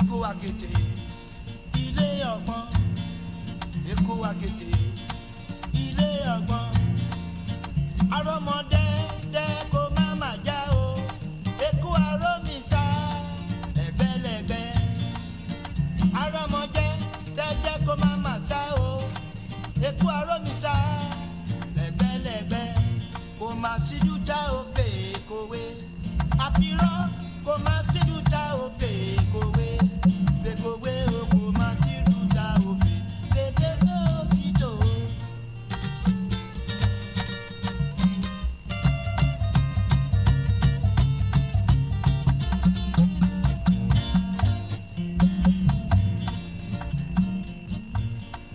Èkó àkété ilé ọgbọ́n. Èkó àkété ilé ọgbọ́n. Arọ́mọdé dẹ́ kó má má já o. Èkó arómísà lẹ́gbẹ́lẹ́gbẹ́. Arọ́mọdé dẹ́ kó má má sá o. Èkó arómísà lẹ́gbẹ́lẹ́gbẹ́. Kò má síjú tá o pè kówé. Àpirọ́ kò má síjú tá o pè kówé. Pèkówé o kò má síjú tá o pè. Pèpèpè o sì tó.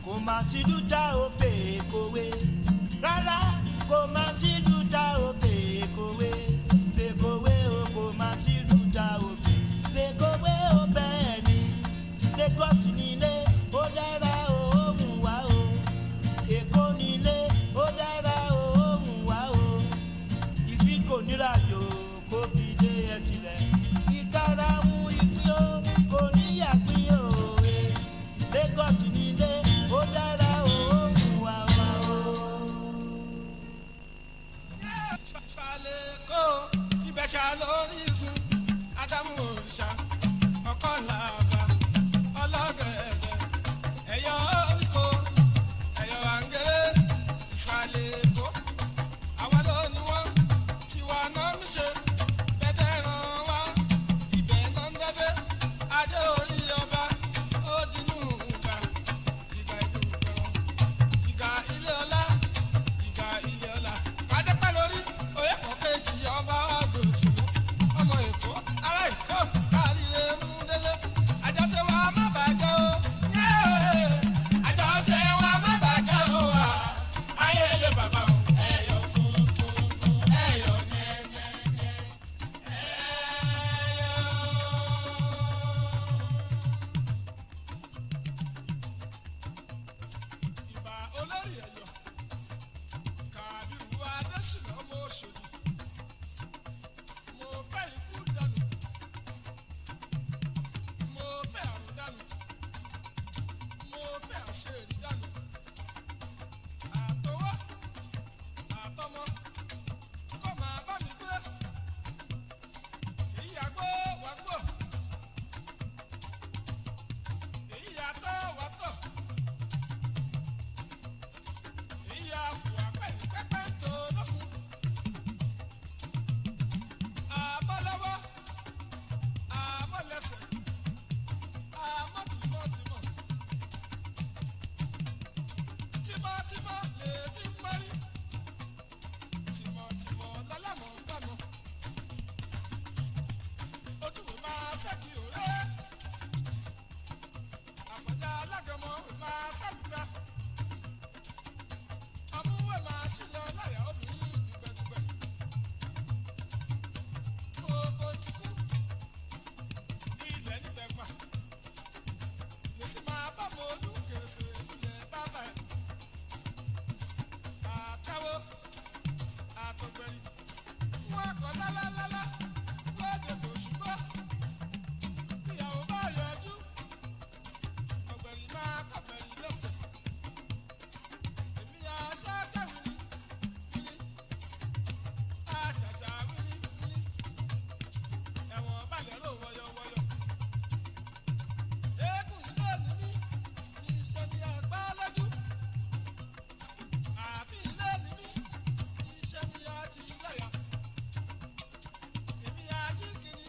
Kò má síjú tá o pè kówé. Rárá kò má síjú tá o pè kówé. Pèkówé o kò má síjú tá o pè. Pèkówé o bẹ́ẹ̀ ni. Lagos nílé ó dára o ó mú wá o. Èkó nílé ó dára o ó mú wá o. Ìgbín kò nírajò kó fi dé ẹ sílẹ̀. Ìkarahun ìpín o kò níyàpín o. Lagos nílé ó dára o ó mú wá o. Ìsàlẹ̀ kó ìbẹ̀ṣà lórí ìsún Ádámù òrìṣà ọkọ̀ làbà ọlọ́gẹ̀dẹ̀ ẹ̀yọ́ oríko ẹ̀yọ́ àǹgẹ̀rẹ̀ ìsàlẹ̀ kó àwọn ló ní wọ́n tí wà náà ń ṣe bẹ́tẹ̀ ràn wá ibẹ̀ náà ń dẹ́fẹ́ adé orí ọba ó dínú ìgbà ìgbà ìdúgbò ìgbà ilé ọlá ìgbà ilé ọlá adépẹ́ lórí oyè kan kejì ọba àgbòsí ọmọ Èkó ará Èkó káríire mú délé àjọṣe wa má bàjẹ́ o àjọṣe wa má bàjẹ́ o wa ayé ilé bàbá o ẹ̀yọ̀ funfun ẹ̀yọ̀ nẹ́nẹ́nẹ́ ẹ̀yọ̀. Ìbà olórí Ẹ̀yọ̀ Kàbírù Adésínà ọmọ Òṣòdì mo fẹ́ ikú dànù mo fẹ́ àrùn dànù mo fẹ́ àṣeyọrí dànù àtọwọ́ àtọmọ kó máa bá mi gbé èyí àgbó wà gbó èyí àtọ̀ wà tọ̀ èyí àfùwà pẹ̀lú pẹ́pẹ́ tó lọ́kùn àbọ̀lọ́wọ́ àmọ̀lẹ́sẹ̀ àmọ̀tìmọ̀tìmọ̀ tìmọ̀tìmọ̀ lè ti mọ́rí tìmọ̀tìmọ̀ lọ́lámọ̀ gbàmọ̀ ojúwò máa fẹ́ kí òré àfọ̀jà alágẹmọ máa sálùdá amúwẹ̀ máa ṣílọ láyà obìnrin dùgbẹ̀dùgbẹ̀ gbogbo ti kú ilẹ̀ nítẹ̀fà lè sì máa bá mọ olùkèrèsè ilẹ̀ bàbá ẹ̀ àtàwọ̀ àtọ̀gbẹ̀rì wọn kọ́ lálálálá lóde kò ṣùgbọ́n ìyàwó bá yọjú ọ̀gbẹ̀rì máa kọ̀gbẹ̀rì lẹ́sẹ̀ èmi àṣàṣà wíní wíní àṣàṣà wíní wíní ẹ̀wọ̀n balẹ̀ rò wọ́yọ̀wọ́yọ̀ eégún ilé ní mí ní iṣẹ́ ní àgbá lójú àbí ilé ní mí ní iṣẹ́ ní àti lọ́yà èmi àjíkiri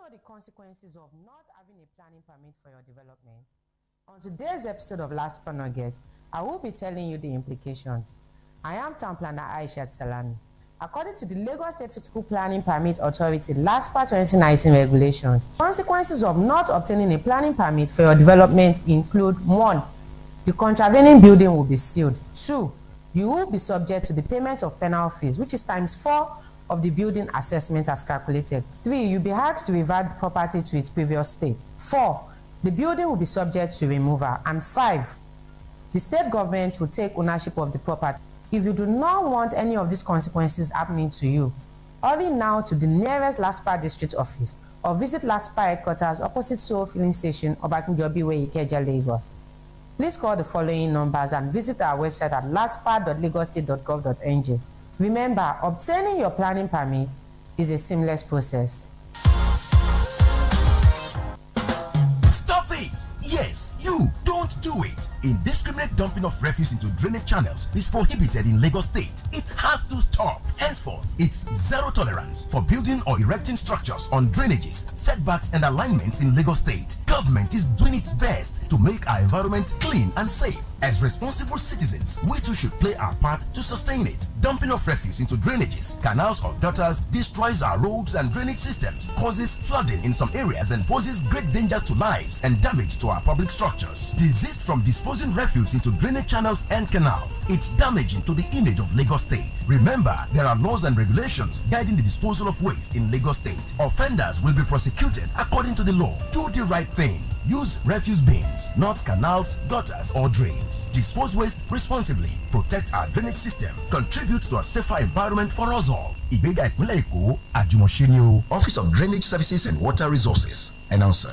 know the consequences of not having a planning permit for your development? On today's episode of Last Nugget, I will be telling you the implications. I am Town Planner Aishat Salami. According to the Lagos State Physical Planning Permit Authority LASPA 2019 regulations, consequences of not obtaining a planning permit for your development include 1. The contravening building will be sealed. 2. You will be subject to the payment of penal fees, which is times 4 of the building assessment as calculated. 3. You'll be asked to revert the property to its previous state. 4. The building will be subject to removal. And 5. The state government will take ownership of the property. If you do not want any of these consequences happening to you, hurry now to the nearest LASPA district office or visit LASPA headquarters opposite Seoul Filling Station, Obakunjobi Way, Ikeja, Lagos. Please call the following numbers and visit our website at laspa.lagostate.gov.ng. Remember, obtaining your planning permit is a seamless process. Stop it! Yes, you don't do it. Indiscriminate dumping of refuse into drainage channels is prohibited in Lagos State. It has to stop. Henceforth, it's zero tolerance for building or erecting structures on drainages, setbacks, and alignments in Lagos State. Government is doing its best to make our environment clean and safe. As responsible citizens, we too should play our part to sustain it. Dumping of refuse into drainages, canals, or gutters destroys our roads and drainage systems, causes flooding in some areas, and poses great dangers to lives and damage to our public structures. Desist from disposing refuse into drainage channels and canals. It's damaging to the image of Lagos State. Remember, there are laws and regulations guiding the disposal of waste in Lagos State. Offenders will be prosecuted according to the law. Do the right thing. Use refuse bins, not canals, gutters, or drains. Dispose waste responsibly. Protect our drainage system. Contribute to a safer environment for us all. Ìgbéga ìpínlẹ̀ Èkó, Àjùmọ̀ṣe ni o. Office of Drainage Services and Water Resources. Announcer.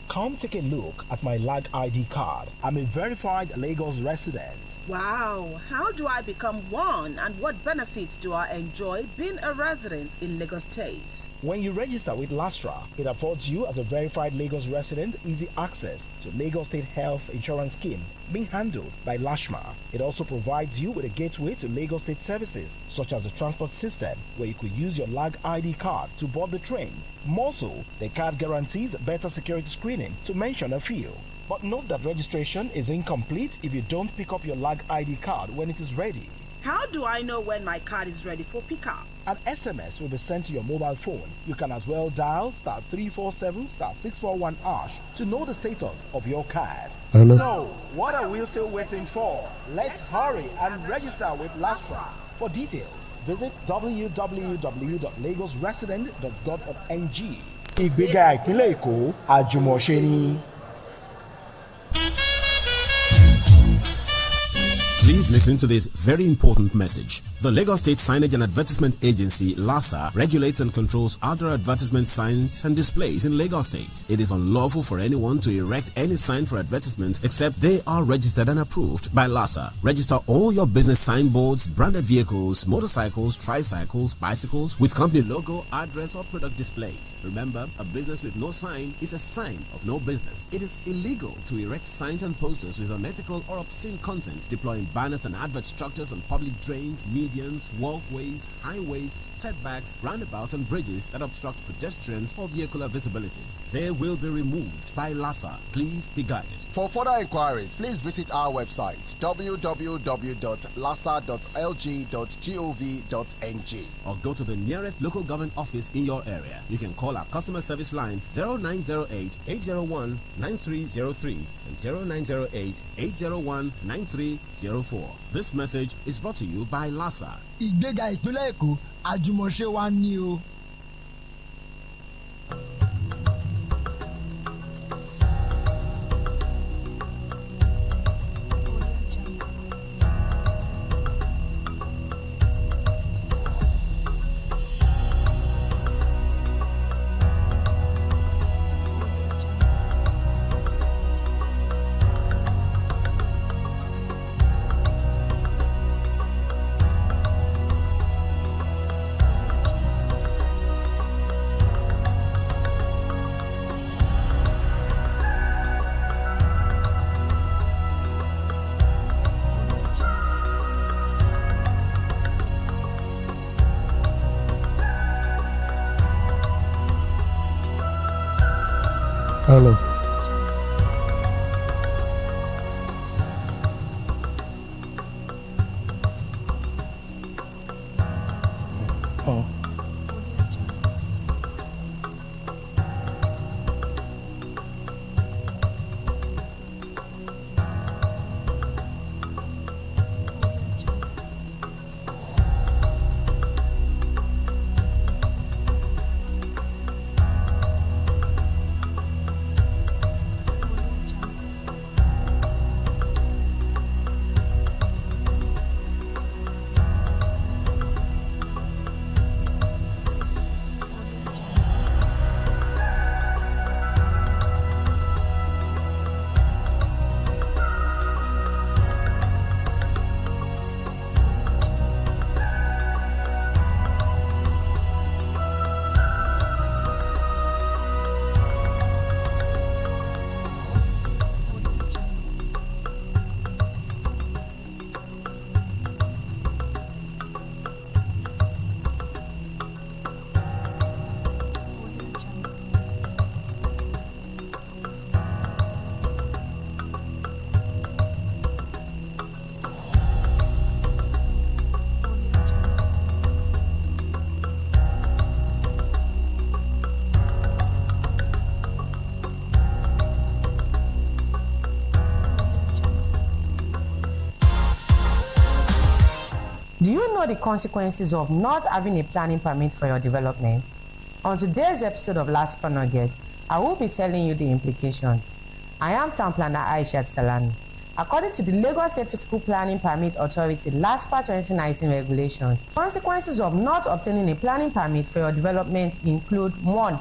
Come take a look at my LAG ID card. I'm a verified Lagos resident. Wow, how do I become one and what benefits do I enjoy being a resident in Lagos State? When you register with LASTRA, it affords you as a verified Lagos resident easy access to Lagos State Health Insurance Scheme being handled by LASHMA. It also provides you with a gateway to Lagos State services such as the transport system where you could use your LAG ID card to board the trains. More so, the card guarantees better security screening to mention a few. But note that registration is incomplete if you don't pick up your LAG ID card when it is ready. How do I know when my card is ready for pickup? An SMS will be sent to your mobile phone. You can as well dial *347 *641# to know the status of your card. Hello. So, what are we still waiting for? Let's hurry and register with LASTRA. For details, visit www.lagosresident.gov.ng. Ìgbéga ìpínlẹ̀ Èkó, Àjùmọ̀ṣe ni. Please listen to this very important message. The Lagos State Signage and Advertisement Agency, LASA, regulates and controls outdoor advertisement signs and displays in Lagos State. It is unlawful for anyone to erect any sign for advertisement except they are registered and approved by LASA. Register all your business signboards, branded vehicles, motorcycles, tricycles, bicycles with company logo, address, or product displays. Remember, a business with no sign is a sign of no business. It is illegal to erect signs and posters with unethical or obscene content, deploying banners and advert structures on public drains, medians, walkways, highways, setbacks, roundabouts, and bridges that obstruct pedestrians or vehicular visibilities. They will be removed by LASA. Please be guided. For further inquiries, please visit our website www.lasa.lg.gov.ng or go to the nearest local government office in your area. You can call our customer service line 0908-801-9303 and 0908-801-9304. This message is brought to you by LASA. Ìgbéga ìpínlẹ̀ Èkó, àjùmọ̀ṣe wa ni o. Hello. Oh. Do you know the consequences of not having a planning permit for your development? On today's episode of Last But Not Yet, I will be telling you the implications. I am Town Planner Aishat Salami. According to the Lagos State Physical Planning Permit Authority LASPA 2019 regulations, consequences of not obtaining a planning permit for your development include 1.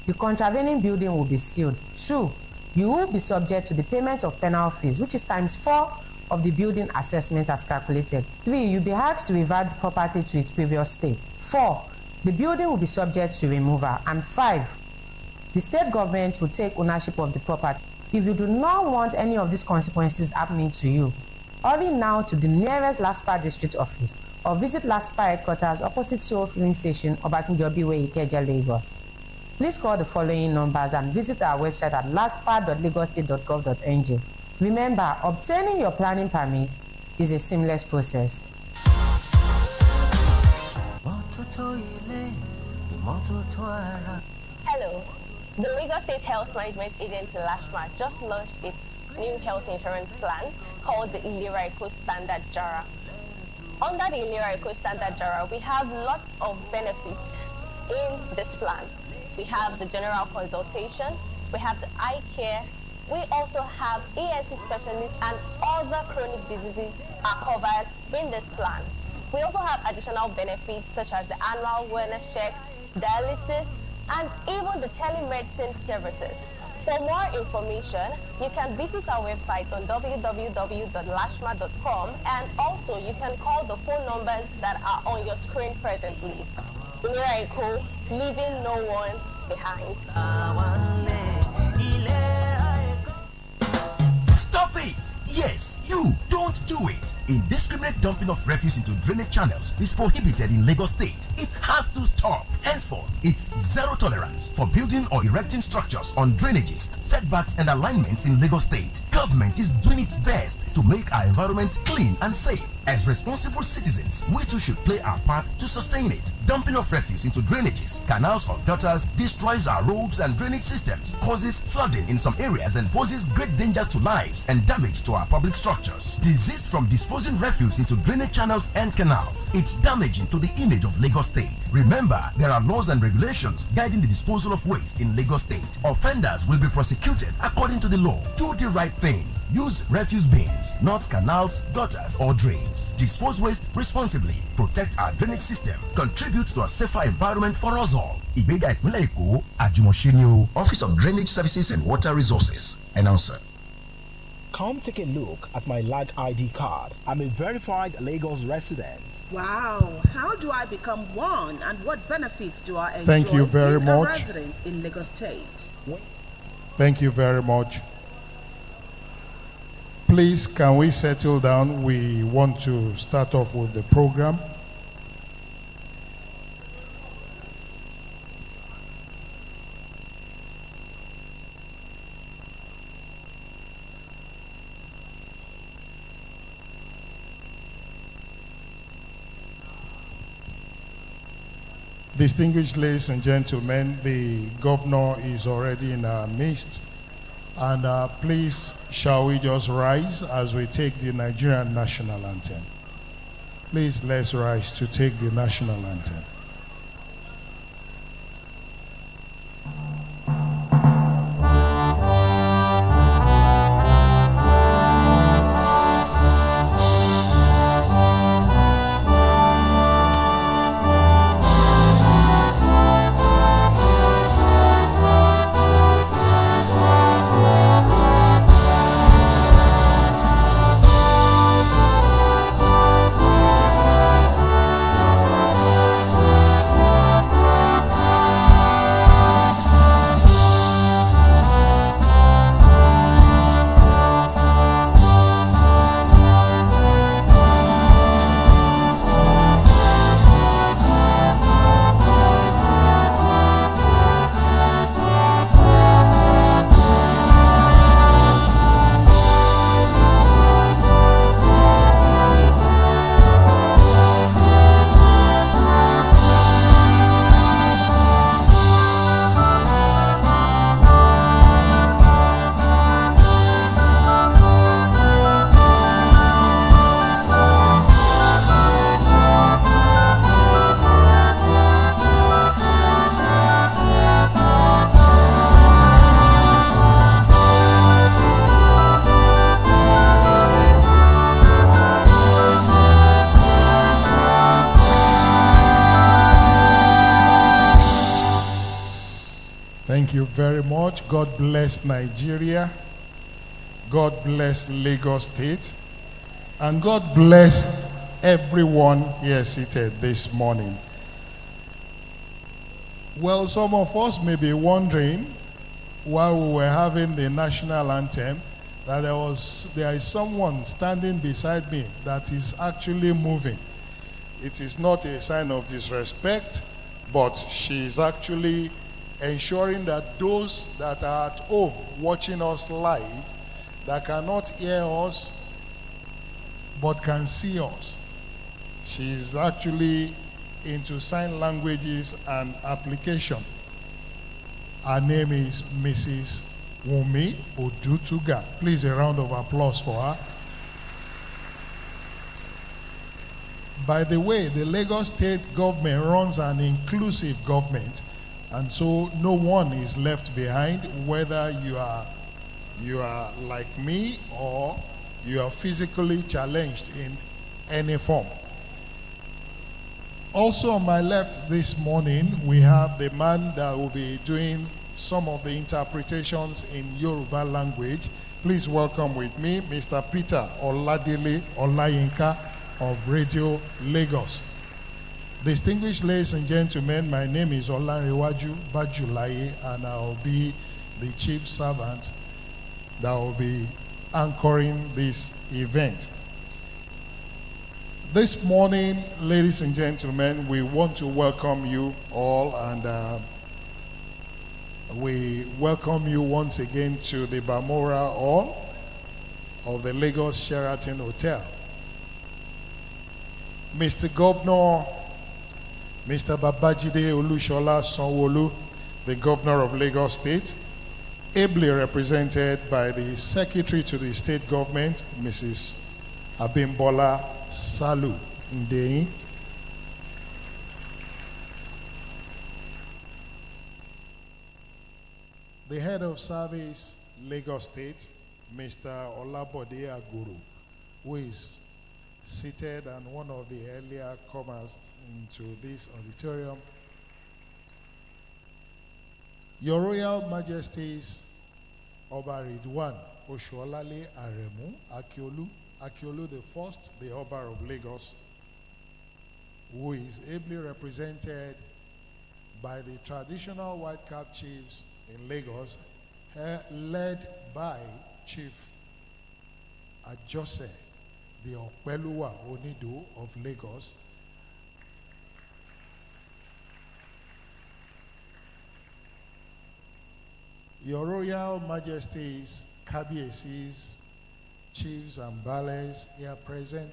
The contravening building will be sealed. 2. You will be subject to the payment of penal fees, which is times 4 of the building assessment as calculated. 3. You'll be asked to revert the property to its previous state. 4. The building will be subject to removal. And 5. The state government will take ownership of the property. If you do not want any of these consequences happening to you, hurry now to the nearest LASPA district office or visit LASPA headquarters opposite Seoul Filling Station, Obatunjobi Way, Ikeja, Lagos. Please call the following numbers and visit our website at laspa.lagostate.gov.ng. Remember, obtaining your planning permit is a seamless process. Hello. The Lagos State Health Management Agency LASHMA just launched its new health insurance plan called the Ilera Eco Standard JARA. Under the Ilera Eco Standard JARA, we have lots of benefits in this plan. We have the general consultation, we have the eye care, we also have ENT specialists and other chronic diseases are covered in this plan. We also have additional benefits such as the annual wellness check, dialysis, and even the telemedicine services. For more information, you can visit our website on www.lashma.com, and also you can call the phone numbers that are on your screen presently. Miracle, leaving no one behind. Stop it! Yes, you don't do it. Indiscriminate dumping of refuse into drainage channels is prohibited in Lagos State. It has to stop. Henceforth, it's zero tolerance for building or erecting structures on drainages, setbacks, and alignments in Lagos State. Government is doing its best to make our environment clean and safe. As responsible citizens, we too should play our part to sustain it. Dumping of refuse into drainages, canals, or gutters destroys our roads and drainage systems, causes flooding in some areas, and poses great dangers to lives and damage to our public structures. Desist from disposing refuse into drainage channels and canals. It's damaging to the image of Lagos State. Remember, there are laws and regulations guiding the disposal of waste in Lagos State. Offenders will be prosecuted according to the law. Do the right thing. Use refuse bins, not canals, gutters, or drains. Dispose waste responsibly. Protect our drainage system. Contribute to a safer environment for us all. Ìgbéga ìpínlẹ̀ Èkó, Àjùmọ̀ṣe Office of Drainage Services and Water Resources. Announcer. Come take a look at my LAG ID card. I'm a verified Lagos resident. Wow, how do I become one, and what benefits do I enjoy Thank you very being a much. resident in Lagos State? Thank you very much. Please, can we settle down? We want to start off with the program. Distinguished ladies and gentlemen, the governor is already in our midst. And please, shall we just rise as we take the Nigerian national anthem? Please, let's rise to take the national anthem. Thank you very much. God bless Nigeria. God bless Lagos State. And God bless everyone here seated this morning. Well, some of us may be wondering, while we were having the national anthem, that there is someone standing beside me that is actually moving. It is not a sign of disrespect, but she is actually ensuring that those that are at home watching us live, that cannot hear us but can see us, she is actually into sign languages and application. Her name is Mrs. Wumi Odutuga. Please, a round of applause for her. By the way, the Lagos State government runs an inclusive government, and so no one is left behind, whether you are like me or you are physically challenged in any form. Also on my left this morning, we have the man that will be doing some of the interpretations in Yoruba language. Please welcome with me Mr. Peter Oladele Olayinka of Radio Lagos. Distinguished ladies and gentlemen, my name is Olanrewaju Bajulaye, and I'll be the chief servant that will be anchoring this event. This morning, ladies and gentlemen, we want to welcome you all, and we welcome you once again to the Bamora Hall of the Lagos Sheraton Hotel. Mr. Governor, Mr. Babajide Olushola Sanwo-Olu, the Governor of Lagos State, ably represented by the Secretary to the State Government, Mrs. Abimbola Salu Ndeyin. The Head of Service, Lagos State, Mr. Olabode Aguru, who is seated and one of the earlier comers into this auditorium. Your Royal Majesties, Oba Ridwan Oshuolale Aremu Akiolu the First, the Oba of Lagos, who is ably represented by the traditional white cap chiefs in Lagos, led by Chief Ajose, the Opeluwa Onido of Lagos. Your Royal Majesties, Kabiesis, Chiefs and Ballets here present.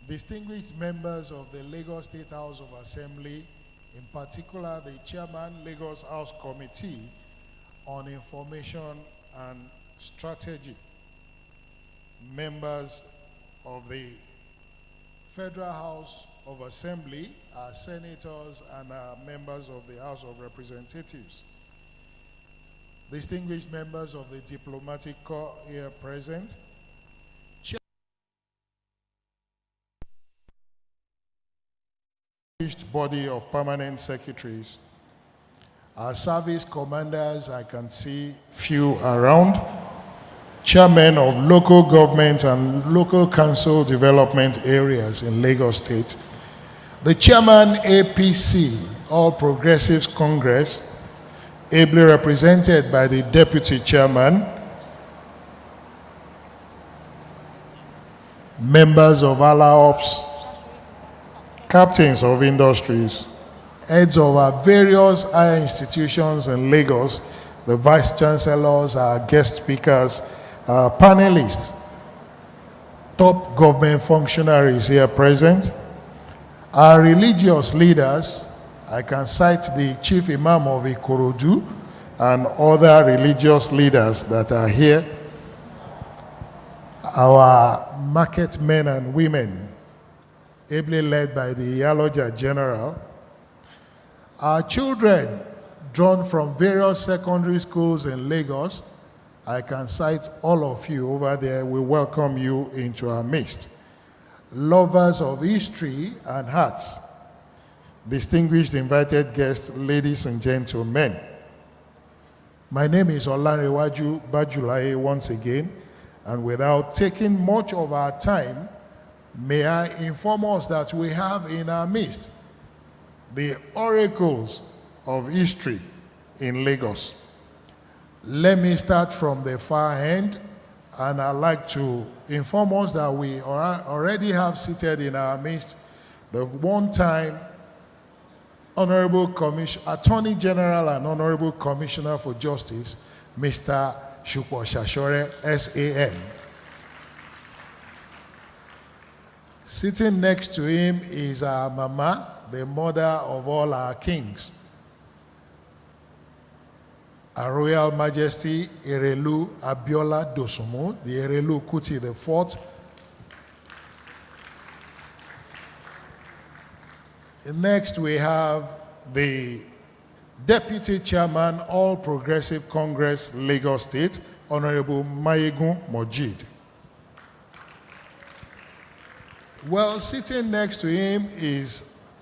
distinguished members of the Lagos State House of Assembly, in particular the Chairman, Lagos House Committee on Information and Strategy, members of the Federal House of Assembly, our senators and our members of the House of Representatives, distinguished members of the diplomatic corps here present, body of permanent secretaries, our service commanders, I can see few around, chairmen of local government and local council development areas in Lagos State, the chairman APC, All Progressives Congress, ably represented by the deputy chairman, members of Allah Ops, captains of industries, heads of our various higher institutions in Lagos, the vice chancellors, our guest speakers, our panelists, top government functionaries here present, our religious leaders. I can cite the chief imam of Ikorodu and other religious leaders that are here, our market men and women, ably led by the Iyaloja General, our children drawn from various secondary schools in Lagos. I can cite all of you over there. We welcome you into our midst. Lovers of history and arts, distinguished invited guests, ladies and gentlemen. My name is Olanrewaju Bajulaye once again, and without taking much of our time, may I inform us that we have in our midst the oracles of history in Lagos. Let me start from the far end, and I'd like to inform us that we already have seated in our midst the one-time Honorable Attorney General and Honorable Commissioner for Justice, Mr. Shukwa Shashore, SAN. Sitting next to him is our mama, the mother of all our kings, Our Royal Majesty Erelu Abiola Dosumu, the Erelu Kuti IV. Next we have the Deputy Chairman, All Progressive Congress, Lagos State, Honorable Mayegun Mojid. Well, sitting next to him is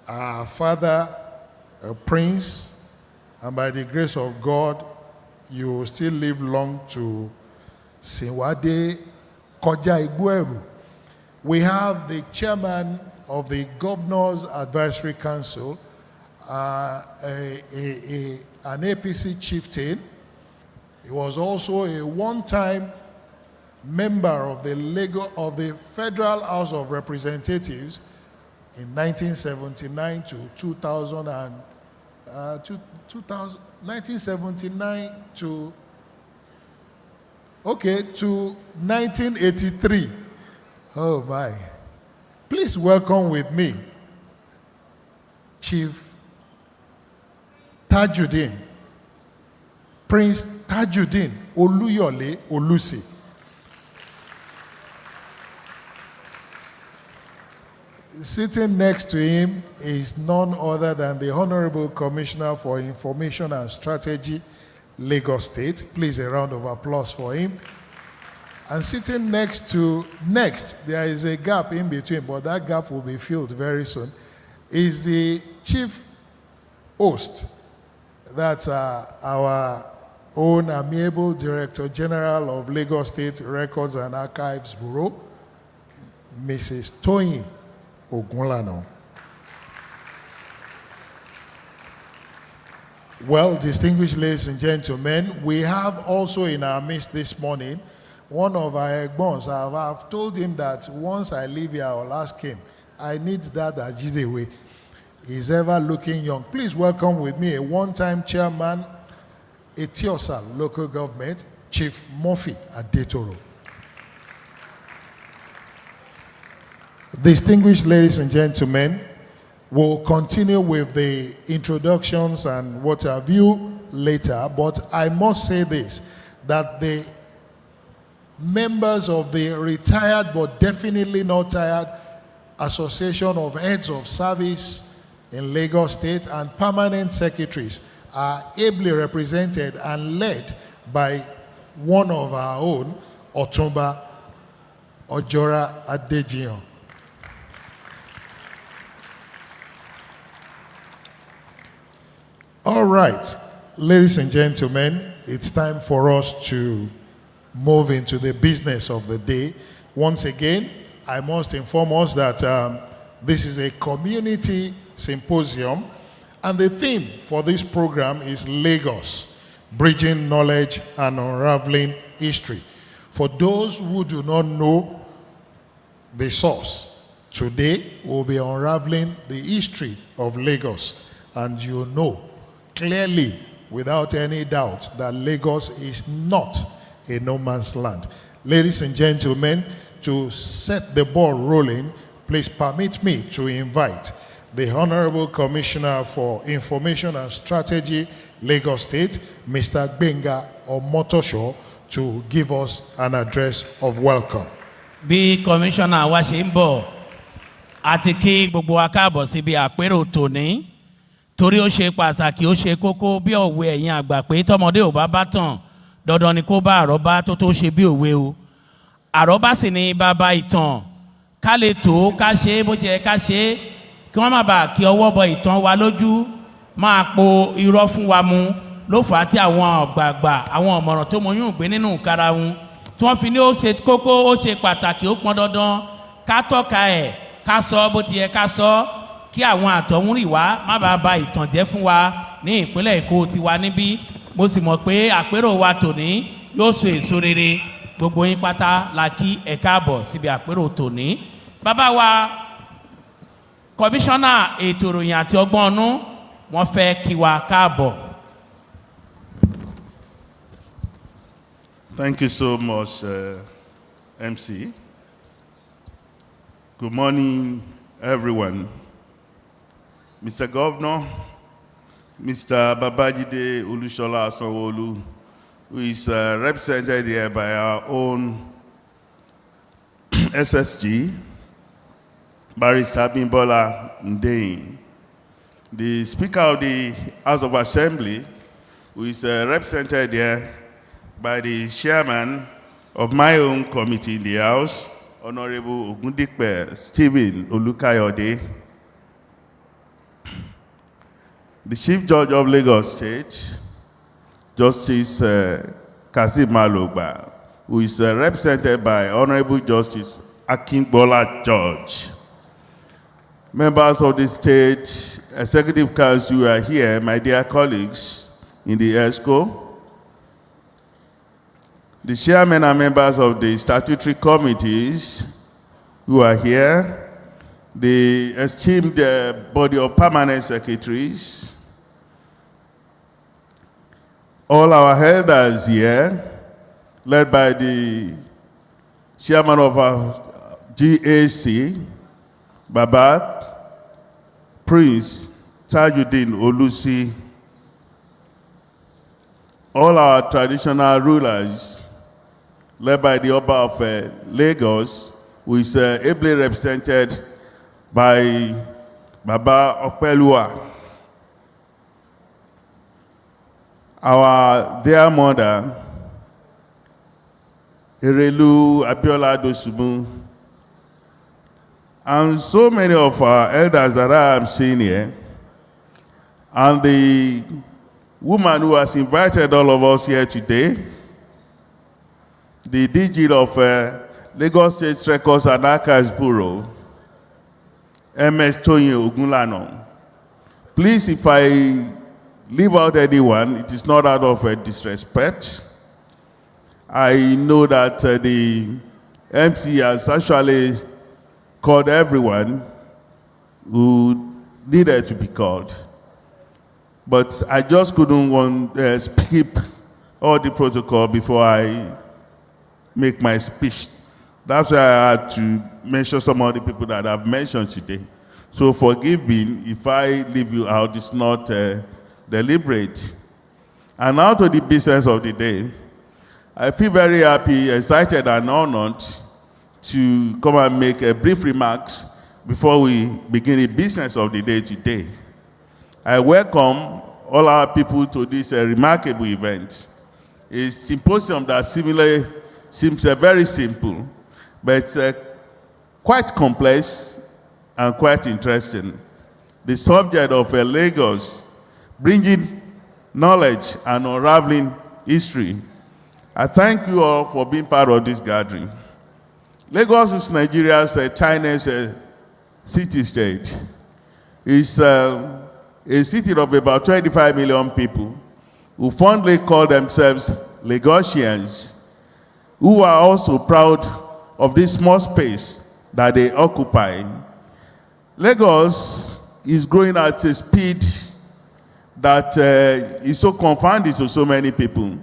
our father, a prince, and by the grace of God, you will still live long to Sinwade Koja Igbueru. We have the chairman of the Governor's Advisory Council, an APC chieftain. He was also a one-time member of the Federal House of Representatives in 1979 to 1979 to 1983. Oh my. Please welcome with me Chief Tajuddin, Prince Tajuddin Oluyole Olusi. Sitting next to him is none other than the Honorable Commissioner for Information and Strategy, Lagos State. Please, a round of applause for him. And sitting next, there is a gap in between, but that gap will be filled very soon, is the Chief Host. That's our own amiable Director General of Lagos State Records and Archives Bureau, Mrs. Toyin Ogunlano. Well, distinguished ladies and gentlemen, we have also in our midst this morning one of our egbons. I've told him that once I leave here, I'll ask him. I need that Ajidewe. He's ever looking young. Please welcome with me a one-time chairman, Etiosa local government, Chief Murphy Adetoro. Distinguished ladies and gentlemen, we'll continue with the introductions and what have you later, but I must say this, that the members of the retired but definitely not tired Association of Heads of Service in Lagos State and permanent secretaries are ably represented and led by one of our own, Otumba Ojora Adejian. All right, ladies and gentlemen, it's time for us to move into the business of the day. Once again, I must inform us that this is a community symposium, and the theme for this program is Lagos, Bridging Knowledge and Unraveling History. For those who do not know the source, today we'll be unraveling the history of Lagos, and you know clearly, without any doubt, that Lagos is not a no man's land. Ladies and gentlemen, to set the ball rolling, please permit me to invite the Honorable Commissioner for Information and Strategy, Lagos State, Mr. Gbenga Omotosho, to give us an address of welcome. Bí Commissioner wa ṣe ń bọ̀, àti kí gbogbo wa káàbọ̀ síbi àpérò tòní, torí ó ṣe pàtàkì, ó ṣe kókó bí òwe ẹ̀yin àgbà pé tọmọdé ò bá bá tàn, dandan ni kó bá àrọ́bá tó tó ṣe bí òwe o. Àrọ́bá sì ni bàbá ìtàn, ká lè tó ká ṣe bó ṣe ká ṣe, kí wọ́n má bàa kí ọwọ́ bọ ìtàn wa lójú, máa po irọ́ fún wa mu, ló fà á tí àwọn àgbààgbà, àwọn ọ̀mọ̀ràn tó mọyún gbé nínú karahun, tí wọ́n fi ní ó ṣe kókó, ó ṣe pàtàkì, ó pọn dandan, ká tọ́ka ẹ̀, ká sọ bó ti yẹ ká sọ, kí àwọn àtọ̀húnrìnwá má bàa ba ìtàn jẹ́ fún wa ní ìpínlẹ̀ Èkó tiwa níbí. Mo sì mọ̀ pé àpérò wa tòní yóò so èso rere. Gbogbo yín pátá la kí ẹ káàbọ̀ síbi àpérò tòní. Bàbá wa kọmíṣánná ètò ìròyìn àti ọgbọ́n ọnú wọ́n fẹ́ kí wa káàbọ̀. Thank you so much, MC. Good morning, everyone. Mr. Governor, Mr. Babajide Olusola Sanwo-Olu, who is represented here by our own SSG, Barrister Bimbola Ndein, the Speaker of the House of Assembly, who is represented here by the Chairman of my own committee in the House, Honorable Ogundikpe Stephen Olukayode, the Chief Judge of Lagos State, Justice Kasim Malogba, who is represented by Honorable Justice Akinbola George. Members of the State Executive Council who are here, my dear colleagues in the ESCO, the chairmen and members of the statutory committees who are here, the esteemed body of permanent secretaries, all our elders here, led by the chairman of our GAC, Baba Prince Tajuddin Olusi, all our traditional rulers, led by the Oba of Lagos, who is ably represented by Baba Opelua, our dear mother, Erelu Abiola Dosumu, and so many of our elders that I am seeing here, and the woman who has invited all of us here today, the DG of Lagos State Records and Archives Bureau, MS Toyin Ogunlano. Please, if I leave out anyone, it is not out of disrespect. I know that the MC has actually called everyone who needed to be called. But I just couldn't skip all the protocol before I make my speech That's why I had to mention some of the people that I've mentioned today. So forgive me if I leave you out. It's not deliberate. And now to the business of the day. I feel very happy, excited, and honored to come and make a brief remarks before we begin the business of the day today. I welcome all our people to this remarkable event. A symposium that similarly seems very simple, but it's quite complex and quite interesting. The subject of Lagos, bringing knowledge and unraveling history. I thank you all for being part of this gathering. Lagos is Nigeria's tiniest city-state. It's a city of about 25 million people who fondly call themselves Lagosians, who are also proud of this small space that they occupy. Lagos is growing at a speed that is so confounding to so many people.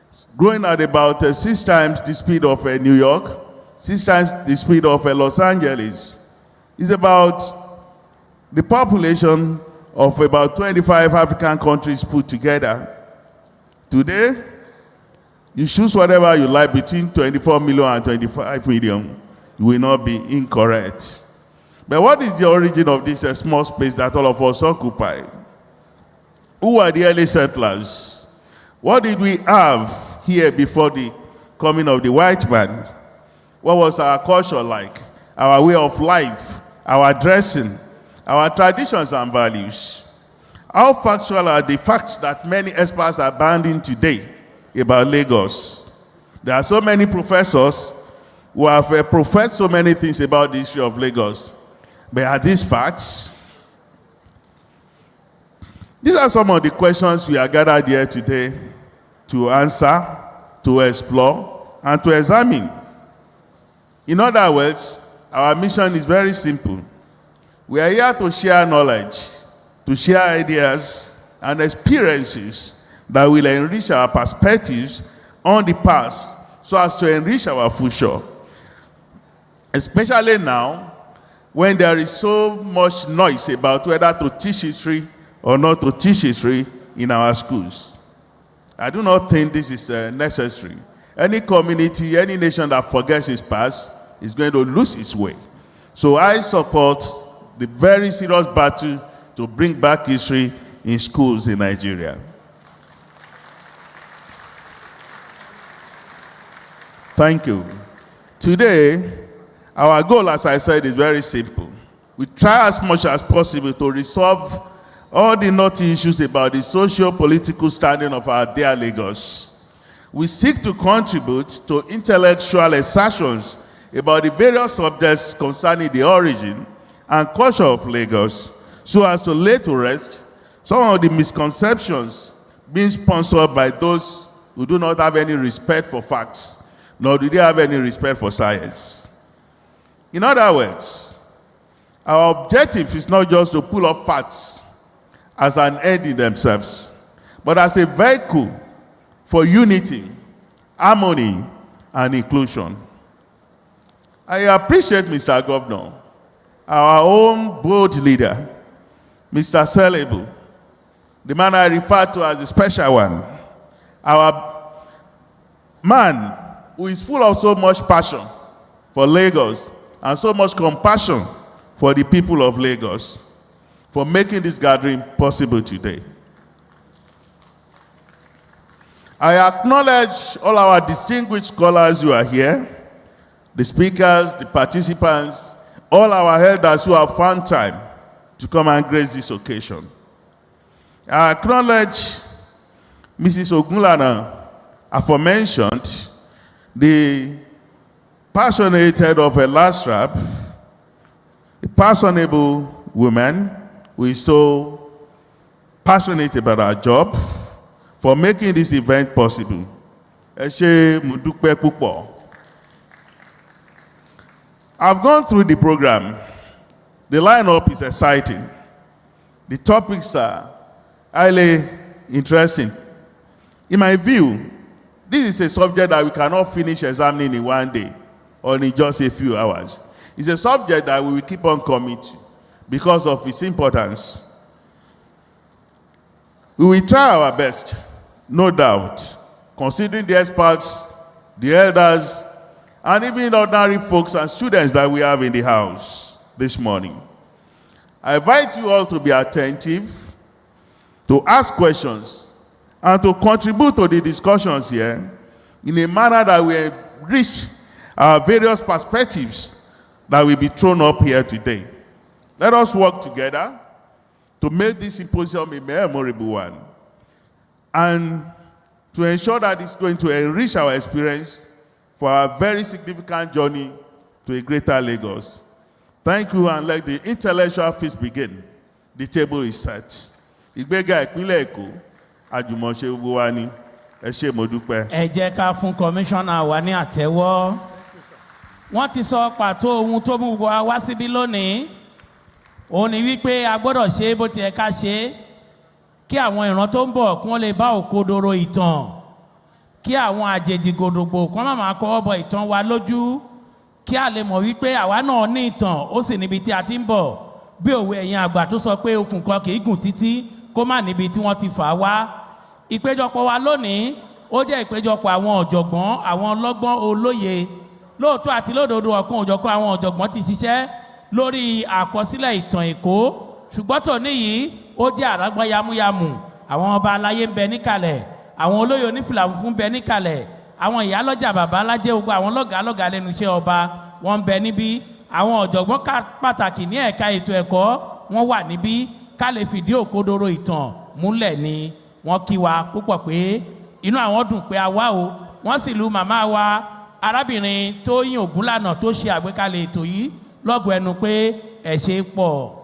It's growing at about 6 times the speed of New York, 6 times the speed of Los Angeles. It's about the population of about 25 African countries put together. Today, you choose whatever you like between 24 million and 25 million. You will not be incorrect. But what is the origin of this small space that all of us occupy? Who are the early settlers? What did we have here before the coming of the white man? What was our culture like? Our way of life, our dressing, our traditions and values? How factual are the facts that many experts are abandoning today about Lagos? There are so many professors who have professed so many things about the history of Lagos. But are these facts? These are some of the questions we are gathered here today to answer, to explore, and to examine. In other words, our mission is very simple. We are here to share knowledge, to share ideas and experiences that will enrich our perspectives on the past so as to enrich our future. Especially now, when there is so much noise about whether to teach history or not to teach history in our schools. I do not think this is necessary. Any community, any nation that forgets its past is going to lose its way. So I support the very serious battle to bring back history in schools in Nigeria. Thank you. Today, our goal, as I said, is very simple. We try as much as possible to resolve all the knotty issues about the socio-political standing of our dear Lagos. We seek to contribute to intellectual assertions about the various subjects concerning the origin and culture of Lagos, so as to lay to rest some of the misconceptions being sponsored by those who do not have any respect for facts, nor do they have any respect for science. In other words, our objective is not just to pull up facts as an end in themselves, but as a vehicle for unity, harmony, and inclusion. I appreciate Mr. Governor, our own bold leader, Mr. Selebu, the man I refer to as the special one, our man who is full of so much passion for Lagos and so much compassion for the people of Lagos, for making this gathering possible today. I acknowledge all our distinguished scholars who are here, the speakers, the participants, all our elders who have found time to come and grace this occasion. I acknowledge Mrs. Ogunlana, aforementioned, the passionate head of a last rap, a personable woman who is so passionate about our job, for making this event possible. I've gone through the program. The lineup is exciting. The topics are highly interesting. In my view, this is a subject that we cannot finish examining in one day. or in just a few hours. It's a subject that we will keep on coming to because of its importance. We will try our best, no doubt, considering the experts, the elders, and even ordinary folks and students that we have in the house this morning. I invite you all to be attentive, to ask questions, and to contribute to the discussions here in a manner that will enrich our various perspectives that will be thrown up here today. Let us work together to make this symposium a memorable one and to ensure that it's going to enrich our experience for our very significant journey to a greater Lagos. Thank you, and let the intellectual feast begin. The table is set. Ìgbéga ìpínlẹ̀ Èkó, àjùmọ̀ṣe gbogbo wa ni. Ẹ ṣé mo dúpẹ́. Ẹ jẹ́ ká fún kọmíṣánná wa ní àtẹ́wọ́. Wọ́n ti sọ pàtó ohun tó mú wa wá síbí lónìí. Òun ni wípé a gbọ́dọ̀ ṣe bó ti yẹ ká ṣe kí àwọn ìran tó ń bọ̀ kí wọ́n lè bá òkodoro ìtàn, kí àwọn àjèjì gòdògbò kí wọ́n má kọ́wọ́ bọ ìtàn wa lójú, kí a lè mọ̀ wípé àwa náà ní ìtàn ó sì níbi tí a ti ń bọ̀, bí òwe ẹ̀yin àgbà tó sọ pé okùn kan kì í gùn títí kó má níbi tí wọ́n ti fà á wá. Ìpéjọpọ̀ wa lónìí ó jẹ́ ìpéjọpọ̀ àwọn ọ̀jọ̀gbọ́n, àwọn ọlọ́gbọ́n olóye. Lóòótọ́ àti lódodo ọ̀kan òjọ̀kan àwọn ọ̀jọ̀gbọ́n ti ṣiṣẹ́ lórí àkọsílẹ̀ ìtàn Èkó, ṣùgbọ́n tòní yìí ó jẹ́ àrágbá yamuyamu. Àwọn ọba aláyé ń bẹ níkàlẹ̀, àwọn olóyè onífìlà funfun ń bẹ níkàlẹ̀, àwọn ìyálọ́jà bàbá alájẹ́ gbogbo àwọn lọ́gàálọ́gàá lẹ́nu iṣẹ́ ọba wọ́n ń bẹ níbí, àwọn ọ̀jọ̀gbọ́n pàtàkì ní ẹ̀ka ètò ẹ̀kọ́ wọ́n wà níbí ká lè fìdí òkodoro ìtàn múlẹ̀ ni. Wọ́n kí wa púpọ̀ pé inú àwọn dùn pé a wá o. Wọ́n sì lu màmá wa arábìnrin Tóyìn Ògúnlànà tó ṣe àgbékalẹ̀ ètò yìí lọ́gọ̀ ẹnu pé ẹ ṣé pọ̀.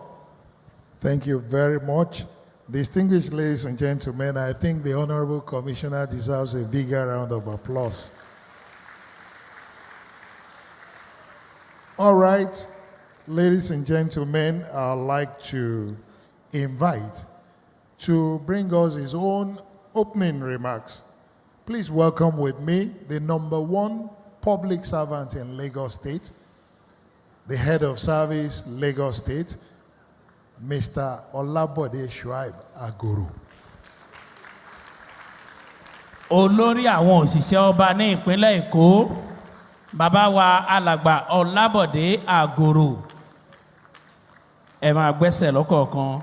Thank you very much. Distinguished ladies and gentlemen, I think the Honorable Commissioner deserves a bigger round of applause. All right, ladies and gentlemen, I'd like to invite to bring us his own opening remarks. Please welcome with me the #1 public servant in Lagos State, the head of service, Lagos State, Mr. Olabode Shuaib Aguru. Olórí àwọn òṣìṣẹ́ ọba ní ìpínlẹ̀ Èkó, bàbá wa alàgbà Olabode Aguru. Ẹ máa gbẹ́sẹ̀ lọ́kọ̀ọ̀kan.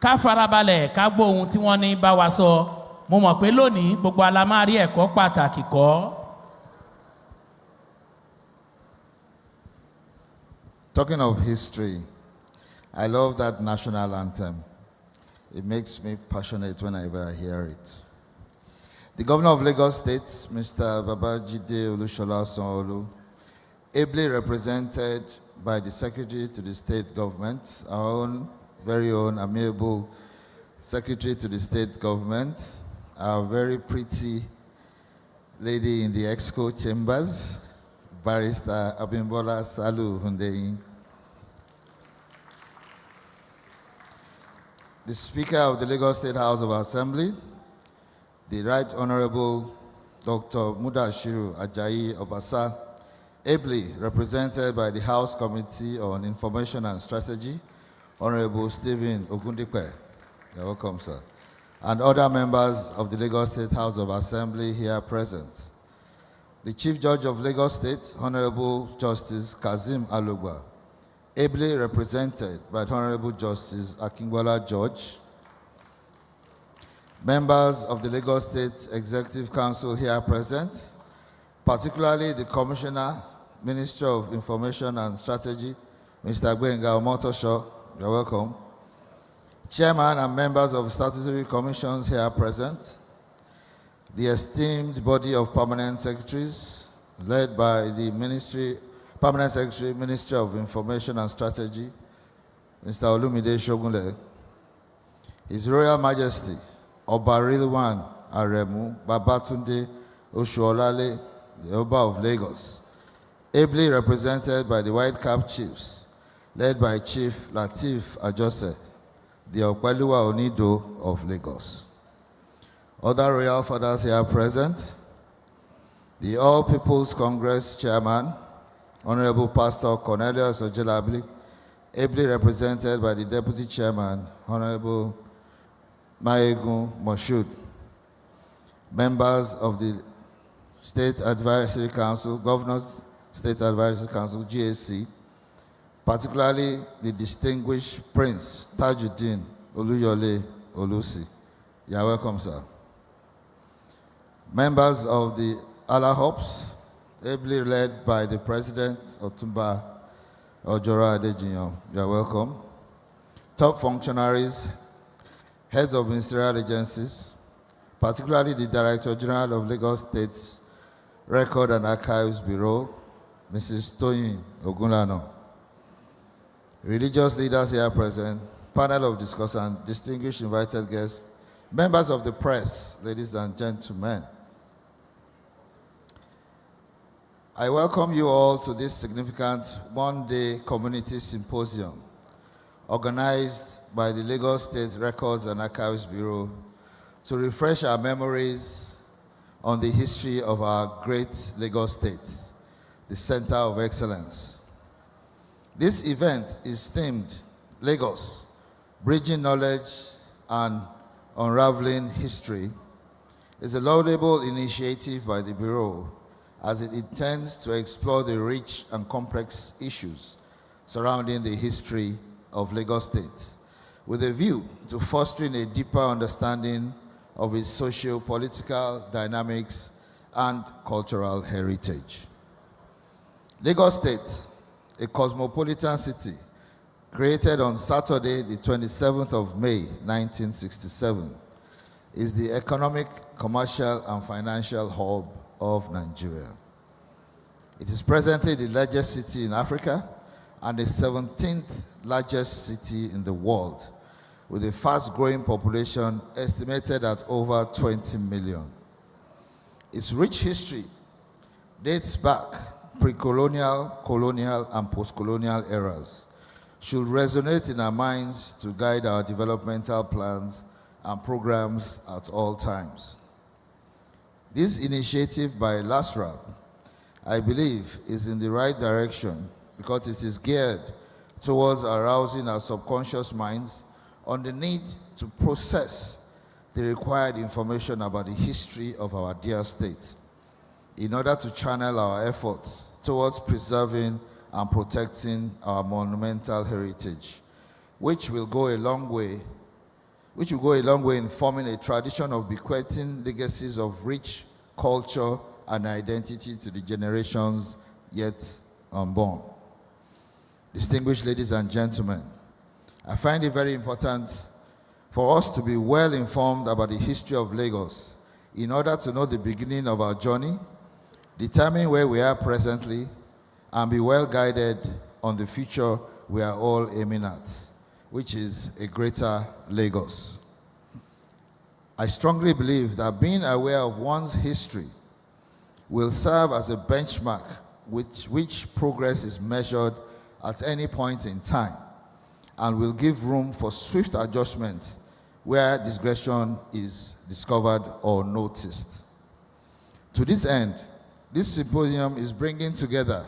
Ká farabalẹ̀ ká gbọ́ ohun tí wọ́n ní bá wa sọ. Mo mọ̀ pé lónìí gbogbo alámárí ẹ̀kọ́ pàtàkì kọ́. Talking of history, I love that national anthem. It makes me passionate whenever I hear it. The governor of Lagos State, Mr. Babajide Olushola Sanwo-Olu, ably represented by the Secretary to the State Government, our own very own amiable Secretary to the State Government, our very pretty lady in the Exco Chambers, Barrister Abimbola Salu Hundeyin, the Speaker of the Lagos State House of Assembly, the Right Honorable Dr. Mudashiru Ajayi Obasa, ably represented by the House Committee on Information and Strategy, Honorable Stephen Ogundipe, you're welcome, sir, and other members of the Lagos State House of Assembly here present. The Chief Judge of Lagos State, Honorable Justice Kazim Alugba, ably represented by Honorable Justice Akingbola George. Members of the Lagos State Executive Council here present, particularly the Commissioner, Minister of Information and Strategy, Mr. Gbenga Omotosho, you're welcome. Chairman and members of statutory commissions here present, the esteemed body of permanent secretaries, led by the Permanent Secretary, Ministry of Information and Strategy, Mr. Olumide Shogunle, His Royal Majesty, Oba Rilwan Aremu Babatunde Oshuolale, the Oba of Lagos, ably represented by the White Cap Chiefs, led by Chief Lateef Ajose, the Okpeluwa Onido of Lagos. Other royal fathers here present, the All People's Congress Chairman, Honorable Pastor Cornelius Ojelabli, ably represented by the Deputy Chairman, Honorable Maegun Moshood, members of the State Advisory Council, Governors State Advisory Council, GAC, particularly the distinguished Prince Tajuddin Oluyole Olusi. You are welcome, sir. Members of the Alahops, ably led by the President Otumba Ojora Adejinyo. You are welcome. Top functionaries, heads of ministerial agencies, particularly the Director General of Lagos State's Record and Archives Bureau, Mrs. Toyin Ogunlano. Religious leaders here present, panel of discussants, distinguished invited guests, members of the press, ladies and gentlemen. I welcome you all to this significant one-day community symposium organized by the Lagos State Records and Archives Bureau to refresh our memories on the history of our great Lagos State, the Center of Excellence. This event is themed Lagos, Bridging Knowledge and Unraveling History. It's a laudable initiative by the Bureau as it intends to explore the rich and complex issues surrounding the history of Lagos State, with a view to fostering a deeper understanding of its socio-political dynamics and cultural heritage. Lagos State, a cosmopolitan city, created on Saturday, the 27th of May, 1967, is the economic, commercial, and financial hub of Nigeria. It is presently the largest city in Africa and the 17th largest city in the world, with a fast-growing population estimated at over 20 million. Its rich history dates back pre-colonial, colonial, and post-colonial eras, should resonate in our minds to guide our developmental plans and programs at all times. This initiative by LASRA, I believe, is in the right direction because it is geared towards arousing our subconscious minds on the need to process the required information about the history of our dear state in order to channel our efforts towards preserving and protecting our monumental heritage, which will go a long way in forming a tradition of bequeathing legacies of rich culture and identity to the generations yet unborn. Distinguished ladies and gentlemen, I find it very important for us to be well informed about the history of Lagos in order to know the beginning of our journey, determine where we are presently, and be well guided on the future we are all aiming at, which is a greater Lagos. I strongly believe that being aware of one's history will serve as a benchmark with which progress is measured at any point in time and will give room for swift adjustment where digression is discovered or noticed. To this end, this symposium is bringing together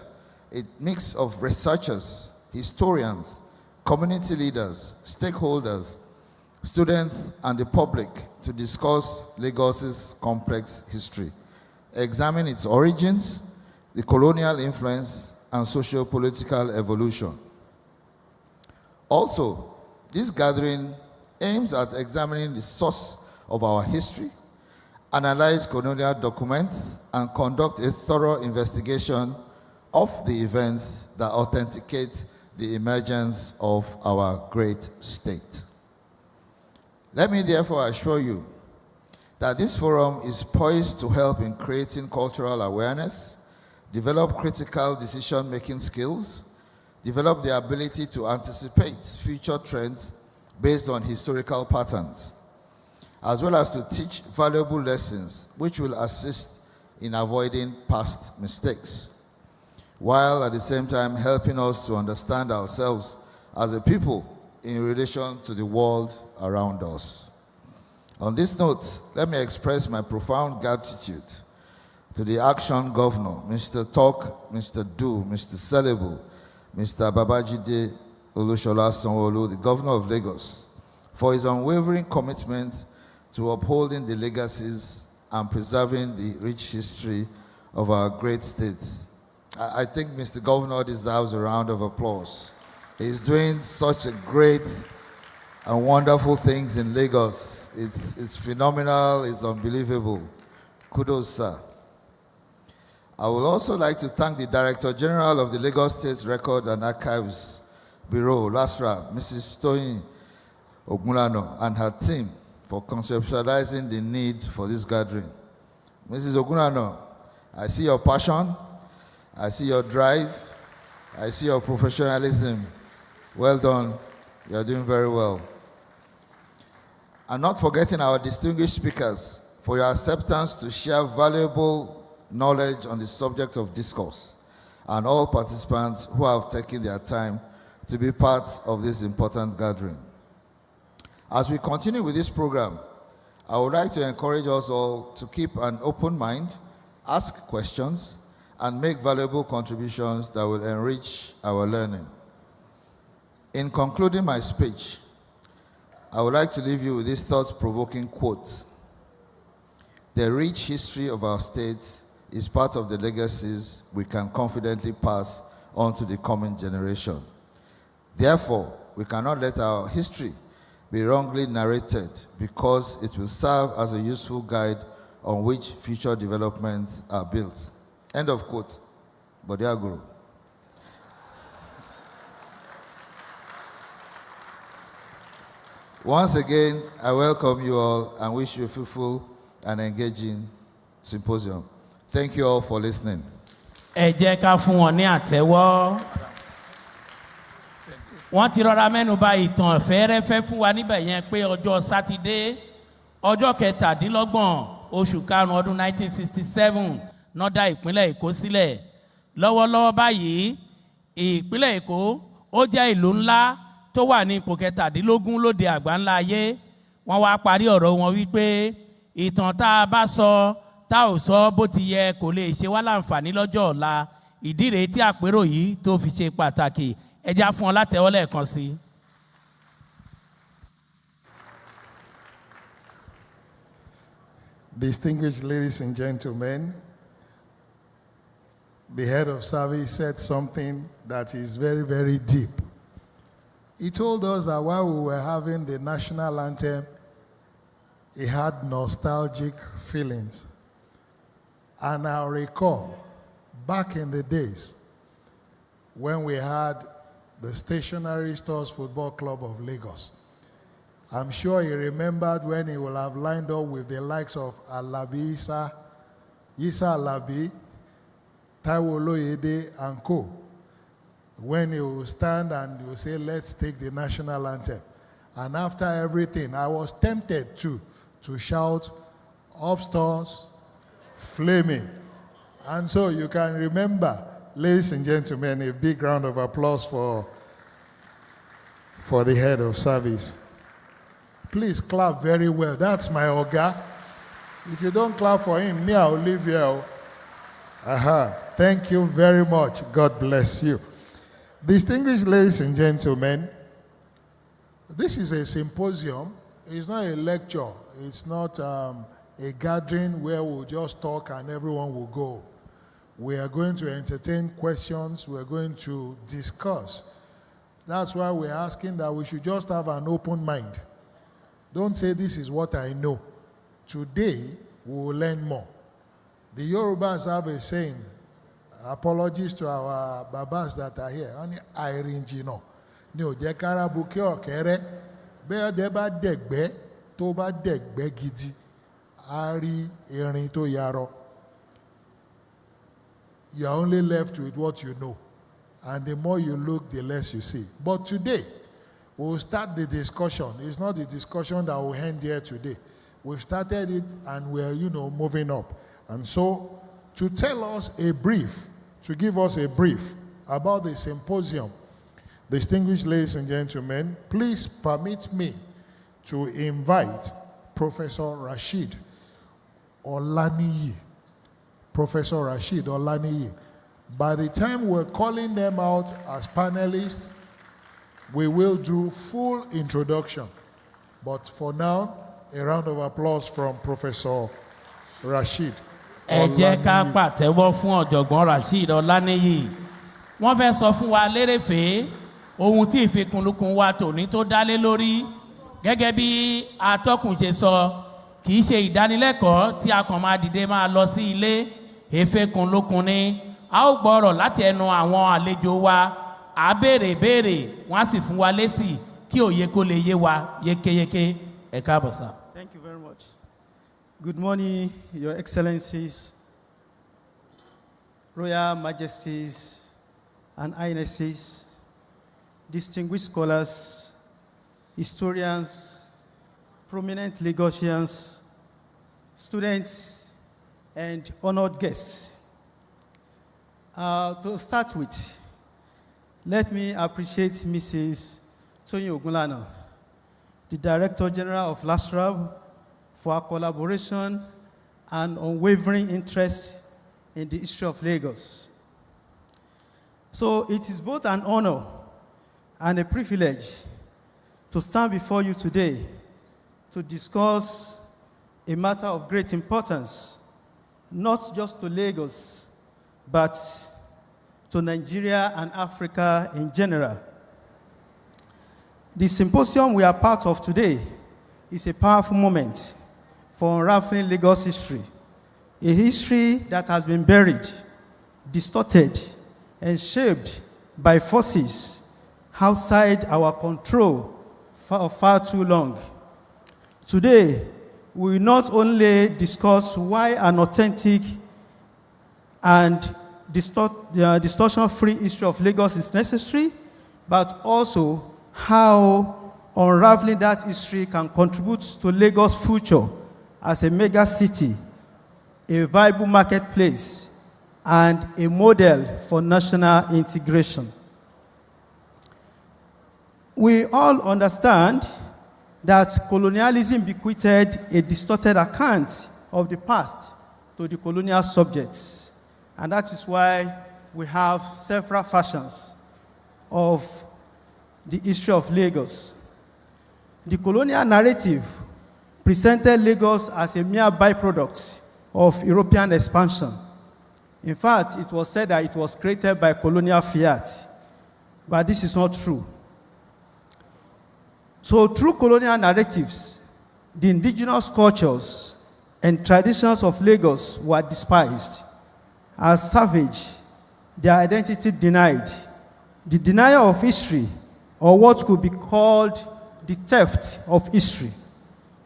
a mix of researchers, historians, community leaders, stakeholders, students, and the public to discuss Lagos's complex history, examine its origins, the colonial influence, and socio-political evolution. Also, this gathering aims at examining the source of our history, analyze colonial documents, and conduct a thorough investigation of the events that authenticate the emergence of our great state. Let me therefore assure you that this forum is poised to help in creating cultural awareness, develop critical decision-making skills, develop the ability to anticipate future trends based on historical patterns, as well as to teach valuable lessons which will assist in avoiding past mistakes, while at the same time helping us to understand ourselves as a people in relation to the world around us. On this note, let me express my profound gratitude to the Action Governor, Mr. Talk, Mr. Do, Mr. Celebu, Mr. Babajide Olushola Sanwo-Olu, the Governor of Lagos, for his unwavering commitment to upholding the legacies and preserving the rich history of our great state. I think Mr. Governor deserves a round of applause. He's doing such a great and wonderful things in Lagos. It's phenomenal, it's unbelievable. Kudos, sir. I would also like to thank the Director General of the Lagos State Record and Archives Bureau, LASRA, Mrs. Toyin Ogunlano, and her team for conceptualizing the need for this gathering. Mrs. Ogunlano, I see your passion, I see your drive, I see your professionalism. Well done, you're doing very well. And not forgetting our distinguished speakers for your acceptance to share valuable knowledge on the subject of discourse, and all participants who have taken their time to be part of this important gathering. As we continue with this program, I would like to encourage us all to keep an open mind, ask questions, and make valuable contributions that will enrich our learning. In concluding my speech, I would like to leave you with this thought-provoking quote. The rich history of our state is part of the legacies we can confidently pass on to the coming generation. Therefore, we cannot let our history be wrongly narrated, because it will serve as a useful guide on which future developments are built. End of quote. Bodiaguru. Once again, I welcome you all and wish you a fruitful and engaging symposium. Thank you all for listening. Ẹ jẹ́ ká fún wọn ní àtẹ́wọ́. Wọ́n ti rọra mẹ́nuba ìtàn fẹ́ẹ́rẹ́fẹ́ fún wa níbẹ̀ yẹn pé ọjọ́ Sátidé ọjọ́ 17 oṣù karùn-ún ọdún 1967 náà dá ìpínlẹ̀ Èkó sílẹ̀. Lọ́wọ́lọ́wọ́ báyìí ìpínlẹ̀ Èkó ó jẹ́ ìlú ńlá tó wà ní ipò 17 lóde àgbáńlá ayé. Wọ́n wá parí ọ̀rọ̀ wọn wípé ìtàn tá a bá sọ tá ò sọ bó ti yẹ kò lè ṣe wá láǹfààní lọ́jọ́ ọ̀la. Ìdí rèé tí àpérò yìí tó fi ṣe pàtàkì. Ẹ já fún ọ látẹ́wọ́ lẹ́ẹ̀kan sí. Distinguished ladies and gentlemen, the head of service said something that is very, very deep. He told us that while we were having the national anthem, he had nostalgic feelings. And I recall back in the days when we had the Stationary Stores Football Club of Lagos. I'm sure he remembered when he will have lined up with the likes of Alabi Isa Alabi, Taiwo Oloyede, and co. When he will stand and he will say, let's take the national anthem. And after everything, I was tempted to shout, upstairs, flaming. And so you can remember, ladies and gentlemen, a big round of applause for the head of service. Please clap very well. That's my Oga. If you don't clap for him, me, I'll leave here. Thank you very much. God bless you. Distinguished ladies and gentlemen, this is a symposium. It's not a lecture. It's not a gathering where we'll just talk and everyone will go. We are going to entertain questions. We're going to discuss. That's why we're asking that we should just have an open mind. Don't say this is what I know. Today, we will learn more. The Yorubas have a saying, apologies to our babas that are here. Ni o jẹ́ kára buké ọ̀kẹ́rẹ́ bẹ́ẹ̀ dẹ́ bá dẹ̀gbẹ́ tó bá dẹ̀gbẹ́ gidi á rí irin tó yarọ. You are only left with what you know. And the more you look, the less you see. But today, we'll start the discussion. It's not the discussion that will end here today. We've started it and we're, moving up. And so, to tell us a brief, to give us a brief about the symposium, distinguished ladies and gentlemen, please permit me to invite Professor Rashid Olaniyi. Professor Rashid Olaniyi. By the time we're calling them out as panelists, we will do full introduction. But for now, a round of applause from Professor Rashid. Ẹ jẹ́ ká pàtẹ́wọ́ fún ọ̀jọ̀gbọ́n Rashid Olaniyi. Wọ́n fẹ́ sọ fún wa lérèfé ohun tí ìfikùnlukùn wa tòní tó dálé lórí. Gẹ́gẹ́ bí atọ́kùn ṣe sọ, kì í ṣe ìdánilẹ́kọ̀ọ́ tí a kàn máa dìde máa lọ sí ilé. Ìfikùnlukùn ni a ó gbọ́rọ̀ láti ẹnu àwọn àlejò wa. A béèrè béèrè, wọ́n á sì fún wa lésì kí òye kó lè yé wa yékéyéké. Ẹ káàbọ̀ sà. Thank you very much. Good morning, Your Excellencies, Royal Majesties, and Highnesses, distinguished scholars, historians, prominent Lagosians, students, and honored guests. To start with, let me appreciate Mrs. Toyin Ogunlana, the Director General of LASTRAB, for our collaboration and unwavering interest in the history of Lagos. So it is both an honor and a privilege to stand before you today to discuss a matter of great importance, not just to Lagos, but to Nigeria and Africa in general. The symposium we are part of today is a powerful moment for unraveling Lagos history, a history that has been buried, distorted, and shaped by forces outside our control for far too long. Today, we will not only discuss why an authentic and distortion-free history of Lagos is necessary, but also how unraveling that history can contribute to Lagos' future as a mega city, a viable marketplace, and a model for national integration. We all understand that colonialism bequeathed a distorted account of the past to the colonial subjects. And that is why we have several fashions of the history of Lagos. The colonial narrative presented Lagos as a mere byproduct of European expansion. In fact, it was said that it was created by colonial fiat, but this is not true. So through colonial narratives, the indigenous cultures and traditions of Lagos were despised as savage, their identity denied. The denial of history, or what could be called the theft of history,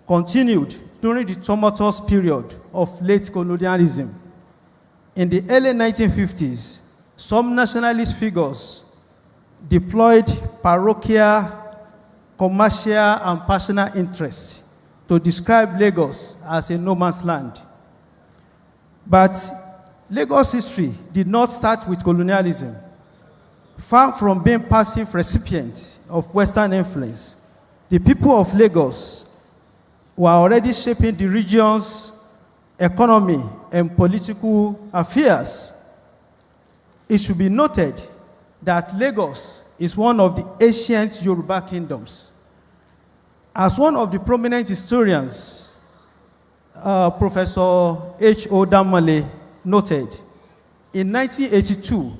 continued during the tumultuous period of late colonialism. In the early 1950s, some nationalist figures deployed parochial, commercial, and personal interests to describe Lagos as a no man's land. But Lagos history did not start with colonialism. Far from being passive recipients of Western influence, the people of Lagos were already shaping the region's economy and political affairs. It should be noted that Lagos is one of the ancient Yoruba kingdoms. As one of the prominent historians, Professor H.O. Damale, noted, in 1982,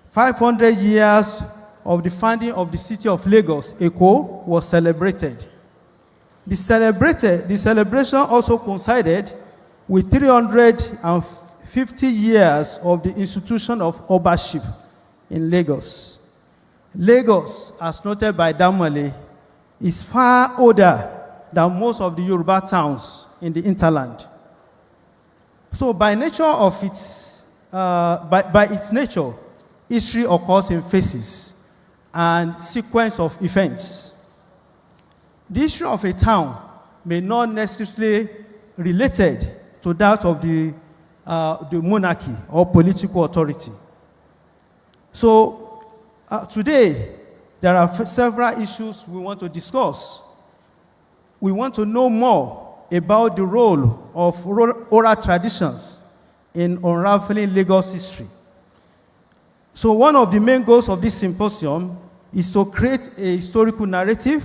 500 years of the founding of the city of Lagos, Eko, was celebrated. The celebration also coincided with 350 years of the institution of Obaship in Lagos. Lagos, as noted by Damale, is far older than most of the Yoruba towns in the hinterland. So by nature of by its nature, history occurs in phases and sequence of events. The history of a town may not necessarily related to that of the monarchy or political authority. So today, there are several issues we want to discuss. We want to know more about the role of oral traditions in unraveling Lagos history. So one of the main goals of this symposium is to create a historical narrative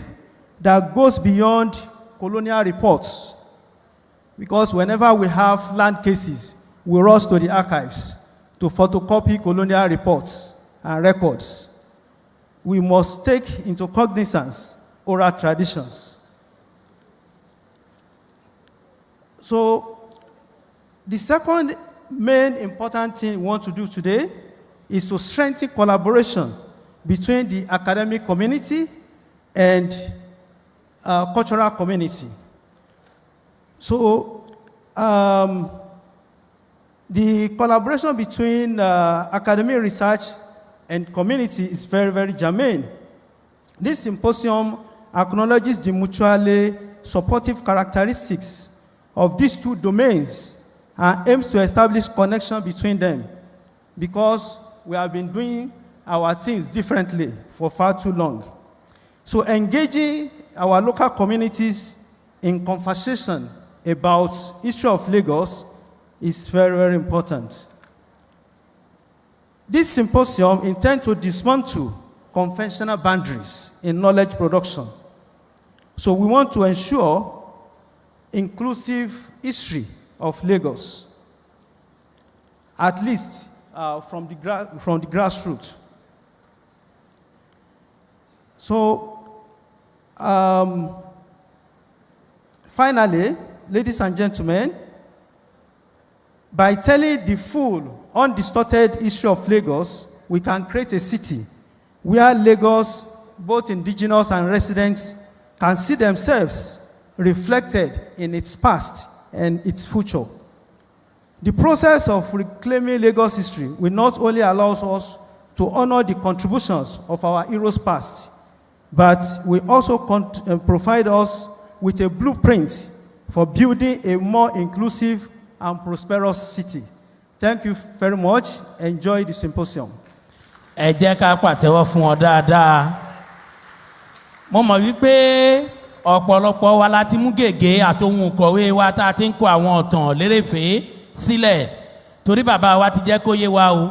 that goes beyond colonial reports. Because whenever we have land cases, we rush to the archives to photocopy colonial reports and records. We must take into cognizance oral traditions. So the second main important thing we want to do today is to strengthen collaboration between the academic community and cultural community. So the collaboration between academic research and community is very, very germane. This symposium acknowledges the mutually supportive characteristics of these two domains and aims to establish connection between them, because we have been doing our things differently for far too long. So engaging our local communities in conversation about history of Lagos is very, very important. This symposium intends to dismantle conventional boundaries in knowledge production. So we want to ensure inclusive history of Lagos, at least from the grassroots. So finally, ladies and gentlemen, by telling the full, undistorted history of Lagos, we can create a city where Lagos, both indigenous and residents, can see themselves reflected in its past and its future. The process of reclaiming Lagos history will not only allow us to honor the contributions of our heroes past, but will also provide us with a blueprint for building a more inclusive and prosperous city. Thank you very much. Enjoy the symposium. Ẹ jẹ́ ká pàtẹ́wọ́ fún wọn dáadáa. Mo mọ̀ wípé ọ̀pọ̀lọpọ̀ wa la ti mú gègé àtohun kọ̀wé wa tá a ti ń kọ àwọn ọ̀tàn lérèfé sílẹ̀. Torí bàbá wa ti jẹ́ kó yé wa o.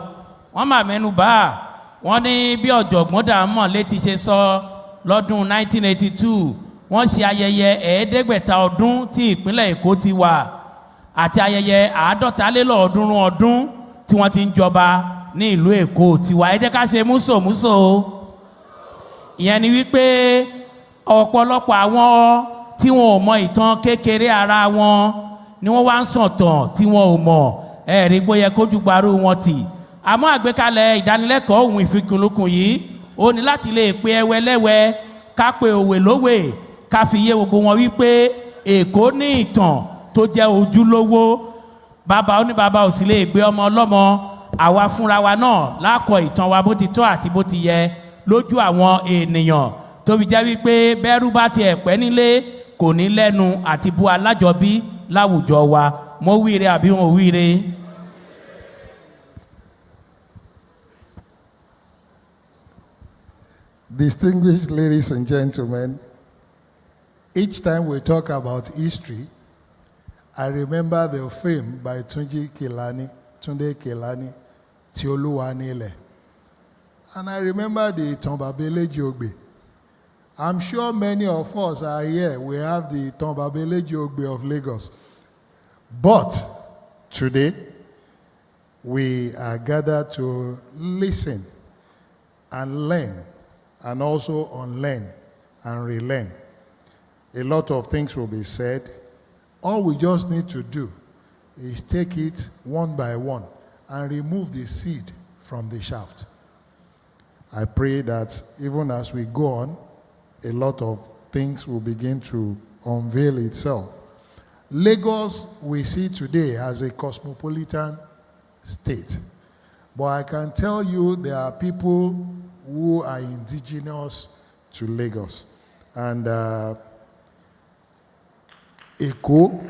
Wọ́n máa mẹ́nu bà. Wọ́n ní bí ọ̀jọ̀gbọ́n Dàmọ́ létí ṣe sọ lọ́dún 1982. Wọ́n ṣe ayẹyẹ 500 ọdún tí ìpínlẹ̀ Èkó ti wà. Àti ayẹyẹ 50 ọdún tí wọ́n ti ń jọba ní ìlú Èkó tiwa. Ẹ jẹ́ ká ṣe músòmúsò. Ìyẹn ni wípé ọ̀pọ̀lọpọ̀ àwọn tí wọn ò mọ ìtàn kékeré ara wọn ni wọ́n wá ń sọ̀tàn tí wọn ò mọ̀. Ẹ̀rí bóyá kójú parú wọn tì. Àmọ́ àgbékalẹ̀ ìdánilẹ́kọ̀ọ́ ohun ìfikùnlukùn yìí ó ní láti lè pe ẹwẹ́lẹ́wẹ́ ká pe òwe lówe ká fi yé gbogbo wọn wípé Èkó ní ìtàn tó jẹ́ ojúlówó. Bàbá oníbàbá ò sì lè gbé ọmọ ọlọ́mọ. Àwa fúnra wa náà lákọ ìtàn wa bó ti tọ́ àti bó ti yẹ lójú àwọn ènìyàn tó fi jẹ́ wípé bẹ́rù bá ti ẹ̀pẹ́ nílé kò ní lẹ́nu àti bu alájọbí láwùjọ wa. Mo wíire àbí wọn ò wíire. Distinguished ladies and gentlemen, each time we talk about history, I remember the film by Tunde Kelani, Tioluwanile. And I remember the Tombabele Jogbe. I'm sure many of us are here. We have the Tombabele Jogbe of Lagos. But today, we are gathered to listen and learn, and also unlearn and relearn. A lot of things will be said. All we just need to do is take it one by one and remove the seed from the shaft. I pray that even as we go on, a lot of things will begin to unveil itself. Lagos we see today as a cosmopolitan state. But I can tell you there are people who are indigenous to Lagos. And Eko.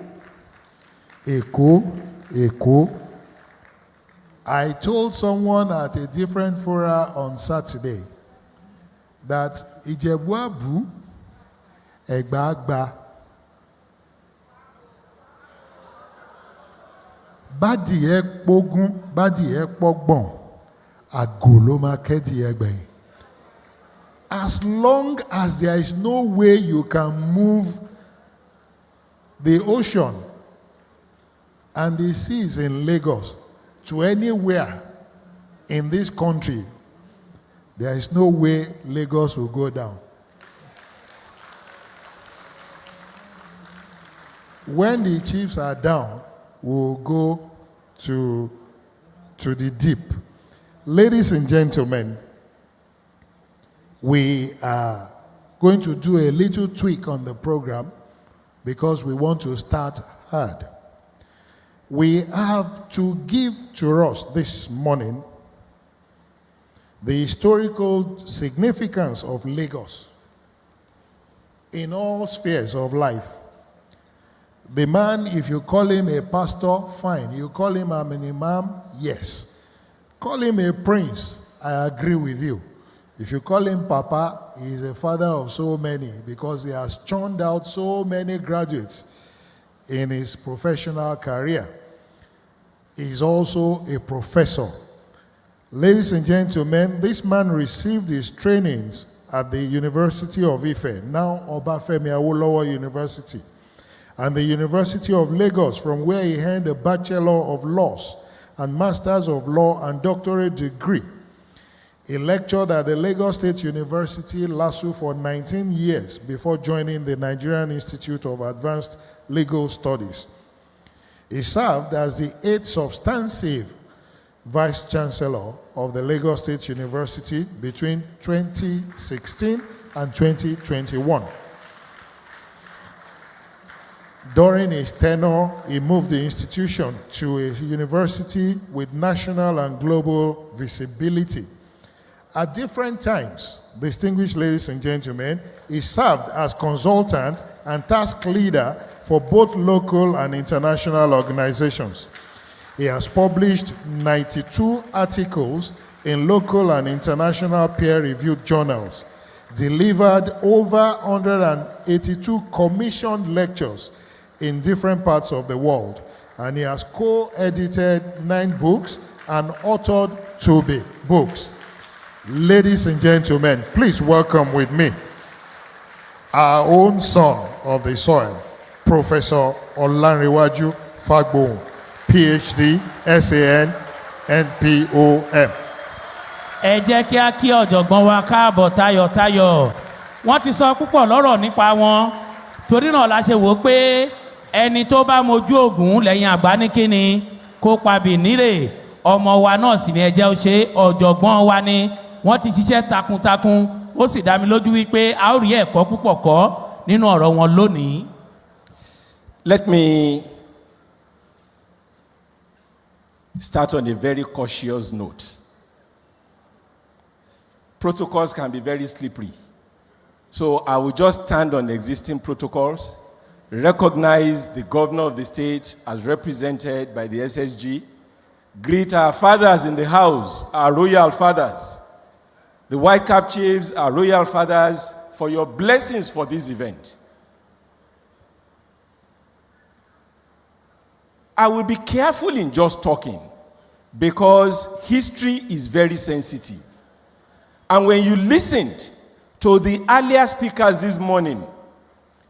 I told someone at a different forum on Saturday that Ijebu-Abu, Egba-Agba, bádìí ẹ pógún bádìí ẹ pọ́gbọ̀n àgò ló máa kẹ́dìí ẹ gbẹ̀yìn. As long as there is no way you can move the ocean and the seas in Lagos to anywhere in this country, there is no way Lagos will go down. When the chiefs are down, we'll go to the deep. Ladies and gentlemen, we are going to do a little tweak on the program because we want to start hard. We have to give to us this morning the historical significance of Lagos in all spheres of life. The man, if you call him a pastor, fine. You call him an imam, yes. Call him a prince, I agree with you. If you call him Papa, he is a father of so many because he has churned out so many graduates in his professional career. He is also a professor. Ladies and gentlemen, this man received his trainings at the University of Ife, now Obafemi Awolowo University, and the University of Lagos, from where he earned a Bachelor of Laws and Masters of Law and doctorate degree. He lectured at the Lagos State University, LASU, for 19 years before joining the Nigerian Institute of Advanced Legal Studies. He served as the 8th substantive Vice Chancellor of the Lagos State University between 2016 and 2021. During his tenure, he moved the institution to a university with national and global visibility. At different times, distinguished ladies and gentlemen, he served as consultant and task leader for both local and international organizations. He has published 92 articles in local and international peer-reviewed journals, delivered over 182 commissioned lectures in different parts of the world, and he has co-edited 9 books and authored 2 books. Ladies and gentlemen, please welcome with me our own son of the soil, Professor Olanrewaju Fagbohun, PhD, SAN, NPOM. Ẹ jẹ́ kí a kí ọ̀jọ̀gbọ́n wa káàbọ̀ tayọ̀tayọ̀. Wọ́n ti sọ púpọ̀ lọ́rọ̀ nípa wọn. Torí náà la ṣe wò pé ẹni tó bá mojú ògùn lẹ́yìn àgbá ní kíni kó pa bìnírè. Ọmọ wa náà sì ni ẹ jẹ́ ó ṣe ọ̀jọ̀gbọ́n wa ni. Wọ́n ti ṣiṣẹ́ takuntakun. Ó sì dá mi lójú wípé a ó rí ẹ̀kọ́ púpọ̀ kọ́ nínú ọ̀rọ̀ wọn lónìí. Let me start on a very cautious note. Protocols can be very slippery. So I will just stand on existing protocols, recognize the governor of the state as represented by the SSG, greet our fathers in the house, our royal fathers, the White Cap chiefs, our royal fathers, for your blessings for this event. I will be careful in just talking because history is very sensitive. And when you listened to the earlier speakers this morning,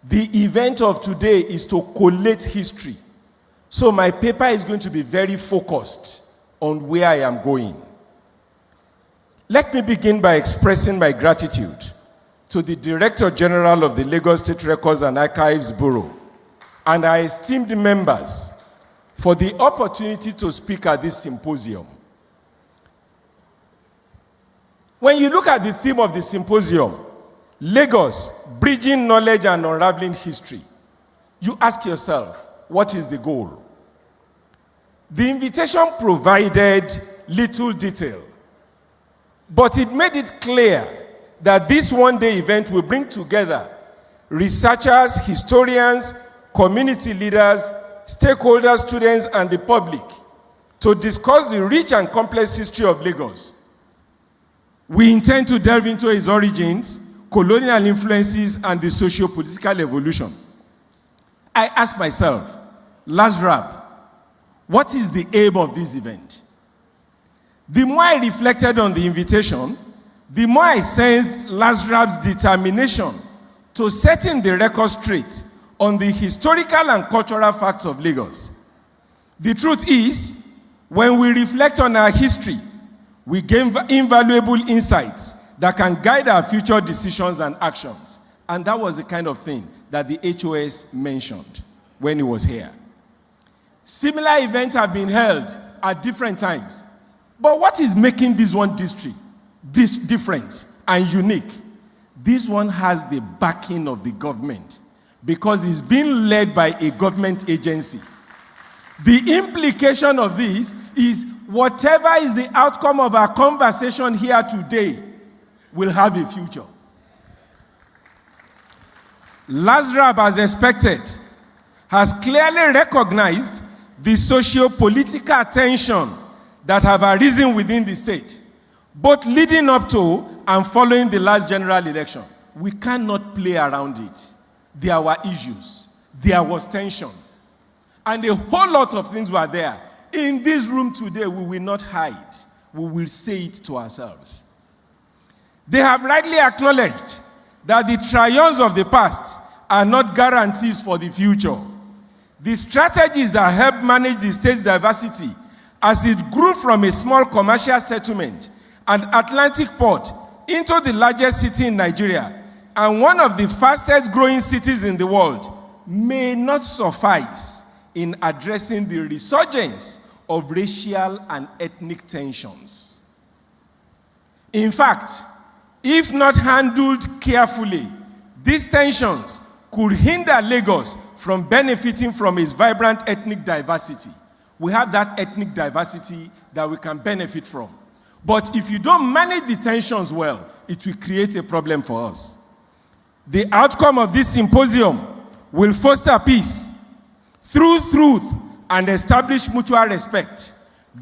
the event of today is to collate history. So my paper is going to be very focused on where I am going. Let me begin by expressing my gratitude to the Director General of the Lagos State Records and Archives Bureau and our esteemed members for the opportunity to speak at this symposium. When you look at the theme of the symposium, Lagos, Bridging Knowledge and Unraveling History, you ask yourself, what is the goal? The invitation provided little detail, but it made it clear that this one-day event will bring together researchers, historians, community leaders, stakeholders, students, and the public to discuss the rich and complex history of Lagos. We intend to delve into its origins, colonial influences, and the socio-political evolution. I ask myself, last rap, What is the aim of this event? The more I reflected on the invitation, the more I sensed LASRAB's determination to setting the record straight on the historical and cultural facts of Lagos. The truth is, when we reflect on our history, we gain invaluable insights that can guide our future decisions and actions. And that was the kind of thing that the HOS mentioned when he was here. Similar events have been held at different times. But what is making this one different and unique? This one has the backing of the government because it's being led by a government agency. The implication of this is whatever is the outcome of our conversation here today will have a future. LASRAB, as expected, has clearly recognized the socio-political tension that have arisen within the state, both leading up to and following the last general election. We cannot play around it. There were issues. There was tension. And a whole lot of things were there. In this room today, we will not hide. We will say it to ourselves. They have rightly acknowledged that the triumphs of the past are not guarantees for the future. The strategies that help manage the state's diversity as it grew from a small commercial settlement and Atlantic port into the largest city in Nigeria and one of the fastest growing cities in the world may not suffice in addressing the resurgence of racial and ethnic tensions. In fact, if not handled carefully, these tensions could hinder Lagos from benefiting from its vibrant ethnic diversity. We have that ethnic diversity that we can benefit from. But if you don't manage the tensions well, it will create a problem for us. The outcome of this symposium will foster peace through truth and establish mutual respect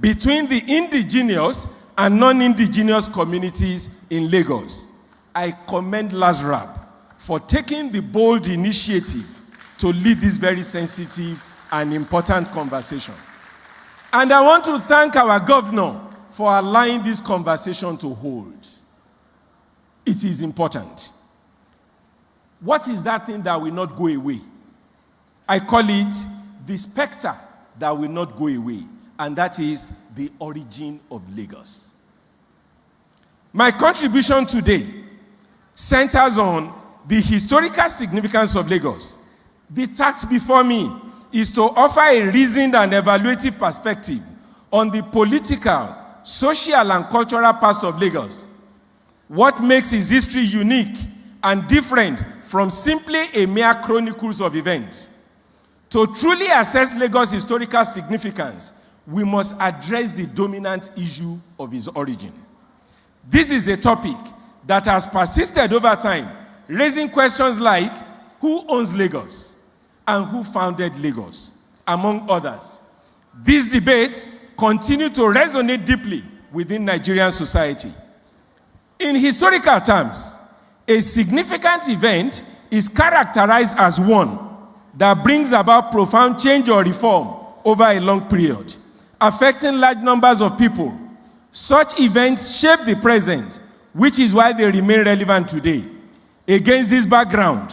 between the indigenous and non-indigenous communities in Lagos. I commend LASRAB for taking the bold initiative to lead this very sensitive and important conversation. And I want to thank our governor for allowing this conversation to hold. It is important. What is that thing that will not go away? I call it the specter that will not go away, and that is the origin of Lagos. My contribution today centers on the historical significance of Lagos. The task before me is to offer a reasoned and evaluative perspective on the political, social, and cultural past of Lagos. What makes its history unique and different from simply a mere chronicles of events. To truly assess Lagos' historical significance, we must address the dominant issue of its origin. This is a topic that has persisted over time, raising questions like, who owns Lagos? And who founded Lagos, among others. These debates continue to resonate deeply within Nigerian society. In historical terms, a significant event is characterized as one that brings about profound change or reform over a long period, affecting large numbers of people. Such events shape the present, which is why they remain relevant today. Against this background,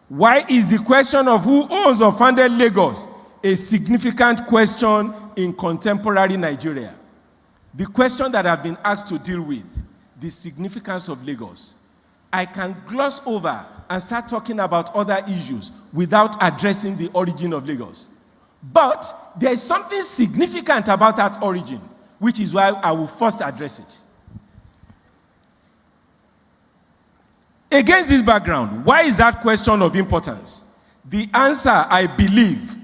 why is the question of who owns or founded Lagos a significant question in contemporary Nigeria? The question that I've been asked to deal with, the significance of Lagos, I can gloss over and start talking about other issues without addressing the origin of Lagos. But there is something significant about that origin, which is why I will first address it. Against this background, why is that question of importance? The answer, I believe,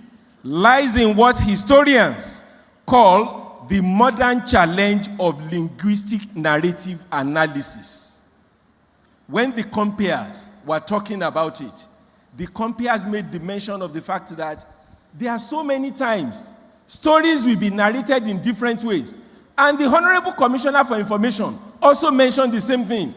lies in what historians call the modern challenge of linguistic narrative analysis. When the compeers were talking about it, the compeers made the mention of the fact that there are so many times stories will be narrated in different ways. And the Honorable Commissioner for Information also mentioned the same thing.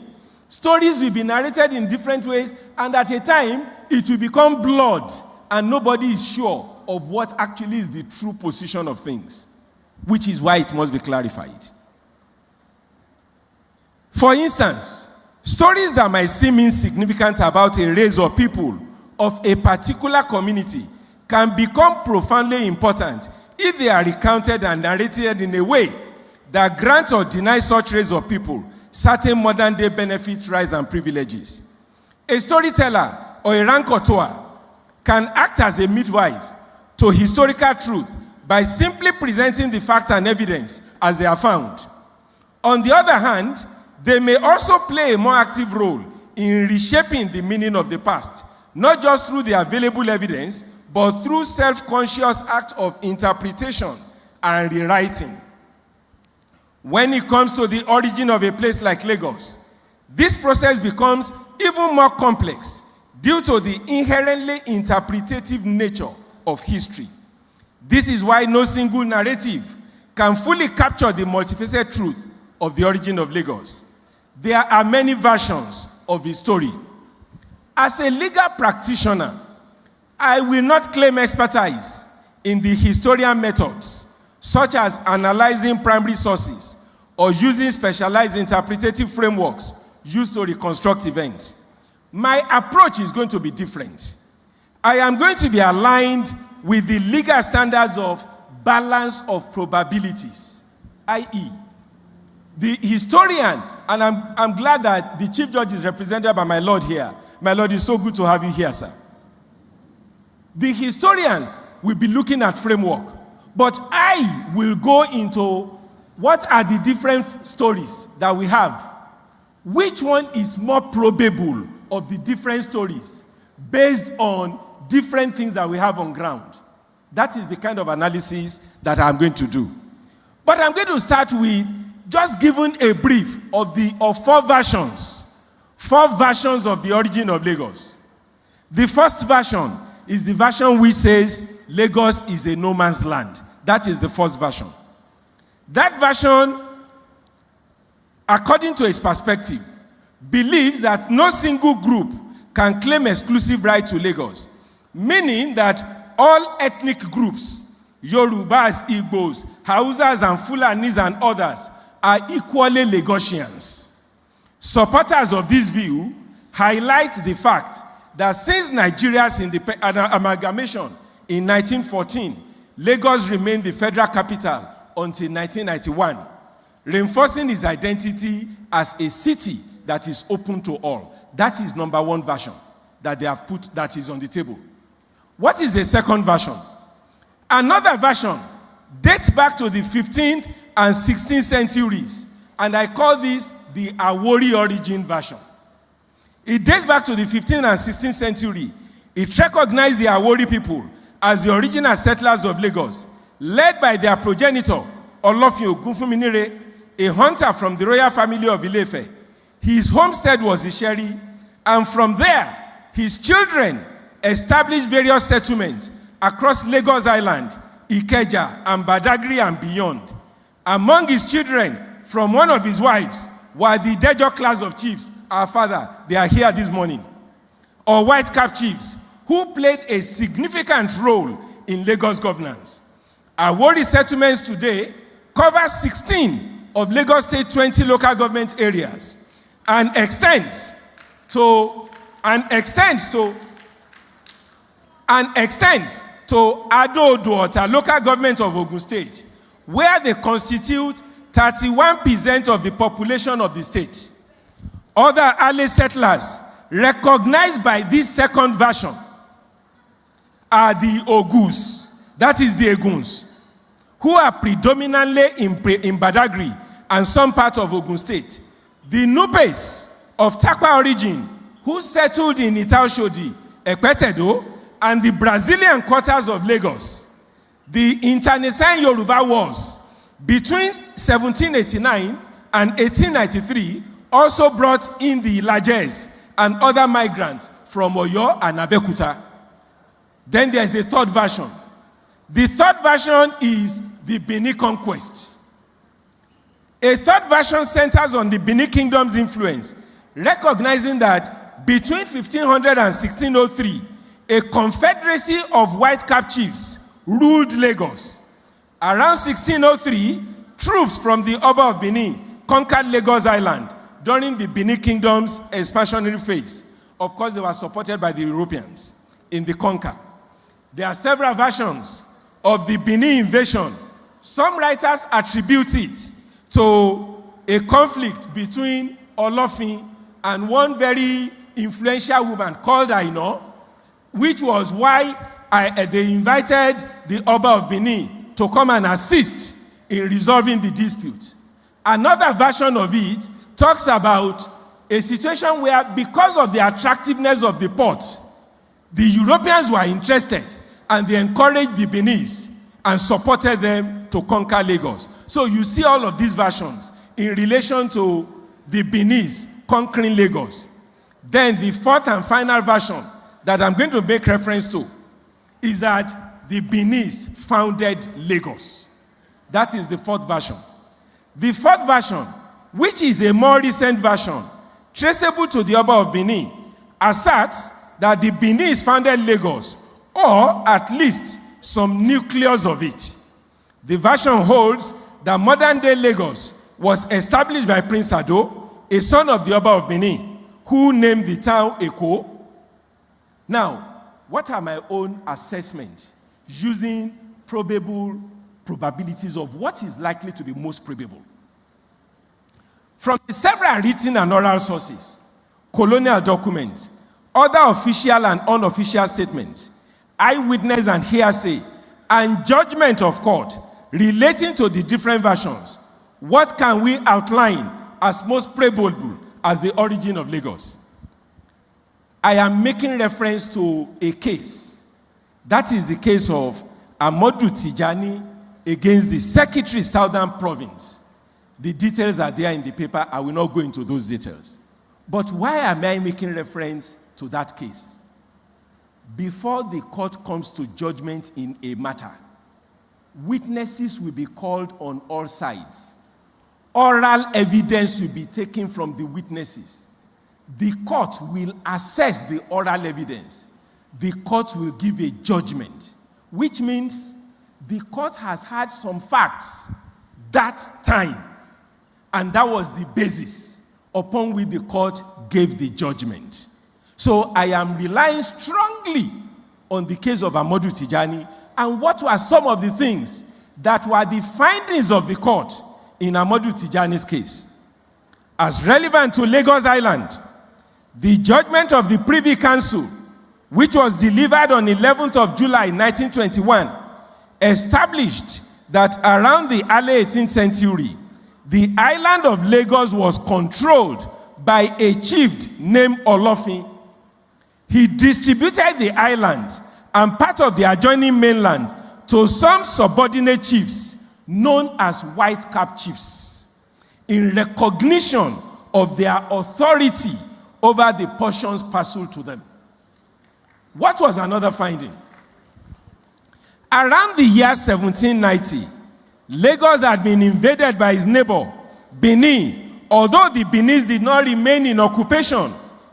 Stories will be narrated in different ways, and at a time, it will become blurred, and nobody is sure of what actually is the true position of things, which is why it must be clarified. For instance, stories that might seem insignificant about a race or people of a particular community can become profoundly important if they are recounted and narrated in a way that grants or denies such race or people certain modern-day benefits, rights, and privileges. A storyteller or a raconteur can act as a midwife to historical truth by simply presenting the facts and evidence as they are found. On the other hand, they may also play a more active role in reshaping the meaning of the past, not just through the available evidence, but through self-conscious acts of interpretation and rewriting. When it comes to the origin of a place like Lagos, this process becomes even more complex due to the inherently interpretative nature of history. This is why no single narrative can fully capture the multifaceted truth of the origin of Lagos. There are many versions of the story. As a legal practitioner, I will not claim expertise in the historian methods, such as analyzing primary sources or using specialized interpretative frameworks used to reconstruct events. My approach is going to be different. I am going to be aligned with the legal standards of balance of probabilities, i.e., the historian, and I'm glad that the Chief Judge is represented by my Lord here. My Lord, it's so good to have you here, sir. The historians will be looking at framework, but I will go into what are the different stories that we have. Which one is more probable of the different stories based on different things that we have on ground? That is the kind of analysis that I'm going to do. But I'm going to start with just giving a brief of four versions of the origin of Lagos. The first version is the version which says Lagos is a no man's land. That is the first version. That version, according to its perspective, believes that no single group can claim exclusive right to Lagos, meaning that all ethnic groups, Yorubas, Igbos, Hausas, and Fulanis and others, are equally Lagosians. Supporters of this view highlight the fact that since Nigeria's amalgamation in 1914, Lagos remained the federal capital until 1991, reinforcing its identity as a city that is open to all. That is number one version that they have put, that is on the table. What is the second version? Another version dates back to the 15th and 16th centuries, and I call this the Awori origin version. It dates back to the 15th and 16th century. It recognized the Awori people as the original settlers of Lagos, led by their progenitor, Olofin Ogunfunminire, a hunter from the royal family of Ile-Ife. His homestead was Isheri, and from there, his children established various settlements across Lagos Island, Ikeja, and Badagry and beyond. Among his children, from one of his wives, were the Dejo class of chiefs, our father, they are here this morning, or white cap chiefs, who played a significant role in Lagos governance. Awori settlements today cover 16 of Lagos State 20 local government areas and extends to Ado-Odo-Ota local government of Ogun State, where they constitute 31% of the population of the state. Other early settlers recognized by this second version are the Ogus, that is the Eguns, who are predominantly in Badagry and some parts of Ogun State. The Nupes of Takwa origin, who settled in Itaoshodi, Ekpetedo, and the Brazilian quarters of Lagos. The internecine Yoruba Wars between 1789 and 1893 also brought in the Ilajes and other migrants from Oyo and Abeokuta. Then there's a third version. The third version is the Benin conquest. A third version centers on the Benin Kingdom's influence, recognizing that between 1500 and 1603, a confederacy of white cap chiefs ruled Lagos. Around 1603, troops from the Oba of Benin conquered Lagos Island during the Benin Kingdom's expansionary phase. Of course, they were supported by the Europeans in the conquer. There are several versions of the Benin invasion. Some writers attribute it to a conflict between Olofin and one very influential woman called Aino, which was why they invited the Oba of Benin to come and assist in resolving the dispute. Another version of it talks about a situation where, because of the attractiveness of the port, the Europeans were interested and they encouraged the Beninese and supported them to conquer Lagos. So you see all of these versions in relation to the Beninese conquering Lagos. Then the fourth and final version that I'm going to make reference to is that the Beninese founded Lagos. That is the fourth version. The fourth version, which is a more recent version, traceable to the Oba of Benin, asserts that the Beninese founded Lagos, or at least some nucleus of it. The version holds that modern-day Lagos was established by Prince Ado, a son of the Oba of Benin, who named the town Eko. Now, what are my own assessments using probabilities of what is likely to be most probable? From the several written and oral sources, colonial documents, other official and unofficial statements, eyewitness and hearsay, and judgment of court relating to the different versions, what can we outline as most probable as the origin of Lagos? I am making reference to a case. That is the case of Amadou Tijani against the Secretary Southern Province. The details are there in the paper. I will not go into those details. But why am I making reference to that case? Before the court comes to judgment in a matter, witnesses will be called on all sides. Oral evidence will be taken from the witnesses. The court will assess the oral evidence. The court will give a judgment, which means the court has had some facts that time, and that was the basis upon which the court gave the judgment. So I am relying strongly on the case of Amadou Tijani and what were some of the things that were the findings of the court in Amadou Tijani's case. As relevant to Lagos Island, the judgment of the Privy Council, which was delivered on 11th of July 1921, established that around the early 18th century, the island of Lagos was controlled by a chief named Olofin. He distributed the island and part of the adjoining mainland to some subordinate chiefs known as white cap chiefs in recognition of their authority over the portions parcelled to them. What was another finding? Around the year 1790, Lagos had been invaded by its neighbor, Benin, although the Beninese did not remain in occupation.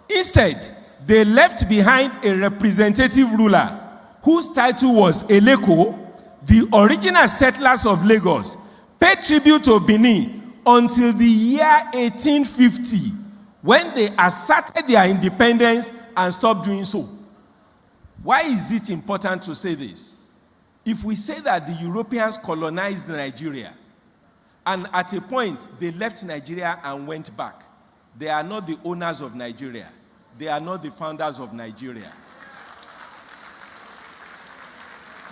Instead, they left behind a representative ruler whose title was Eleko. The original settlers of Lagos paid tribute to Benin until the year 1850, when they asserted their independence and stopped doing so. Why is it important to say this? If we say that the Europeans colonized Nigeria, and at a point they left Nigeria and went back, they are not the owners of Nigeria. They are not the founders of Nigeria.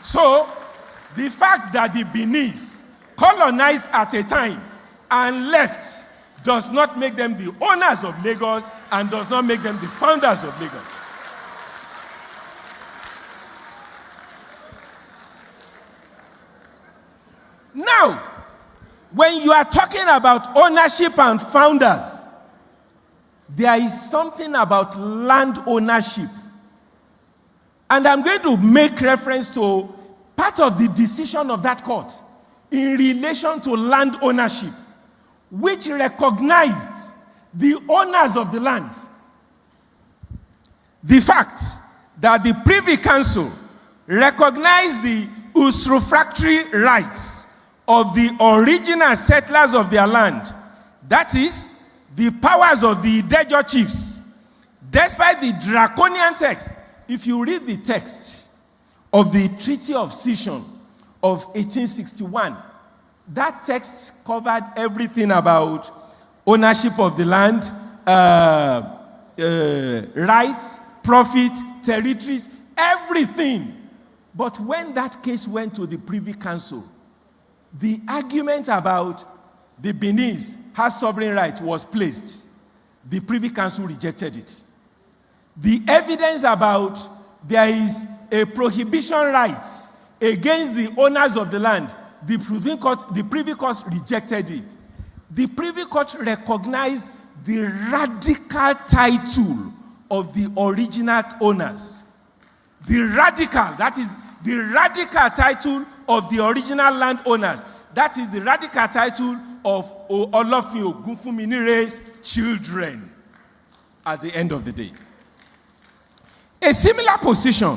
So, the fact that the Beninese colonized at a time and left does not make them the owners of Lagos and does not make them the founders of Lagos. Now, when you are talking about ownership and founders, there is something about land ownership. And I'm going to make reference to part of the decision of that court in relation to land ownership, which recognized the owners of the land. The fact that the Privy Council recognized the usufructory rights of the original settlers of their land, that is, the powers of the Idaho chiefs, despite the draconian text. If you read the text of the Treaty of Cession of 1861, that text covered everything about ownership of the land, rights, profit, territories, everything. But when that case went to the Privy Council, the argument about the Benin's has sovereign right was placed. The Privy Council rejected it. The evidence about there is a prohibition right against the owners of the land, the Privy Court rejected it. The Privy Court recognized the radical title of the original owners. The radical title of the original landowners. That is the radical title of Olofin Ogunfunminire's children at the end of the day. A similar position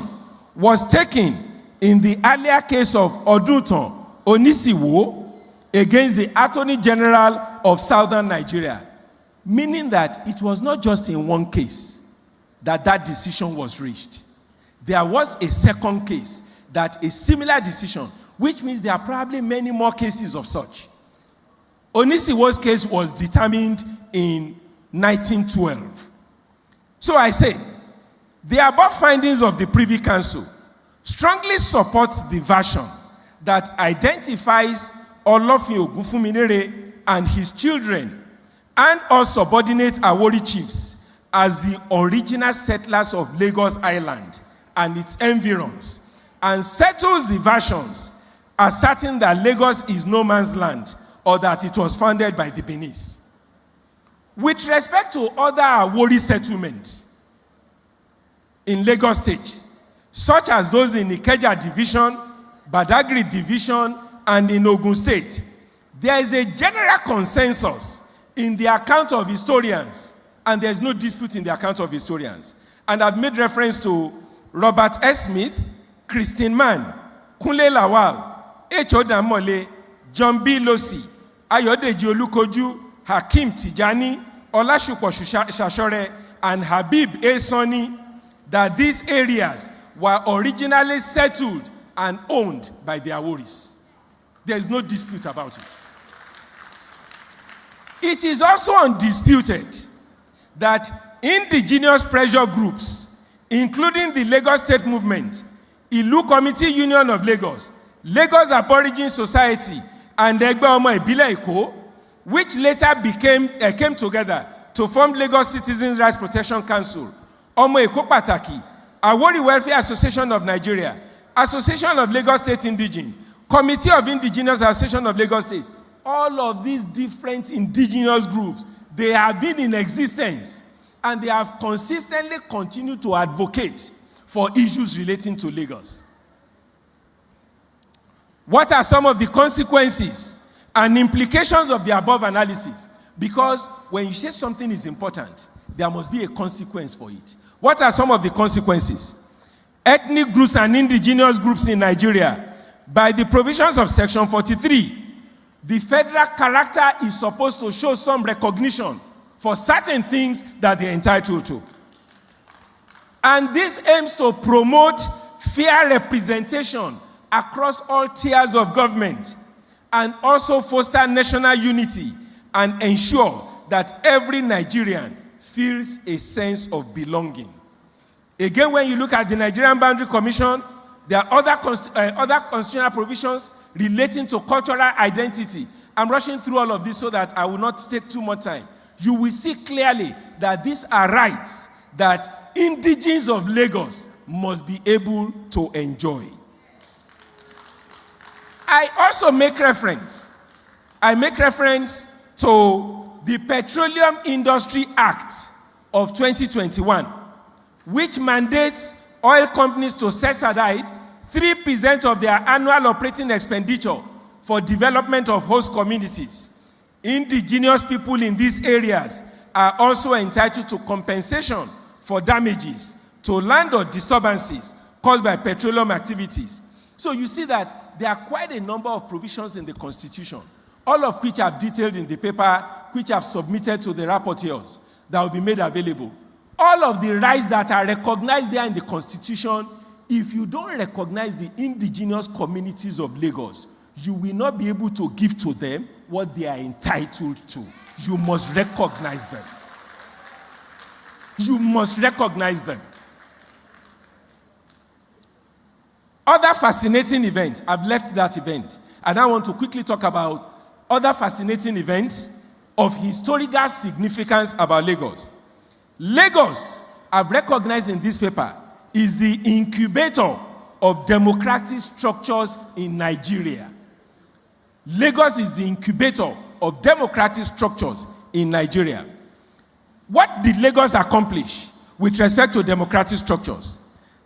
was taken in the earlier case of Odunton Onisiwo against the Attorney General of Southern Nigeria, meaning that it was not just in one case that decision was reached. There was a second case that a similar decision, which means there are probably many more cases of such. Onisiwo's case was determined in 1912. So I say, the above findings of the Privy Council strongly supports the version that identifies Olofin Ogunfunminire and his children and all subordinate Awori chiefs as the original settlers of Lagos Island and its environs, and settles the versions asserting that Lagos is no man's land or that it was founded by the Benis. With respect to other Awori settlements in Lagos State, such as those in Ikeja Division, Badagry Division, and in Ogun State, there is a general consensus in the account of historians, and there is no dispute in the account of historians. And I've made reference to Robert S. Smith, Christine Mann, Kunle Lawal, H. Odamole, John B. Losi, Ayodeji Olukoju, Hakim Tijani, Olasupo Shashore, and Habib A. Soni, that these areas were originally settled and owned by the Aworis. There is no dispute about it. It is also undisputed that indigenous pressure groups, including the Lagos State Movement, Ilu Committee Union of Lagos, Lagos Aborigine Society, and Egbe Omo Ibile Eko, which later came together to form Lagos Citizens Rights Protection Council, Omo Eko Pataki, Awori Welfare Association of Nigeria, Association of Lagos State Indigene, Committee of Indigenous Association of Lagos State, all of these different indigenous groups, they have been in existence and they have consistently continued to advocate for issues relating to Lagos. What are some of the consequences and implications of the above analysis? Because when you say something is important, there must be a consequence for it. What are some of the consequences? Ethnic groups and indigenous groups in Nigeria, by the provisions of Section 43, the federal character is supposed to show some recognition for certain things that they're entitled to. And this aims to promote fair representation across all tiers of government and also foster national unity and ensure that every Nigerian feels a sense of belonging. Again, when you look at the Nigerian Boundary Commission, there are other constitutional provisions relating to cultural identity. I'm rushing through all of this so that I will not take too much time. You will see clearly that these are rights that indigenes of Lagos must be able to enjoy. I also make reference to the Petroleum Industry Act of 2021, which mandates oil companies to set aside 3% of their annual operating expenditure for development of host communities. Indigenous people in these areas are also entitled to compensation for damages to land or disturbances caused by petroleum activities. So you see that there are quite a number of provisions in the Constitution, all of which are detailed in the paper, which I've submitted to the rapporteurs that will be made available. All of the rights that are recognized there in the Constitution, if you don't recognize the indigenous communities of Lagos, you will not be able to give to them what they are entitled to. You must recognize them. You must recognize them. Other fascinating events, I've left that event. And I want to quickly talk about other fascinating events of historical significance about Lagos. Lagos, I've recognized in this paper, is the incubator of democratic structures in Nigeria. Lagos is the incubator of democratic structures in Nigeria. What did Lagos accomplish with respect to democratic structures?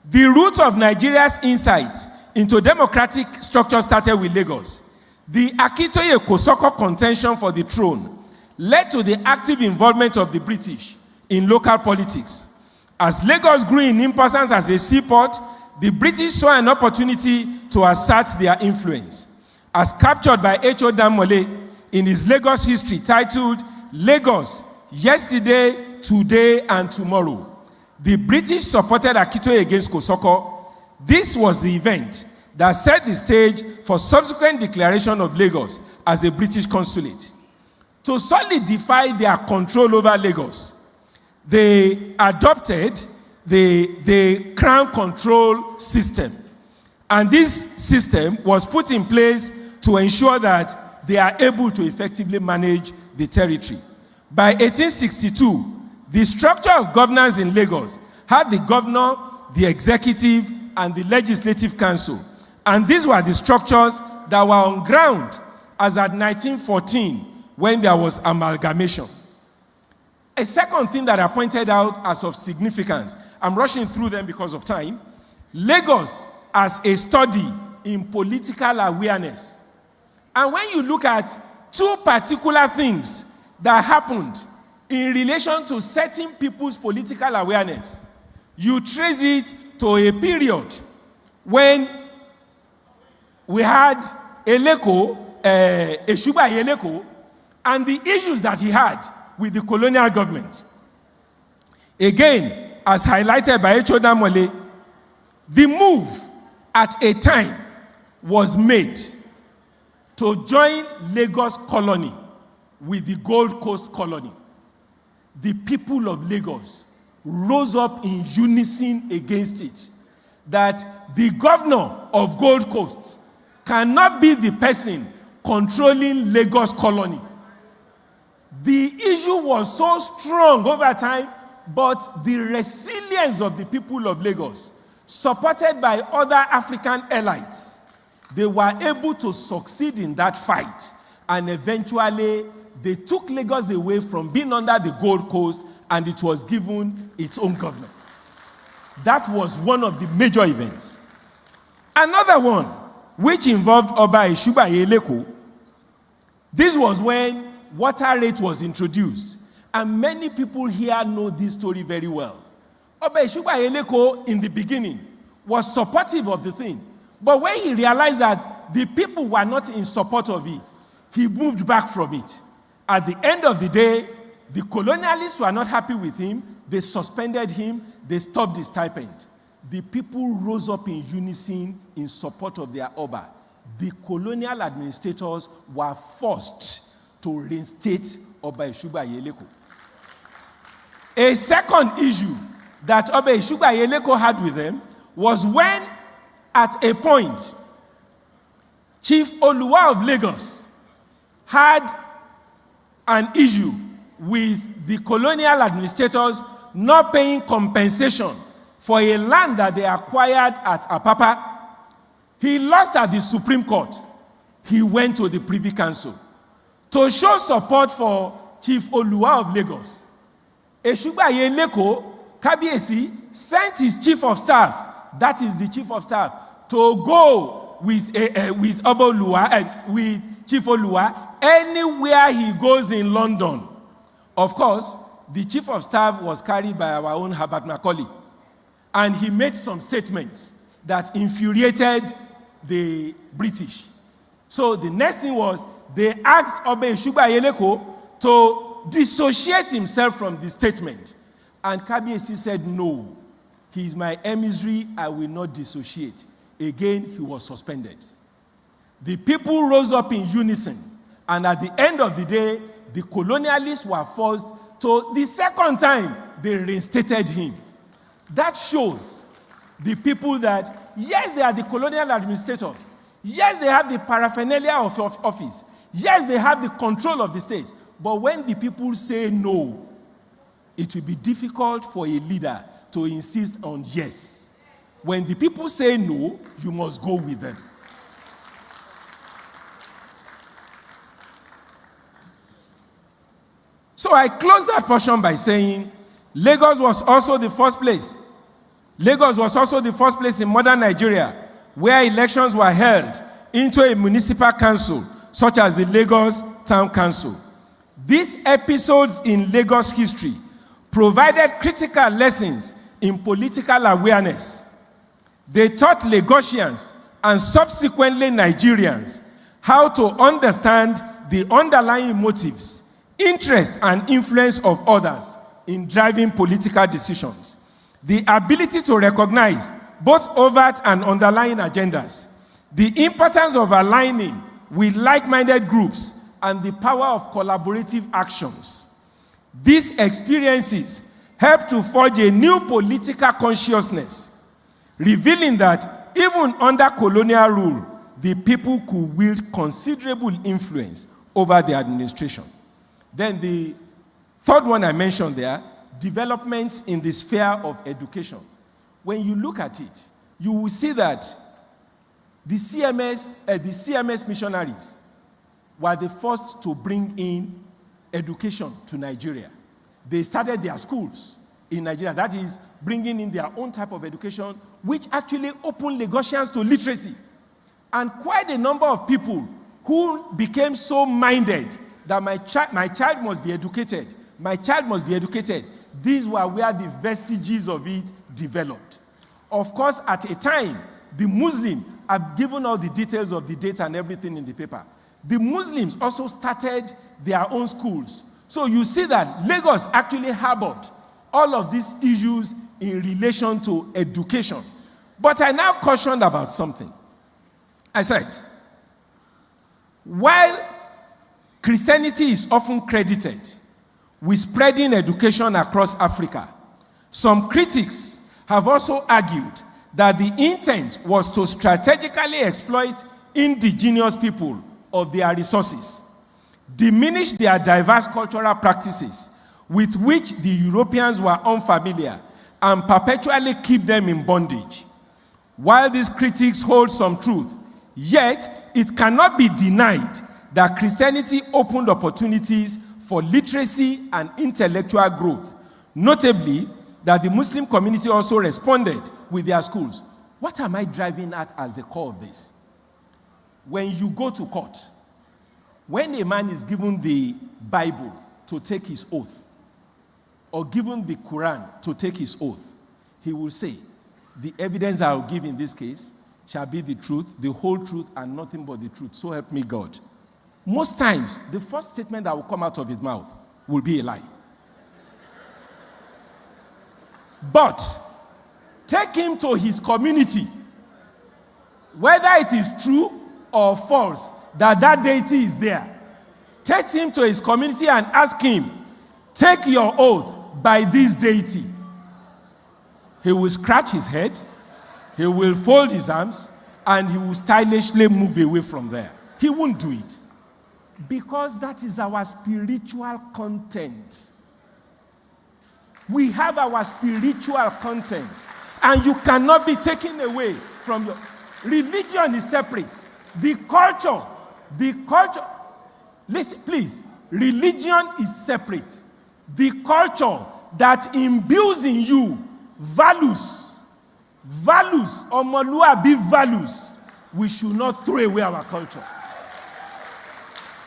The root of Nigeria's insight into democratic structures started with Lagos. The Akitoye-Kosoko contention for the throne led to the active involvement of the British in local politics. As Lagos grew in importance as a seaport, the British saw an opportunity to assert their influence. As captured by H.O. Damole in his Lagos history titled Lagos, Yesterday, Today, and Tomorrow, the British supported Akitoye against Kosoko. This was the event that set the stage for subsequent declaration of Lagos as a British consulate. To solidify their control over Lagos, they adopted the crown control system. And this system was put in place to ensure that they are able to effectively manage the territory. By 1862, the structure of governance in Lagos had the governor, the executive, and the legislative council. And these were the structures that were on ground as at 1914 when there was amalgamation. A second thing that I pointed out as of significance, I'm rushing through them because of time, Lagos as a study in political awareness. And when you look at two particular things that happened in relation to certain people's political awareness, you trace it to a period when we had Eleko, Eshuba Eleko, and the issues that he had with the colonial government. Again, as highlighted by H.O. Damole, the move at a time was made to join Lagos colony with the Gold Coast colony. The people of Lagos rose up in unison against it, that the governor of Gold Coast cannot be the person controlling Lagos colony. The issue was so strong over time, but the resilience of the people of Lagos, supported by other African allies, they were able to succeed in that fight, and eventually they took Lagos away from being under the Gold Coast, and it was given its own government. That was one of the major events. Another one, which involved Oba Eshuba Eleko, this was when water rate was introduced. And many people here know this story very well. Oba Eshuba Eleko, in the beginning, was supportive of the thing. But when he realized that the people were not in support of it, he moved back from it. At the end of the day, the colonialists were not happy with him. They suspended him. They stopped his stipend. The people rose up in unison in support of their Oba. The colonial administrators were forced to reinstate Oba Eshuba Eleko. A second issue that Oba Eshuba Eleko had with them was when, at a point, Chief Oluwa of Lagos had an issue with the colonial administrators not paying compensation for a land that they acquired at Apapa. He lost at the Supreme Court. He went to the Privy Council to show support for Chief Oluwa of Lagos. Eshuba Eleko, Kabiesi, sent his chief of staff, that is the chief of staff, to go with Oba Oluwa, with Chief Oluwa, anywhere he goes in London. Of course, the chief of staff was carried by our own Herbert Macaulay. And he made some statements that infuriated the British. So the next thing was they asked Oba Eshugba Ayeleko to dissociate himself from the statement. And Kabiyesi said, no, he is my emissary, I will not dissociate. Again, he was suspended. The people rose up in unison, and at the end of the day, the colonialists were forced to, the second time, they reinstated him. That shows the people that, yes, they are the colonial administrators. Yes, they have the paraphernalia of office. Yes, they have the control of the state. But when the people say no, it will be difficult for a leader to insist on yes. When the people say no, you must go with them. So I close that portion by saying, Lagos was also the first place. Lagos was also the first place in modern Nigeria where elections were held into a municipal council, such as the Lagos Town Council. These episodes in Lagos history provided critical lessons in political awareness. They taught Lagosians and subsequently Nigerians how to understand the underlying motives, interest, and influence of others in driving political decisions. The ability to recognize both overt and underlying agendas, the importance of aligning with like-minded groups, and the power of collaborative actions. These experiences help to forge a new political consciousness, revealing that even under colonial rule, the people could wield considerable influence over the administration. Then the third one I mentioned there, developments in the sphere of education. When you look at it, you will see that the CMS missionaries were the first to bring in education to Nigeria. They started their schools in Nigeria, that is, bringing in their own type of education, which actually opened Lagosians to literacy. And quite a number of people who became so minded that my child must be educated, my child must be educated. These were where the vestiges of it developed. Of course, at a time, the Muslim, I've given all the details of the date and everything in the paper. The Muslims also started their own schools. So you see that Lagos actually harbored all of these issues in relation to education. But I now cautioned about something. I said, while Christianity is often credited with spreading education across Africa, some critics have also argued that the intent was to strategically exploit indigenous people of their resources, diminish their diverse cultural practices with which the Europeans were unfamiliar, and perpetually keep them in bondage. While these critics hold some truth, yet it cannot be denied that Christianity opened opportunities for literacy and intellectual growth, notably that the Muslim community also responded with their schools. What am I driving at as the core of this? When you go to court, when a man is given the Bible to take his oath, or given the Quran to take his oath, he will say, the evidence I will give in this case shall be the truth, the whole truth, and nothing but the truth. So help me God. Most times, the first statement that will come out of his mouth will be a lie. But take him to his community, whether it is true or false that that deity is there. Take him to his community and ask him, take your oath by this deity. He will scratch his head, he will fold his arms, and he will stylishly move away from there. He won't do it. Because that is our spiritual content. We have our spiritual content. And you cannot be taken away from your... Religion is separate. The culture... Listen, please. Religion is separate. The culture that imbues in you values, omoluabi values, we should not throw away our culture.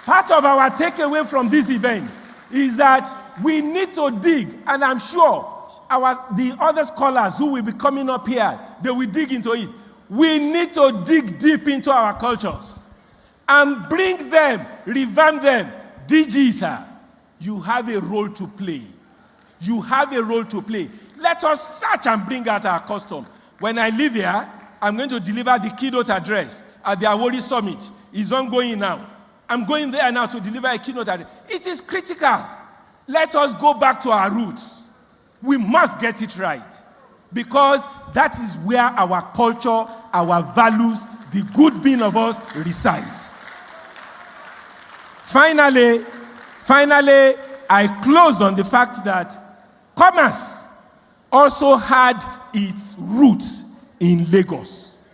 Part of our takeaway from this event is that we need to dig, and I'm sure the other scholars who will be coming up here, they will dig into it. we need to dig deep into our cultures and bring them, revamp them. DG, sir, you have a role to play. You have a role to play. Let us search and bring out our custom. When I leave here, I'm going to deliver the keynote address at the Awori Summit. It's ongoing now. I'm going there now to deliver a keynote address. It is critical. Let us go back to our roots. We must get it right, because that is where our culture, our values, the good being of us reside. Finally, I closed on the fact that commerce also had its roots in Lagos.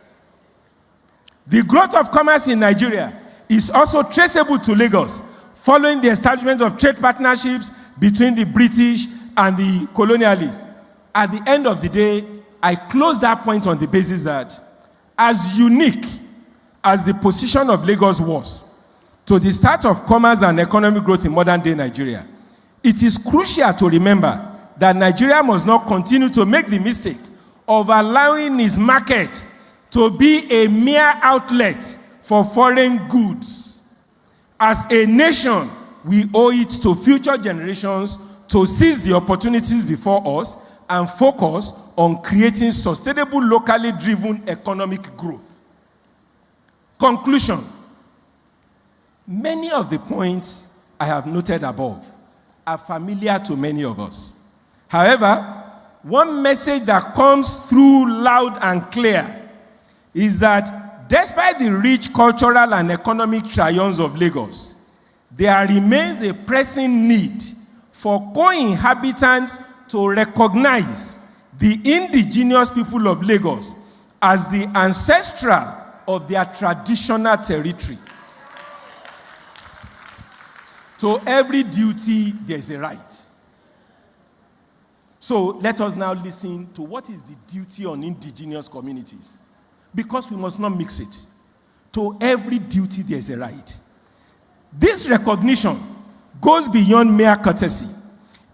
The growth of commerce in Nigeria is also traceable to Lagos, following the establishment of trade partnerships between the British and the colonialists. At the end of the day, I close that point on the basis that, as unique as the position of Lagos was to the start of commerce and economic growth in modern-day Nigeria, it is crucial to remember that Nigeria must not continue to make the mistake of allowing its market to be a mere outlet for foreign goods. As a nation, we owe it to future generations to seize the opportunities before us and focus on creating sustainable, locally driven economic growth. Conclusion. Many of the points I have noted above are familiar to many of us. However, one message that comes through loud and clear is that despite the rich cultural and economic triumphs of Lagos, there remains a pressing need for co-inhabitants to recognize the indigenous people of Lagos as the ancestral of their traditional territory. To every duty, there's a right. So let us now listen to what is the duty on indigenous communities, because we must not mix it. To every duty, there's a right. This recognition goes beyond mere courtesy.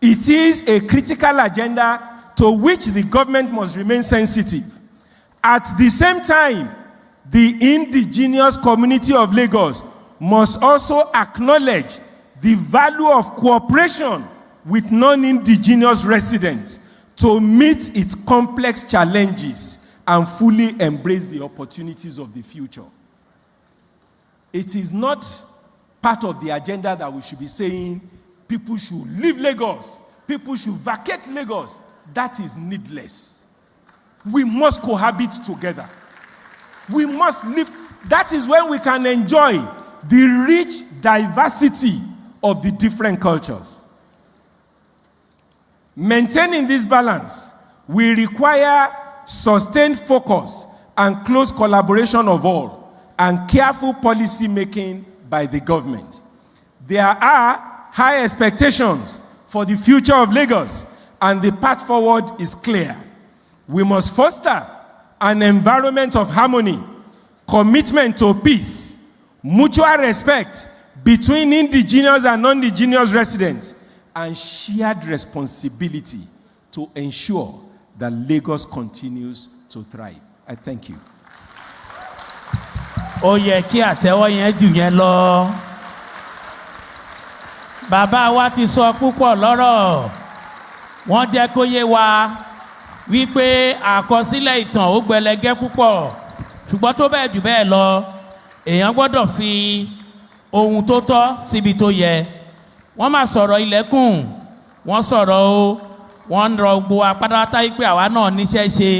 It is a critical agenda to which the government must remain sensitive. At the same time, the indigenous community of Lagos must also acknowledge the value of cooperation with non-indigenous residents to meet its complex challenges and fully embrace the opportunities of the future. It is not part of the agenda that we should be saying people should leave Lagos, people should vacate Lagos. That is needless. We must cohabit together. We must live. That is when we can enjoy the rich diversity of the different cultures. Maintaining this balance will require sustained focus and close collaboration of all, and careful policy making by the government. There are high expectations for the future of Lagos, and the path forward is clear. We must foster an environment of harmony, commitment to peace, mutual respect between indigenous and non-indigenous residents, and shared responsibility to ensure that Lagos continues to thrive. I thank you. Ó yẹ kí àtẹ́wọ́ yẹn jù yẹn lọ. Bàbá wa ti sọ púpọ̀ lọ́rọ̀. Wọ́n jẹ́ kó yé wa wípé àkọsílẹ̀ ìtàn ó gbẹlẹgẹ́ púpọ̀. Ṣùgbọ́n tó bẹ́ẹ̀ jù bẹ́ẹ̀ lọ, èèyàn gbọ́dọ̀ fi ohun tó tọ́ síbi tó yẹ. Wọ́n máa sọ̀rọ̀ ilẹ̀kùn, wọ́n sọ̀rọ̀ o, wọ́n ń rọ gbogbo apádáwátá yìí pé àwa náà níṣẹ́ ṣe.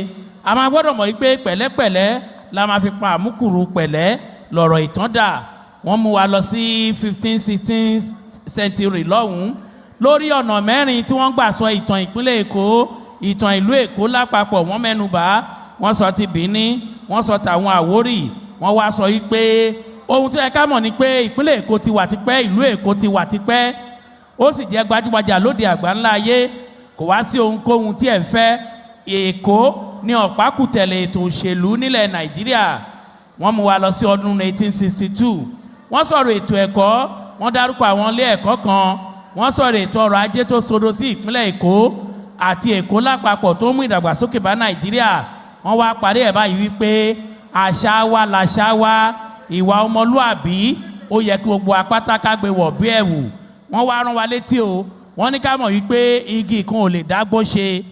A máa gbọ́dọ̀ mọ̀ wípé pẹ̀lẹ́pẹ̀lẹ́ la máa fi pa àmúkùrú pẹ̀lẹ́ lọ̀rọ̀ ìtàn dà. Wọ́n mú wa lọ sí 15th-16th century lọ́hùn-ún lórí ọ̀nà mẹ́rin tí wọ́n gbà sọ ìtàn ìpínlẹ̀ Èkó, ìtàn ìlú Èkó lápapọ̀. Wọ́n mẹ́nubà, wọ́n sọ ti Bìíní, wọ́n sọ tàwọn Àwórì, wọ́n wá sọ wípé ohun tó yẹ ká mọ̀ ni pé ìpínlẹ̀ Èkó ti wà tipẹ́, ìlú Èkó ti wà tipẹ́, ó sì jẹ́ gbajúgbajà lóde àgbáńlá ayé. Kò wá sí ohunkóhun tí ẹ̀ ń fẹ́. Èkó ní ọ̀pákùtẹ̀lẹ̀ ètò òṣèlú nílẹ̀ Nàìjíríà. Wọ́n mú wa lọ sí ọdún 1862. Wọ́n sọ̀rọ̀ ètò ẹ̀kọ́, wọ́n dárúkọ àwọn ilé ẹ̀kọ́ kan, wọ́n sọ̀rọ̀ ètò ọrọ̀ ajé tó sodo sí ìpínlẹ̀ Èkó àti Èkó lápapọ̀ tó mú ìdàgbàsókè bá Nàìjíríà. Wọ́n wá parí ẹ̀ báyìí wípé àṣà wa làṣà wa ìwà ọmọlúàbí ó yẹ kí gbogbo apáta ká gbé wọ̀ bí ẹ̀wù wọ́n wá rán wa létí o wọ́n ní ká mọ̀ wípé igi kan ò lè dágbó ṣe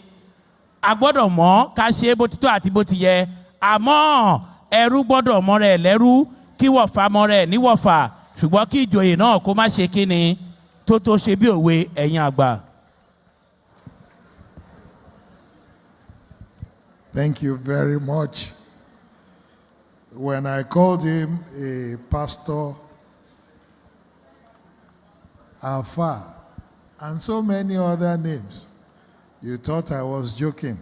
a gbọ́dọ̀ mọ̀ ká ṣe bó ti tó àti bó ti yẹ àmọ́ ẹrú gbọ́dọ̀ mọ̀ rẹ̀ lẹ́rú kí wọ̀fà mọ̀ rẹ̀ níwọ̀fà ṣùgbọ́n kí ìjòyè náà kó má ṣe kíni tó ṣe bí òwe ẹ̀yin àgbà. Thank you very much. When I called him a pastor, Alpha, and so many other names, you thought I was joking.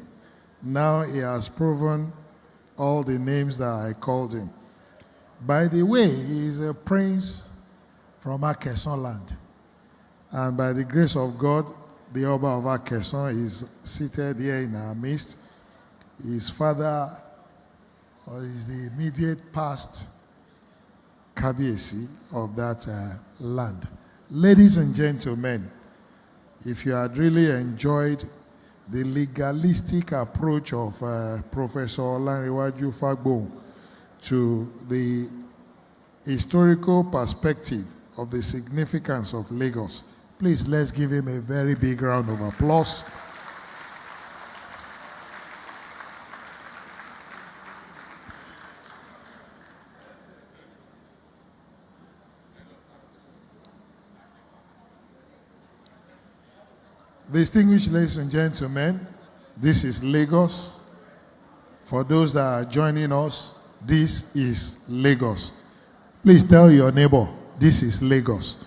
Now he has proven all the names that I called him. By the way, he is a prince from Akeson land. And by the grace of God, the Oba of Akeson is seated here in our midst. His father is the immediate past Kabiesi of that land. Ladies and gentlemen, if you had really enjoyed the legalistic approach of Professor Olanrewaju Fagbon to the historical perspective of the significance of Lagos, please let's give him a very big round of applause. Distinguished ladies and gentlemen, this is Lagos. For those that are joining us, this is Lagos. Please tell your neighbor, this is Lagos.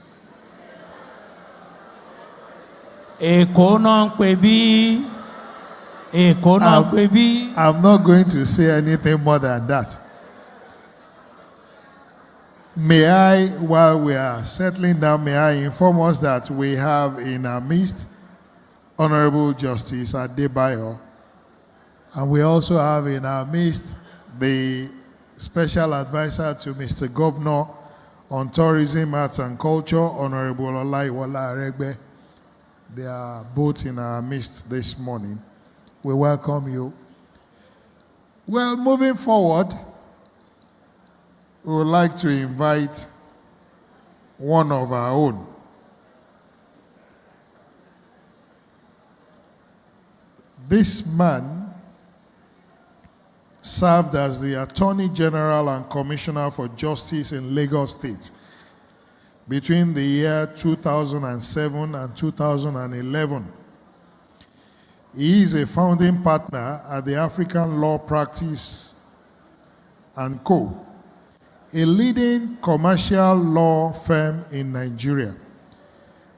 I'm not going to say anything more than that. May I, while we are settling down, may I inform us that we have in our midst Honorable Justice Adebayo, and we also have in our midst the Special Advisor to Mr. Governor on Tourism, Arts and Culture, Honorable Olaiwola Aregbe. They are both in our midst this morning. We welcome you. Well, moving forward, we would like to invite one of our own. This man served as the Attorney General and Commissioner for Justice in Lagos State between the year 2007 and 2011. He is a founding partner at the African Law Practice & Co., a leading commercial law firm in Nigeria,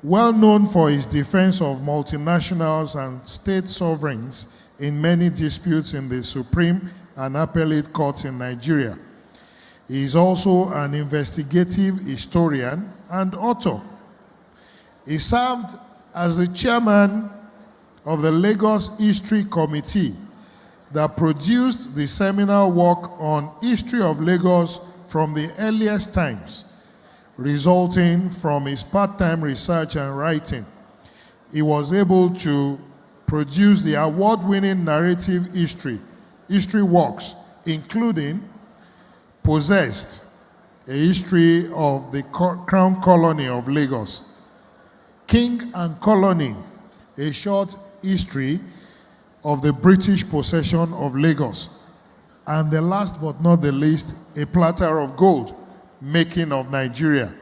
well known for his defense of multinationals and state sovereigns in many disputes in the Supreme and Appellate Courts in Nigeria. He is also an investigative historian and author. He served as the chairman of the Lagos History Committee that produced the seminal work on history of Lagos from the earliest times, resulting from his part-time research and writing. He was able to produce the award-winning narrative history works, including Possessed, a history of the Crown Colony of Lagos, King and Colony, a short history of the British possession of Lagos, and the last but not the least, A Platter of Gold, Making of Nigeria,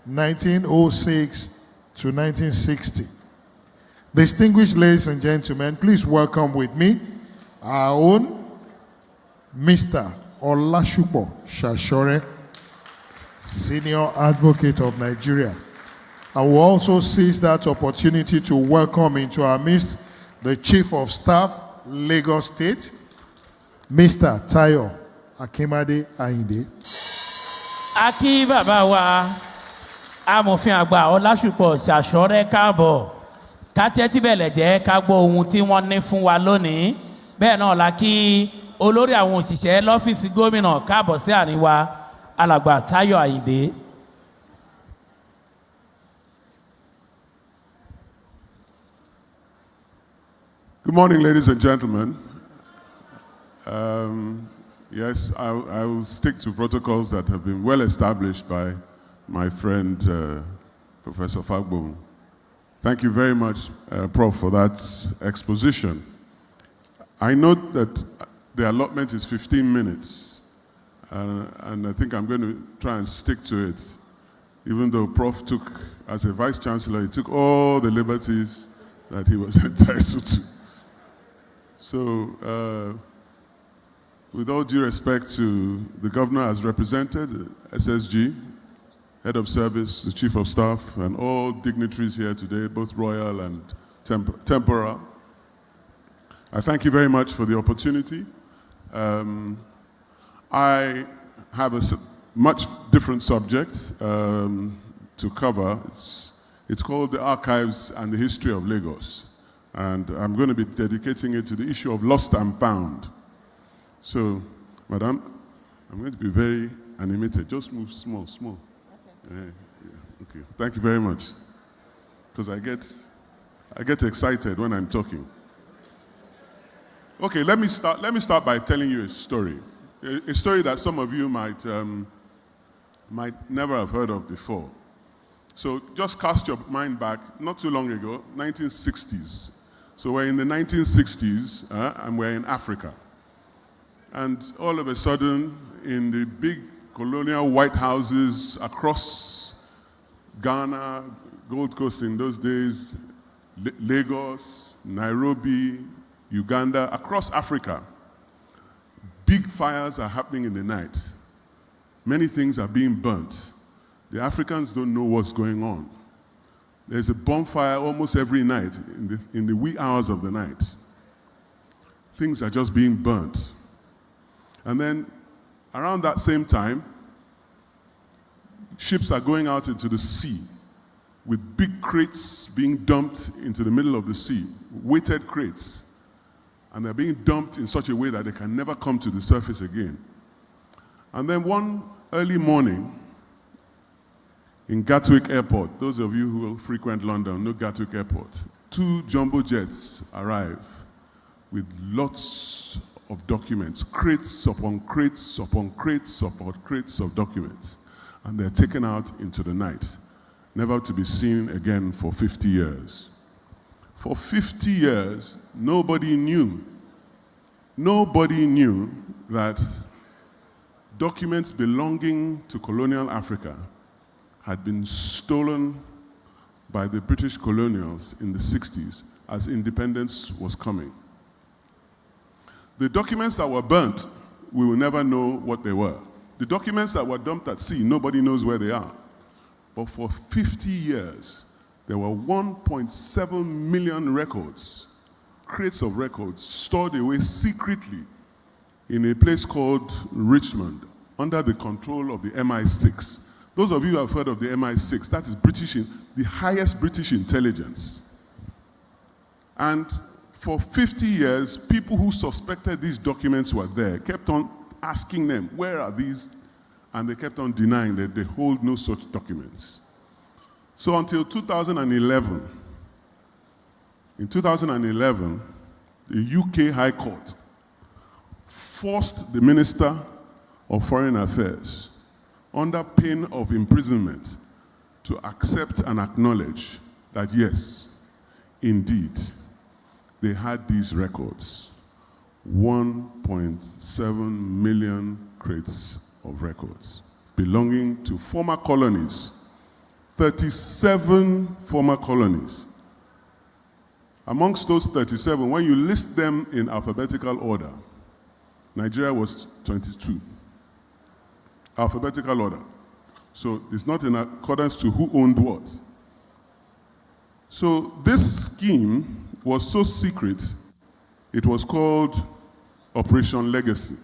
1906 to 1960. Distinguished ladies and gentlemen, please welcome with me our own Mr. Olashupo Shashore, Senior Advocate of Nigeria. I will also seize that opportunity to welcome into our midst the Chief of Staff, Lagos State, Mr. Tayo Akimade Ayinde. Aki bàbá wa amòfin àgbà Ọlásùpọ̀ Ṣàṣọrẹ́ káàbọ̀ ká tẹ́tí bẹ̀lẹ̀ jẹ́ ká gbọ́ ohun tí wọ́n ní fún wa lónìí bẹ́ẹ̀ náà la kí olórí àwọn òṣìṣẹ́ lọ́fíìsì gómìnà káàbọ̀ sí àárín wa alàgbà Táyọ̀ Àyìndé. Good morning, ladies and gentlemen. Yes, I will stick to protocols that have been well established by my friend, Professor Fagbo. Thank you very much, Prof, for that exposition. I note that the allotment is 15 minutes, and I think I'm going to try and stick to it, even though Prof took, as a Vice Chancellor, he took all the liberties that he was entitled to. So, with all due respect to the governor as represented, SSG, head of service, the chief of staff, and all dignitaries here today, both royal and temporal, I thank you very much for the opportunity. I have a much different subject to cover. It's called the Archives and the History of Lagos. And I'm going to be dedicating it to the issue of lost and found. So, Madam, I'm going to be very animated. Just move small. Okay. Okay. Thank you very much. Because I get excited when I'm talking. Okay, let me start by telling you a story. A story that some of you might never have heard of before. So just cast your mind back, not too long ago, 1960s. So we're in the 1960s, and we're in Africa. And all of a sudden, in the big colonial white houses across Ghana, Gold Coast in those days, Lagos, Nairobi, Uganda, across Africa, big fires are happening in the night. Many things are being burnt. The Africans don't know what's going on. There's a bonfire almost every night in the wee hours of the night. Things are just being burnt. And then around that same time, ships are going out into the sea with big crates being dumped into the middle of the sea, weighted crates. And they're being dumped in such a way that they can never come to the surface again. And then one early morning in Gatwick Airport, those of you who frequent London know Gatwick Airport, 2 jumbo jets arrive with lots of documents, crates upon crates upon crates upon crates of documents. And they're taken out into the night, never to be seen again for 50 years. For 50 years, nobody knew that documents belonging to colonial Africa had been stolen by the British colonials in the 60s as independence was coming. The documents that were burnt, we will never know what they were. The documents that were dumped at sea, nobody knows where they are. But for 50 years, there were 1.7 million records, crates of records, stored away secretly in a place called Richmond, under the control of the MI6. Those of you who have heard of the MI6, that is the highest British intelligence. And for 50 years, people who suspected these documents were there kept on asking them, where are these? And they kept on denying that they hold no such documents. So until 2011, in 2011, the UK High Court forced the Minister of Foreign Affairs, under pain of imprisonment, to accept and acknowledge that yes, indeed, they had these records. 1.7 million crates of records belonging to former colonies, 37 former colonies. Amongst those 37, when you list them in alphabetical order, Nigeria was 22. Alphabetical order. So it's not in accordance to who owned what. So this scheme was so secret, it was called Operation Legacy.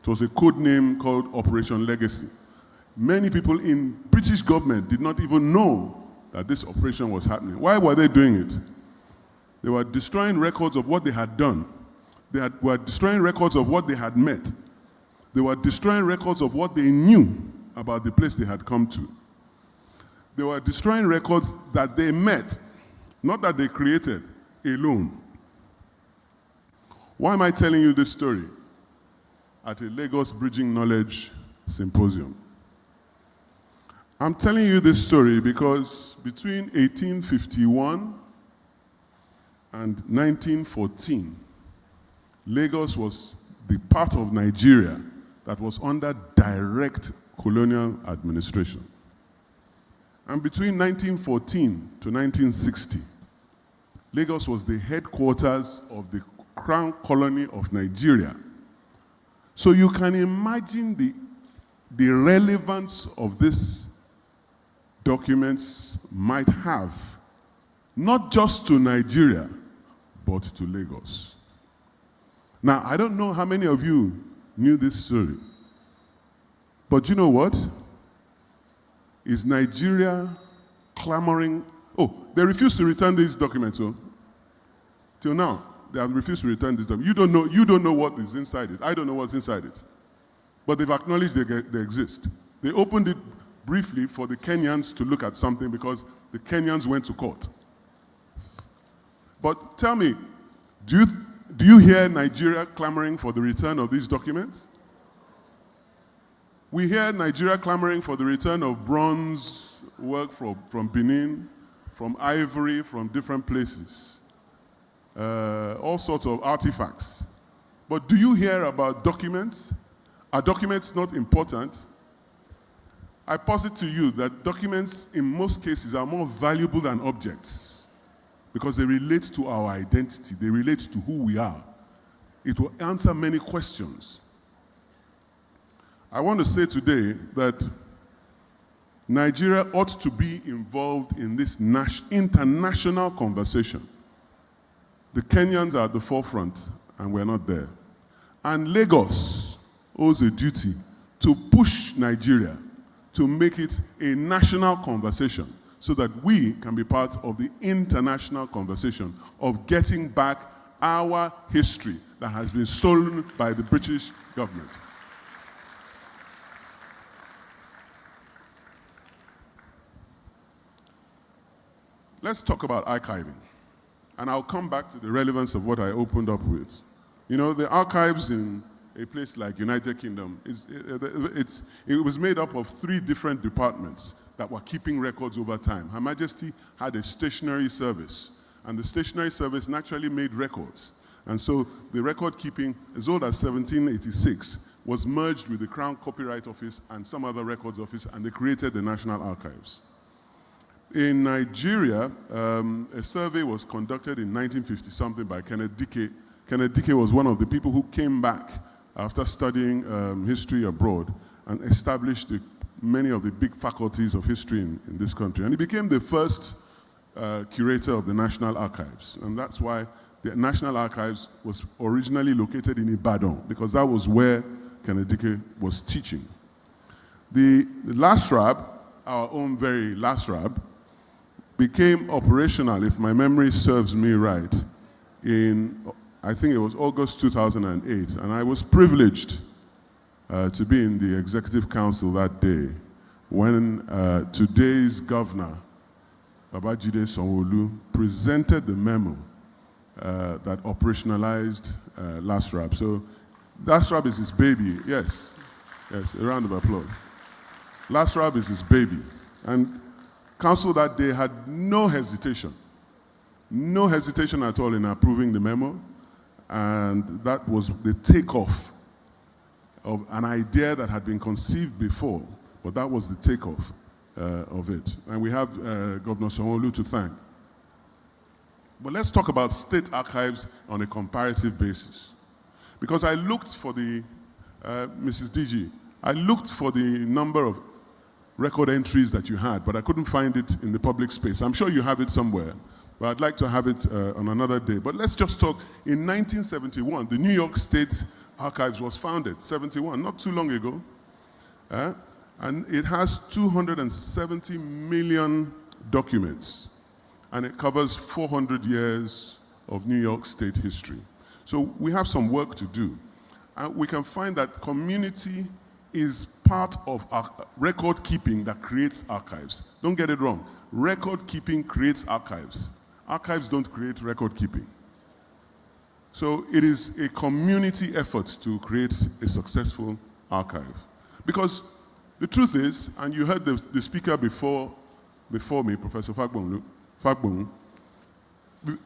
It was a code name called Operation Legacy. Many people in British government did not even know that this operation was happening. Why were they doing it? They were destroying records of what they had done. They were destroying records of what they had met. They were destroying records of what they knew about the place they had come to. They were destroying records that they met, not that they created alone. Why am I telling you this story? at a Lagos Bridging Knowledge Symposium. I'm telling you this story because between 1851 and 1914, Lagos was the part of Nigeria that was under direct colonial administration. And between 1914 to 1960, Lagos was the headquarters of the Crown Colony of Nigeria. So you can imagine the relevance of these documents might have, not just to Nigeria, but to Lagos. Now, I don't know how many of you knew this story, but you know what? Is Nigeria clamoring? Oh, they refused to return these documents, so till now, they have refused to return this documents. You don't know what is inside it. I don't know what's inside it. But they've acknowledged they exist. They opened it briefly for the Kenyans to look at something because the Kenyans went to court. But tell me, do you hear Nigeria clamoring for the return of these documents? We hear Nigeria clamoring for the return of bronze work from Benin, from ivory, from different places, all sorts of artifacts. But do you hear about documents? Are documents not important? I posit to you that documents in most cases are more valuable than objects because they relate to our identity, they relate to who we are. It will answer many questions. I want to say today that Nigeria ought to be involved in this international conversation. The Kenyans are at the forefront and we're not there. And Lagos owes a duty to push Nigeria to make it a national conversation so that we can be part of the international conversation of getting back our history that has been stolen by the British government. Let's talk about archiving. And I'll come back to the relevance of what I opened up with. You know, the archives in a place like United Kingdom, it was made up of 3 different departments that were keeping records over time. Her Majesty had a stationery service, and the stationery service naturally made records. And so the record keeping, as old as 1786, was merged with the Crown Copyright Office and some other records office, and they created the National Archives. In Nigeria, a survey was conducted in 1950-something by Kenneth Dike. Kenneth Dike was one of the people who came back after studying history abroad and established many of the big faculties of history in this country. And he became the first curator of the National Archives. And that's why the National Archives was originally located in Ibadan, because that was where Kenneth Dike was teaching. The LASRAB, our own very LASRAB, became operational, if my memory serves me right, in, I think it was August 2008, and I was privileged to be in the Executive Council that day when today's governor, Babajide Sanwo-Olu, presented the memo that operationalized LASRAB. So LASRAB is his baby, yes, a round of applause. LASRAB is his baby, and Council that day had no hesitation at all in approving the memo, and that was the takeoff of an idea that had been conceived before, but that was the takeoff of it. And we have Governor Sanwo-Olu to thank. But let's talk about state archives on a comparative basis. Because I looked for the, Mrs. DG, I looked for the number of record entries that you had, but I couldn't find it in the public space. I'm sure you have it somewhere, but I'd like to have it on another day. But let's just talk, in 1971, the New York State Archives was founded, 71, not too long ago. And it has 270 million documents, and it covers 400 years of New York State history. So we have some work to do. And we can find that community is part of our record keeping that creates archives. Don't get it wrong. Record keeping creates archives. Archives don't create record keeping. So it is a community effort to create a successful archive. Because the truth is, and you heard the speaker before me, Professor Fagbong,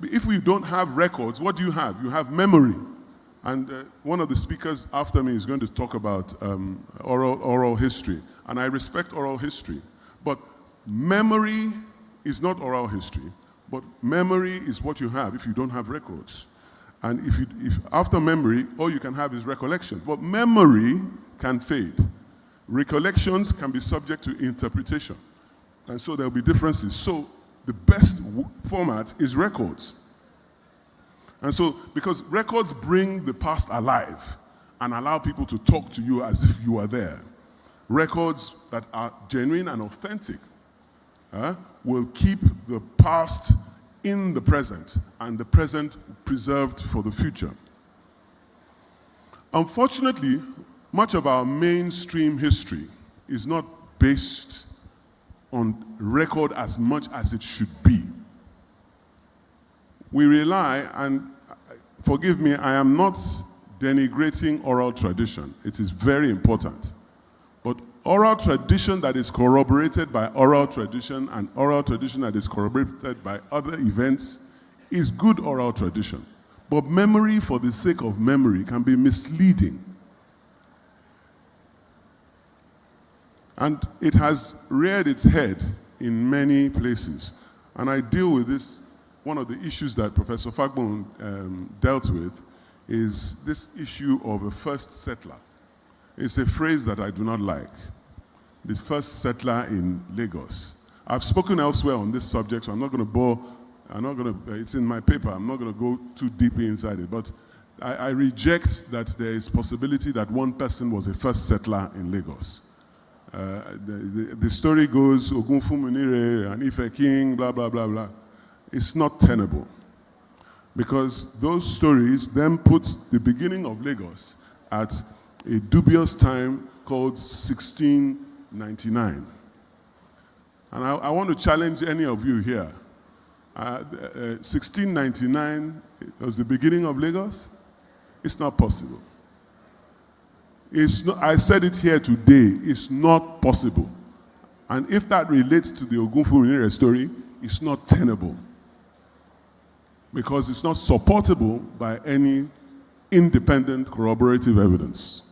if we don't have records, what do you have? You have memory. And one of the speakers after me is going to talk about oral history. And I respect oral history. But memory is not oral history. But memory is what you have if you don't have records. And if after memory, all you can have is recollection. But memory can fade. Recollections can be subject to interpretation. And so there'll be differences. So the best format is records. And so, because records bring the past alive and allow people to talk to you as if you are there. Records that are genuine and authentic will keep the past in the present and the present preserved for the future. Unfortunately, much of our mainstream history is not based on record as much as it should be. We rely, and forgive me, I am not denigrating oral tradition. It is very important. But oral tradition that is corroborated by oral tradition and oral tradition that is corroborated by other events is good oral tradition. But memory for the sake of memory can be misleading. And it has reared its head in many places. And I deal with this. One of the issues that Professor Fagbon dealt with is this issue of a first settler. It's a phrase that I do not like. The first settler in Lagos. I've spoken elsewhere on this subject, so I'm not going to bore, it's in my paper, I'm not going to go too deeply inside it, but I reject that there is possibility that one person was a first settler in Lagos. The story goes, Ogunfunminire and Ife King, blah, blah, blah, blah. It's not tenable. Because those stories then put the beginning of Lagos at a dubious time called 1699. And I want to challenge any of you here. 1699 was the beginning of Lagos? It's not possible. I said it here today, it's not possible. And if that relates to the Ogunfunminire story, it's not tenable. Because it's not supportable by any independent corroborative evidence.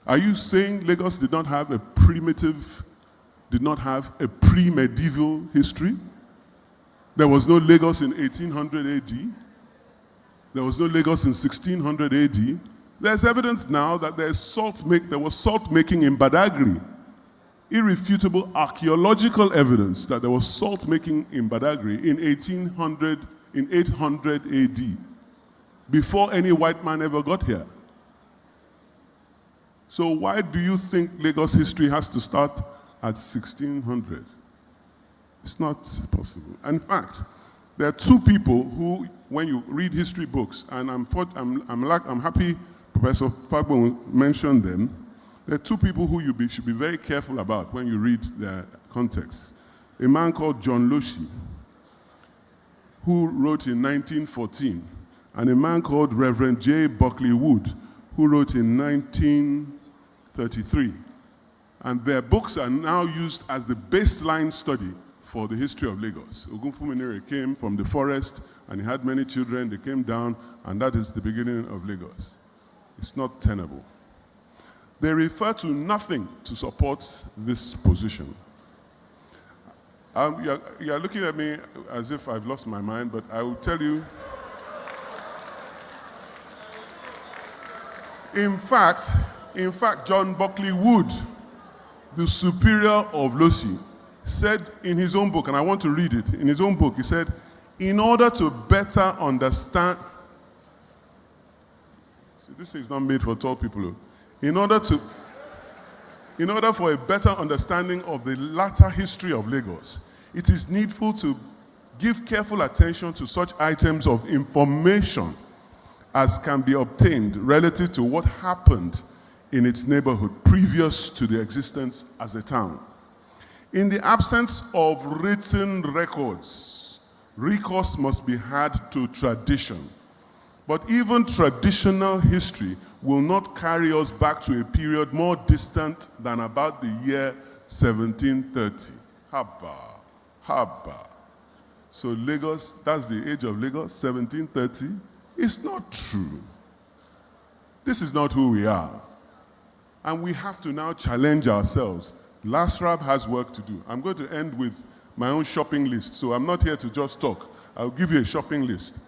Are you saying Lagos did not have a pre-medieval history? There was no Lagos in 1800 AD. There was no Lagos in 1600 AD. There's evidence now that there was salt making in Badagry. Irrefutable archaeological evidence that there was salt making in Badagry in 800 AD, before any white man ever got here. So why do you think Lagos history has to start at 1600? It's not possible. In fact, there are two people who, when you read history books, and I'm happy Professor Fagbo mentioned them. There are two people who you should be very careful about when you read their context. A man called John Loshi, who wrote in 1914, and a man called Reverend J. Buckley Wood, who wrote in 1933. And their books are now used as the baseline study for the history of Lagos. Ogunfunminire came from the forest, and he had many children. They came down, and that is the beginning of Lagos. It's not tenable. They refer to nothing to support this position. You're looking at me as if I've lost my mind, but I will tell you. In fact, John Buckley Wood, the superior of Loshi, said in his own book, and I want to read it, in his own book, he said, in order to better understand, see, this is not made for tall people. In order for a better understanding of the latter history of Lagos, it is needful to give careful attention to such items of information as can be obtained relative to what happened in its neighborhood previous to the existence as a town. In the absence of written records, recourse must be had to tradition, But even traditional history will not carry us back to a period more distant than about the year 1730. Haba. So Lagos, that's the age of Lagos, 1730. It's not true. This is not who we are. And we have to now challenge ourselves. LASRAB has work to do. I'm going to end with my own shopping list. So I'm not here to just talk. I'll give you a shopping list.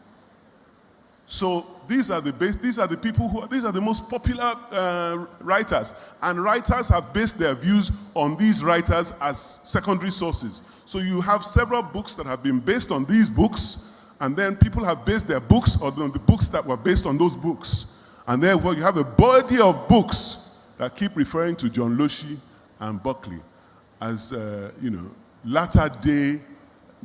So these are the people these are the most popular writers. And writers have based their views on these writers as secondary sources. So you have several books that have been based on these books, and then people have based their books on the books that were based on those books. And therefore you have a body of books that keep referring to John Loshi and Buckley as, latter day,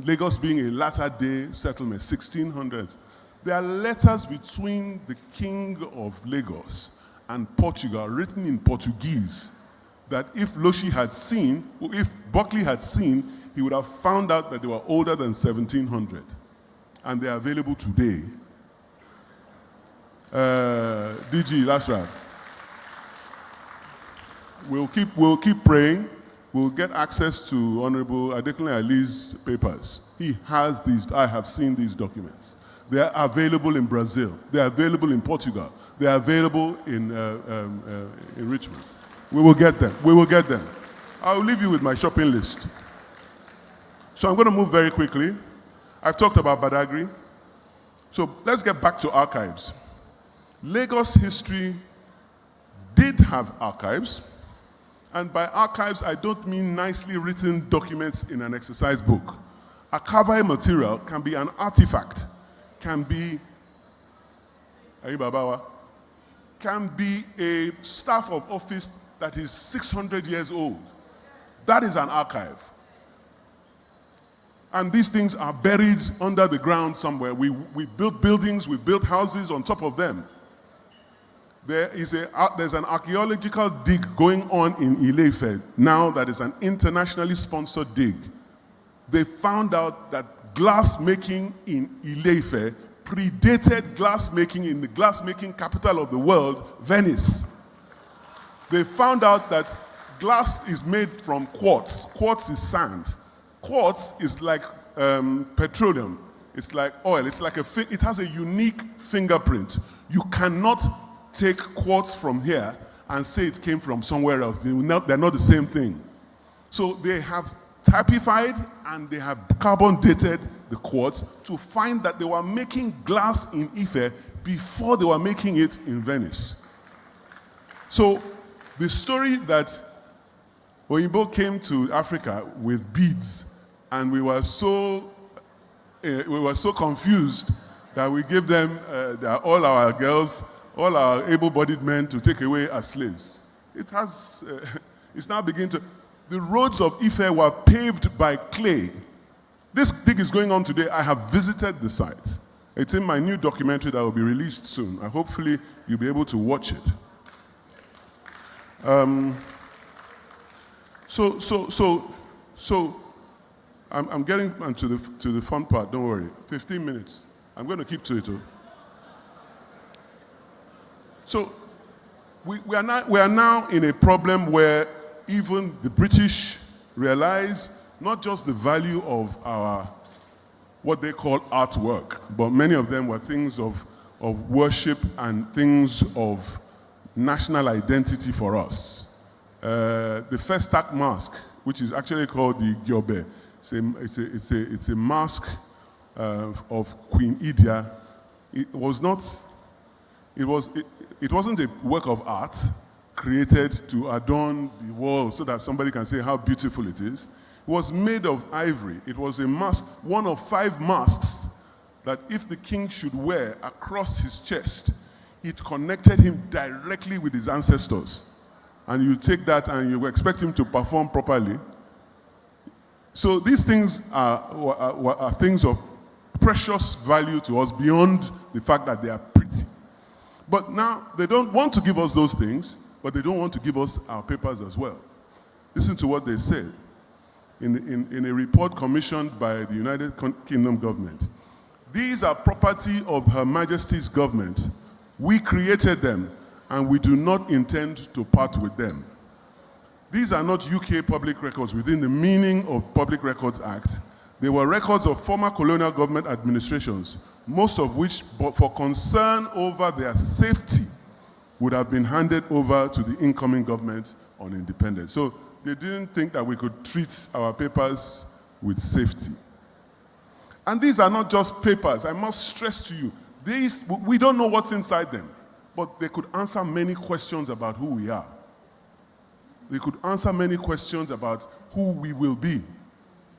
Lagos being a latter day settlement, 1600s. There are letters between the king of Lagos and Portugal written in Portuguese that if Loshi had seen, or if Buckley had seen, he would have found out that they were older than 1700. And they are available today. DG, that's right. We'll keep praying. We'll get access to Honorable Adekunle Ali's papers. He has these, I have seen these documents. They are available in Brazil. They are available in Portugal. They are available in Richmond. We will get them. We will get them. I'll leave you with my shopping list. So I'm going to move very quickly. I've talked about Badagry. So let's get back to archives. Lagos history did have archives. And by archives, I don't mean nicely written documents in an exercise book. Archival material can be an artifact, can be a staff of office that is 600 years old. That is an archive. And these things are buried under the ground somewhere. We built buildings, we built houses on top of them. There's an archaeological dig going on in Ile-Ife now that is an internationally sponsored dig. They found out that glass making in Ile-Ife predated glass making in the glass making capital of the world, Venice. They found out that glass is made from quartz. Quartz is sand. Quartz is like petroleum. It's like oil. It's like it has a unique fingerprint. You cannot take quartz from here and say it came from somewhere else. They're not the same thing. So they have typified and they have carbon dated the quartz to find that they were making glass in Ife before they were making it in Venice. So the story that Oyinbo came to Africa with beads and we were so confused that we gave them all our girls, all our able-bodied men to take away as slaves. It's now beginning to, the roads of Ife were paved by clay. This dig is going on today. I have visited the site. It's in my new documentary that will be released soon. Hopefully you'll be able to watch it. I'm getting to the fun part, don't worry. 15 minutes. I'm going to keep to it. So we are now in a problem where even the British realize not just the value of our, what they call artwork, but many of them were things of worship and things of national identity for us. The first stack mask, which is actually called the Gyobe, it's a mask of Queen Idia. It wasn't a work of art created to adorn the wall so that somebody can say how beautiful it is. It was made of ivory. It was a mask, one of 5 masks that if the king should wear across his chest, it connected him directly with his ancestors. And you take that and you expect him to perform properly. So these things are things of precious value to us beyond the fact that they are pretty. But now they don't want to give us those things, but they don't want to give us our papers as well. Listen to what they said in a report commissioned by the United Kingdom government. These are property of Her Majesty's government. We created them, and we do not intend to part with them. These are not UK public records within the meaning of Public Records Act. They were records of former colonial government administrations, most of which, for concern over their safety, would have been handed over to the incoming government on independence. So they didn't think that we could treat our papers with safety. And these are not just papers. I must stress to you, we don't know what's inside them, but they could answer many questions about who we are. They could answer many questions about who we will be.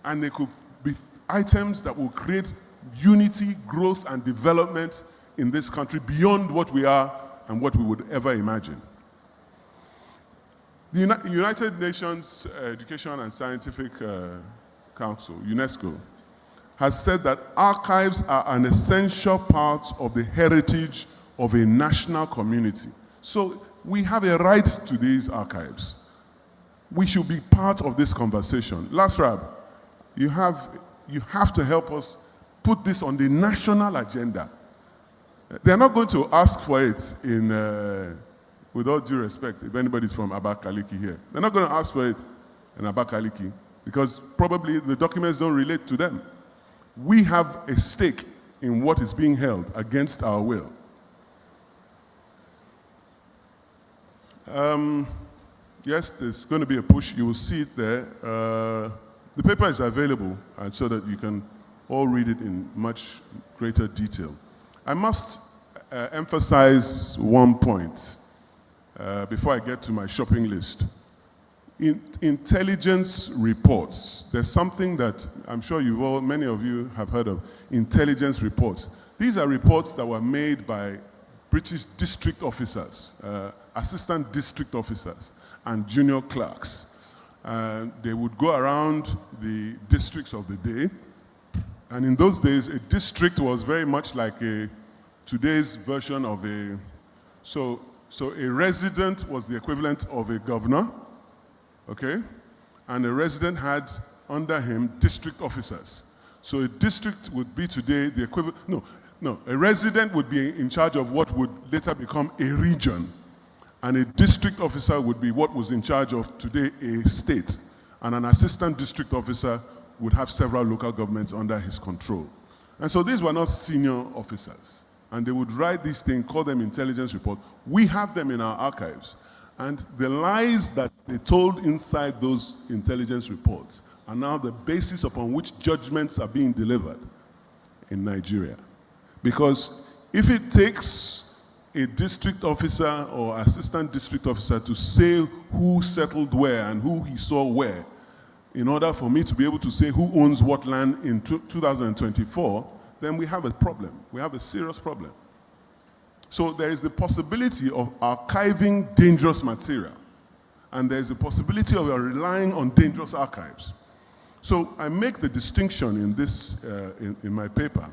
And they could be items that will create unity, growth, and development in this country beyond what we are and what we would ever imagine. The United Nations Education and Scientific Council, UNESCO, has said that archives are an essential part of the heritage of a national community. So we have a right to these archives. We should be part of this conversation. Lasrab, you have to help us put this on the national agenda. They're not going to ask for it in, with all due respect, if anybody's from Abakaliki here. They're not going to ask for it in Abakaliki because probably the documents don't relate to them. We have a stake in what is being held against our will. Yes, there's going to be a push. You will see it there. The paper is available so that you can all read it in much greater detail. I must emphasize one point before I get to my shopping list. In intelligence reports, there's something that I'm sure many of you have heard of, intelligence reports. These are reports that were made by British district officers, assistant district officers, and junior clerks. They would go around the districts of the day, and in those days, a district was very much like today's version of so a resident was the equivalent of a governor, okay? And a resident had under him district officers. So a district would be today the equivalent, a resident would be in charge of what would later become a region. And a district officer would be what was in charge of today a state. And an assistant district officer would have several local governments under his control. And so these were not senior officers. And they would write these things, call them intelligence reports. We have them in our archives. And the lies that they told inside those intelligence reports are now the basis upon which judgments are being delivered in Nigeria. Because if it takes a district officer or assistant district officer to say who settled where and who he saw where, in order for me to be able to say who owns what land in 2024, then we have a problem. We have a serious problem. So there is the possibility of archiving dangerous material. And there is the possibility of relying on dangerous archives. So I make the distinction in this, in my paper,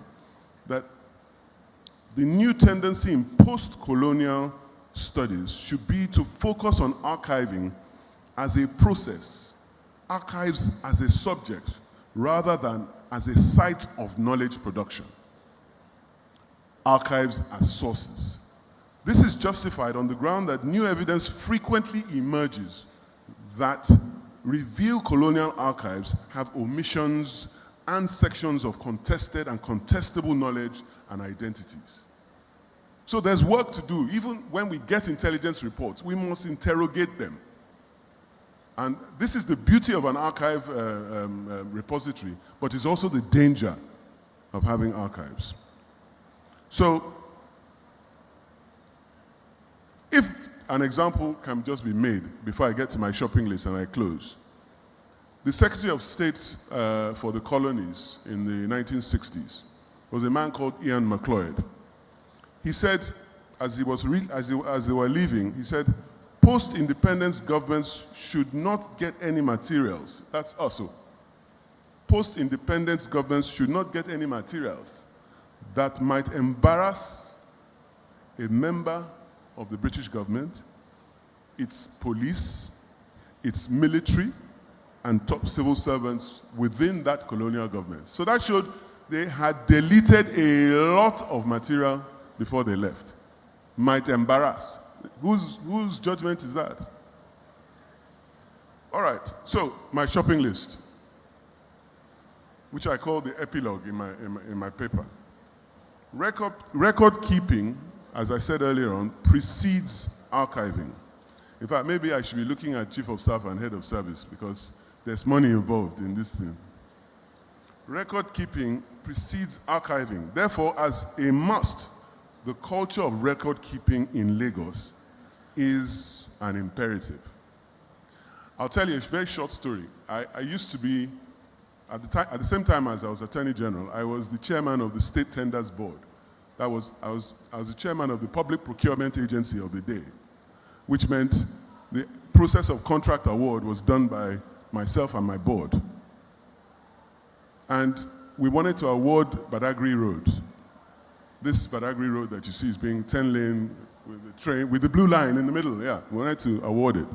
that the new tendency in post-colonial studies should be to focus on archiving as a process, archives as a subject, rather than as a site of knowledge production. Archives as sources. This is justified on the ground that new evidence frequently emerges that reveal colonial archives have omissions and sections of contested and contestable knowledge and identities. So there's work to do. Even when we get intelligence reports, we must interrogate them. And this is the beauty of an archive repository, but it's also the danger of having archives. So, if an example can just be made before I get to my shopping list and I close. The Secretary of State for the Colonies in the 1960s was a man called Ian MacLeod. He said, as they were leaving, he said, post-independence governments should not get any materials. That's also. Post-independence governments should not get any materials that might embarrass a member of the British government, its police, its military, and top civil servants within that colonial government. So that showed they had deleted a lot of material before they left. Might embarrass. Whose judgment is that? All right, so my shopping list, which I call the epilogue in my paper. Record keeping, as I said earlier on, precedes archiving. In fact, maybe I should be looking at Chief of Staff and Head of Service because there's money involved in this thing. Record keeping precedes archiving. Therefore, as a must, the culture of record keeping in Lagos is an imperative. I'll tell you a very short story. I used to be, at the same time as I was Attorney General, I was the chairman of the State Tenders Board. I was the chairman of the Public Procurement Agency of the day, which meant the process of contract award was done by myself and my board. And we wanted to award Badagry Road. This Badagry Road that you see is being 10-lane with the train, with the blue line in the middle, yeah. We wanted to award it.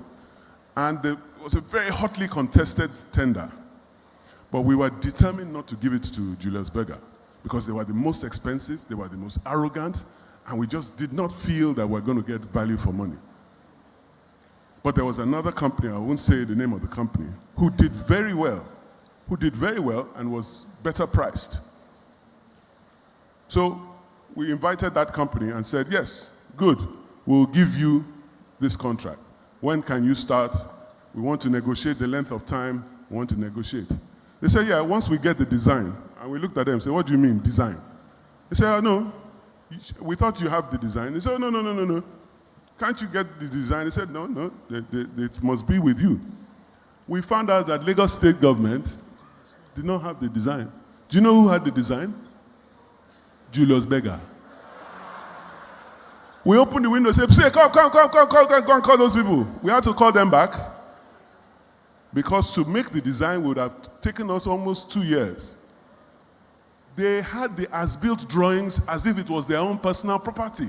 And it was a very hotly contested tender. But we were determined not to give it to Julius Berger because they were the most expensive, they were the most arrogant, and we just did not feel that we're going to get value for money. But there was another company, I won't say the name of the company, who did very well and was better priced. So we invited that company and said, yes, good, we'll give you this contract. When can you start? We want to negotiate the length of time. We want to negotiate. They said, yeah, once we get the design. And we looked at them and said, what do you mean, design? They said, oh, no, we thought you have the design. They said, oh, no. Can't you get the design? They said, no, it must be with you. We found out that Lagos State government did not have the design. Do you know who had the design? Julius Berger. We opened the window and said, say, come, call those people. We had to call them back because to make the design would have taken us almost 2 years. They had the as-built drawings as if it was their own personal property.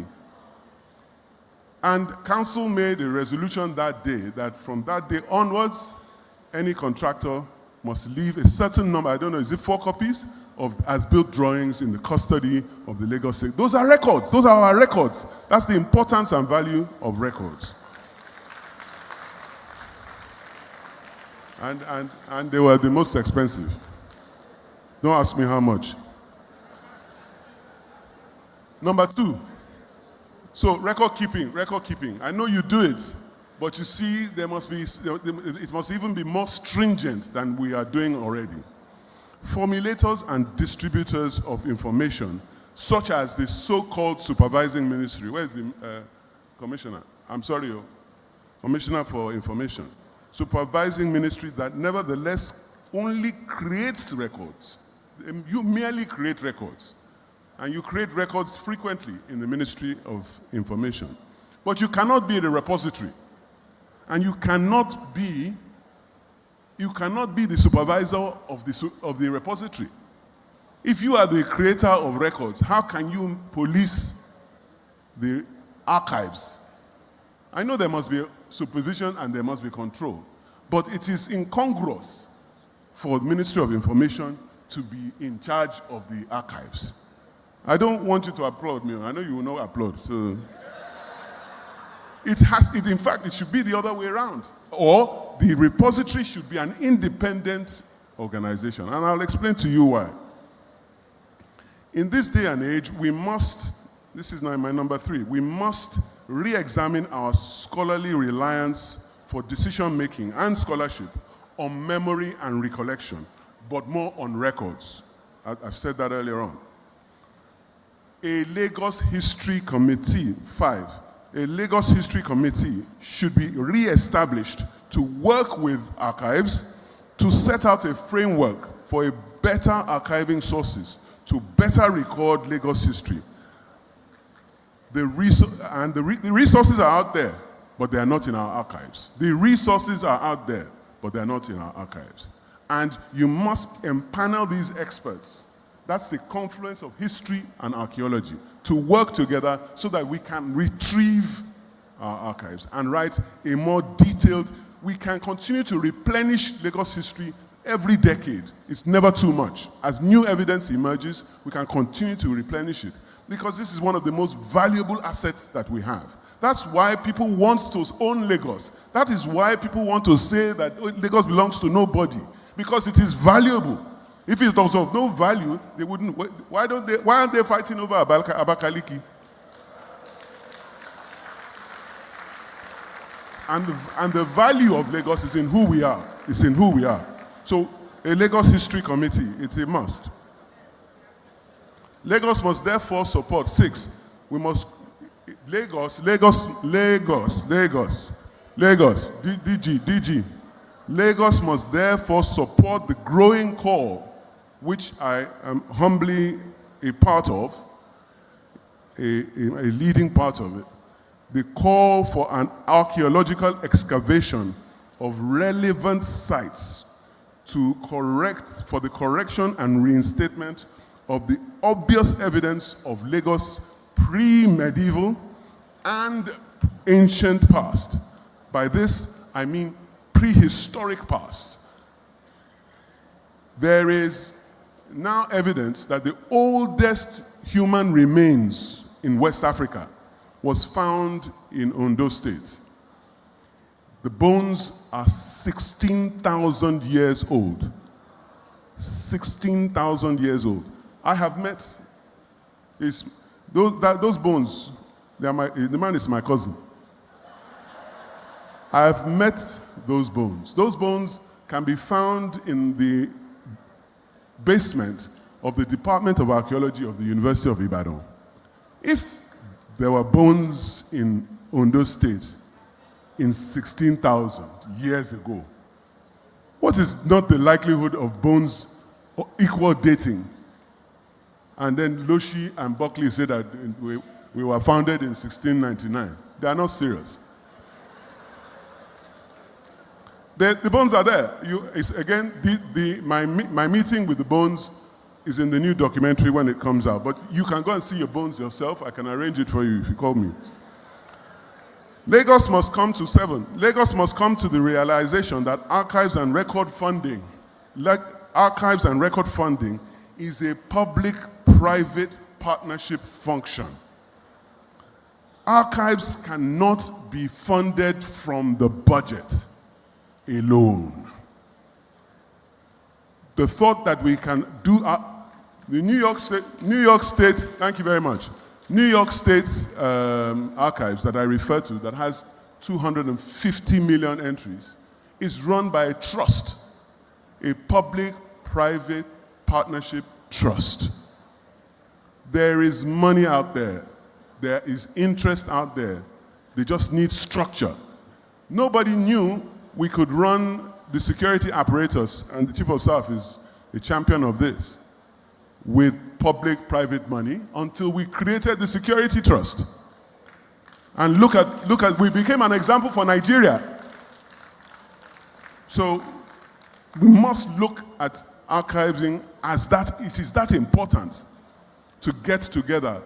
And council made a resolution that day that from that day onwards, any contractor must leave a certain number, I don't know, is it 4 copies? Of as-built drawings in the custody of the Lagos State. Those are records. Those are our records. That's the importance and value of records. And they were the most expensive. Don't ask me how much. Number 2. So record keeping. I know you do it, but you see, it must even be more stringent than we are doing already. Formulators and distributors of information, such as the so-called supervising ministry. Where is the commissioner? I'm sorry, Commissioner for Information. Supervising ministry that nevertheless only creates records. You merely create records. And you create records frequently in the Ministry of Information. But you cannot be the repository. And you cannot be the supervisor of the repository. If you are the creator of records, how can you police the archives? I know there must be supervision and there must be control, but it is incongruous for the Ministry of Information to be in charge of the archives. I don't want you to applaud me. I know you will not applaud. So in fact, it should be the other way around. Or the repository should be an independent organization. And I'll explain to you why. In this day and age, this is now my number 3, we must re-examine our scholarly reliance for decision-making and scholarship on memory and recollection, but more on records. I've said that earlier on. A Lagos History Committee, 5. A Lagos History Committee should be re-established to work with archives to set out a framework for a better archiving sources to better record Lagos history. The resources are out there, but they are not in our archives. The resources are out there, but they are not in our archives. And you must empanel these experts. That's the confluence of history and archaeology to work together so that we can retrieve our archives and write a more detailed, we can continue to replenish Lagos history every decade. It's never too much. As new evidence emerges, we can continue to replenish it because this is one of the most valuable assets that we have. That's why people want to own Lagos. That is why people want to say that Lagos belongs to nobody, because it is valuable. If it was of no value, they wouldn't. Why aren't they fighting over Abakaliki? And the value of Lagos is in who we are. It's in who we are. So a Lagos History Committee, it's a must. Lagos must therefore support 6. We must Lagos, DG. Lagos must therefore support the growing call, which I am humbly a part of, a leading part of it, the call for an archaeological excavation of relevant sites for the correction and reinstatement of the obvious evidence of Lagos pre-medieval and ancient past. By this, I mean prehistoric past. There is now evidence that the oldest human remains in West Africa was found in Ondo State. The bones are 16,000 years old. 16,000 years old. I have met those bones. The man is my cousin. I have met those bones. Those bones can be found in the basement of the Department of Archaeology of the University of Ibadan. If there were bones in Ondo State in 16,000 years ago, what is not the likelihood of bones equal dating? And then Loshi and Buckley said that we were founded in 1699. They are not serious. The bones are there. My meeting with the bones is in the new documentary when it comes out. But you can go and see your bones yourself. I can arrange it for you if you call me. Lagos must come to 7. Lagos must come to the realization that archives and record funding is a public-private partnership function. Archives cannot be funded from the budget alone. The thought that we can do the New York State, thank you very much. New York State archives that I refer to, that has 250 million entries, is run by a trust, a public-private partnership trust. There is money out there. There is interest out there. They just need structure. Nobody knew we could run the security apparatus, and the Chief of Staff is a champion of this, with public-private money until we created the Security Trust. And look at, we became an example for Nigeria. So we must look at archiving as that. It is that important to get together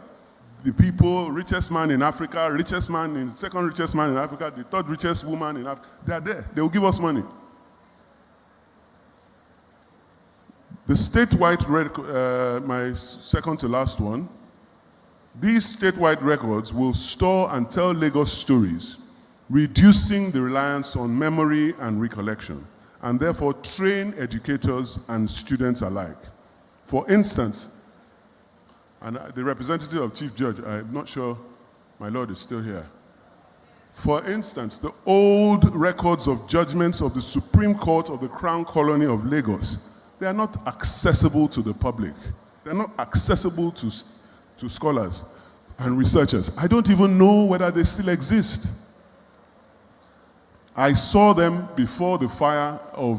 the people, richest man in Africa, richest man in, second richest man in Africa, the third richest woman in Africa. They are there. They will give us money. The statewide record, my second to last one, these statewide records will store and tell Lagos stories, reducing the reliance on memory and recollection, and therefore train educators and students alike. For instance, and the representative of Chief Judge, I'm not sure my Lord is still here. For instance, the old records of judgments of the Supreme Court of the Crown Colony of Lagos, they are not accessible to the public. They're not accessible to scholars and researchers. I don't even know whether they still exist. I saw them before the fire of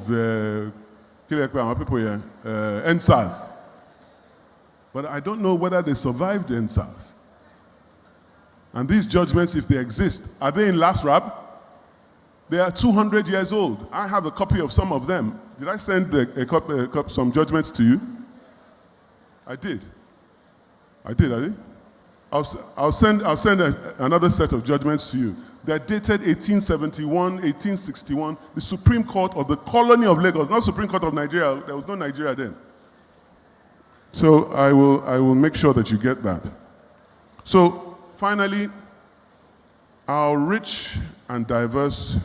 NSAS. But I don't know whether they survived the NSAS. And these judgments, if they exist, are they in LASRAB? They are 200 years old. I have a copy of some of them. Did I send some judgments to you? I did. I did. I'll send another set of judgments to you. They're dated 1871, 1861, the Supreme Court of the colony of Lagos, not Supreme Court of Nigeria. There was no Nigeria then. So I will make sure that you get that. So finally, our rich and diverse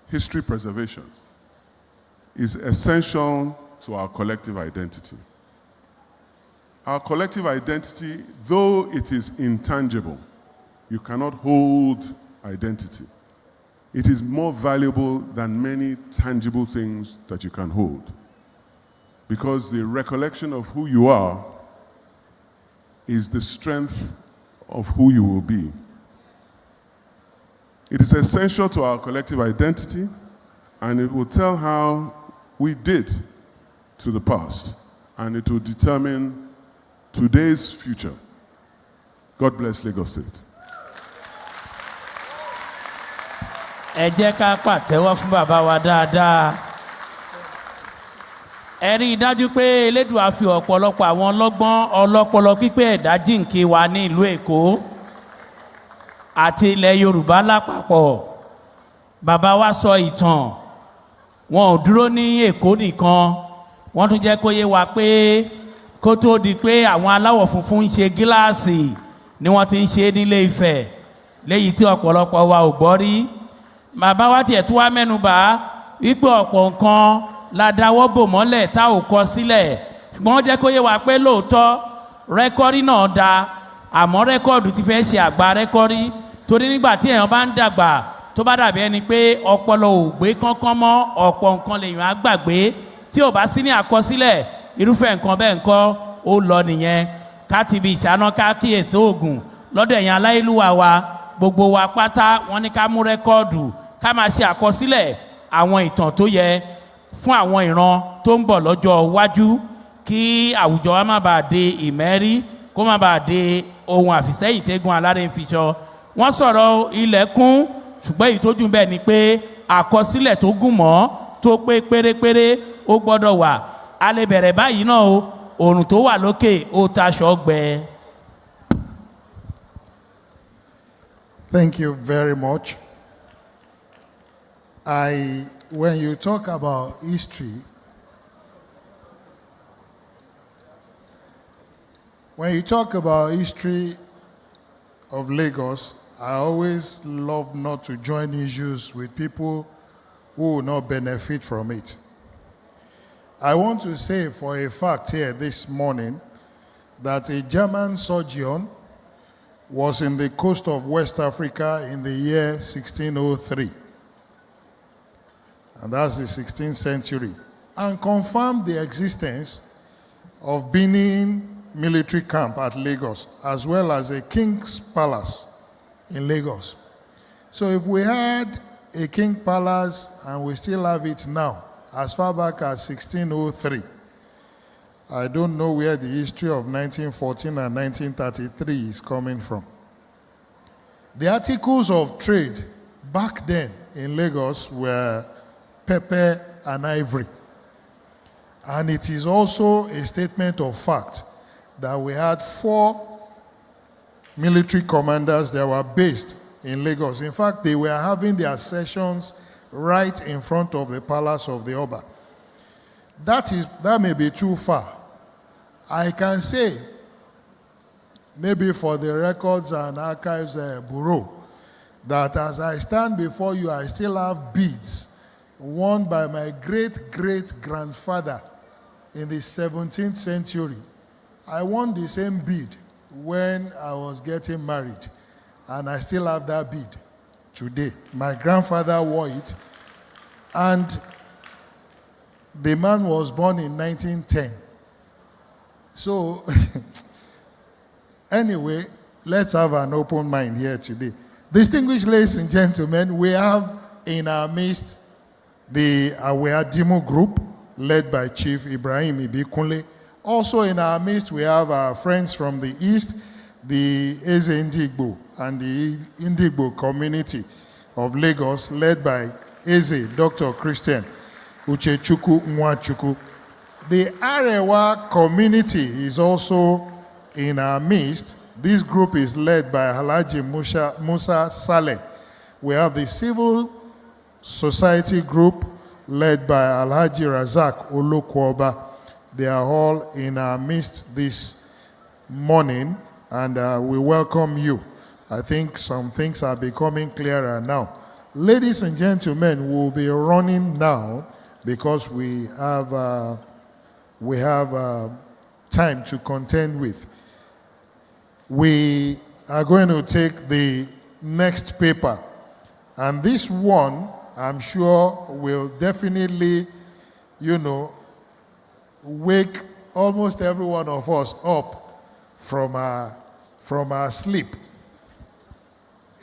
history preservation is essential to our collective identity. Our collective identity, though it is intangible, you cannot hold identity. It is more valuable than many tangible things that you can hold. Because the recollection of who you are is the strength of who you will be. It is essential to our collective identity, and it will tell how we did to the past, and it will determine today's future. God bless Lagos State. Ẹ jẹ́ ká pàtẹ́wọ́ fún bàbá wa dáadáa. Ẹ rí i dájú pé Elédùà fi ọ̀pọ̀lọpọ̀ àwọn ọlọ́gbọ́n ọlọ́pọlọ pípé ẹ̀dá jíǹkí wa ní ìlú Èkó àti ilẹ̀ Yorùbá lápapọ̀. Bàbá wa sọ ìtàn, wọn ò dúró ní Èkó nìkan, wọ́n tún jẹ́ kó yé wa pé kó tó di pé àwọn aláwọ̀ funfun ń ṣe gíláàsì ni wọ́n ti ń ṣe nílé Ifẹ̀, léyìí tí ọ̀pọ̀lọpọ̀ wa ò gbọ́ rí. Bàbá wa tiẹ̀ tún wá mẹ́nubà wípé ọ̀pọ̀ nǹkan la dáwọ́ bò mọ́lẹ̀ tá ò kọ sílẹ̀, ṣùgbọ́n wọ́n jẹ́ kó yé wa pé lóòótọ́ rẹ́kọ́rí náà da, àmọ́ rẹ́kọ́ọ̀dù ti fẹ́ ṣe àgbà rẹ́kọ́rí, torí nígbà tí èèyàn bá ń dàgbà tó bá dàbí ẹni pé ọpọlọ ò gbé kánkán mọ́, ọ̀pọ̀ nǹkan lèèyàn á gbàgbé tí ò bá sí ní àkọsílẹ̀, irúfẹ́ nǹkan bẹ́ẹ̀ ńkọ́ ó lọ nìyẹn. Ká ti bi ìṣáná ká kíyèsí oògùn lọ́dọ̀ ẹ̀yin aláìlúwa wa, gbogbo wa pátá wọ́n ní ká mú rẹ́kọ́ọ̀dù, ká máa ṣe àkọsílẹ̀ àwọn ìtàn tó yẹ fún àwọn ìran tó ń bọ̀ lọ́jọ́ iwájú, kí àwùjọ wa má bàa de ìmẹ́rí, kó má bàa de ohun àfìsẹ́yìn tẹ́gun aláré ń fiṣọ. Wọ́n sọ̀rọ̀ ilẹ̀kùn, ṣùgbọ́n èyí tó jù bẹ́ẹ̀ ni pé àkọsílẹ̀ tó gùn mọ́ tó pé pérépéré ó gbọ́dọ̀ wà. A lè bẹ̀rẹ̀ báyìí náà o, òrùn tó wà lókè ó taṣọ gbẹ. Thank you very much. When you talk about history, of Lagos, I always love not to join issues with people who will not benefit from it. I want to say for a fact here this morning that a German surgeon was in the coast of West Africa in the year 1603. And that's the 16th century, and confirmed the existence of Benin military camp at Lagos, as well as a king's palace in Lagos. So if we had a king palace and we still have it now, as far back as 1603, I don't know where the history of 1914 and 1933 is coming from. The articles of trade back then in Lagos were pepper and ivory. And it is also a statement of fact that we had 4 military commanders that were based in Lagos. In fact, they were having their sessions right in front of the palace of the Oba. That may be too far. I can say, maybe for the Records and Archives Bureau, that as I stand before you, I still have beads worn by my great-great-grandfather in the 17th century. I won the same bead when I was getting married, and I still have that bead today. My grandfather wore it, and the man was born in 1910. So, anyway, let's have an open mind here today. Distinguished ladies and gentlemen, we have in our midst the Awea Dimo group, led by Chief Ibrahim Ibikunle. Also in our midst, we have our friends from the East, the Eze Indigbo and the Indigbo community of Lagos, led by Eze, Dr. Christian Uchechukwu Nwachukwu. The Arewa community is also in our midst, This group is led by Alhaji Musa Saleh. We have the Civil Society group led by Alhaji Razak Olokwoba. They are all in our midst this morning, and we welcome you. I think some things are becoming clearer now. Ladies and gentlemen, we'll be running now because we have time to contend with. We are going to take the next paper, and this one I'm sure will definitely, wake almost every one of us up from our sleep.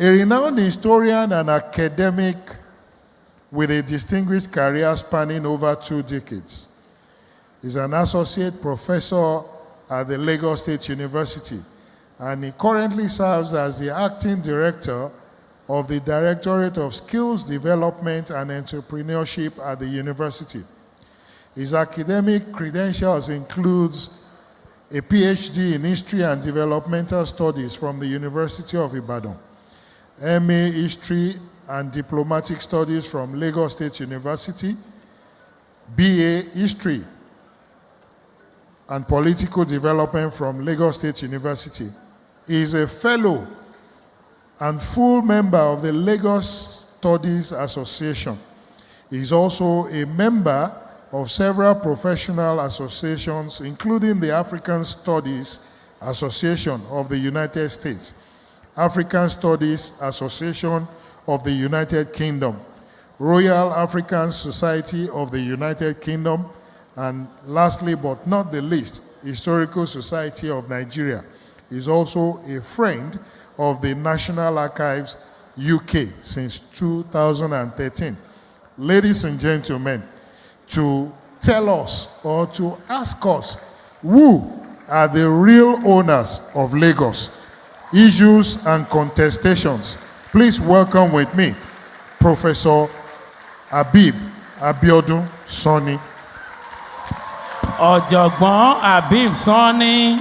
A renowned historian and academic with a distinguished career spanning over 2 decades. He's an associate professor at the Lagos State University, and he currently serves as the acting director of the Directorate of Skills Development and Entrepreneurship at the university. His academic credentials includes a PhD in History and Developmental Studies from the University of Ibadan, MA History and Diplomatic Studies from Lagos State University, BA History and Political Development from Lagos State University. He is a fellow and full member of the Lagos Studies Association. He is also a member of several professional associations, including the African Studies Association of the United States, African Studies Association of the United Kingdom, Royal African Society of the United Kingdom, and lastly but not the least, Historical Society of Nigeria. He is also a friend of the National Archives UK since 2013. Ladies and gentlemen, to tell us or to ask us who are the real owners of Lagos, issues and contestations, please welcome with me Professor Habib Abiodun Sani. Ọ̀jọ̀gbọ́n Habib Sani,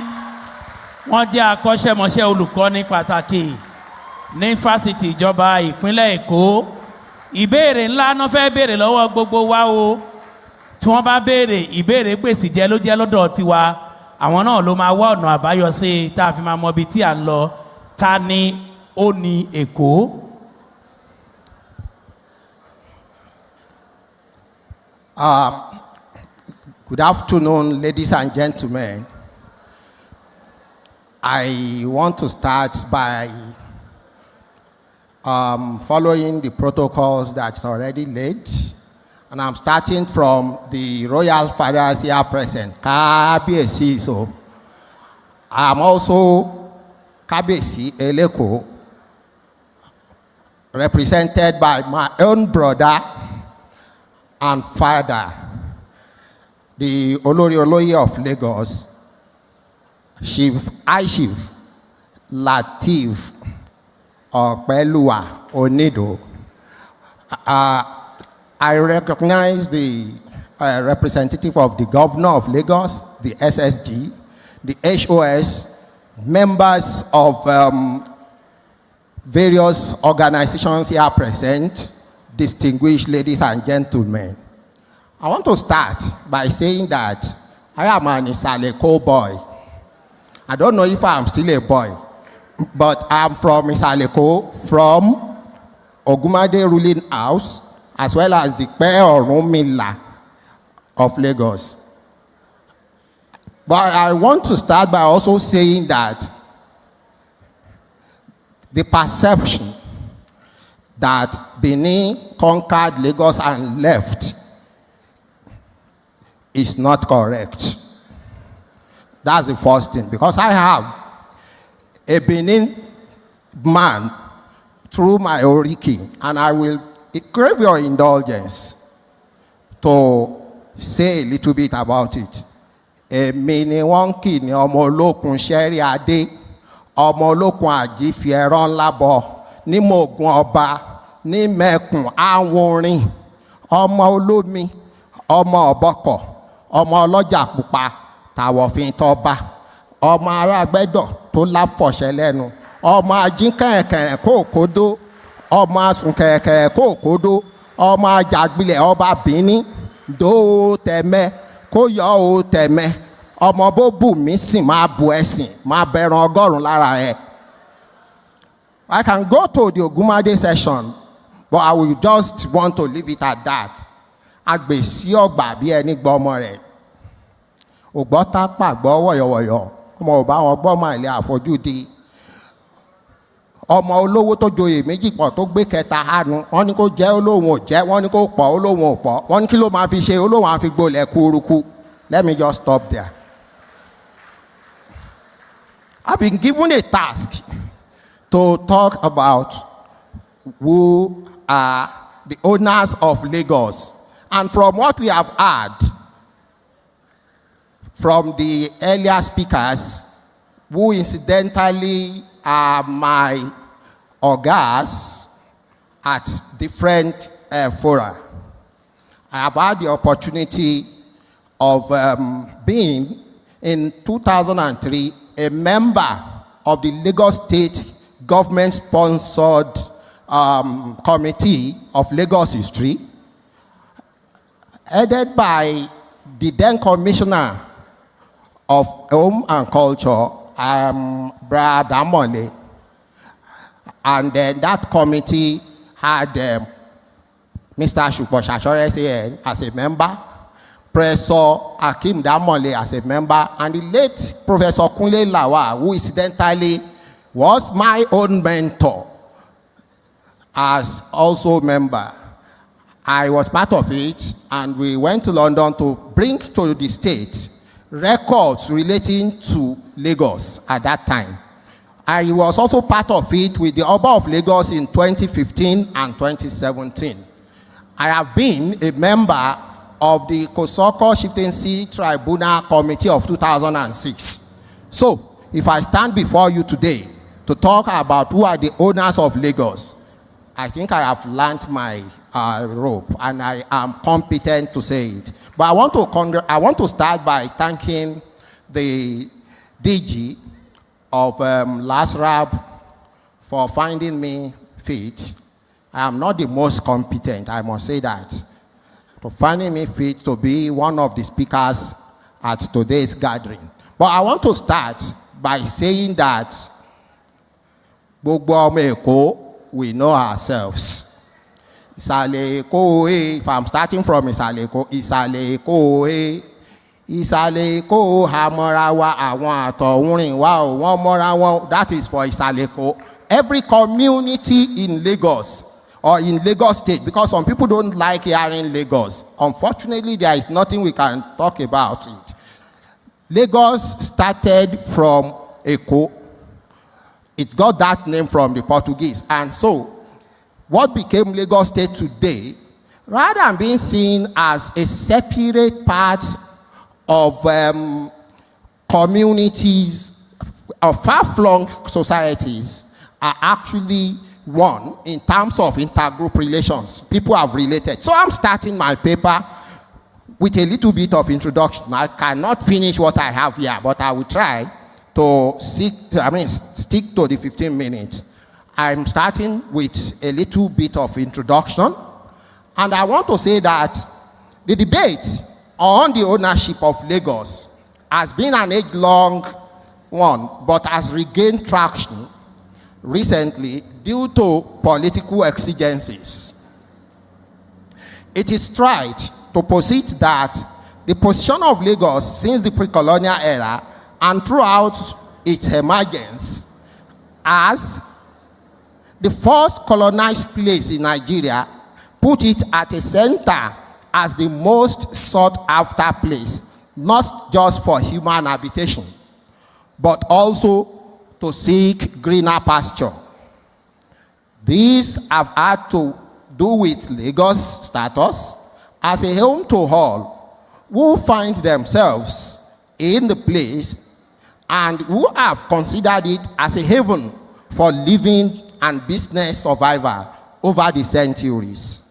wọ́n jẹ́ akọ́ṣẹ́mọṣẹ́ olùkọ́ni pàtàkì ní fásitì ìjọba ìpínlẹ̀ Èkó. Ìbéèrè ńlá náà fẹ́ béèrè lọ́wọ́ gbogbo wa o. Tí wọ́n bá béèrè ìbéèrè gbèsè jẹ́ ló jẹ́ lọ́dọ̀ tiwa, àwọn náà ló máa wá ọ̀nà àbáyọ sí i tá a fi máa mọ ibi tí à ń lọ. Ta ni ó ní Èkó? Good afternoon, ladies and gentlemen. I want to start by following the protocols that's already laid. And I'm starting from the royal fathers here present, Kábíyèsí. So I'm also Kábíyèsí Eleko, represented by my own brother and father, the Olori Oloye of Lagos, High Chief Lateef Ọpẹ́lúwà Onídò. I recognize the representative of the governor of Lagos, the SSG, the HOS, members of various organizations here present, distinguished ladies and gentlemen. I want to start by saying that I am an Isaleko boy. I don't know if I'm still a boy, but I'm from Isaleko, from Ogumade ruling house, as well as the Pe-Orunmila of Lagos. But I want to start by also saying that the perception that Benin conquered Lagos and left is not correct. That's the first thing, because I have a Benin man through my Oriki, and I will crave your indulgence to say a little bit about it. Èmi ni wọ́n kì ní ọmọ olókun ṣẹ́rí adé, ọmọ olókun àjífi ẹran ńlá bọ̀, ní mògùn ọba, ní mẹ́kùn àwòrìn, ọmọ olómi, ọmọ ọ̀bọ̀kọ̀, ọmọ ọlọ́jà pupa, tàwọ̀fin tọba, ọmọ ará gbẹ́dọ̀, tó láfọ̀ṣẹ́ lẹ́nu ọmọ ajín kẹ̀kẹ̀rẹ̀ kó kódó ọmọ asùn kẹ̀kẹ̀rẹ̀ kó kódó ọmọ ajàgbilẹ̀ ọba bìíní dó tẹ̀mẹ́ kó yọ ó tẹ̀mẹ́ ọmọ bó bù mí sìn máa bu ẹ̀sìn máa bẹ̀ràn ọgọ́rùn lára ẹ̀. I can go to the Ogumade session, but I will just want to leave it at that. Agbèsí ọgbà bí ẹni gbọ́ ọmọ rẹ̀. Ògbọ́ tápà gbọ́ wọ̀yọ̀wọ̀yọ̀. Ọmọ ò bá wọn gbọ́ máa ilé àfojúdi. Ọmọ olówó tó joyè méjì pọ̀ tó gbé kẹta hánu. Wọ́n ní kó jẹ́ olóhùn ò jẹ́. Wọ́n ní kó pọ̀ olóhùn ò pọ̀. Wọ́n ní kí ló máa fi ṣe olóhùn àfi gbolẹ̀ kúrukú. Let me just stop there. I've been given a task to talk about who are the owners of Lagos. And from what we have heard from the earlier speakers, who incidentally are my ogas at different fora, I have had the opportunity of being in 2003 a member of the Lagos State government-sponsored committee of Lagos history, headed by the then commissioner of Home and Culture, Brad Amole. And then that committee had Mr. Shukboshashore as a member, Professor Akim Damole as a member, and the late Professor Kunle Lawa, who incidentally was my own mentor, as also a member. I was part of it, and we went to London to bring to the state records relating to Lagos at that time. I was also part of it with the Oba of Lagos in 2015 and 2017. I have been a member of the Kosoko Chieftaincy Tribunal Committee of 2006. So, if I stand before you today to talk about who are the owners of Lagos, I think I have learnt my rope, and I am competent to say it. But I want to start by thanking the DG of LASRAB for finding me fit. I am not the most competent, I must say that, for finding me fit to be one of the speakers at today's gathering. But I want to start by saying that gbogbo ọmọ Èkó, we know ourselves. Ìsàlẹ̀ Èkó, if I'm starting from Ìsàlẹ̀ Èkó, Ìsàlẹ̀ Èkó, Ìsàlẹ̀ Èkó, àmọ́ra wa àwọn àtọ̀húnrìn wa ò wọ́n mọ́ra wọn. That is for Ìsàlẹ̀ Èkó. Every community in Lagos or in Lagos State, because some people don't like hearing Lagos. Unfortunately, there is nothing we can talk about it. Lagos started from Èkó. It got that name from the Portuguese. And so, what became Lagos State today, rather than being seen as a separate part of communities, of far-flung societies, are actually one in terms of intergroup relations. People have related. So I'm starting my paper with a little bit of introduction. I cannot finish what I have here, but I will try to stick to the 15 minutes. I'm starting with a little bit of introduction. And I want to say that the debate on the ownership of Lagos has been an age-long one, but has regained traction recently due to political exigencies. It is right to posit that the position of Lagos since the pre-colonial era and throughout its emergence as the first colonized place in Nigeria put it at a center as the most sought after place, not just for human habitation, but also to seek greener pasture. These have had to do with Lagos' status as a home to all who find themselves in the place and who have considered it as a haven for living and business survival over the centuries.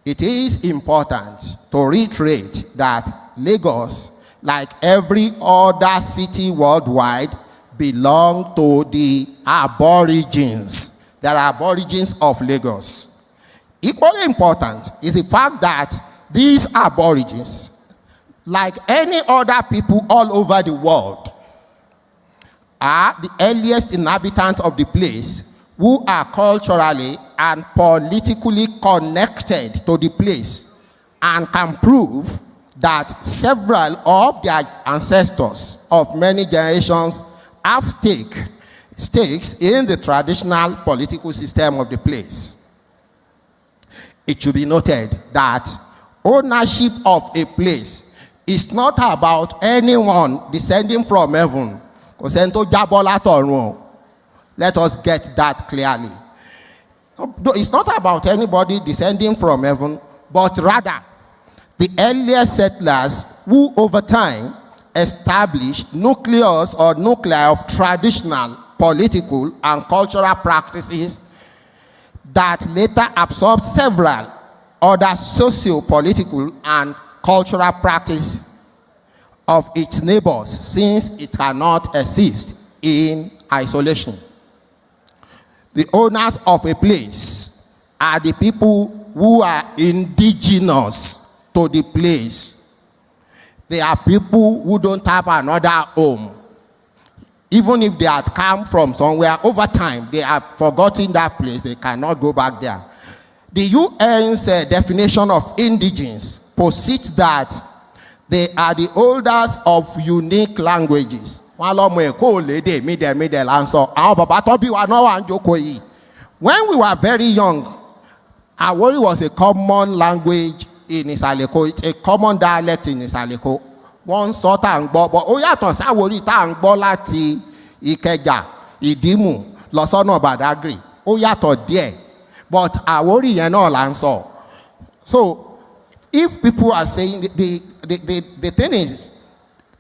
It is important to reiterate that Lagos, like every other city worldwide, belong to the Aborigines. There are Aborigines of Lagos. Equally important is the fact that these Aborigines, like any other people all over the world, are the earliest inhabitants of the place who are culturally and politically connected to the place and can prove that several of their ancestors of many generations have stakes in the traditional political system of the place. It should be noted that ownership of a place is not about anyone descending from heaven. Let us get that clearly. It's not about anybody descending from heaven, but rather the earliest settlers who over time established nucleus or nuclei of traditional, political, and cultural practices that later absorbed several other socio-political and cultural practices of its neighbors, since it cannot exist in isolation. The owners of a place are the people who are indigenous to the place. They are people who don't have another home. Even if they had come from somewhere, over time, they have forgotten that place. They cannot go back there. The UN's definition of indigenes posits that they are the holders of unique languages. When we were very young, Awori was a common language in Isaleko. It's a common dialect in Isaleko. One sort and but Oyaton Awori Tangbo Lati Ikeja, Idimu, Losono Badagri. Oyato there. But Awori and all answer. So if people are saying the thing is,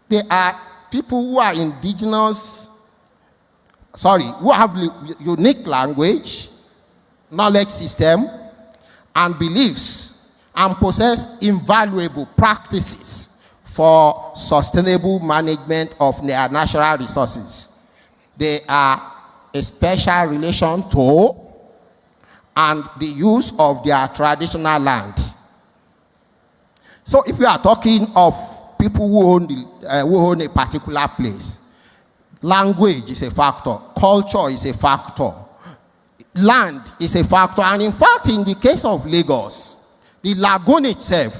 they are people who are indigenous, who have unique language, knowledge system, and beliefs, and possess invaluable practices for sustainable management of their natural resources. They are a special relation to and the use of their traditional land. So if we are talking of people who own a particular place, language is a factor, culture is a factor, land is a factor, and in fact, in the case of Lagos, the lagoon itself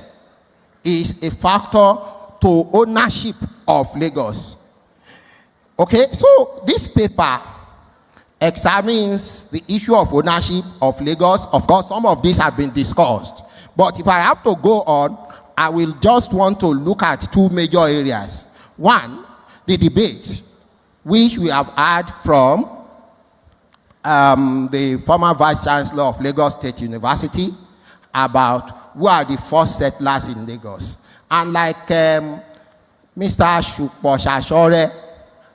is a factor to ownership of Lagos. Okay, so this paper examines the issue of ownership of Lagos. Of course, some of these have been discussed, but if I have to go on, I will just want to look at two major areas. One, the debate, which we have had from the former Vice Chancellor of Lagos State University about who are the first settlers in Lagos. And like Mr. Shukposhashore,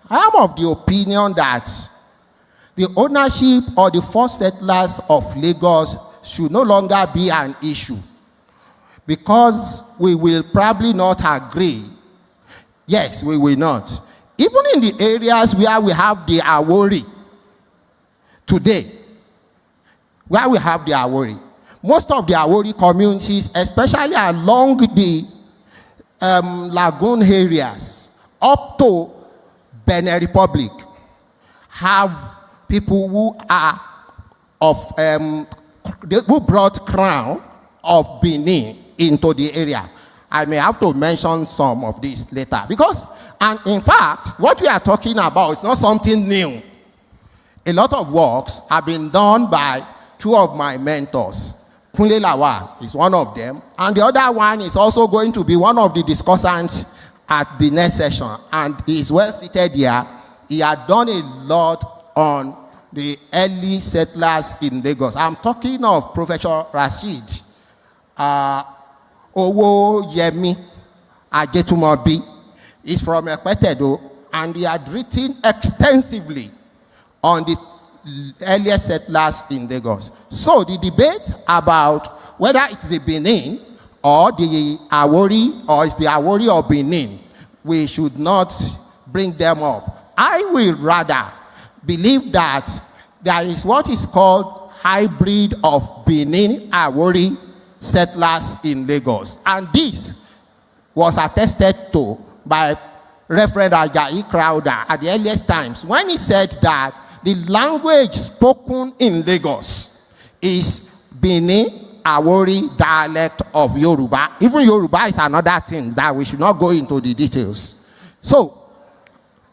I am of the opinion that the ownership or the first settlers of Lagos should no longer be an issue, because we will probably not agree. Yes, we will not. Even in the areas where we have the Awori today, most of the Awori communities, especially along the lagoon areas up to Benin Republic, have people who are who brought crown of Benin into the area. I may have to mention some of this later, because, and in fact, what we are talking about is not something new. A lot of works have been done by two of my mentors. Kunle Lawal is one of them, and the other one is also going to be one of the discussants at the next session, and he is well seated here. He had done a lot on the early settlers in Lagos. I'm talking of Professor Rashid Owo Yemi Ajetumobi. He's from Ekwetedo, and he had written extensively on the earliest settlers in Lagos. So the debate about whether it's the Benin or the Awori, or it's the Awori or Benin, we should not bring them up. I will rather believe that there is what is called hybrid of Benin Awori settlers in Lagos. And this was attested to by Reverend Ajayi Crowder at the earliest times when he said that the language spoken in Lagos is Benin Awori dialect of Yoruba. Even Yoruba is another thing that we should not go into the details. So,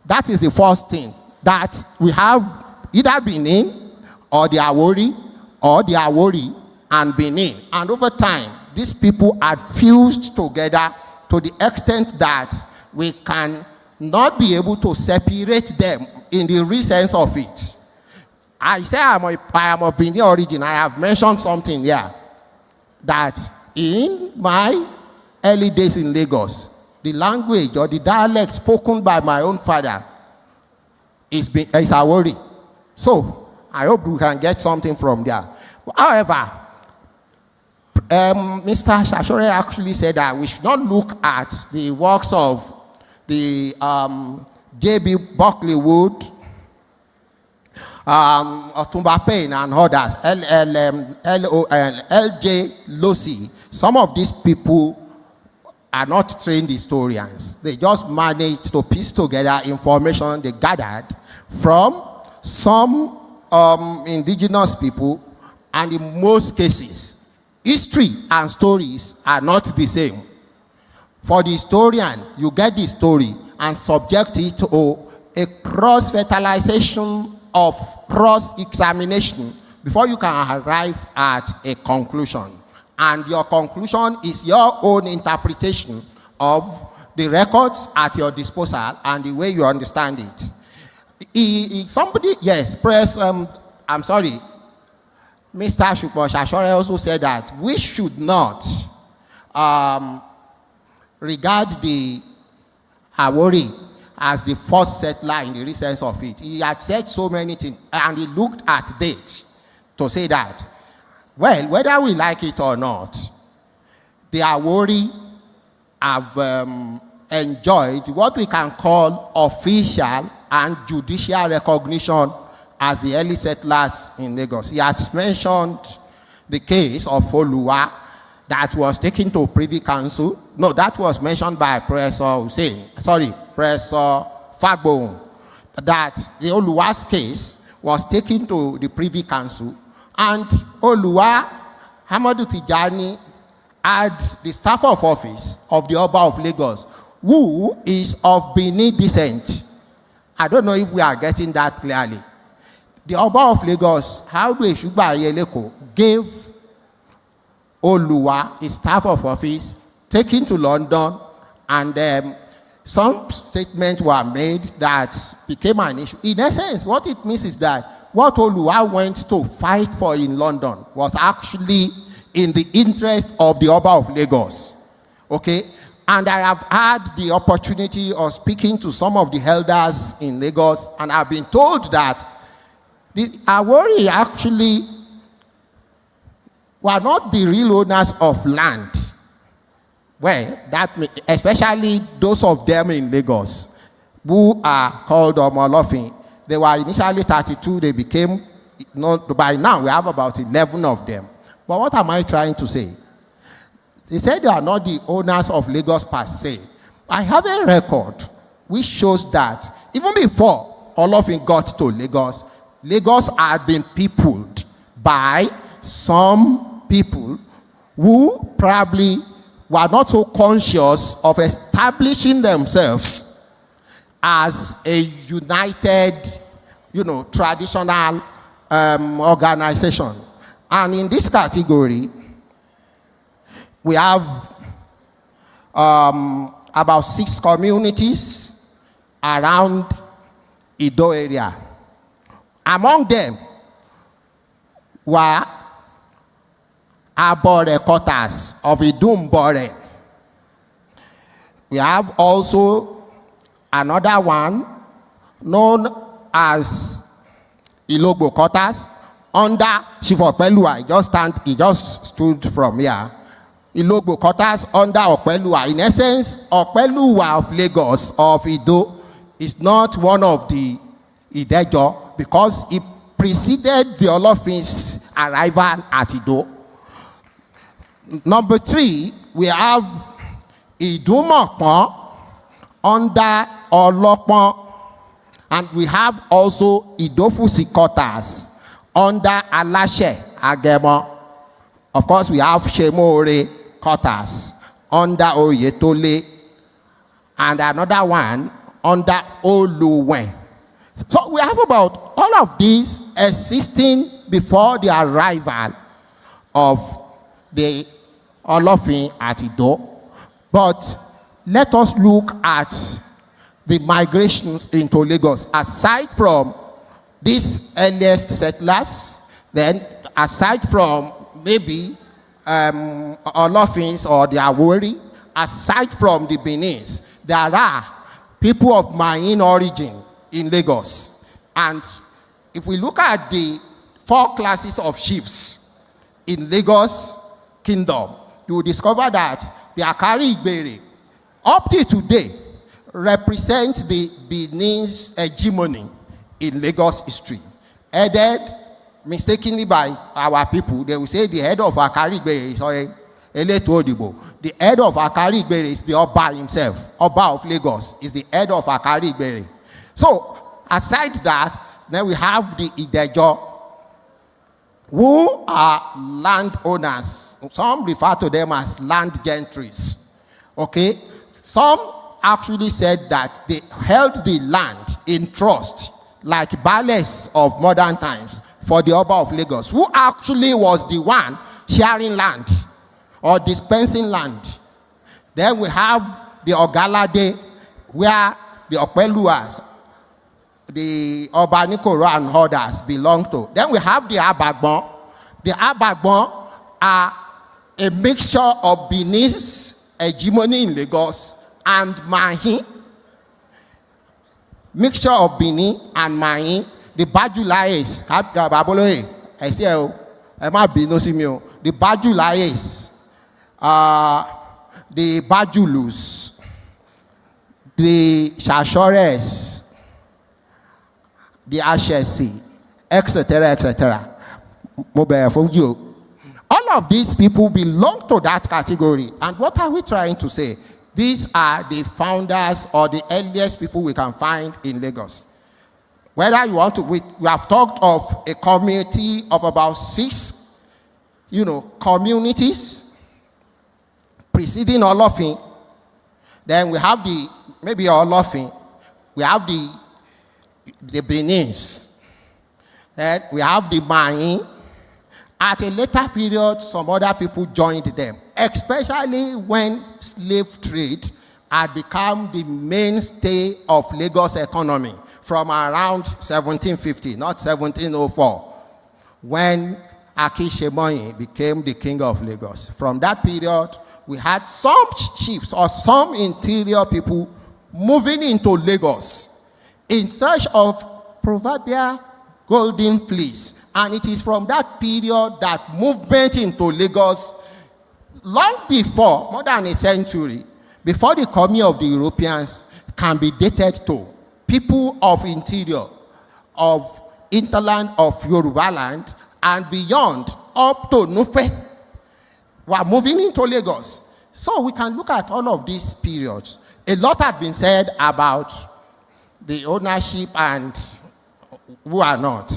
that is the first thing, that we have either Benin or the Awori and Benin. And over time, these people had fused together to the extent that we can not be able to separate them in the real sense of it. I say I am of Benin origin. I have mentioned something here, that in my early days in Lagos, the language or the dialect spoken by my own father is Awori. So, I hope we can get something from there. However, Mr. Shashore actually said that we should not look at the works of the J.B. Buckley Wood, Otumba Payne and others, L.J. Lossy. Some of these people are not trained historians. They just managed to piece together information they gathered from some indigenous people, and in most cases, history and stories are not the same. For the historian, you get the story and subject it to a cross-fertilization of cross-examination before you can arrive at a conclusion. And your conclusion is your own interpretation of the records at your disposal and the way you understand it. Somebody, yes, I'm sorry, Mr. Shashore also said that we should not regard the Awori as the first settler in the real sense of it. He had said so many things, and he looked at dates to say that, well, whether we like it or not, the Awori have enjoyed what we can call official and judicial recognition as the early settlers in Lagos. He has mentioned the case of Oluwa that was taken to Privy Council. No, that was mentioned by Professor Fagbo, that the Oluwa's case was taken to the Privy Council, and Oluwa Hamadu Tijani had the staff of office of the Oba of Lagos, who is of Benin descent. I don't know if we are getting that clearly. The Oba of Lagos, Haudu Eshugba Ayeleko, gave Oluwa his staff of office, taken to London, and some statements were made that became an issue. In essence, what it means is that what Oluwa went to fight for in London was actually in the interest of the Oba of Lagos. Okay? And I have had the opportunity of speaking to some of the elders in Lagos, and I've been told that the Awori actually were not the real owners of land. Well, especially those of them in Lagos, who are called Omolofin. They were initially 32, they became, by now we have about 11 of them. But what am I trying to say? They said they are not the owners of Lagos per se. I have a record which shows that even before Olofin got to Lagos, Lagos had been peopled by some people who probably were not so conscious of establishing themselves as a united, traditional organization. And in this category, we have about 6 communities around Ido area. Among them were Abore quarters of Idumbore. We have also another one known as Ilogbo quarters under Chief Opelua. He just stood from here. Ilogbo quarters under Opelua. In essence, Opelua of Lagos, of Ido, is not one of the Idejo because it preceded the Olofin's arrival at Ido. Number 3, we have Idumokpon under Olokpon, and we have also Idofusi quarters under Alashe Agemo. Of course, we have Shemore quarters under Oyetole, and another one under Oluwen. So we have about all of these existing before the arrival of the Olofin at Ido. But let us look at the migrations into Lagos. Aside from these earliest settlers, then aside from maybe Olofins or the Awori, aside from the Benins, there are people of Mayan origin in Lagos. And if we look at the 4 classes of chiefs in Lagos Kingdom, you will discover that the Akari Igbere, up to today, represent the Benin's hegemony in Lagos history. Headed mistakenly by our people, they will say the head of Akari Igbere is Eletu Odibo. The head of Akari Igbere is the Oba himself. Oba of Lagos is the head of Akari Igbere. So, aside that, then we have the Idejo, who are landowners. Some refer to them as land gentries. Okay? Some actually said that they held the land in trust, like Bales of modern times, for the Oba of Lagos, who actually was the one sharing land or dispensing land. Then we have the Ogalade, where the Opeluas, the Obanikoro and others belong to. Then we have the Abagbon. The Abagbon are a mixture of Benin's hegemony in Lagos and Mahin. Mixture of Benin and Mahin. The Bajulaes, the Bajulaes, the Bajulus, the Shashores, the Ashesi, etc., etc. All of these people belong to that category. And what are we trying to say? These are the founders or the earliest people we can find in Lagos. Whether you want to, we have talked of a community of about 6, communities preceding Olofin. Then we have maybe Olofin. We have the Benins. Then we have the Mayin. At a later period, some other people joined them, especially when slave trade had become the mainstay of Lagos economy from around 1750, not 1704, when Aki Shemoyin became the king of Lagos. From that period, we had some chiefs or some interior people moving into Lagos in search of proverbial golden fleece. And it is from that period that movement into Lagos, long before, more than a century, before the coming of the Europeans, can be dated to. People of interior, of interland, of Yoruba land, and beyond, up to Nupe, were moving into Lagos. So we can look at all of these periods. A lot had been said about the ownership and who are not.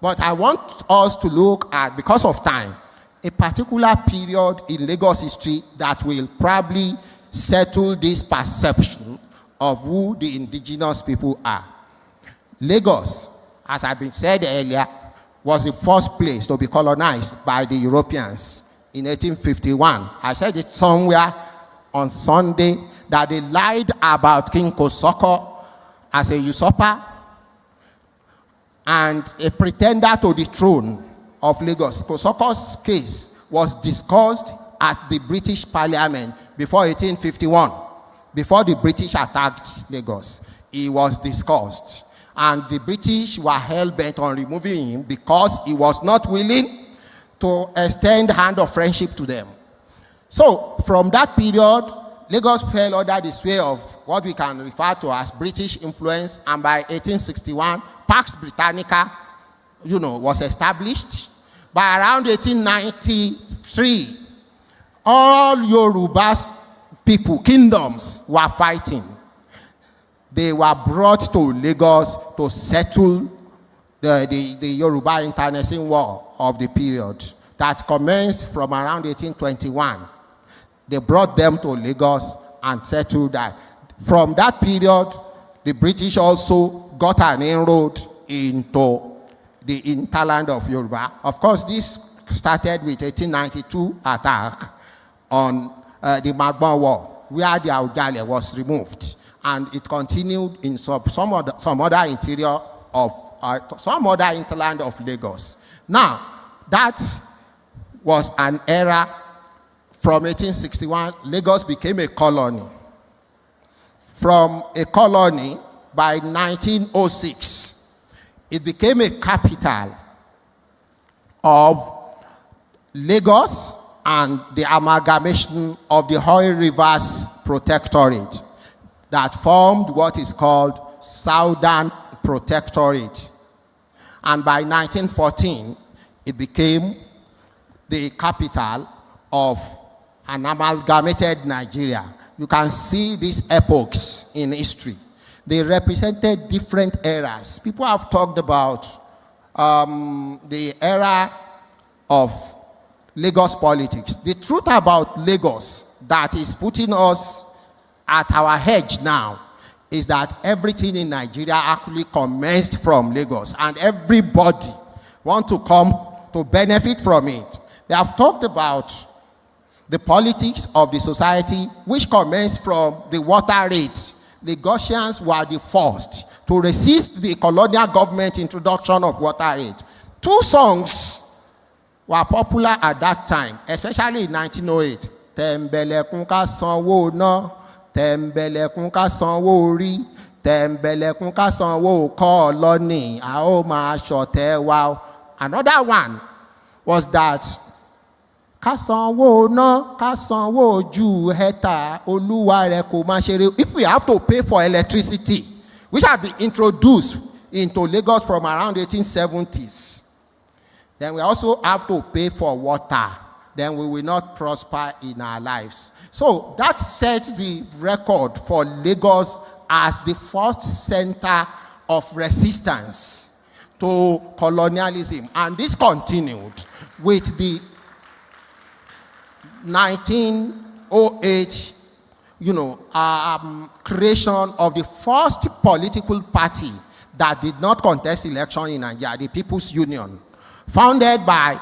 But I want us to look at, because of time, a particular period in Lagos history that will probably settle this perception of who the indigenous people are. Lagos, as I've been said earlier, was the first place to be colonized by the Europeans in 1851. I said it somewhere on Sunday that they lied about King Kosoko as a usurper and a pretender to the throne of Lagos. Kosoko's case was discussed at the British Parliament before 1851. Before the British attacked Lagos, he was discussed. And the British were hell-bent on removing him because he was not willing to extend hand of friendship to them. So, from that period, Lagos fell under the sway of what we can refer to as British influence, and by 1861, Pax Britannica, was established. By around 1893, all Yoruba's people, kingdoms, were fighting. They were brought to Lagos to settle the Yoruba internecine war of the period that commenced from around 1821. They brought them to Lagos and settled that. From that period, the British also got an inroad into the hinterland of Yoruba. Of course, this started with 1892 attack on the Magbon War, where the Aujale was removed, and it continued in some other hinterland of Lagos. Now, that was an era. From 1861, Lagos became a colony. From a colony, by 1906, it became a capital of Lagos and the amalgamation of the Hoy Rivers Protectorate that formed what is called Southern Protectorate. And by 1914, it became the capital of an amalgamated Nigeria. You can see these epochs in history. They represented different eras. People have talked about the era of Lagos politics. The truth about Lagos that is putting us at our edge now is that everything in Nigeria actually commenced from Lagos, and everybody wants to come to benefit from it. They have talked about the politics of the society, which commenced from the water rates. Lagosians were the first to resist the colonial government introduction of water rate. 2 songs were popular at that time, especially in 1908. Tembelekun ka sanwo na, tembelekun ka sanwo ori, tembelekun ka sanwo koloni, a o ma sote wa. Another one was that if we have to pay for electricity, which had been introduced into Lagos from around 1870s, then we also have to pay for water. Then we will not prosper in our lives. So that set the record for Lagos as the first center of resistance to colonialism. And this continued with the 1908, creation of the first political party that did not contest election in Nigeria, the People's Union, founded by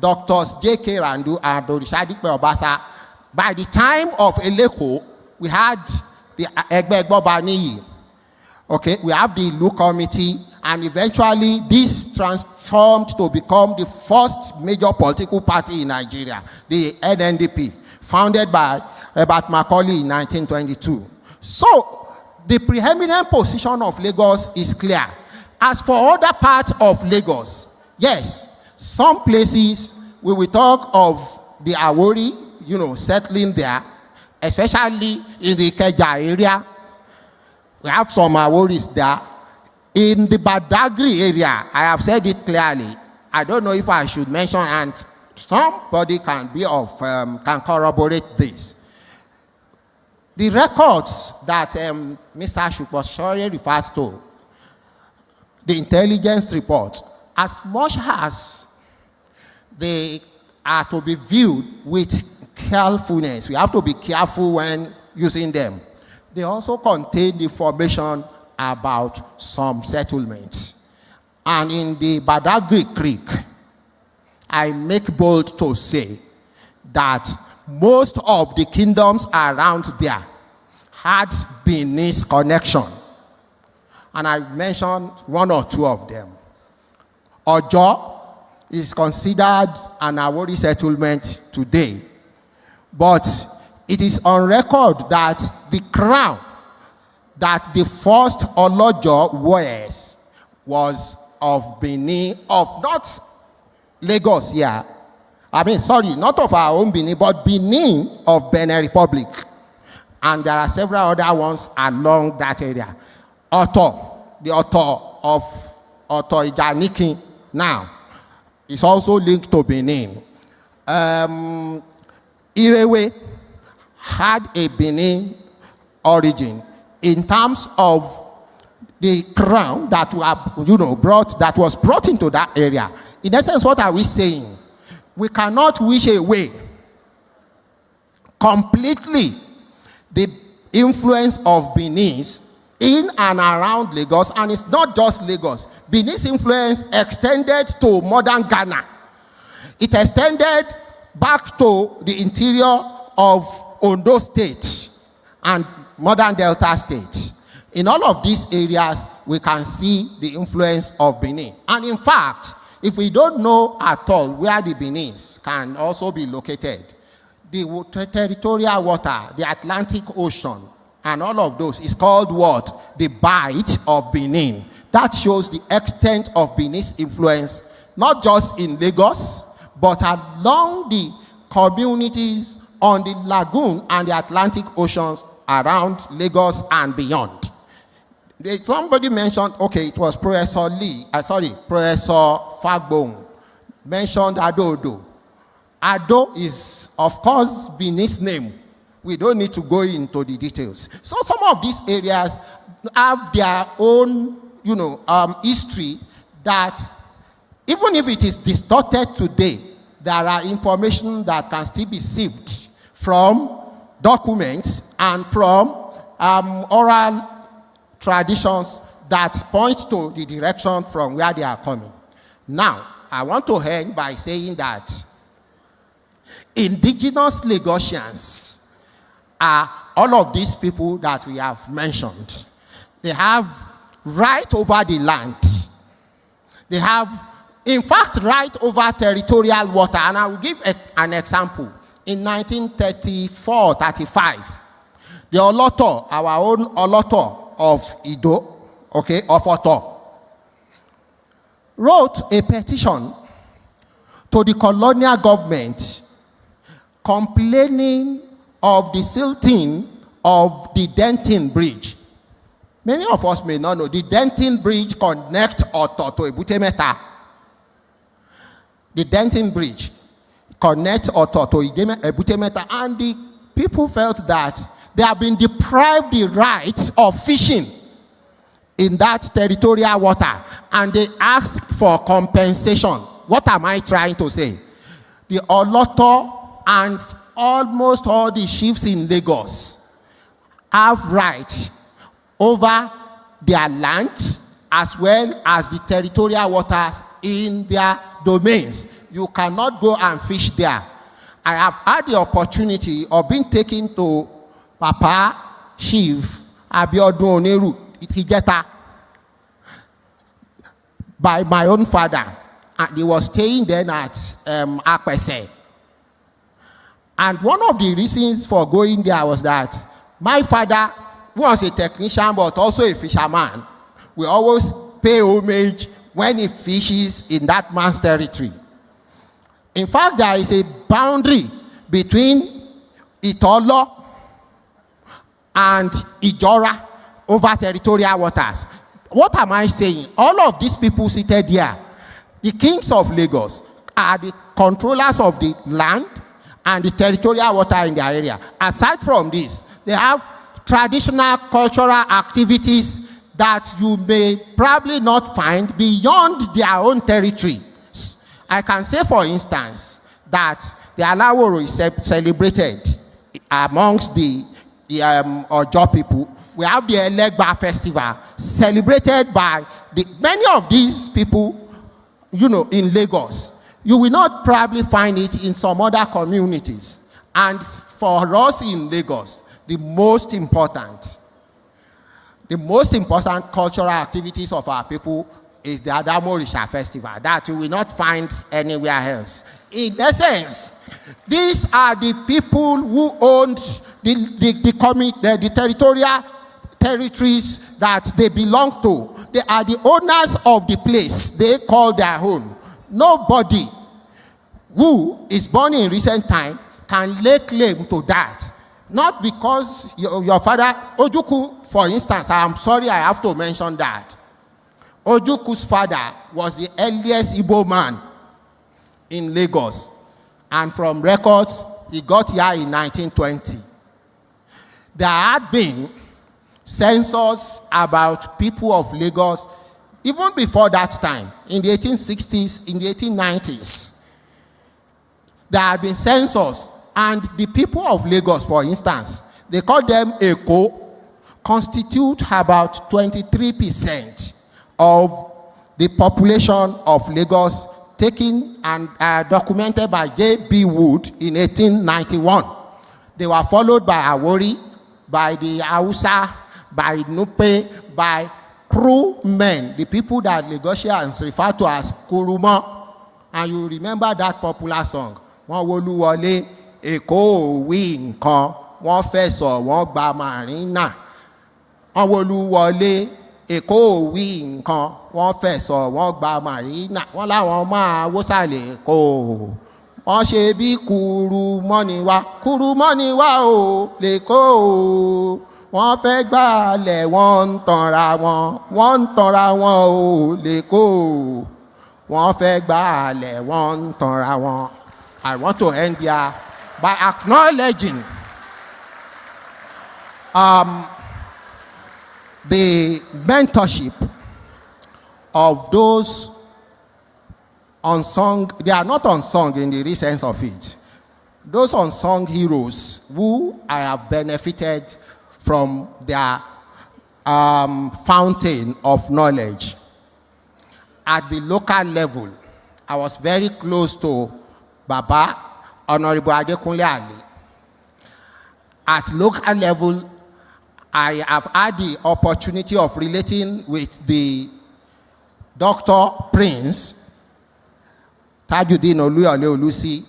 Drs. J.K. Randu and Orisadipe Obasa. By the time of Eleko, we had the Egbe Baniyi. Okay, we have the Ilu Committee, and eventually this transformed to become the first major political party in Nigeria, the NNDP, founded by Herbert Macaulay in 1922. So, the preeminent position of Lagos is clear. As for other parts of Lagos, yes, some places we will talk of the Awori, settling there, especially in the Ikeja area. We have some Aworis there. In the Badagry area, I have said it clearly. I don't know if I should mention, and somebody can corroborate this. The records that Mr. Shukboshore referred to, the intelligence report, as much as they are to be viewed with carefulness, we have to be careful when using them. They also contain information about some settlements. And in the Badagry Creek, I make bold to say that most of the kingdoms around there had Benin's connection. And I mentioned 1 or 2 of them. Ojo is considered an Awori settlement today. But it is on record that the crown that the first Olojo wears was of Benin, of not Lagos here. Not of our own Benin, but Benin of Benin Republic. and there are several other ones along that area. The author of Otto Ijaniki now is also linked to Benin. Irewe had a Benin origin in terms of the crown that was brought into that area. In essence, what are we saying? We cannot wish away completely the influence of Benin's in and around Lagos, and it's not just Lagos. Benin's influence extended to modern Ghana. It extended back to the interior of Ondo State and modern Delta State. In all of these areas, we can see the influence of Benin. And in fact, if we don't know at all where the Benins can also be located, the territorial water, the Atlantic Ocean, and all of those is called what? The Bight of Benin. That shows the extent of Benin's influence, not just in Lagos, but along the communities on the lagoon and the Atlantic Oceans around Lagos and beyond. Somebody mentioned, okay, it was Professor Fagbong mentioned Adodo. Ado is, of course, Benin's name. We don't need to go into the details. So some of these areas have their own, history that even if it is distorted today, there are information that can still be sieved from documents and from oral traditions that point to the direction from where they are coming. Now, I want to end by saying that indigenous Lagosians are all of these people that we have mentioned. They have right over the land. They have, in fact, right over territorial water. And I will give an example. In 1934-35, the Oloto, our own Oloto of Ido, of Oto, wrote a petition to the colonial government complaining of the silting of the Denton Bridge. Many of us may not know, the Denton Bridge connects Oto to Ebutemeta. The Denton Bridge connects Oto to Ebutemeta, and the people felt that they have been deprived the rights of fishing in that territorial water, and they asked for compensation. What am I trying to say? The Oloto and almost all the chiefs in Lagos have rights over their land as well as the territorial waters in their domains. You cannot go and fish there. I have had the opportunity of being taken to Papa Chief Abiodun Oneru Itijeta by my own father. And he was staying then at Akwese. And one of the reasons for going there was that my father, who was a technician but also a fisherman, we always pay homage when he fishes in that man's territory. In fact, there is a boundary between Itolo and Ijora over territorial waters. What am I saying? All of these people seated here, the kings of Lagos, are the controllers of the land and the territorial water in their area. Aside from this, they have traditional cultural activities that you may probably not find beyond their own territory. I can say, for instance, that the Alaworo is celebrated amongst the Ojo people. We have the Elegba festival celebrated by many of these people, in Lagos. You will not probably find it in some other communities. And for us in Lagos, the most important cultural activities of our people is the Adamorisha festival that you will not find anywhere else. In essence, these are the people who owned the territorial territories that they belong to. They are the owners of the place they call their own. Nobody who is born in recent time can lay claim to that Not because your father, Ojukwu, for instance, I am sorry I have to mention that. Ojukwu's father was the earliest Igbo man in Lagos. And from records, he got here in 1920. There had been census about people of Lagos even before that time, in the 1860s, in the 1890s. There had been census, and the people of Lagos, for instance, they call them Eko, constitute about 23% of the population of Lagos, taken and documented by J.B. Wood in 1891. They were followed by Awori, by the Hausa, by Nupe, by Kru men, the people that Lagosians refer to as Kuruma. And you remember that popular song. Wọ́n wọlú wọlé, Èkó wí nǹkan, wọ́n fẹ̀sọ̀, wọ́n gba Marina. Wọ́n wọlú wọlé, Èkó wí nǹkan, wọ́n fẹ̀sọ̀, wọ́n gba Marina. Wọ́n láwọn máa wọ́sàlẹ̀ Èkó. Wọ́n ṣe bí Kurumọ́ ni wá o, l'Èkó o. Wọ́n fẹ́ gbàlẹ̀, wọ́n ń tanra wọn o, l'Èkó o. Wọ́n fẹ́ gbàlẹ̀, wọ́n ń tanra wọn. I want to end here by acknowledging the mentorship of those unsung, they are not unsung in the real sense of it, those unsung heroes who I have benefited from their fountain of knowledge. At the local level, I was very close to Baba Honorable Adekunle Ali. At local level, I have had the opportunity of relating with the Dr. Prince Tajuddin Oluyole Olusi.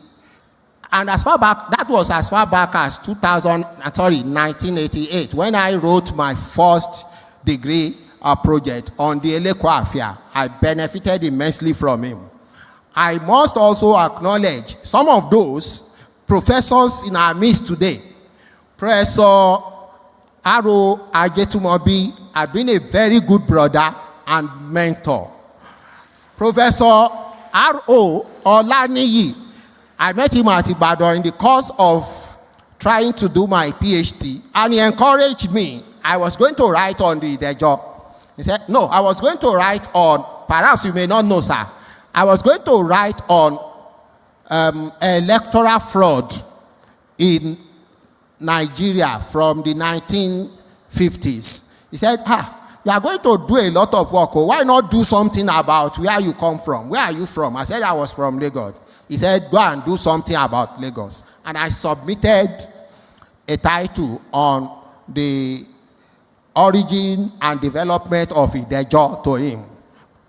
And as far back, that was as far back as 1988, when I wrote my first degree project on the Elekwa affair. I benefited immensely from him. I must also acknowledge some of those professors in our midst today. Professor Aro Ajetumobi has been a very good brother and mentor. Professor R.O. Olaniyi, I met him at Ibadan in the course of trying to do my PhD, and he encouraged me. I was going to write on the Idejo. He said, no, I was going to write on, perhaps you may not know, sir, I was going to write on electoral fraud in Nigeria from the 1950s. He said, you are going to do a lot of work. Why not do something about where you come from? Where are you from? I said, I was from Lagos. He said, go and do something about Lagos. And I submitted a title on the origin and development of Idejo to him.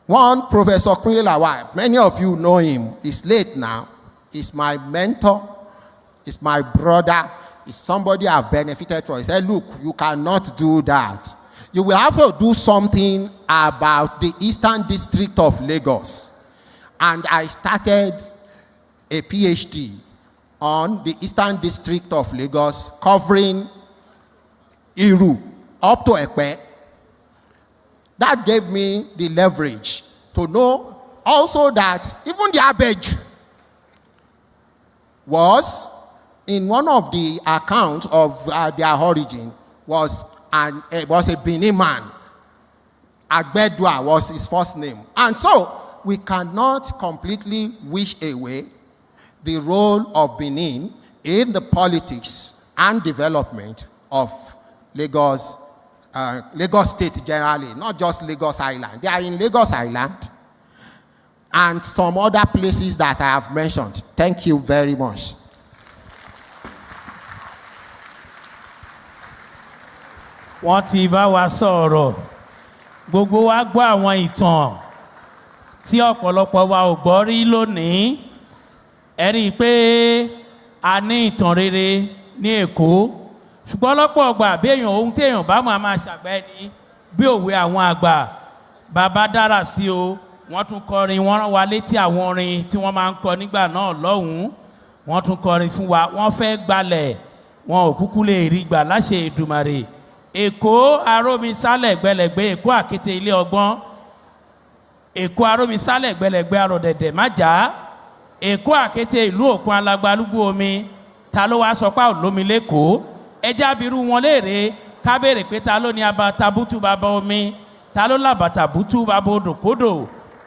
One, Professor Kunle Lawal, many of you know him, he's late now. He's my mentor, he's my brother, he's somebody I've benefited from. He said, look, you cannot do that. You will have to do something about the Eastern District of Lagos. And I started a PhD on the Eastern District of Lagos, covering Iru up to Ekpe. That gave me the leverage to know also that even the Abeju was, in one of the accounts of their origin, was a Benin man. Agbedua was his first name. And so, we cannot completely wish away the role of Benin in the politics and development of Lagos State generally, not just Lagos Island. They are in Lagos Island and some other places that I have mentioned. Thank you very much. Wọ́n ti bá wa sọ̀rọ̀, gbogbo wa gbọ́ àwọn ìtàn tí ọ̀pọ̀lọpọ̀ wa ò gbọ́ rí lónìí. Ẹ rí i pé a ní ìtàn rere ní Èkó, ṣùgbọ́n lọ́pọ̀ ọgbà bí èèyàn ohun tí èèyàn bá máa ṣàgbá ẹni bí òwe àwọn àgbà. Bàbá dára sí o, wọ́n tún kọrin, wọ́n rán wa létí àwọn orin tí wọ́n máa ń kọ nígbà náà lọ́hùn-ún. Wọ́n tún kọrin fún wa, wọ́n fẹ́ gbalẹ̀, wọn ò kúkú lè rí gbà láṣẹ Èdùmàrè. Èkó arómisálẹ̀ gbẹlẹ̀gbẹ́ Èkó àkété ilé ọgbọ́n. Èkó arómisálẹ̀ gbẹlẹ̀gbẹ́ arọ̀dẹ̀dẹ̀ májà. Èkó àkété ìlú òkun alagbalúgbú omi. Ta ló wá sọ pé olómi lẹ́kọ̀ọ́? Ẹjẹ́ abirú wọn léèrè ká béèrè pé ta ló ní abatabutu bàbá omi, ta ló làbàtàbútú bàbá odòkodò.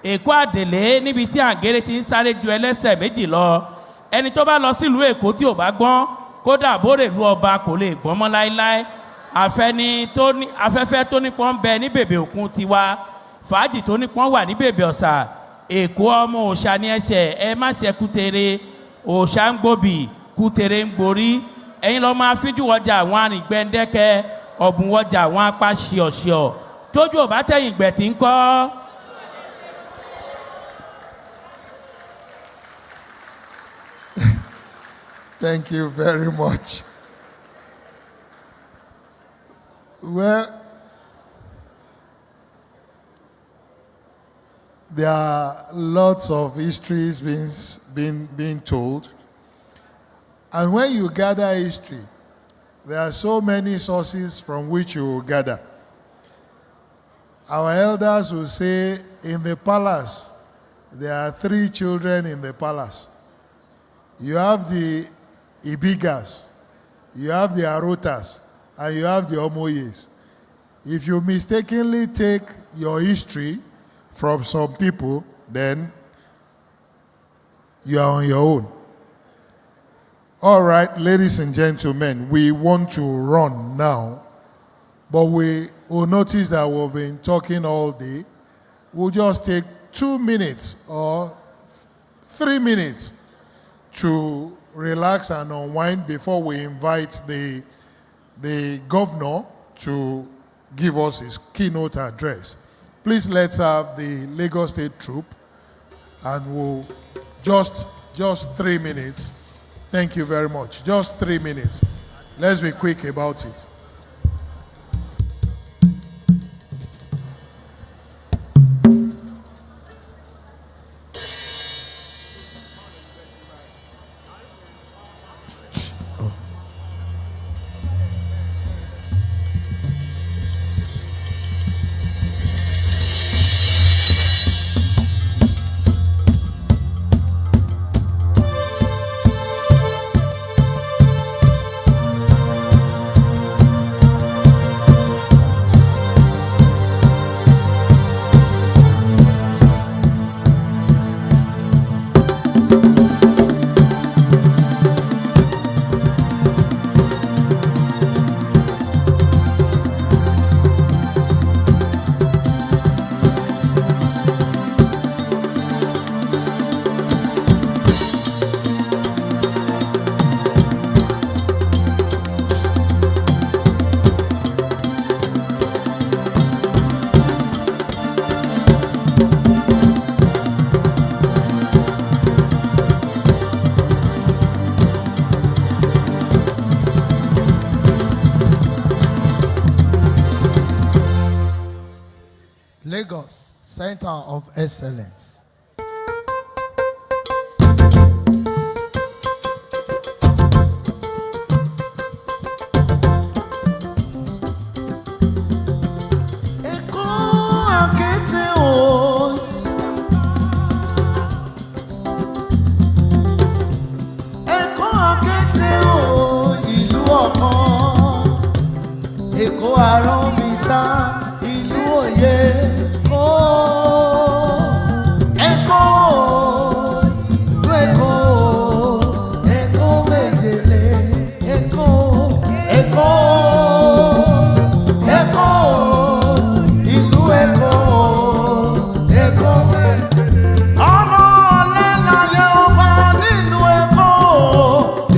Èkó àdèlé níbi tí àǹgẹ̀rẹ̀ ti ń sáré ju ẹlẹ́sẹ̀ méjì lọ. Ẹni tó bá lọ sílùú Èkó tí ò bá gbọ́n kódà bórè lu ọba kò lè gbọ́n mọ́ láéláé. Afẹ́fẹ́ tó nípọn ń bẹ ní bèbè òkun tiwa, fàájì tó nípọn wà ní bèbè ọ̀sà. Èkó ọmọ òòṣà ni ẹ̀ṣẹ̀ ẹ má ṣe kútere, òòṣà ń gbòbì kútere ń gborí. Ẹ̀yin lọ máa fíjú wọjà àwọn arìngbẹ́ndẹ́kẹ́, ọ̀bùn wọjà àwọn apá ṣíọ̀ṣíọ̀. Tójú ò bá tẹ̀yìn gbẹ̀tì ń kọ́. Thank you very much. Well, there are lots of histories being told. And when you gather history, there are so many sources from which you will gather. Our elders will say, in the palace, there are 3 children in the palace. You have the Ibigas, you have the Arotas, and you have the Omoyes. If you mistakenly take your history from some people, then you are on your own. All right, ladies and gentlemen, we want to run now, but we will notice that we've been talking all day. We'll just take 2 minutes or 3 minutes to relax and unwind before we invite the governor to give us his keynote address. Please let's have the Lagos State Troop, and we'll just 3 minutes. Thank you very much. Just 3 minutes. Let's be quick about it. Lagos, Center of Excellence. Èkó àrọ́mísà ìlú òye kó. Èkó Èkó Èkó méjèlé Èkó Èkó Èkó ìlú Èkó Èkó méjèlé. Ọmọ ọ̀lẹ́láyé ọba nínú Èkó.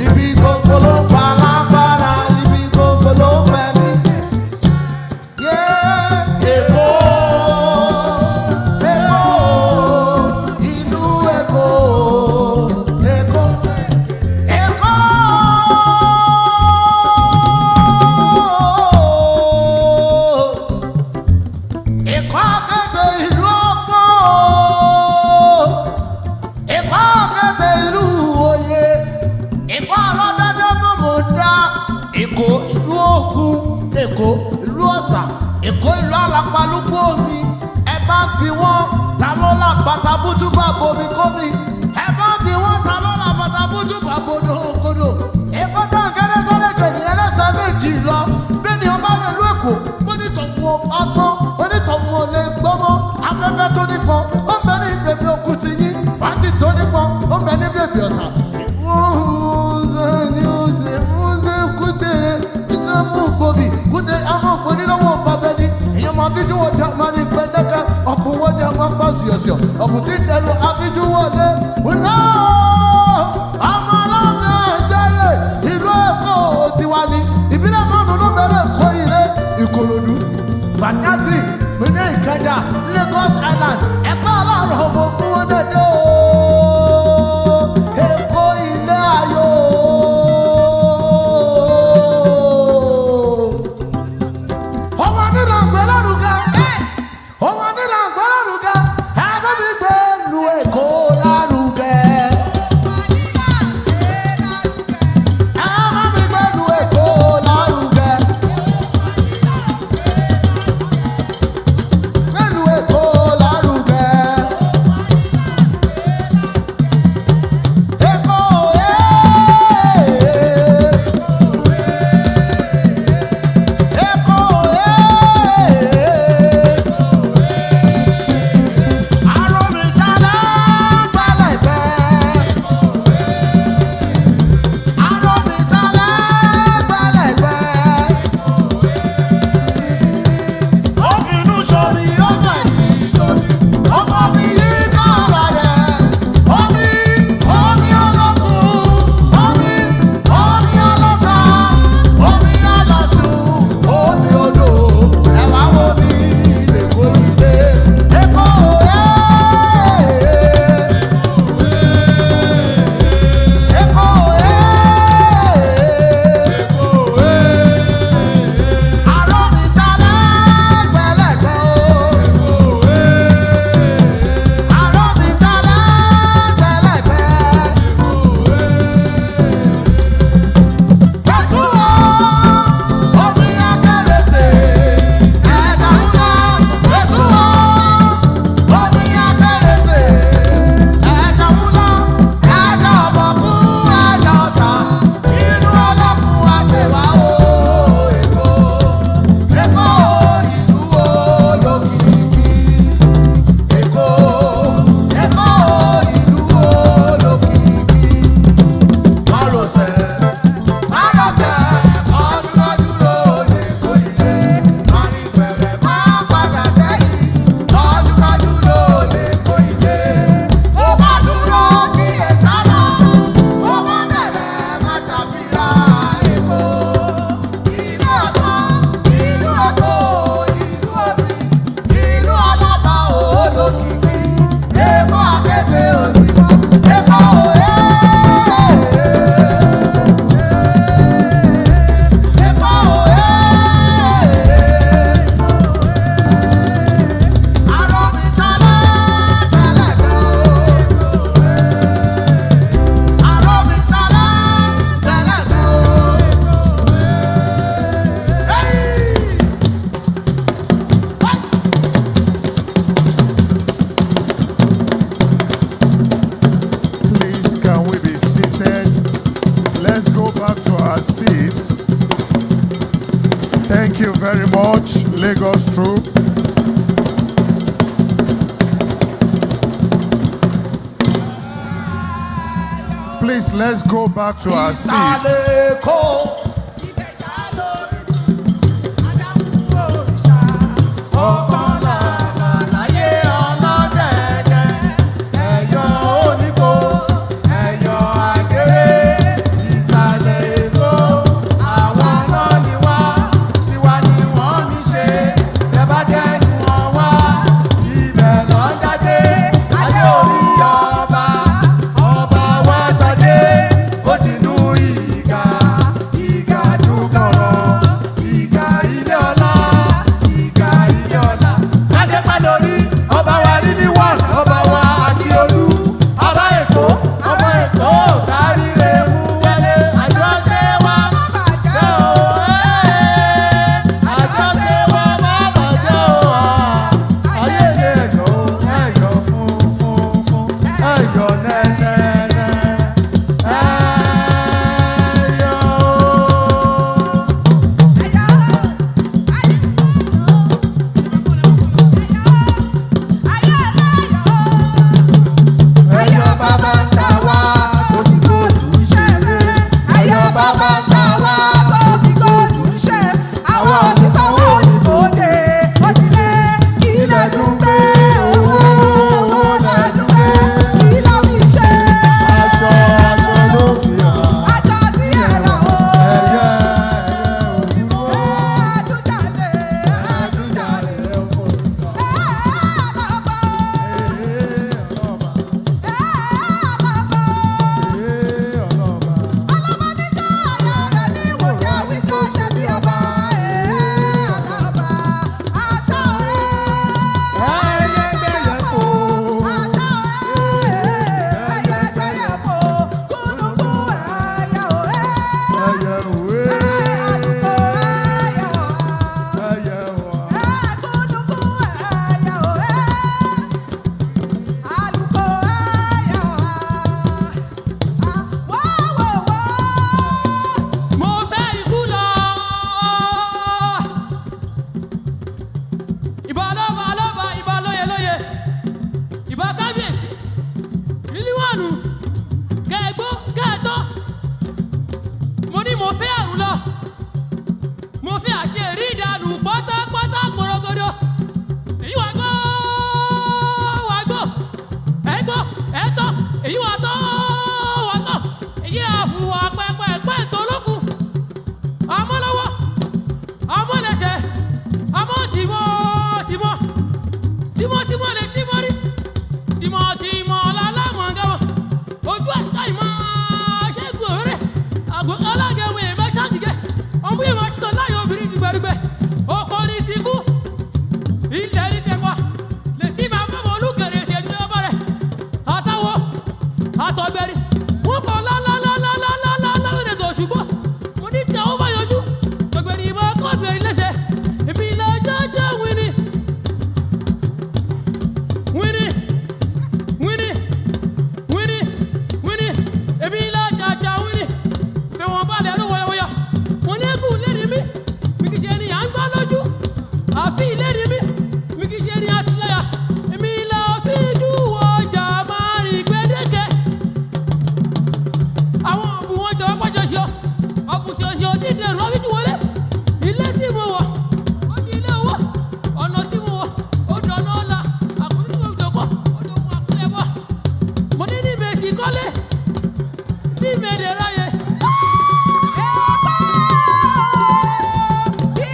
Ibi gbogbo ló pa lágbára, ibi gbogbo ló pẹ́ ní. Èkó ìlú Ògùn, Èkó ìlú Ọ̀sà, Èkó ìlú Àlàpàlúgbò mi. Ẹ bá bí wọ́n ta ló là bàtà bútú bá bomi kómi. Ẹ bá bí wọ́n ta ló là bàtà bútú bá bodò kodò. Èkó tó ń kẹ́rẹ́ sọ́dọ̀ jọ ènìyàn lẹ́sẹ̀ méjì lọ. Bẹ́ẹ̀ni ọba rẹ̀ lú Èkó, onítọ̀hún ọgbọ́n, onítọ̀hún ò lè gbọ́mọ́. Afẹ́fẹ́ tó nípọn, ó ń bẹ ní bèbè òkun ti yín. Fàájì tó nípọn, ó ń bẹ ní bèbè ọ̀sà. Ọ̀pọ̀ tí ń dẹnu abíjú wọlé. Wúlò ọmọ ọlọ́run ẹ̀jẹ̀yẹ ìlú Èkó tiwa ni. Ìbílẹ̀ márùn-ún ló bẹ̀rẹ̀ Èkó ilé. Ìkòròdú, Badagry, Benin Ìkẹjà, Lagos Island, Ẹ̀pẹ́ Ọlọ́run ọmọ ogun wọn dẹ̀dẹ̀ o. Èkó ilé ayọ̀. Ọmọ nílò àgbẹ̀lárugẹ. Ọmọ nílò àgbẹ̀lárugẹ. Èkó lárugẹ. Ẹ má mi gbẹ́lu Èkó lárugẹ. Gbẹ́lu Èkó lárugẹ. Èkó Èkó Thank you very much, Lagos troop. Please, let's go back to our seats. Ìgà pátápátá porogodo. Èyí wà gbọ́, ẹ̀gbọ́, ẹ̀tọ́, èyí wà tọ́, èyí àfùwà pẹ́pẹ́pẹ́ tolókù. Amọ́lọ́wọ́, amọ́lẹ́sẹ̀, amọ́ tìmọ́ lè tìmọ́ rí. Tìmọ́ lálámọ̀ gẹ́wọ̀. Ojú ẹ̀ka ìmọ̀ ṣẹ́gun òrèrè. Àgbọ̀ alágẹ̀wé mẹ́ṣáàtìgẹ̀. Ọmú ìmọ̀ ṣètò láyé obìnrin dùgbẹ̀dùgbẹ̀. Oko ní ti kú. Ilẹ̀ ní tẹ̀pọ̀. Lè sí máa bọ́ olúkèrè ṣe ní ọmọ rẹ̀. Àtàwọ̀ àtọ̀gbẹ̀rì. Wọ́n kọ́ lórí ètò òṣùgbọ́. Mo ní tẹ̀ ó bá yọjú. Gbẹ̀gbẹ̀rì ìmọ̀ kọ́ gbẹ̀rì lẹ́sẹ̀. Èmi ilẹ̀ jẹ́jẹ́ wíní. Èmi ilẹ̀ jàjà wíní. Fẹ́ wọn bá lẹ́rú wọ́yọ́wọ́yọ́. Mo ní kú lérí mi. Mi kì í ṣe ni à ń gbá lójú. Àfi lérí mi. Mi kì í ṣe ni àtìlẹ́yà. Èmi ilẹ̀ àfíjú ọjà máa rìn gbẹ́dẹ́kẹ́. Àwọn ọ̀bùn wọn jọ pàjọ ṣọ. Ọ̀bùn ṣoṣo dídè rú àfíjú wọlé. Ilé tí mo wọ̀. Ó di ilé owó. Ọ̀nà tí mo wọ̀. Ó dọ̀nà ọ̀la. Àkùnrin tí mo jọ̀kọ̀. Ọ̀dọ̀ ohun àkúlẹ̀ bọ̀. Mo ní ìmẹ̀sì kọ́lé. Ní ìmẹ̀dẹ̀ ráyè.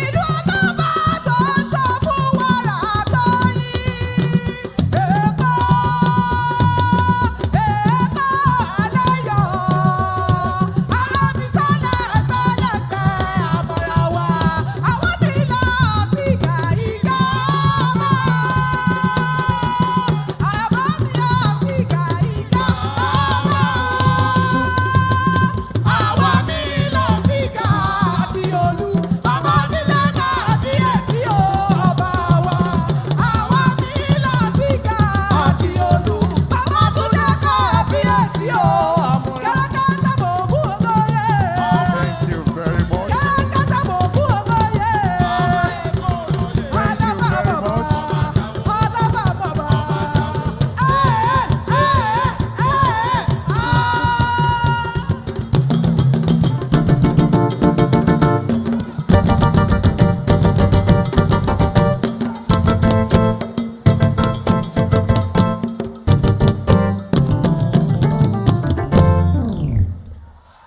Ìlú ọlọ́ba tó ń sọ fún wàrà tó yí. Èkó aláyọ̀. Alábísọ́lá ẹgbẹ́lẹ́gbẹ́ àmọ̀ra wa. Àwọn mi lọ sí gàyígá mọ́. Àràbá mi lọ sí gàyígá mọ́. Àwa mi lọ sí Gàbíolú. Bàbá nílé Kábíyèsí o ọba wa. Àwa mi lọ sí Gàbíolú. Bàbá Túndé Kábíyèsí o àmúra. Kẹ́rẹ́kẹ́tẹ́ mò ń gún olóyè. Thank you very much. Kẹ́rẹ́kẹ́tẹ́ mò ń gún olóyè. Alábàbàbà. Alábàbàbà.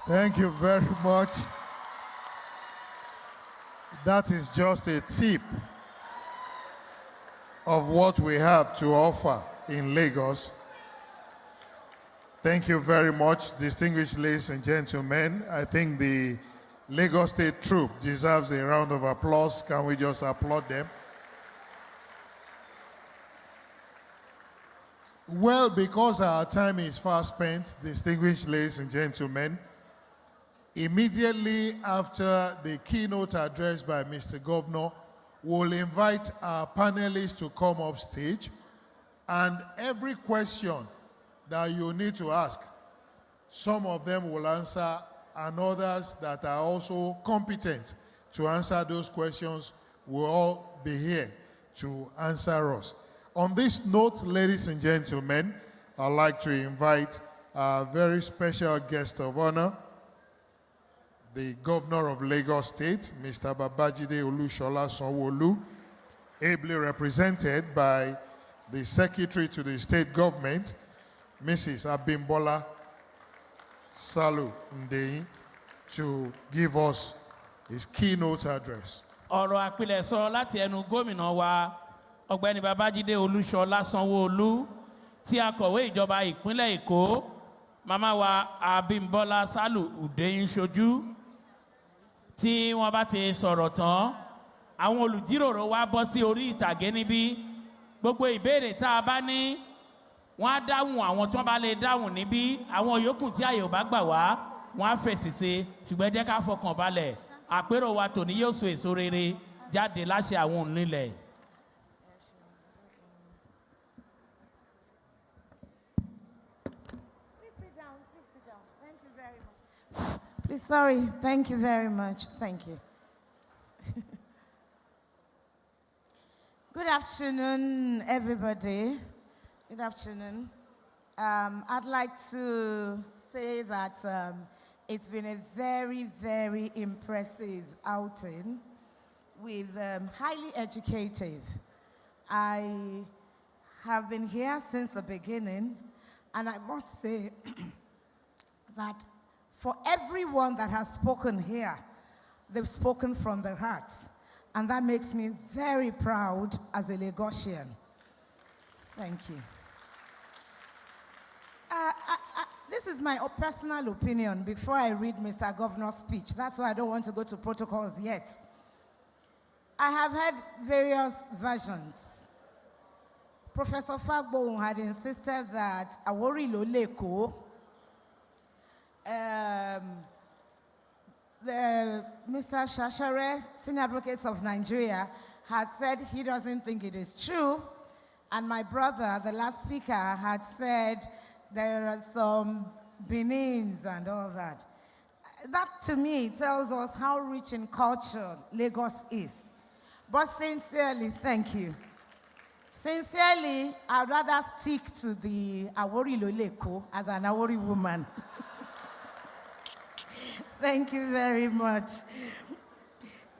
Thank you very much. That is just a tip of what we have to offer in Lagos. Thank you very much, distinguished ladies and gentlemen. I think the Lagos State Troop deserves a round of applause. Can we just applaud them? Well, because our time is fast spent, distinguished ladies and gentlemen, immediately after the keynote address by Mr. Governor, we'll invite our panelists to come up stage, and every question that you need to ask, some of them will answer, and others that are also competent to answer those questions will all be here to answer us. On this note, ladies and gentlemen, I'd like to invite our very special guest of honor, the Governor of Lagos State, Mr. Babajide Olushola Sanwo-Olu, ably represented by the Secretary to the State Government, Mrs. Abimbola Salu Ndeyin, to give us his keynote address. Ọ̀rọ̀ àpilẹ̀sọ láti ẹnu gómìnà wa ọ̀gbẹ́ni Babájídé Olúṣọlá Sanwó-Olú tí akọ̀wé ìjọba ìpínlẹ̀ Èkó màmá wa Abímbọ́lá Sálù Ùdéyìn ṣojú tí wọ́n bá ti sọ̀rọ̀ tán àwọn olùjíròrò wa bọ́ sí orí ìtàgé níbí gbogbo ìbéèrè tá a bá ní wọ́n á dáhùn àwọn tí wọ́n bá lè dáhùn níbí àwọn yòókù tí àyè ò bá gbà wá wọ́n á fèsì sí ṣùgbọ́n jẹ́ ká fọkàn balẹ̀ àpérò wa tòní yóò so èso rere jáde láṣẹ àwọn onílẹ̀. Please, sorry. Thank you very much. Thank you. Good afternoon, everybody. Good afternoon. I'd like to say that it's been a very, very impressive outing. with highly educative. I have been here since the beginning, and I must say that for everyone that has spoken here, they've spoken from their hearts. And that makes me very proud as a Lagosian. Thank you. This is my personal opinion before I read Mr. Governor's speech. That's why I don't want to go to protocols yet. I have heard various versions. Professor Fagbo had insisted that Awori Loleko, Mr. Shashare, Senior Advocates of Nigeria, had said he doesn't think it is true. And my brother, the last speaker, had said there are some Benins and all that. That, to me, tells us how rich in culture Lagos is. But sincerely, thank you. Sincerely, I'd rather stick to the Awori Loleko as an Awori woman. Thank you very much.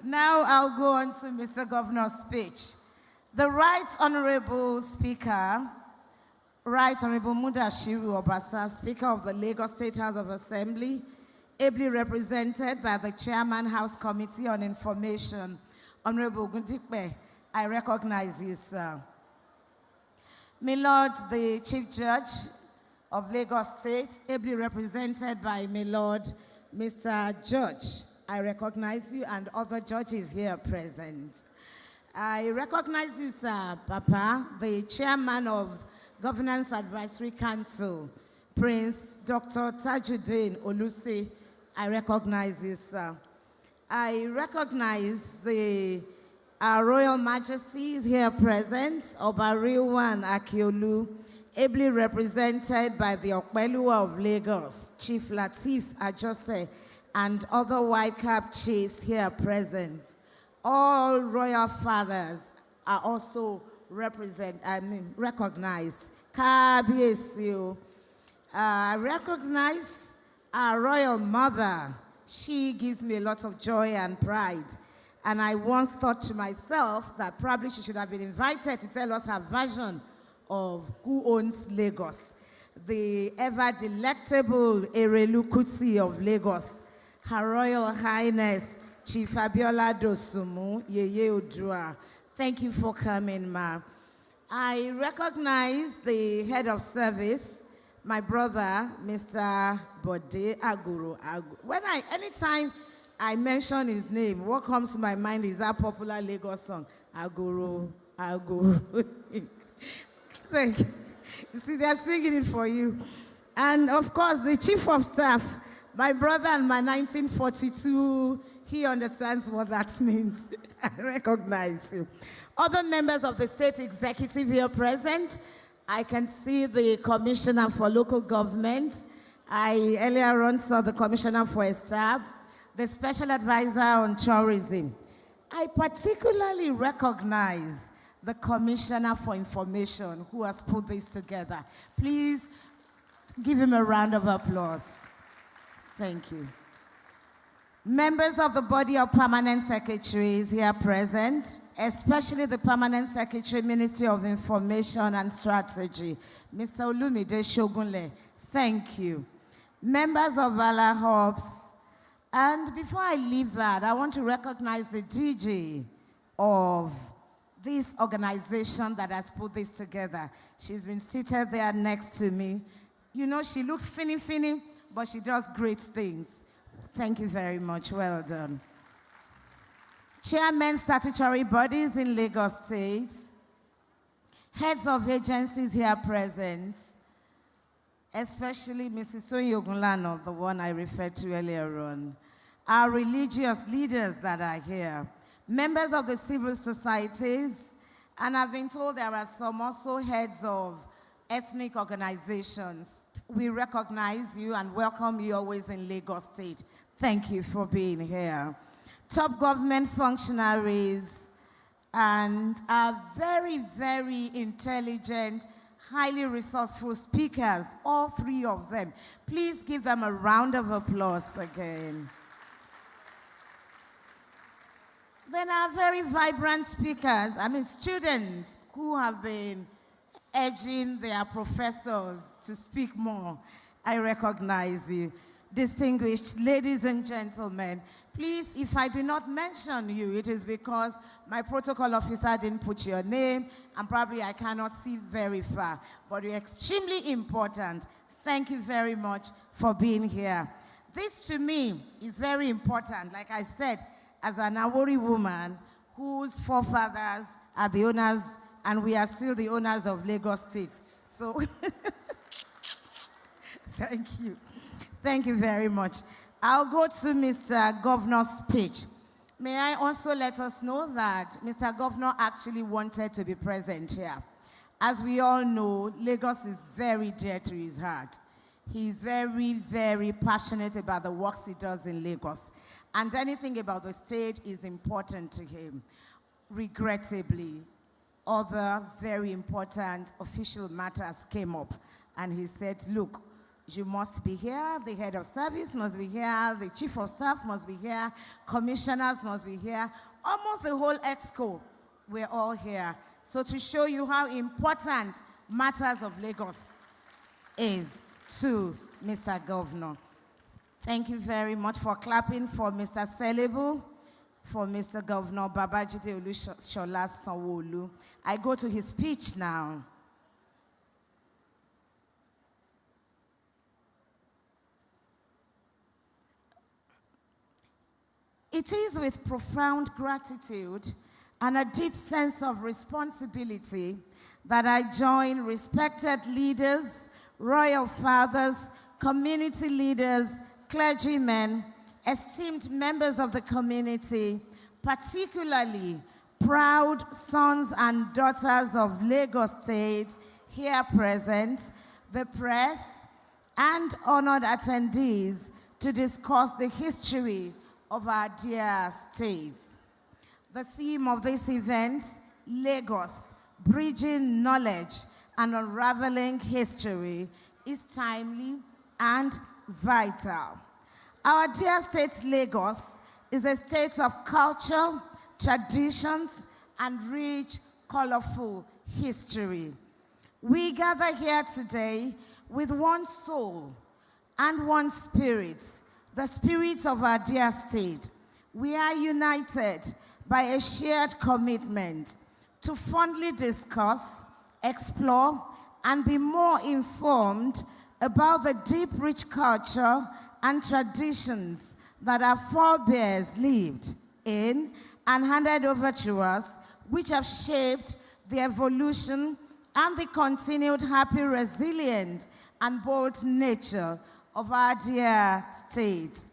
Now I'll go on to Mr. Governor's speech. The Right Honorable Speaker, Right Honorable Mudashiru Obasa, Speaker of the Lagos State House of Assembly, ably represented by the Chairman House Committee on Information, Honorable Gundikbe, I recognize you, sir. My Lord, the Chief Judge of Lagos State, ably represented by my Lord, Mr. Judge, I recognize you and other judges here present. I recognize you, sir, Papa, the Chairman of Governance Advisory Council, Prince Dr. Tajuddin Olusi. I recognize you, sir. I recognize the Royal Majesties here present, Oba Rilwan Akiolu, ably represented by the Okpelua of Lagos, Chief Lateef Ajose, and other white cap chiefs here present. All royal fathers are also recognized. Kabiesiu. I recognize our royal mother. She gives me a lot of joy and pride. And I once thought to myself that probably she should have been invited to tell us her version of who owns Lagos. The ever delectable Erelu Kuti of Lagos, Her Royal Highness Chief Abiola Dosumu, Yeye Odua. Thank you for coming, ma. I recognize the head of service, my brother, Mr. Bode Aguru. Anytime I mention his name, what comes to my mind is that popular Lagos song, Aguru, Aguru. Thank you. You see, they're singing it for you. And of course, the chief of staff, my brother and my 1942, he understands what that means. I recognize you. Other members of the state executive here present, I can see the Commissioner for Local Government. I earlier on saw the Commissioner for Staff, the Special Advisor on Tourism. I particularly recognize the Commissioner for Information who has put this together. Please give him a round of applause. Thank you. Members of the body of permanent secretaries here present, especially the Permanent Secretary, Ministry of Information and Strategy, Mr. Olumide Shogunle, thank you. Members of Vala Hobbs, and before I leave that, I want to recognize the DG of this organization that has put this together. She's been seated there next to me. You know, she looks finny, but she does great things. Thank you very much. Well done. Chairmen statutory bodies in Lagos State, heads of agencies here present, especially Mrs. Sonia Ogunlano, the one I referred to earlier on, our religious leaders that are here, members of the civil societies, and I've been told there are some also heads of ethnic organizations. We recognize you and welcome you always in Lagos State. Thank you for being here. Top government functionaries and our very, very intelligent, highly resourceful speakers, all three of them. Please give them a round of applause again. Then our very vibrant speakers, students who have been urging their professors to speak more. I recognize you. Distinguished ladies and gentlemen, please, if I do not mention you, it is because my protocol officer didn't put your name, and probably I cannot see very far. But you're extremely important. Thank you very much for being here. This, to me, is very important. Like I said, as an Awori woman whose forefathers are the owners, and we are still the owners of Lagos State. So, thank you. Thank you very much. I'll go to Mr. Governor's speech. May I also let us know that Mr. Governor actually wanted to be present here. As we all know, Lagos is very dear to his heart. He's very, very passionate about the works he does in Lagos. And anything about the state is important to him. Regrettably, other very important official matters came up. And he said, look, you must be here, the head of service must be here, the chief of staff must be here, commissioners must be here, almost the whole exco, we're all here. So to show you how important matters of Lagos is to Mr. Governor. Thank you very much for clapping for Mr. Selebu, for Mr. Governor Babajide Olushola Sanwo-Olu. I go to his speech now. It is with profound gratitude and a deep sense of responsibility that I join respected leaders, royal fathers, community leaders, clergymen, esteemed members of the community, particularly proud sons and daughters of Lagos State here present, the press, and honored attendees to discuss the history of our dear state. The theme of this event, Lagos, Bridging Knowledge and Unraveling History, is timely and vital. Our dear state, Lagos, is a state of culture, traditions, and rich, colorful history. We gather here today with one soul and one spirit, the spirit of our dear state. We are united by a shared commitment to fondly discuss, explore, and be more informed about the deep, rich culture and traditions that our forebears lived in and handed over to us, which have shaped the evolution and the continued happy, resilient, and bold nature of our dear state.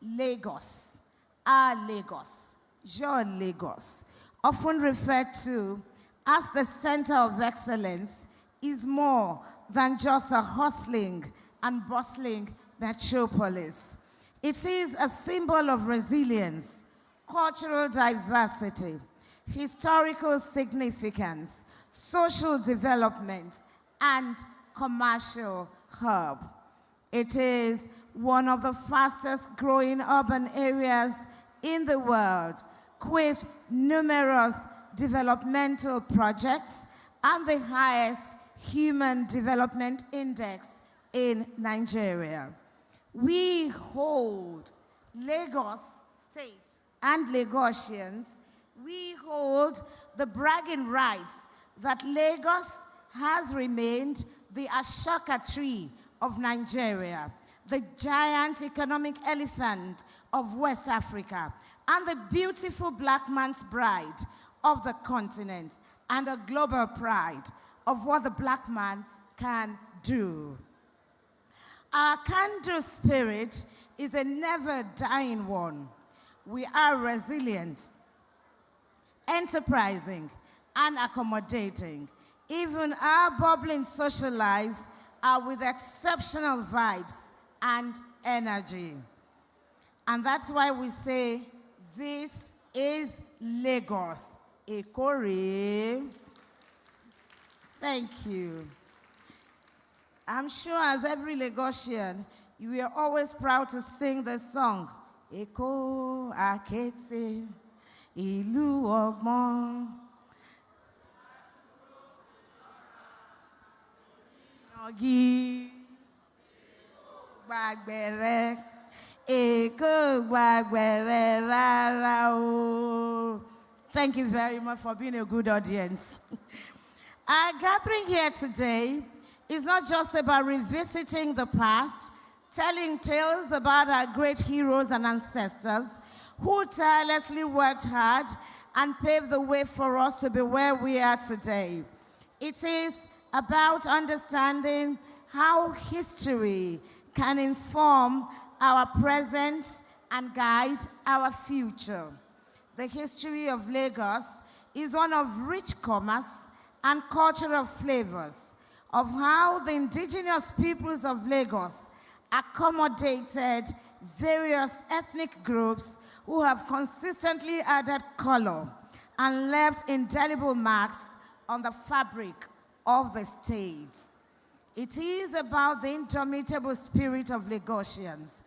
Lagos, our Lagos, your Lagos, often referred to as the center of excellence, is more than just a hustling and bustling metropolis. It is a symbol of resilience, cultural diversity, historical significance, social development, and commercial hub. It is one of the fastest growing urban areas in the world, with numerous developmental projects and the highest human development index in Nigeria. We hold, Lagos State and Lagosians, we hold the bragging rights that Lagos has remained the Ashoka tree of Nigeria, the giant economic elephant of West Africa, and the beautiful black man's bride of the continent, and a global pride of what the black man can do. Our can-do spirit is a never-dying one. We are resilient, enterprising, and accommodating. Even our bubbling social lives are with exceptional vibes and energy. And that's why we say, this is Lagos. Ekore. Thank you. I'm sure as every Lagosian, you are always proud to sing the song. Eko akete, ìlú ọgbọ́n. Ọ̀gì gbàgbẹ̀rẹ̀, Èkó gbàgbẹ̀rẹ̀ rárá o. Thank you very much for being a good audience. Our gathering here today is not just about revisiting the past, telling tales about our great heroes and ancestors who tirelessly worked hard and paved the way for us to be where we are today. It is about understanding how history can inform our present and guide our future. The history of Lagos is one of rich commerce and cultural flavors, of how the indigenous peoples of Lagos accommodated various ethnic groups who have consistently added color and left indelible marks on the fabric of the state. It is about the indomitable spirit of Lagosians,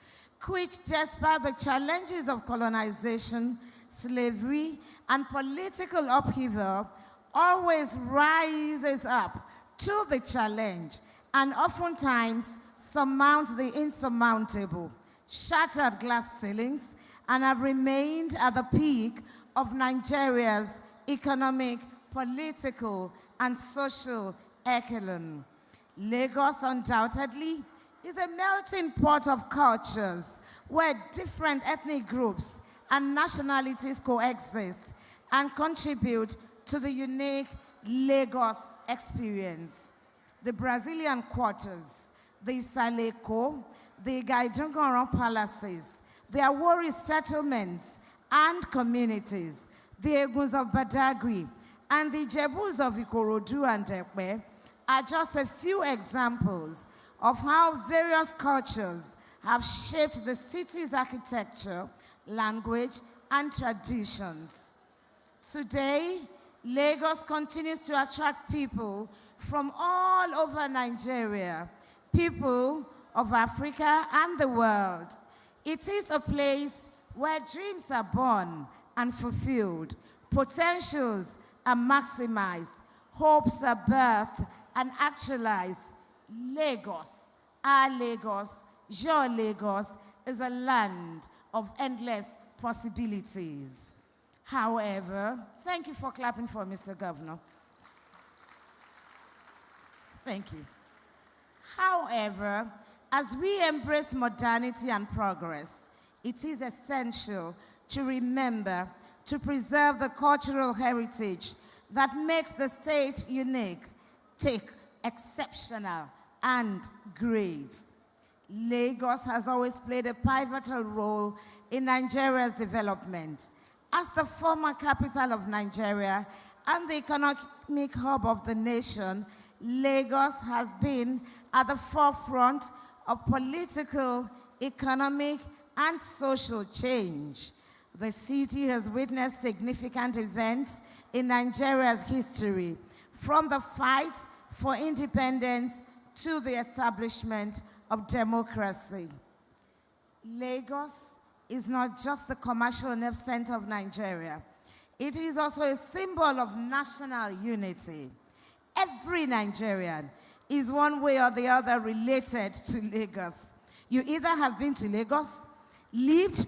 which, despite the challenges of colonization, slavery, and political upheaval, always rises up to the challenge and oftentimes surmount the insurmountable, shattered glass ceilings, and have remained at the peak of Nigeria's economic, political, and social echelon. Lagos undoubtedly is a melting pot of cultures where different ethnic groups and nationalities coexist and contribute to the unique Lagos experience. The Brazilian quarters, the Saleko, the Gaidungoron palaces, the Awori settlements and communities, the Eguns of Badagry, and the Jebus of Ikorodu and Ekpe are just a few examples of how various cultures have shaped the city's architecture, language, and traditions. Today, Lagos continues to attract people from all over Nigeria, people of Africa and the world. It is a place where dreams are born and fulfilled, potentials are maximized, hopes are birthed and actualized. Lagos, our Lagos, your Lagos, is a land of endless possibilities. However, thank you for clapping for Mr. Governor. Thank you. However, as we embrace modernity and progress, it is essential to remember to preserve the cultural heritage that makes the state unique, exceptional, and great. Lagos has always played a pivotal role in Nigeria's development. As the former capital of Nigeria and the economic hub of the nation, Lagos has been at the forefront of political, economic, and social change. The city has witnessed significant events in Nigeria's history, from the fight for independence to the establishment of democracy. Lagos is not just the commercial nerve center of Nigeria. It is also a symbol of national unity. Every Nigerian is one way or the other related to Lagos. You either have been to Lagos, lived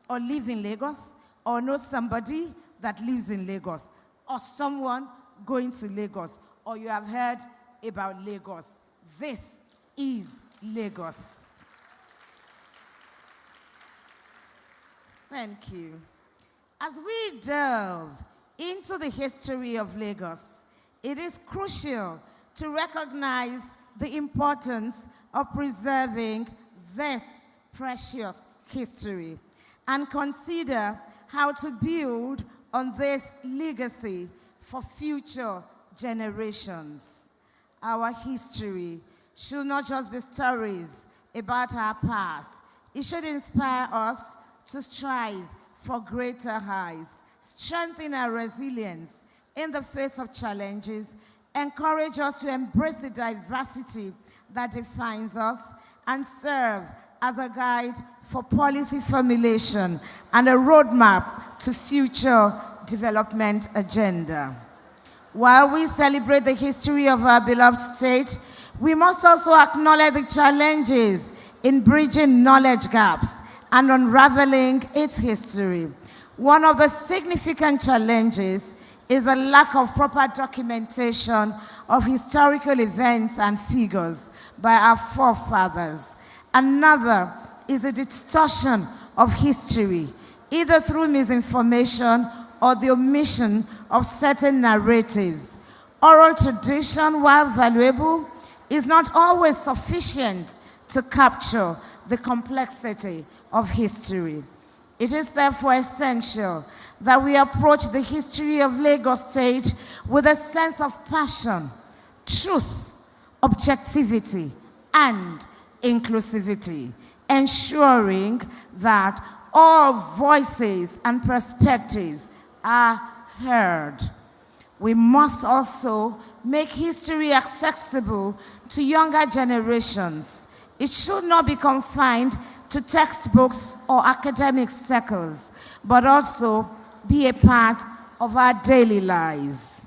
or live in Lagos, or know somebody that lives in Lagos, or someone going to Lagos, or you have heard about Lagos. This is Lagos. Thank you. As we delve into the history of Lagos, it is crucial to recognize the importance of preserving this precious history and consider how to build on this legacy for future generations. Our history should not just be stories about our past. It should inspire us to strive for greater heights, strengthen our resilience in the face of challenges, encourage us to embrace the diversity that defines us, and serve as a guide for policy formulation and a roadmap to future development agenda. While we celebrate the history of our beloved state, we must also acknowledge the challenges in bridging knowledge gaps and unraveling its history. One of the significant challenges is the lack of proper documentation of historical events and figures by our forefathers. Another is the distortion of history, either through misinformation or the omission of certain narratives. Oral tradition, while valuable, is not always sufficient to capture the complexity of history. It is therefore essential that we approach the history of Lagos State with a sense of passion, truth, objectivity, and inclusivity, ensuring that all voices and perspectives are heard. We must also make history accessible to younger generations. It should not be confined to textbooks or academic circles, but also be a part of our daily lives.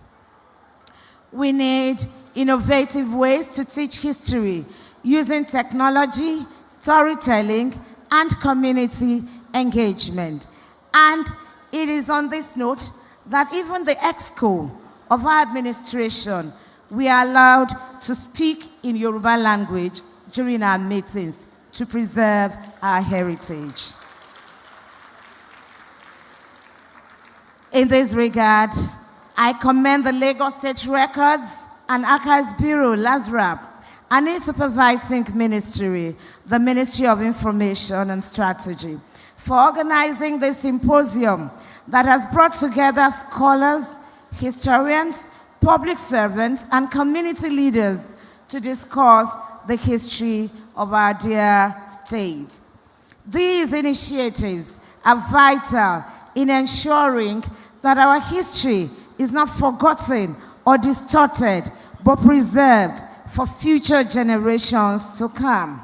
We need innovative ways to teach history using technology, storytelling, and community engagement. And it is on this note that even the EXCO of our administration, we are allowed to speak in Yoruba language during our meetings to preserve our heritage. In this regard, I commend the Lagos State Records and Archives Bureau, LASRAP, and its supervising ministry, the Ministry of Information and Strategy, for organizing this symposium that has brought together scholars, historians, public servants, and community leaders to discuss the history of our dear state. These initiatives are vital in ensuring that our history is not forgotten or distorted, but preserved for future generations to come.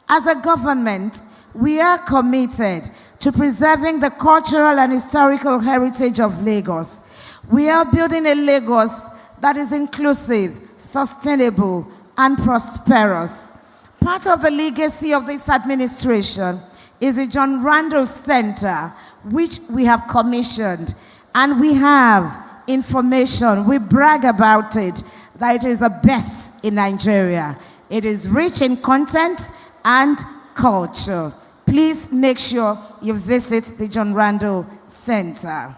As a government, we are committed to preserving the cultural and historical heritage of Lagos. We are building a Lagos that is inclusive, sustainable, and prosperous. Part of the legacy of this administration is the John Randall Center, which we have commissioned, and we have information. We brag about it, that it is the best in Nigeria. It is rich in content and culture. Please make sure you visit the John Randall Center.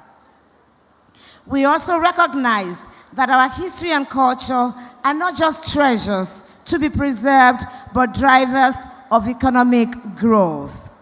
We also recognize that our history and culture are not just treasures to be preserved, but drivers of economic growth.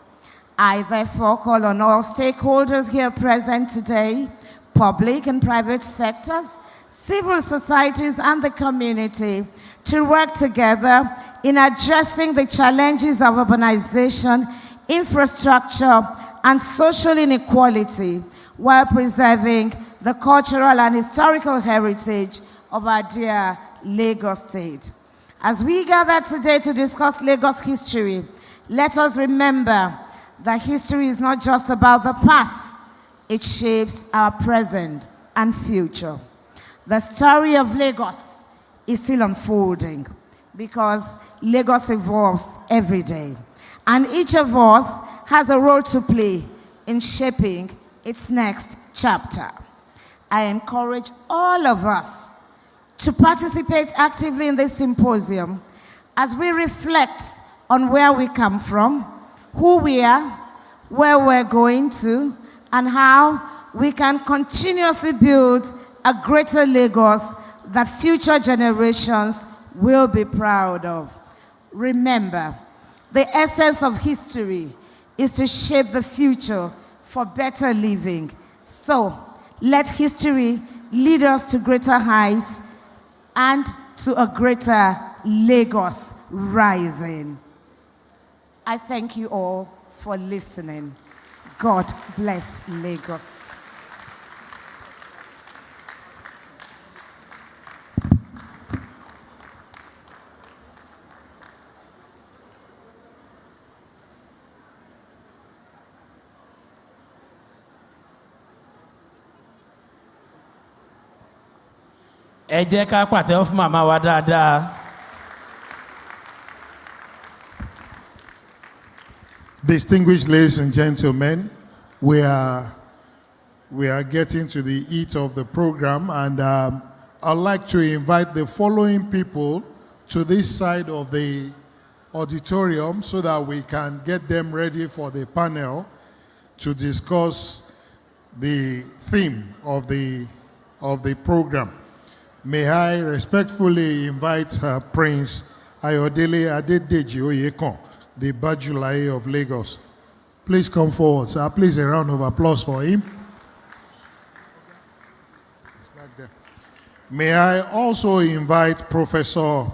I therefore call on all stakeholders here present today, public and private sectors, civil societies, and the community, to work together in addressing the challenges of urbanization, infrastructure, and social inequality, while preserving the cultural and historical heritage of our dear Lagos State. As we gather today to discuss Lagos history, let us remember that history is not just about the past, it shapes our present and future. The story of Lagos is still unfolding because Lagos evolves every day. And each of us has a role to play in shaping its next chapter. I encourage all of us to participate actively in this symposium as we reflect on where we come from, who we are, where we're going to, and how we can continuously build a greater Lagos that future generations will be proud of. Remember, the essence of history is to shape the future for better living. So, let history lead us to greater heights and to a greater Lagos rising. I thank you all for listening. God bless Lagos. Ẹ jẹ́ ká pàtẹ́wọ́ fún màmá wa dáadáa. Distinguished ladies and gentlemen, we are getting to the heat of the program, and I'd like to invite the following people to this side of the auditorium so that we can get them ready for the panel to discuss the theme of the program. May I respectfully invite Prince Ayodele Adedeji Oyekon, the Bajulaye of Lagos. Please come forward, sir. Please a round of applause for him. May I also invite Professor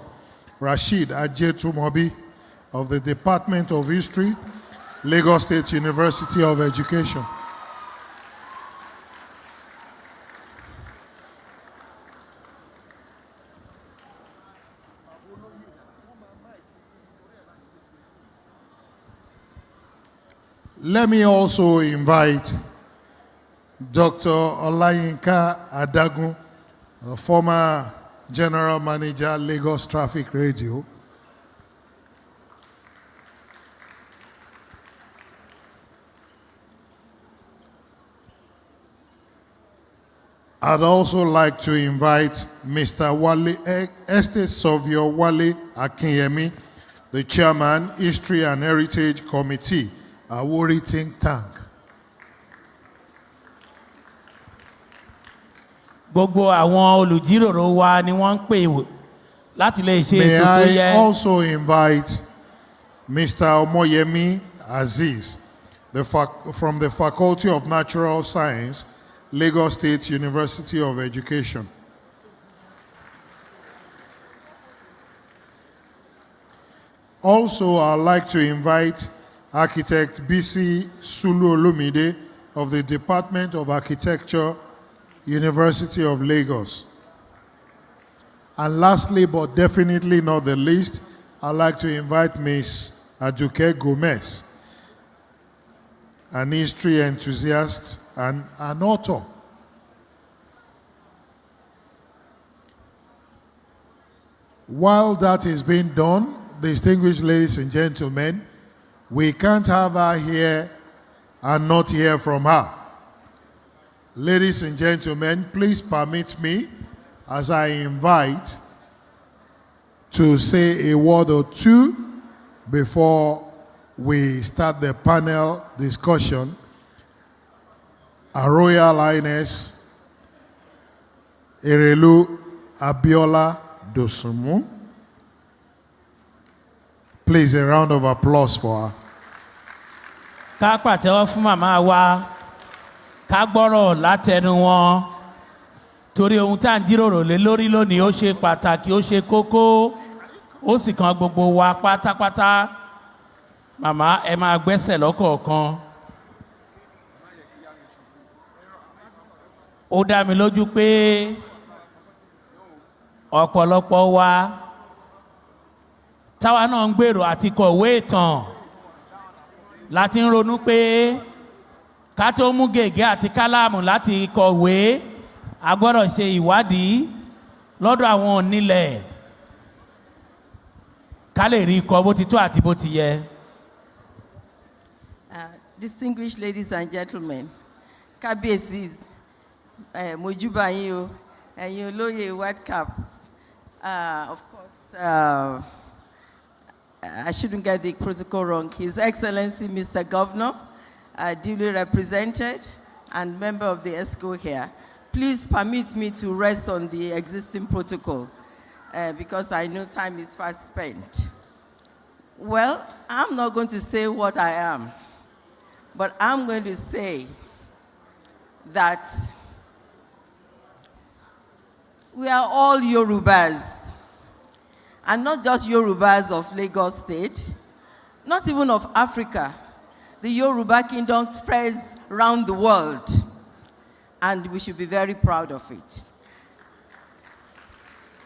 Rashid Ajetumobi of the Department of History, Lagos State University of Education. Let me also invite Dr. Olayinka Adagun, the former General Manager, Lagos Traffic Radio. I'd also like to invite Mr. Estate Surveyor Wale Akinyemi, the Chairman, History and Heritage Committee, Awori Think Tank. Gbogbo àwọn olùjíròrò wa ni wọ́n ń pè láti lè ṣe ètò tó yẹ. May I also invite Mr. Omoyemi Aziz, from the Faculty of Natural Science, Lagos State University of Education. Also, I'd like to invite Architect BC Sulu Olumide of the Department of Architecture, University of Lagos. And lastly, but definitely not the least, I'd like to invite Ms. Aduke Gomez, an history enthusiast and an author. While that is being done, distinguished ladies and gentlemen, we can't have her here and not hear from her. Ladies and gentlemen, please permit me, as I invite, to say a word or two before we start the panel discussion. Our Royal Highness Erelu Abiola Dosunmu. Please, a round of applause for her. Ká pàtẹ́wọ́ fún màmá wa, ká gbọ́rọ̀ látẹnu wọn, torí ohun tá à ń jíròrò lé lórí lónìí ó ṣe pàtàkì, ó ṣe kókó, ó sì kan gbogbo wa pátápátá. Màmá, ẹ máa gbẹ́sẹ̀ lọ́kọ̀ọ̀kan. Ó dá mi lójú pé ọ̀pọ̀lọpọ̀ wa táwa náà ń gbèrò àti kọ̀wé ìtàn láti ń ronú pé ká tó mú gègé àti kálámù láti kọ̀wé a gbọ́dọ̀ ṣe ìwádìí lọ́dọ̀ àwọn onílẹ̀ ká lè rí ikọ̀ bó ti tó àti bó ti yẹ. Distinguished ladies and gentlemen, Kábíyèsí, Mojuba yín o, ẹ̀yin olóyè white caps. Of course, I shouldn't get the protocol wrong. His Excellency, Mr. Governor, duly represented, and member of the ESCO here. Please permit me to rest on the existing protocol because I know time is fast spent. Well, I'm not going to say what I am, but I'm going to say that we are all Yorubas. And not just Yorubas of Lagos State, not even of Africa. The Yoruba kingdom spreads around the world, and we should be very proud of it.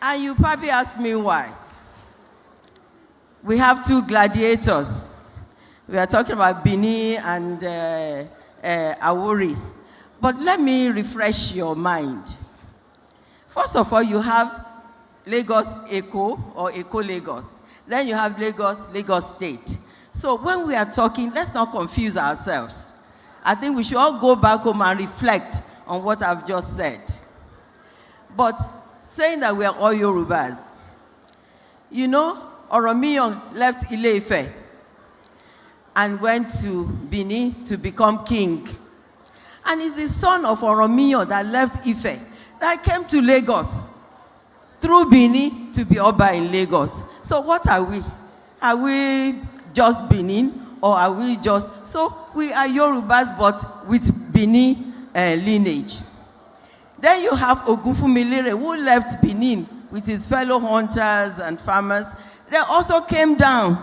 And you probably ask me why. We have two gladiators. We are talking about Bini and Awori. But let me refresh your mind. First of all, you have Lagos Eco or Eco Lagos. Then you have Lagos State. So when we are talking, let's not confuse ourselves. I think we should all go back home and reflect on what I've just said. But saying that we are all Yorubas, you know, Oromiyan left Ile-Ife and went to Benin to become king. And it's the son of Oromiyan that left Ife that came to Lagos through Benin to be Oba in Lagos. So what are we? Are we just Benin, or are we just... So we are Yorubas, but with Benin lineage. Then you have Ogunfunmilere, who left Benin with his fellow hunters and farmers. They also came down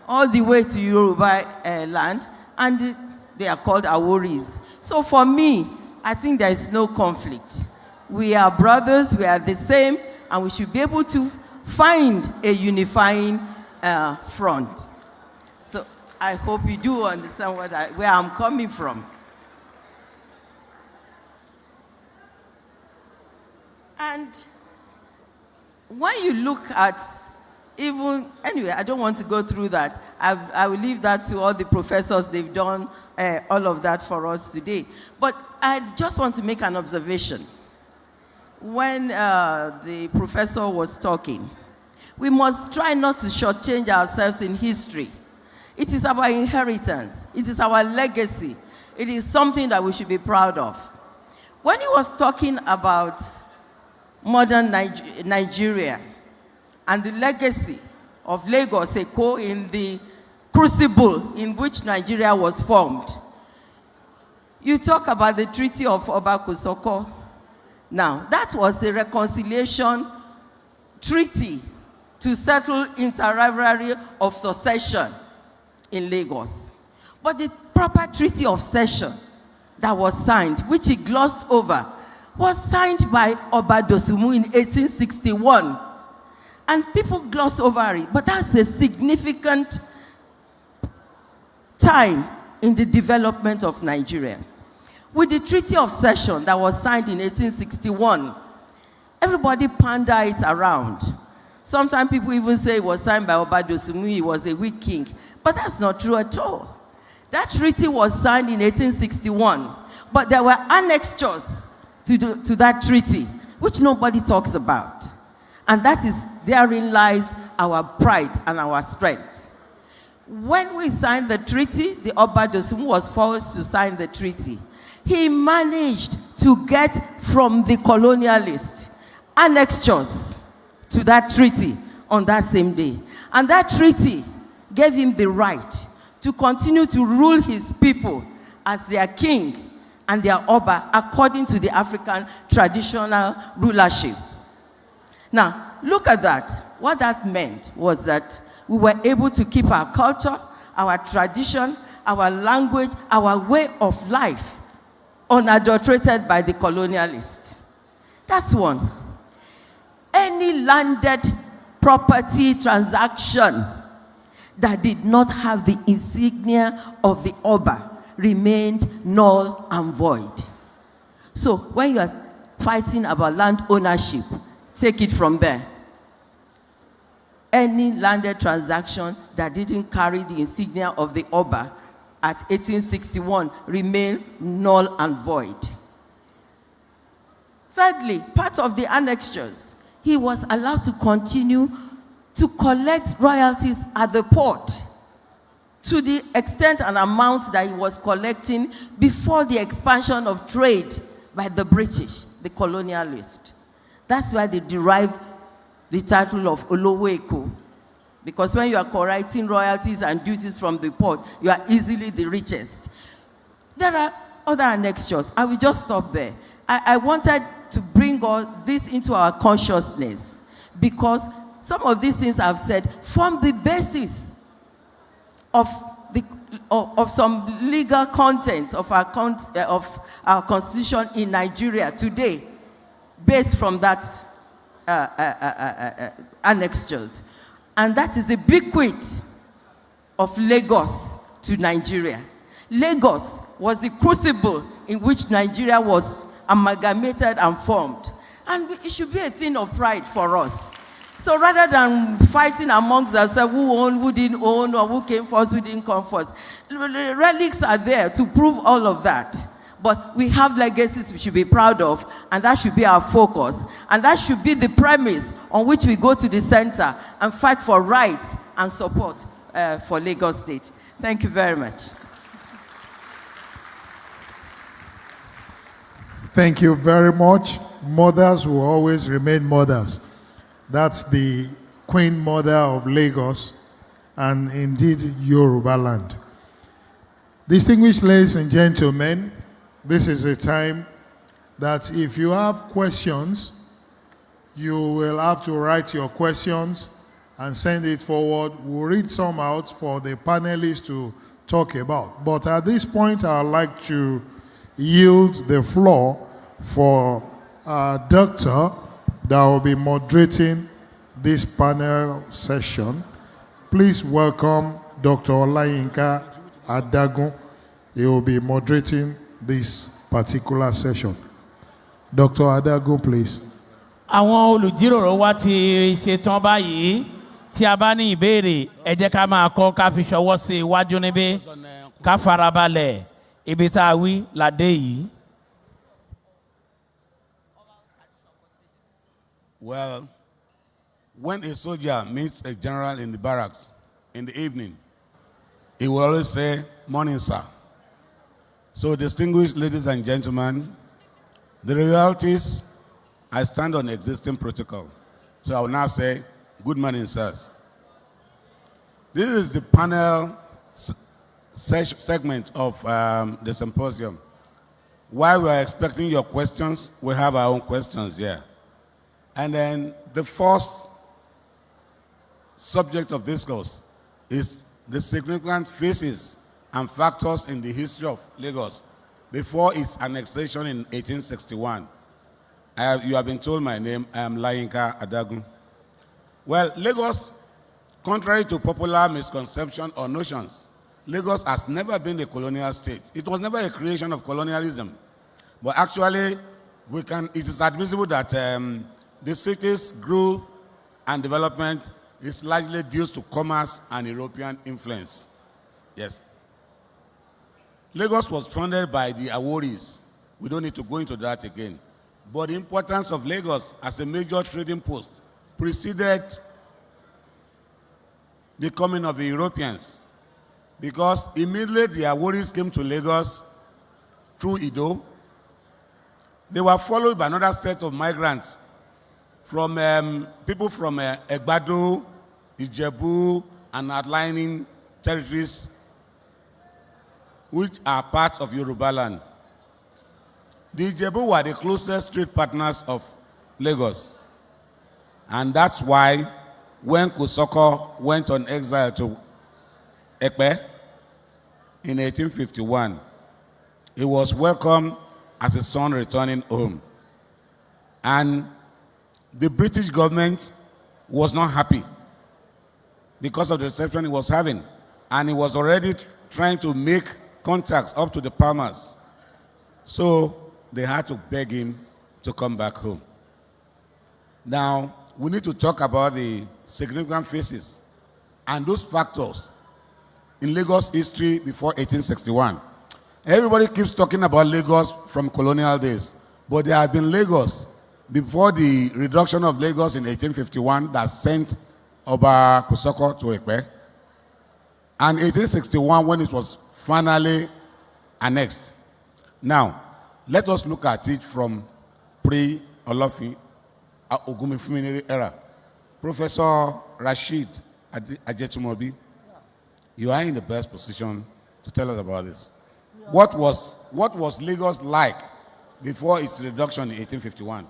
all the way to Yoruba land, and they are called Aworis. So for me, I think there is no conflict. We are brothers, we are the same, and we should be able to find a unifying front. So I hope you do understand where I'm coming from. And when you look at even, anyway, I don't want to go through that. I will leave that to all the professors. They've done all of that for us today. But I just want to make an observation. When the professor was talking, we must try not to shortchange ourselves in history. It is our inheritance. It is our legacy. It is something that we should be proud of. When he was talking about modern Nigeria and the legacy of Lagos Eko in the crucible in which Nigeria was formed, you talk about the Treaty of Oba Kosoko. Now, that was a reconciliation treaty to settle interrivalry of succession in Lagos. But the proper treaty of cession that was signed, which he glossed over, was signed by Oba Dosumu in 1861. And people gloss over it, but that's a significant time in the development of Nigeria. With the Treaty of Cession that was signed in 1861, everybody ponder it around. Sometimes people even say it was signed by Oba Dosumu, he was a weak king. But that's not true at all. That treaty was signed in 1861, but there were annexures to that treaty, which nobody talks about. And therein lies our pride and our strength. When we signed the treaty, the Oba Dosumu was forced to sign the treaty. He managed to get from the colonialists annexures to that treaty on that same day. And that treaty gave him the right to continue to rule his people as their king and their Oba according to the African traditional rulership. Now, look at that. What that meant was that we were able to keep our culture, our tradition, our language, our way of life unadulterated by the colonialists. That's one. Any landed property transaction that did not have the insignia of the Oba remained null and void. So when you are fighting about land ownership, take it from there. Any landed transaction that didn't carry the insignia of the Oba at 1861 remained null and void. Thirdly, part of the annexures, he was allowed to continue to collect royalties at the port to the extent and amount that he was collecting before the expansion of trade by the British, the colonialists. That's why they derived the title of Olowo Eko. Because when you are collecting royalties and duties from the port, you are easily the richest. There are other annexures. I will just stop there. I wanted to bring all this into our consciousness because some of these things I've said form the basis of some legal contents of our constitution in Nigeria today, based from that annexures. And that is the bequeath of Lagos to Nigeria. Lagos was the crucible in which Nigeria was amalgamated and formed. And it should be a thing of pride for us. So rather than fighting amongst ourselves who owned, who didn't own, or who came first, who didn't come first, the relics are there to prove all of that. But we have legacies we should be proud of, and that should be our focus. And that should be the premise on which we go to the center and fight for rights and support for Lagos State. Thank you very much. Thank you very much. Mothers will always remain mothers. That's the Queen Mother of Lagos and indeed Yoruba land. Distinguished ladies and gentlemen, this is a time that if you have questions, you will have to write your questions and send it forward. We'll read some out for the panelists to talk about. But at this point, I'd like to yield the floor for a doctor that will be moderating this panel session. Please welcome Dr. Olayinka Adagun. He will be moderating this particular session. Dr. Adagun, please. Àwọn olùjíròrò wa ti ṣetán báyìí. Tí a bá ní ìbéèrè, ẹ jẹ́ ká máa kọ ká fi ṣọwọ́ sí iwájú níbí. Ká farabalẹ̀ ibi tá a wí ládé yìí. Well, when a soldier meets a general in the barracks in the evening, he will always say, "Morning, sir." So, distinguished ladies and gentlemen, the realities, I stand on existing protocol. So I will now say, "Good morning, sirs." This is the panel segment of the symposium. While we are expecting your questions, we have our own questions here. And then the first subject of discourse is the significant phases and factors in the history of Lagos before its annexation in 1861. You have been told my name. I am Layinka Adagun. Well, Lagos, contrary to popular misconception or notions, Lagos has never been a colonial state. It was never a creation of colonialism. But actually, it is admissible that the city's growth and development is largely due to commerce and European influence. Yes. Lagos was founded by the Aworis. We don't need to go into that again. But the importance of Lagos as a major trading post preceded the coming of the Europeans, because immediately the Aworis came to Lagos through Ido. They were followed by another set of migrants from people from Egbado, Ijebu, and outlying territories which are part of Yoruba land. The Ijebu were the closest trade partners of Lagos. And that's why when Kosoko went on exile to Ekpe in 1851, he was welcomed as a son returning home. And the British government was not happy because of the reception he was having. And he was already trying to make contacts up to the Palmers. So they had to beg him to come back home. Now, we need to talk about the significant phases and those factors in Lagos history before 1861. Everybody keeps talking about Lagos from colonial days, but there had been Lagos before the reduction of Lagos in 1851 that sent Oba Kosoko to Ekpe, and 1861 when it was finally annexed. Now, let us look at it from pre-Olofin Ogumifumini era. Professor Rashid Ajetumobi, you are in the best position to tell us about this. What was Lagos like before its reduction in 1851?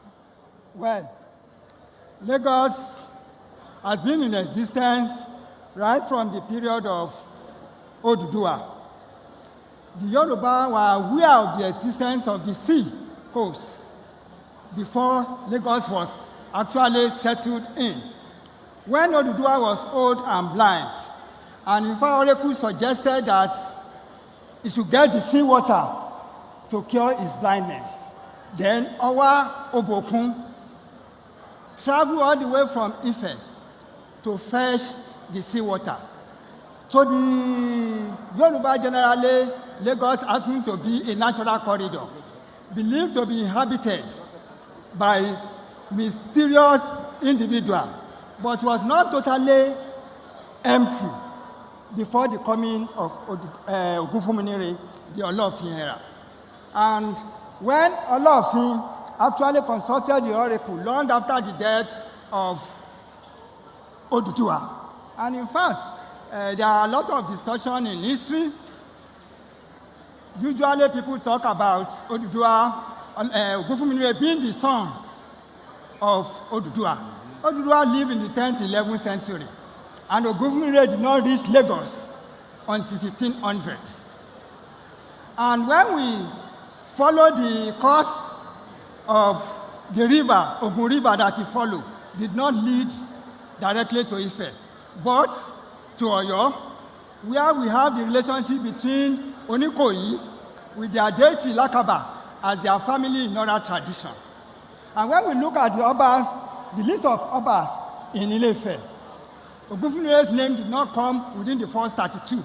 Well, Lagos has been in existence right from the period of Oduduwa. The Yoruba were aware of the existence of the sea coast before Lagos was actually settled in. When Oduduwa was old and blind, and Ifa suggested that he should get the sea water to cure his blindness. Then Owa Obokun traveled all the way from Ife to fetch the seawater. So the Yoruba generally, Lagos happened to be a natural corridor, believed to be inhabited by mysterious individual, but was not totally empty before the coming of Ogunfunminire, the Olofin era. And when Olofin actually consulted the oracle long after the death of Oduduwa, and in fact, there are a lot of discussion in history. Usually people talk about Oduduwa, Ogunfunminire being the son of Oduduwa. Oduduwa lived in the 10th, 11th century, and Ogunfunminire did not reach Lagos until 1500. And when we follow the course of the river, Ogun River that he followed, did not lead directly to Ife, but to Oyo, where we have the relationship between Onikoyi with their deity Lakaba as their family in oral tradition. And when we look at the Obas, the list of Obas in Ile-Ife, Ogunfunire's name did not come within the first 32.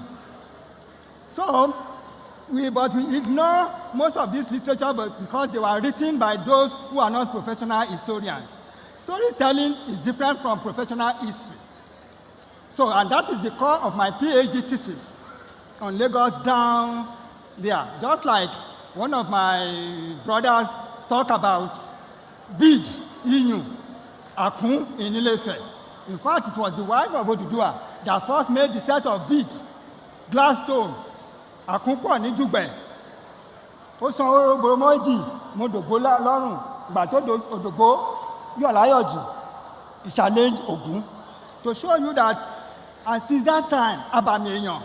So, we ignore most of this literature because they were written by those who are not professional historians. Storytelling is different from professional history. So, and that is the core of my PhD thesis on Lagos down there. Just like one of my brothers talked about bead, Inu, Akun in Ile-Ife. In fact, it was the wife of Oduduwa that first made the set of beads, glass stone, Akun pọ̀ ní Jùgbẹ̀. Ó san orogbo méjì, mo dògbó lọ́rùn, ìgbà tó òdògbó yọ̀ láyọ̀jù, he challenged Ogun to show you that, and since that time, Abami èèyàn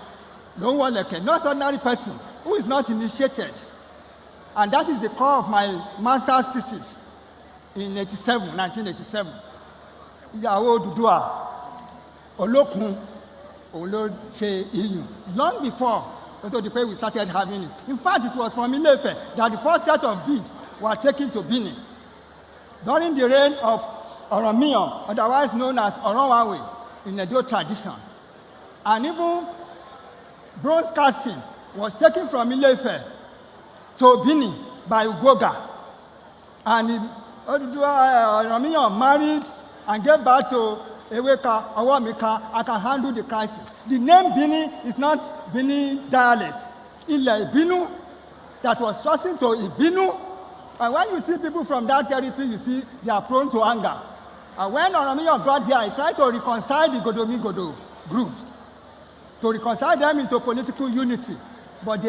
ló ń wọlẹ̀kẹ̀, not ordinary person who is not initiated. And that is the core of my master's thesis in 1987. Ìyàwó Odùduwà, Olókun, òun ló ṣe iyùn. Long before we started having it. In fact, it was from Ile-Ife that the first set of beads were taken to Benin. During the reign of Oromiyan, otherwise known as Oronwawe in Edo tradition. And even bronze casting was taken from Ile-Ife to Benin by Ugoga. And Oromiyan married and gave birth to Eweka, Owomika, I can handle the crisis. The name Bini is not Bini dialect. Ile Ibinu, that was trusting to Ibinu. And when you see people from that territory, you see they are prone to anger. And when Oromiyan got there, he tried to reconcile the Godomigodo groups, to reconcile them into political unity. But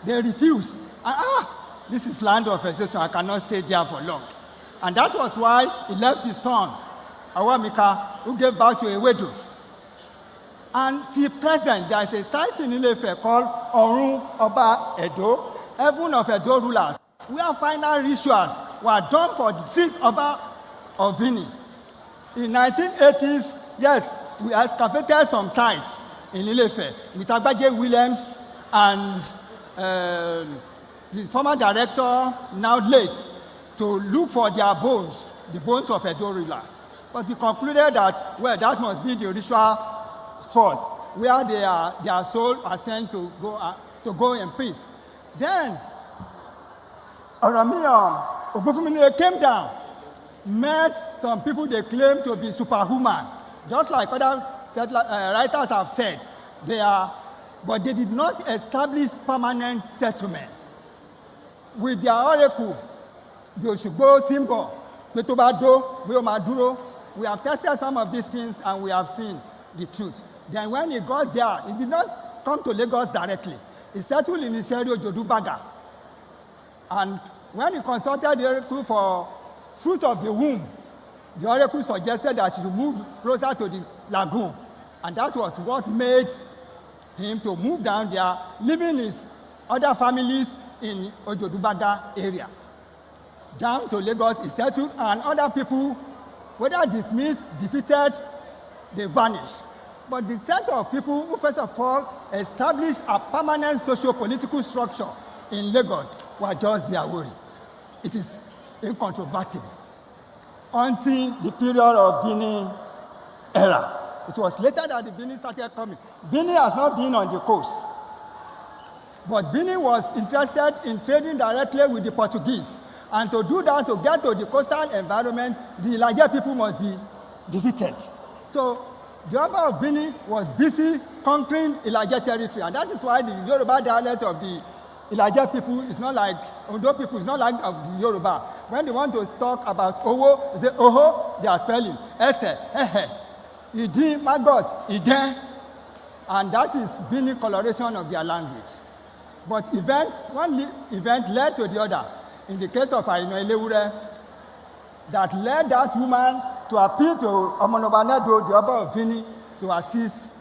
they refused. And, this is land of exception, I cannot stay there for long. And that was why he left his son, Awamika, who gave birth to Ewedu. And till present, there is a site in Ile-Ife called Orun Oba Edo, Heaven of Edo Rulers, where final rituals were done for the deceased Oba of Bini. In 1980s, yes, we excavated some sites in Ile-Ife with Agbaje Williams and the former director, now late, to look for their bones, the bones of Edo rulers. But we concluded that, well, that must be the ritual spot where their souls are sent to go in peace. Then, Oromiyan, Ogunfunminire came down, met some people they claim to be superhuman, just like other writers have said. But they did not establish permanent settlements. With their oracle, the Oshugbo symbol, Petobado, Weomaduro, we have tested some of these things and we have seen the truth. Then when he got there, he did not come to Lagos directly. He settled in Iserio Jodubaga. And when he consulted the oracle for fruit of the womb, the oracle suggested that he should move closer to the lagoon. And that was what made him to move down there, leaving his other families in Ojodubaga area. Down to Lagos, he settled, and other people, whether dismissed, defeated, they vanished. But the set of people who, first of all, established a permanent socio-political structure in Lagos were just their worry. It is incontrovertible. until the period of Benin era. It was later that the Benin started coming. Benin has not been on the coast. But Benin was interested in trading directly with the Portuguese. And to do that, to get to the coastal environment, the Ilaje people must be defeated. So the Oba of Benin was busy conquering Ilaje territory. And that is why the Yoruba dialect of the Ilaje people is not like Ondo people, is not like of the Yoruba. When they want to talk about Owo, they say Oho, they are spelling Ese, Ehe, Idi, Magot, Ide. And that is Benin coloration of their language. But one event led to the other. In the case of Aino Elewure, that led that woman to appeal to Omonobanedo, the Oba of Benin, to assist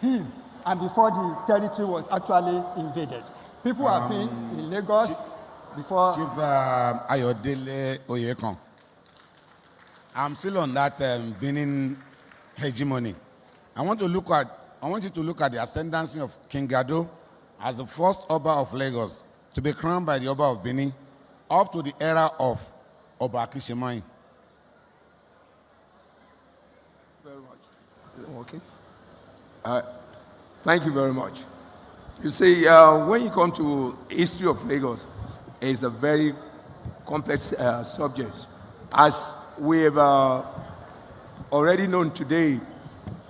him. And before the territory was actually invaded. People have been in Lagos before. Chief Ayodele Oyekon. I'm still on that Benin hegemony. I want you to look at the ascendancy of King Gado as the first Oba of Lagos to be crowned by the Oba of Benin up to the era of Oba Akishimai. Very much. Okay. Thank you very much. You see, when you come to history of Lagos, it's a very complex subject. As we have already known today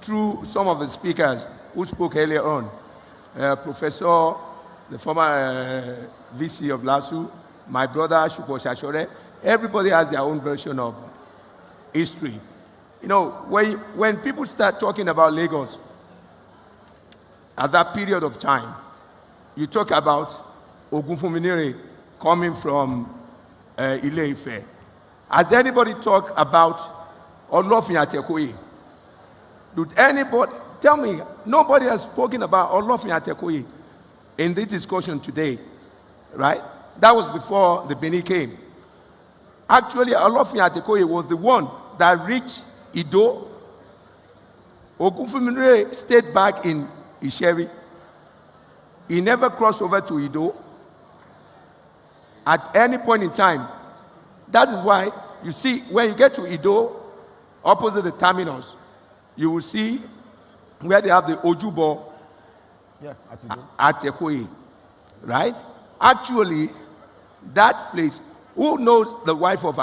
through some of the speakers who spoke earlier on, Professor, the former VC of LASU, my brother Shupo Shashore, everybody has their own version of history. You know, when people start talking about Lagos, at that period of time, you talk about Ogunfunminire coming from Ile-Ife. Has anybody talked about Olofin Atekoye? Did anybody, tell me, nobody has spoken about Olofin Atekoye in this discussion today, right? That was before the Benin came. Actually, Olofin Atekoye was the one that reached Ido. Ogunfunminire stayed back in Isheri. He never crossed over to Ido at any point in time. That is why you see when you get to Ido, opposite the terminus, you will see where they have the Ojubo at Tekoye, right? Actually, that place, who knows the wife of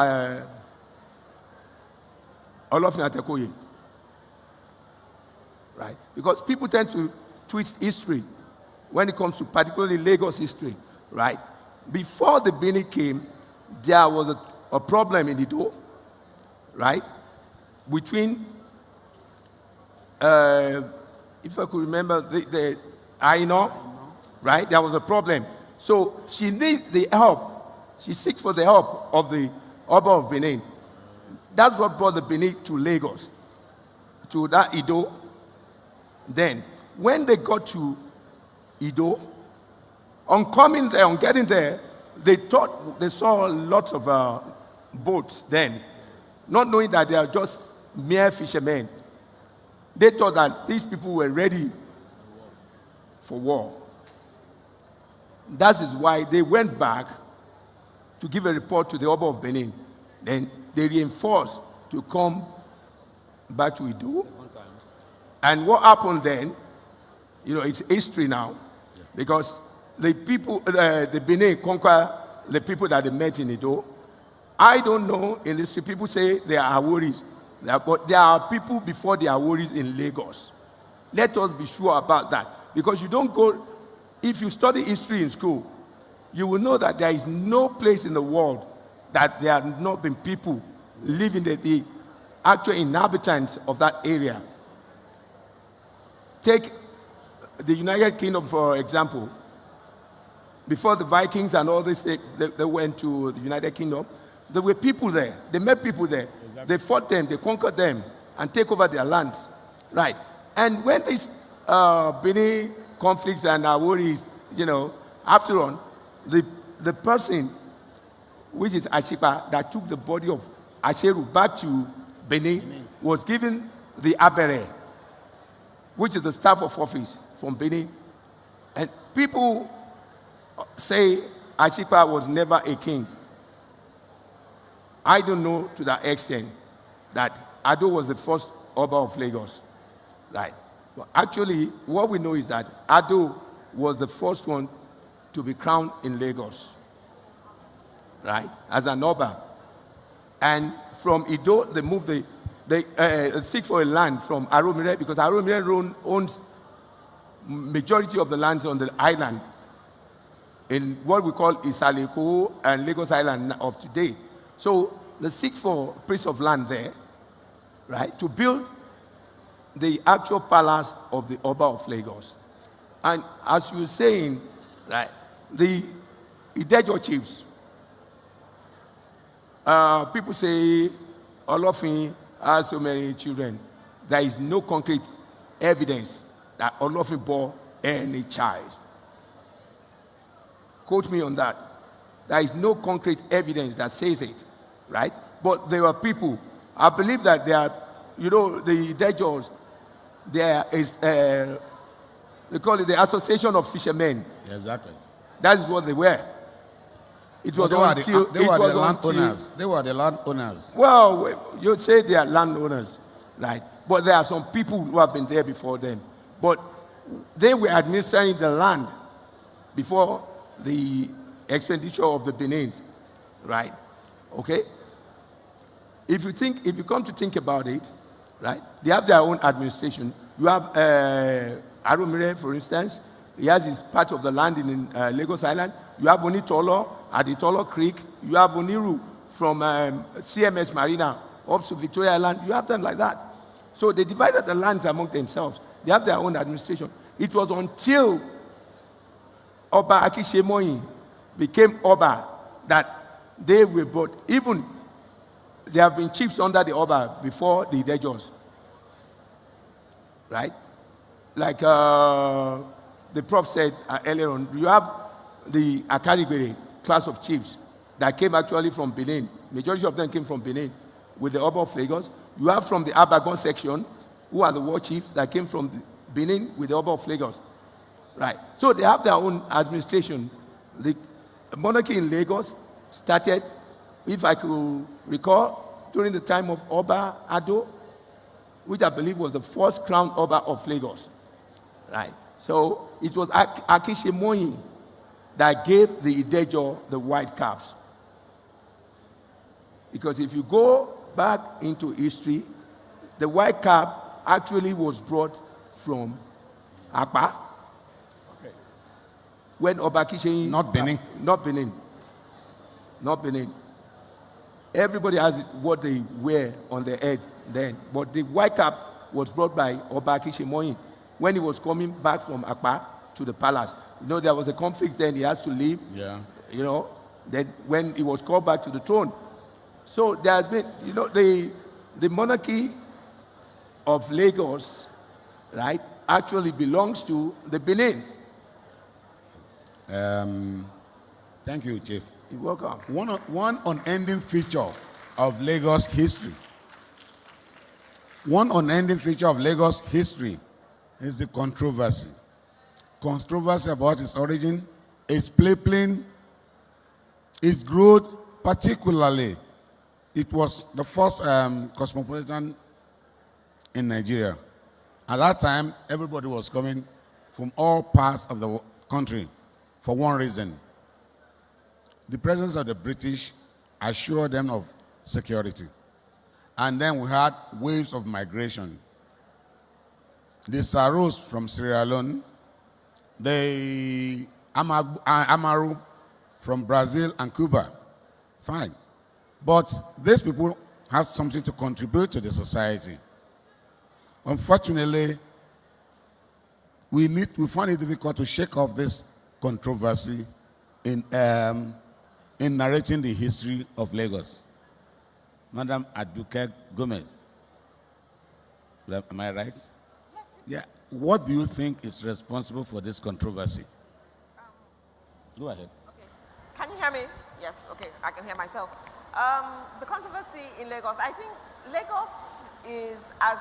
Olofin Atekoye? Right? Because people tend to twist history when it comes to particularly Lagos history, right? Before the Benin came, there was a problem in Ido, right? Between, if I could remember, the Aino, right? There was a problem. So she needs the help. She seeks for the help of the Oba of Benin. That's what brought the Benin to Lagos, to that Ido. Then, when they got to Ido, on coming there, on getting there, they thought they saw lots of boats then, not knowing that they are just mere fishermen. They thought that these people were ready for war. That is why they went back to give a report to the Oba of Benin. Then they reinforced to come back to Ido. And what happened then, you know, it's history now, because the people, the Benin conquer the people that they met in Ido. I don't know, in history, people say they are Aworis, but there are people before the Aworis in Lagos. Let us be sure about that, because you don't go, if you study history in school, you will know that there is no place in the world that there have not been people living the actual inhabitants of that area. Take the United Kingdom, for example. Before the Vikings and all this, they went to the United Kingdom. There were people there. They met people there. Exactly. They fought them. They conquered them and take over their land. Right. And when these Benin conflicts and worries, you know, after all, the person, which is Ashipa, that took the body of Asheru back to Benin, was given the Abere, which is the staff of office from Benin. And people say Ashipa was never a king. I don't know to that extent that Ado was the first Oba of Lagos. Right. But actually, what we know is that Ado was the first one to be crowned in Lagos. Right? As an Oba. And from Ido, they moved they seek for a land from Aromire, because Aromire owns majority of the lands on the island in what we call Isaleko and Lagos Island of today. So they seek for a piece of land there, right, to build the actual palace of the Oba of Lagos. And as you were saying, right, the Idejo chiefs, people say Olofin has so many children. There is no concrete evidence that Olofin bore any child. Quote me on that. There is no concrete evidence that says it, right? But there are people, I believe that there are, you know, the Idejos, there is, they call it the Association of Fishermen. Exactly. That is what they were. It was they were the landowners. They were the landowners. Well, you'd say they are landowners, right? But there are some people who have been there before them. But they were administering the land before the expenditure of the Benin, right? Okay? If you come to think about it, right, they have their own administration. You have Aromire, for instance. He has his part of the land in Lagos Island. You have Onitolo at the Tolo Creek. You have Oniru from CMS Marina up to Victoria Island. You have them like that. So they divided the lands among themselves. They have their own administration. It was until Oba Akishemoyi became Oba that they were brought. Even there have been chiefs under the Oba before the Idejos. Right? Like the Prof said earlier on, you have the Akarigbere class of chiefs that came actually from Benin. Majority of them came from Benin with the Oba of Lagos. You have from the Abagon section, who are the war chiefs that came from Benin with the Oba of Lagos. Right. So they have their own administration. The monarchy in Lagos started, if I could recall, during the time of Oba Ado, which I believe was the first crown Oba of Lagos. Right. So it was Akishemoyi that gave the Idejo the white caps. Because if you go back into history, the white cap actually was brought from Akpa. Okay. When Oba Akishemoyi... Not Benin. Not Benin. Not Benin. Everybody has what they wear on their head then. But the white cap was brought by Oba Akishemoyi when he was coming back from Akpa to the palace. You know, there was a conflict then, he has to leave. Yeah. You know, then when he was called back to the throne. So there has been, you know, the monarchy of Lagos, right, actually belongs to the Benin. Thank you, Chief. You're welcome. One unending feature of Lagos history. One unending feature of Lagos history is the controversy. Controversy about its origin, its playing, its growth, particularly. It was the first cosmopolitan in Nigeria. At that time, everybody was coming from all parts of the country for one reason. The presence of the British assured them of security. And then we had waves of migration. The Saros from Sierra Leone, the Amaru from Brazil and Cuba. Fine. But these people have something to contribute to the society. Unfortunately, we find it difficult to shake off this controversy in narrating the history of Lagos. Madam Aduke Gomez. Am I right? Yes. Yeah. What do you think is responsible for this controversy? Go ahead. Okay. Can you hear me? Yes. Okay. I can hear myself. The controversy in Lagos, I think Lagos is, as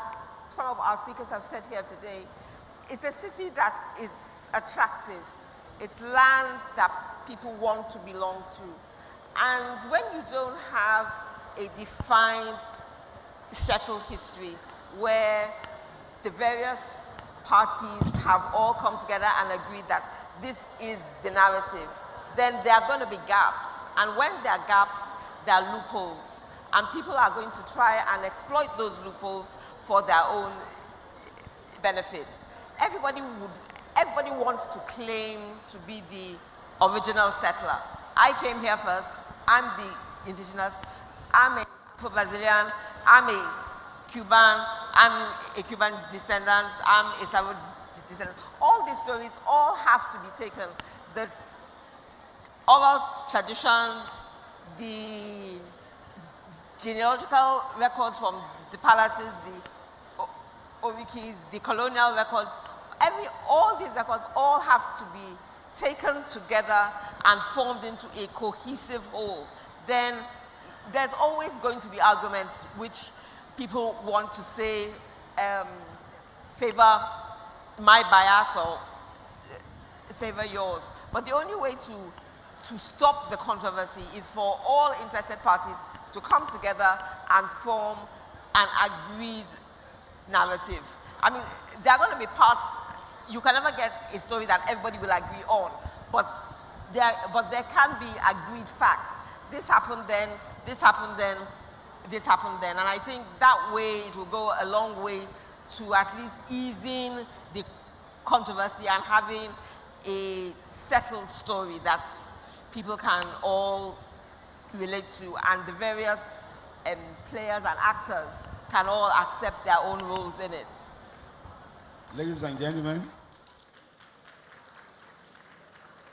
some of our speakers have said here today, it's a city that is attractive. It's land that people want to belong to. And when you don't have a defined, settled history where the various parties have all come together and agreed that this is the narrative, then there are going to be gaps. And when there are gaps, there are loopholes. And people are going to try and exploit those loopholes for their own benefit. Everybody wants to claim to be the original settler. I came here first. I'm the indigenous. I'm a Afro-Brazilian. I'm a Cuban. I'm a Cuban descendant. I'm a Salvador descendant. All these stories all have to be taken. The oral traditions, the genealogical records from the palaces, the orikis, the colonial records, all these records all have to be taken together and formed into a cohesive whole. Then there's always going to be arguments which people want to say favor my bias or favor yours. But the only way to stop the controversy is for all interested parties to come together and form an agreed narrative. I mean, there are going to be parts, you can never get a story that everybody will agree on, but there can be agreed facts. This happened then, this happened then, this happened then. And I think that way it will go a long way to at least easing the controversy and having a settled story that people can all relate to, and the various players and actors can all accept their own roles in it. Ladies and gentlemen,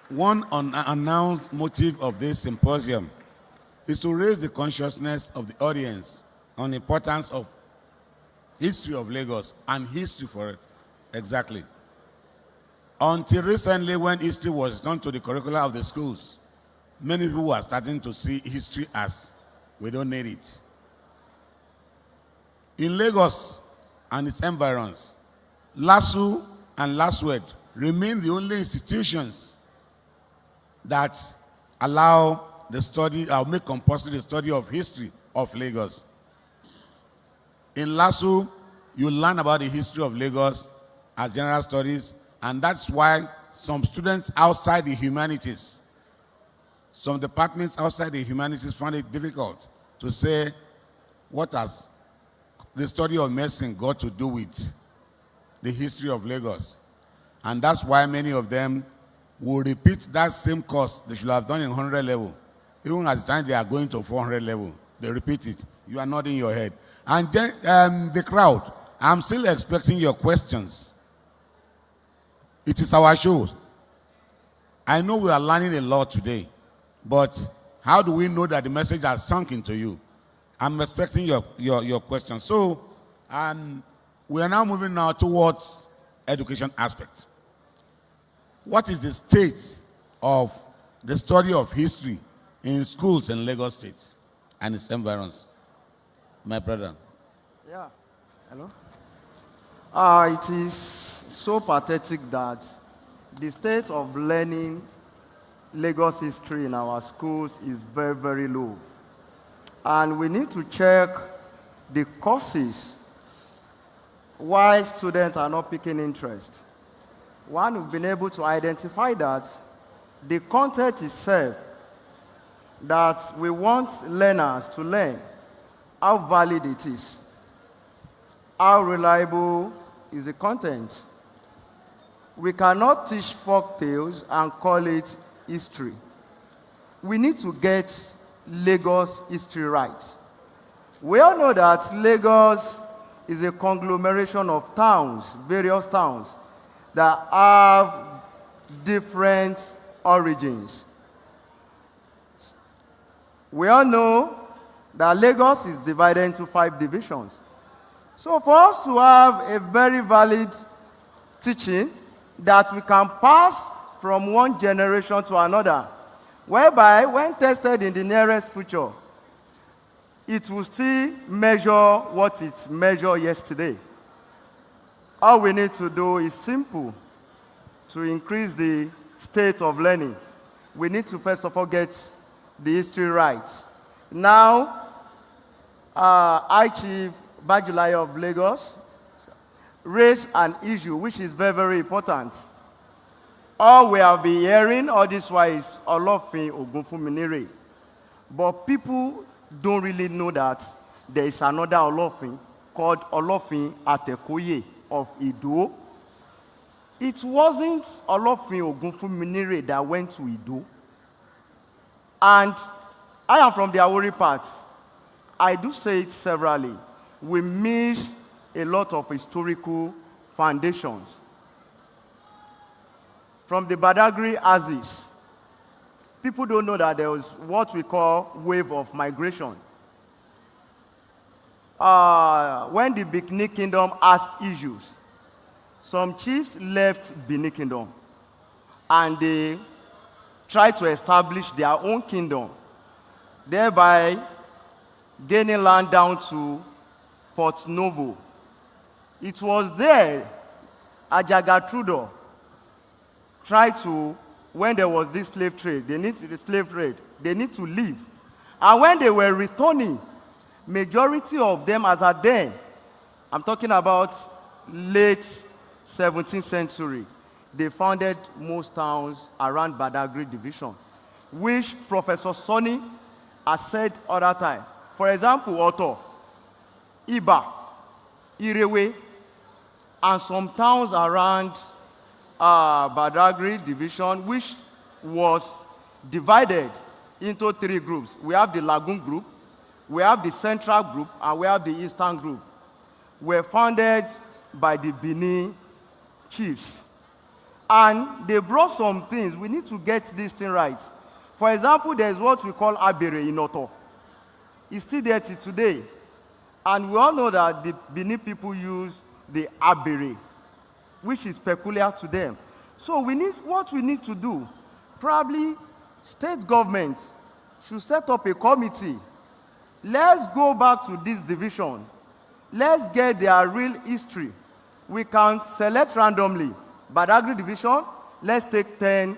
one unannounced motive of this symposium is to raise the consciousness of the audience on the importance of history of Lagos and history for it. Exactly. Until recently, when history was done to the curricula of the schools, many people were starting to see history as we don't need it. In Lagos and its environs, LASU and LASUED remain the only institutions that allow the study, or make compulsory the study of history of Lagos. In LASU, you learn about the history of Lagos as general studies, and that's why some students outside the humanities, some departments outside the humanities find it difficult to say, what has the study of medicine got to do with the history of Lagos? And that's why many of them will repeat that same course they should have done in 100 level. Even at the time they are going to 400 level, they repeat it. You are nodding your head. And then the crowd, I'm still expecting your questions. It is our show. I know we are learning a lot today, but how do we know that the message has sunk into you? I'm expecting your questions. So we are now moving now towards education aspect. What is the state of the study of history in schools in Lagos State and its environs? My brother. Yeah. Hello? It is so pathetic that the state of learning Lagos history in our schools is very, very low. And we need to check the causes why students are not picking interest. One, we've been able to identify that the content itself, that we want learners to learn how valid it is, how reliable is the content. We cannot teach folk tales and call it history. We need to get Lagos history right. We all know that Lagos is a conglomeration of towns, various towns, that have different origins. We all know that Lagos is divided into 5 divisions. So for us to have a very valid teaching that we can pass from one generation to another, whereby when tested in the nearest future, it will still measure what it measured yesterday. All we need to do is simple to increase the state of learning. We need to first of all get the history right. Now, High Chief Bajulai of Lagos raised an issue which is very, very important. All we have been hearing all this while is Olofin Ogunfunminire. But people don't really know that there is another Olofin called Olofin Atekoye of Ido. It wasn't Olofin Ogunfunminire that went to Ido. And I am from the Awori part. I do say it severally. We miss a lot of historical foundations. From the Badagry Axis, people don't know that there was what we call wave of migration. When the Benin Kingdom has issues, some chiefs left Benin Kingdom and they tried to establish their own kingdom, thereby gaining land down to Port Novo. It was there Ajaga Trudeau tried to, when there was this slave trade, they need to leave. And when they were returning, majority of them as at then, I'm talking about late 17th century, they founded most towns around Badagry division, which Professor Sonny has said other time. For example, Oto, Iba, Irewe, and some towns around Badagry division, which was divided into 3 groups. We have the Lagoon group, we have the Central group, and we have the Eastern group. Were founded by the Benin chiefs. And they brought some things. We need to get this thing right. For example, there's what we call Abere in Oto. It's still there till today. And we all know that the Benin people use the Abere, which is peculiar to them. So what we need to do, probably state government should set up a committee. Let's go back to this division. Let's get their real history. We can select randomly. Badagry division, let's take 10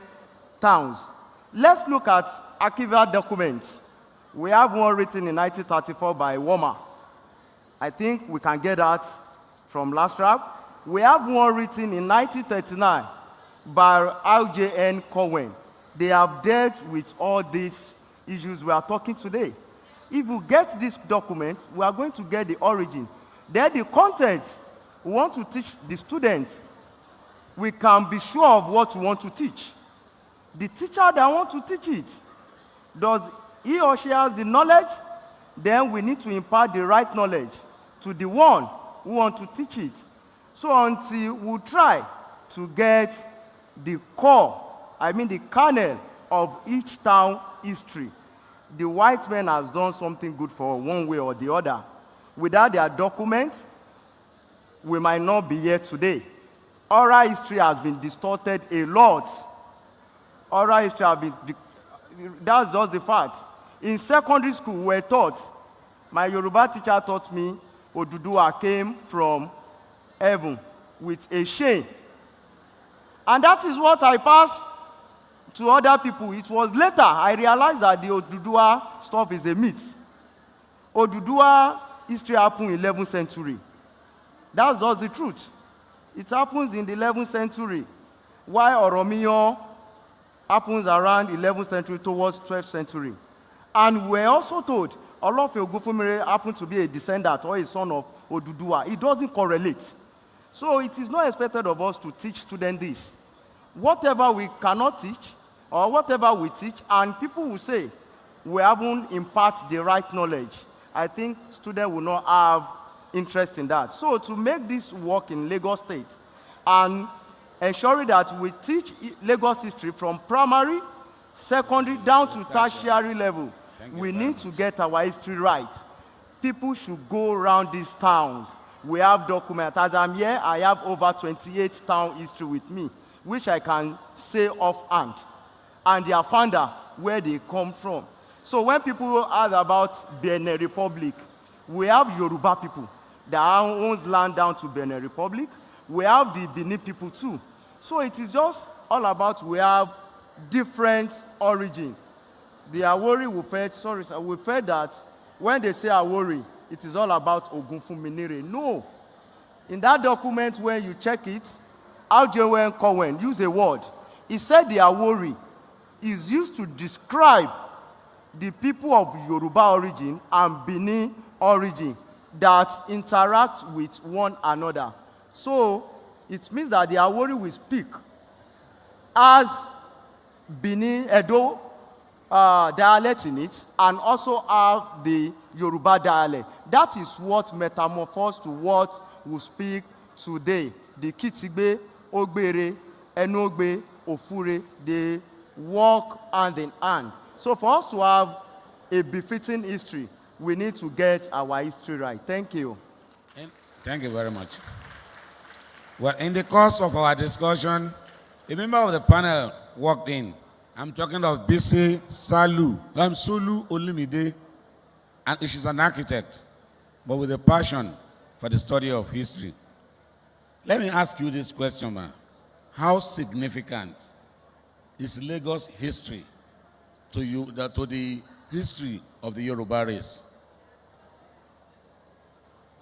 towns. Let's look at archival documents. We have one written in 1934 by Woma. I think we can get that from Lastrap. We have one written in 1939 by RJN Cowen. They have dealt with all these issues we are talking today. If we get this document, we are going to get the origin. Then the content we want to teach the students, we can be sure of what we want to teach. The teacher that wants to teach it, does he or she has the knowledge? Then we need to impart the right knowledge to the one who wants to teach it. So until we try to get the core, the kernel of each town history, the white man has done something good for one way or the other. Without their documents, we might not be here today. Oral history has been distorted a lot. Oral history has been, that's just the fact. In secondary school, we were taught, my Yoruba teacher taught me, Oduduwa came from heaven with a chain. And that is what I passed to other people. It was later I realized that the Oduduwa stuff is a myth. Oduduwa history happened in the 11th century. That's just the truth. It happens in the 11th century, while Oromiyan happens around 11th century towards 12th century. And we're also told Olofin Ogunfunminire happened to be a descendant or a son of Oduduwa. It doesn't correlate. So it is not expected of us to teach students this. Whatever we cannot teach, or whatever we teach, and people will say, we haven't imparted the right knowledge, I think students will not have interest in that. So to make this work in Lagos State and ensuring that we teach Lagos history from primary, secondary, down to tertiary level, we need to get our history right. People should go around these towns. We have documents. As I'm here, I have over 28 town history with me, which I can say offhand. And their founder, where they come from. So when people ask about Benin Republic, we have Yoruba people that owns land down to Benin Republic. We have the Benin people too. So it is just all about we have different origin. The Awori we felt that when they say Awori, it is all about Ogunfunminire. No. In that document, when you check it, Aljewen Cohen used a word. He said the Awori is used to describe the people of Yoruba origin and Benin origin that interact with one another. So it means that the Awori will speak as Benin Edo dialect in it, and also have the Yoruba dialect. That is what metamorphosed to what we speak today. The Kitigbe, Ogbere, Enogbe, Ofure, they walk hand in hand. So for us to have a befitting history, we need to get our history right. Thank you. Thank you very much. Well, in the course of our discussion, a member of the panel walked in. I'm talking of Bisi Sulu Olumide, and she's an architect, but with a passion for the study of history. Let me ask you this question, man. How significant is Lagos history to you, to the history of the Yoruba race?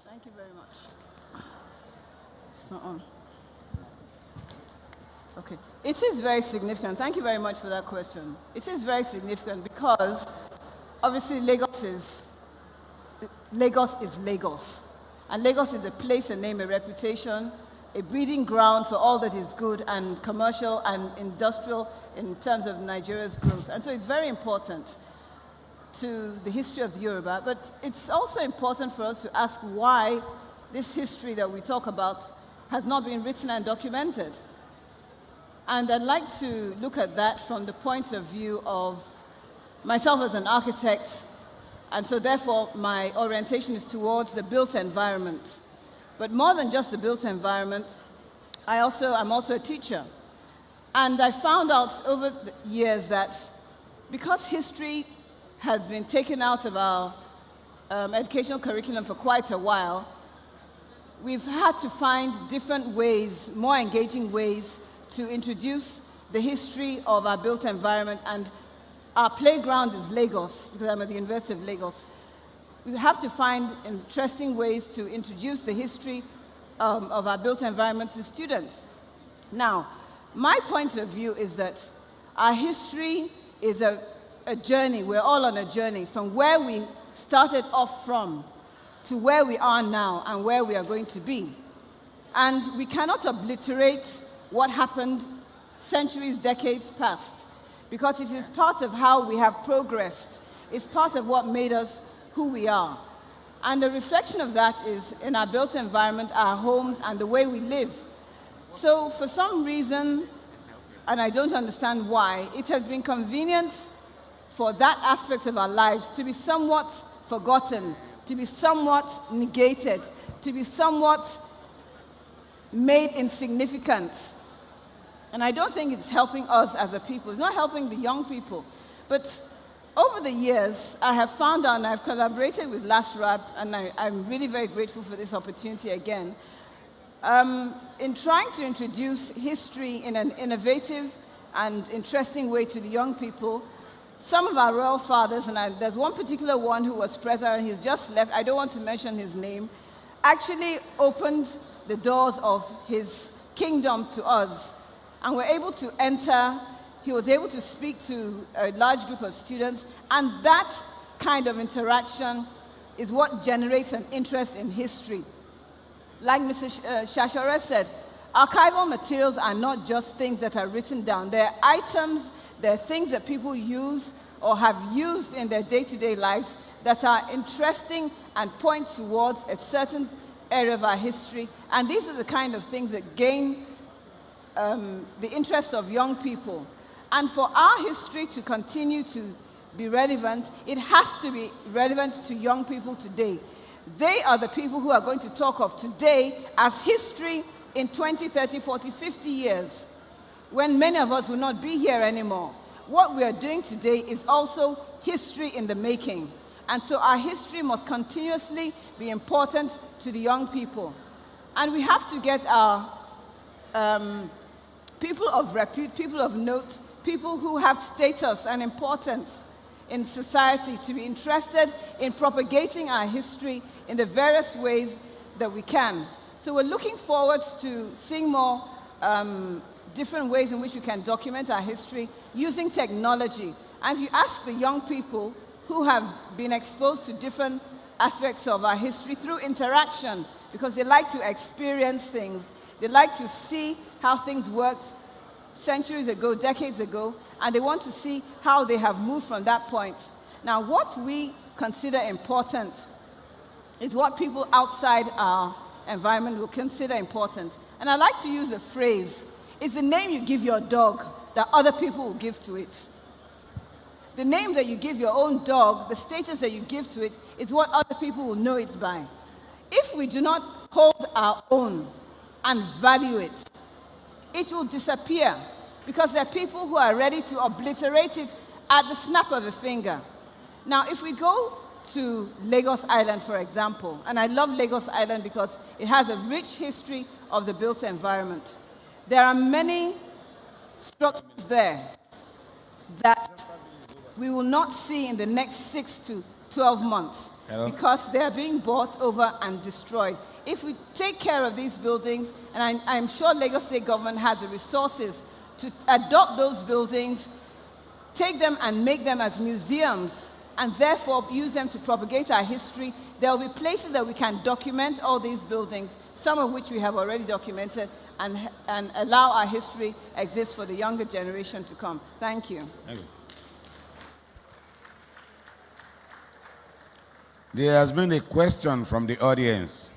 Thank you very much. It's not on. Okay. It is very significant. Thank you very much for that question. It is very significant because obviously Lagos is Lagos. And Lagos is a place, a name, a reputation, a breeding ground for all that is good and commercial and industrial in terms of Nigeria's growth. And so it's very important to the history of the Yoruba, but it's also important for us to ask why this history that we talk about has not been written and documented. And I'd like to look at that from the point of view of myself as an architect, and so therefore my orientation is towards the built environment. But more than just the built environment, I'm also a teacher. And I found out over the years that because history has been taken out of our educational curriculum for quite a while, we've had to find different ways, more engaging ways, to introduce the history of our built environment. And our playground is Lagos, because I'm at the University of Lagos. We have to find interesting ways to introduce the history of our built environment to students. Now, my point of view is that our history is a journey. We're all on a journey from where we started off from to where we are now and where we are going to be. And we cannot obliterate what happened centuries, decades past, because it is part of how we have progressed. It's part of what made us who we are. And the reflection of that is in our built environment, our homes, and the way we live. So for some reason, and I don't understand why, it has been convenient for that aspect of our lives to be somewhat forgotten, to be somewhat negated, to be somewhat made insignificant. And I don't think it's helping us as a people. It's not helping the young people. But over the years, I have found out, and I've collaborated with LASRAB, and I'm really very grateful for this opportunity again, in trying to introduce history in an innovative and interesting way to the young people. Some of our royal fathers, and there's one particular one who was present, and he's just left, I don't want to mention his name, actually opened the doors of his kingdom to us. And we're able to enter, he was able to speak to a large group of students, and that kind of interaction is what generates an interest in history. Like Mr. Shashore said, archival materials are not just things that are written down. They're items, they're things that people use or have used in their day-to-day lives that are interesting and point towards a certain area of our history. And these are the kind of things that gain the interest of young people. And for our history to continue to be relevant, it has to be relevant to young people today. They are the people who are going to talk of today as history in 20, 30, 40, 50 years, when many of us will not be here anymore. What we are doing today is also history in the making. And so our history must continuously be important to the young people. And we have to get our people of repute, people of note, people who have status and importance in society to be interested in propagating our history in the various ways that we can. So we're looking forward to seeing more different ways in which we can document our history using technology. And if you ask the young people who have been exposed to different aspects of our history through interaction, because they like to experience things, they like to see how things worked centuries ago, decades ago, and they want to see how they have moved from that point. Now, what we consider important is what people outside our environment will consider important. And I like to use a phrase, it's the name you give your dog that other people will give to it. The name that you give your own dog, the status that you give to it, is what other people will know it by. If we do not hold our own and value it, it will disappear because there are people who are ready to obliterate it at the snap of a finger. Now, if we go to Lagos Island, for example, and I love Lagos Island because it has a rich history of the built environment. There are many structures there that we will not see in the next 6 to 12 months because they are being bought over and destroyed. If we take care of these buildings, and I'm sure Lagos State government has the resources to adopt those buildings, take them and make them as museums, and therefore use them to propagate our history, there will be places that we can document all these buildings, some of which we have already documented, and allow our history exist for the younger generation to come. Thank you. Thank you. There has been a question from the audience.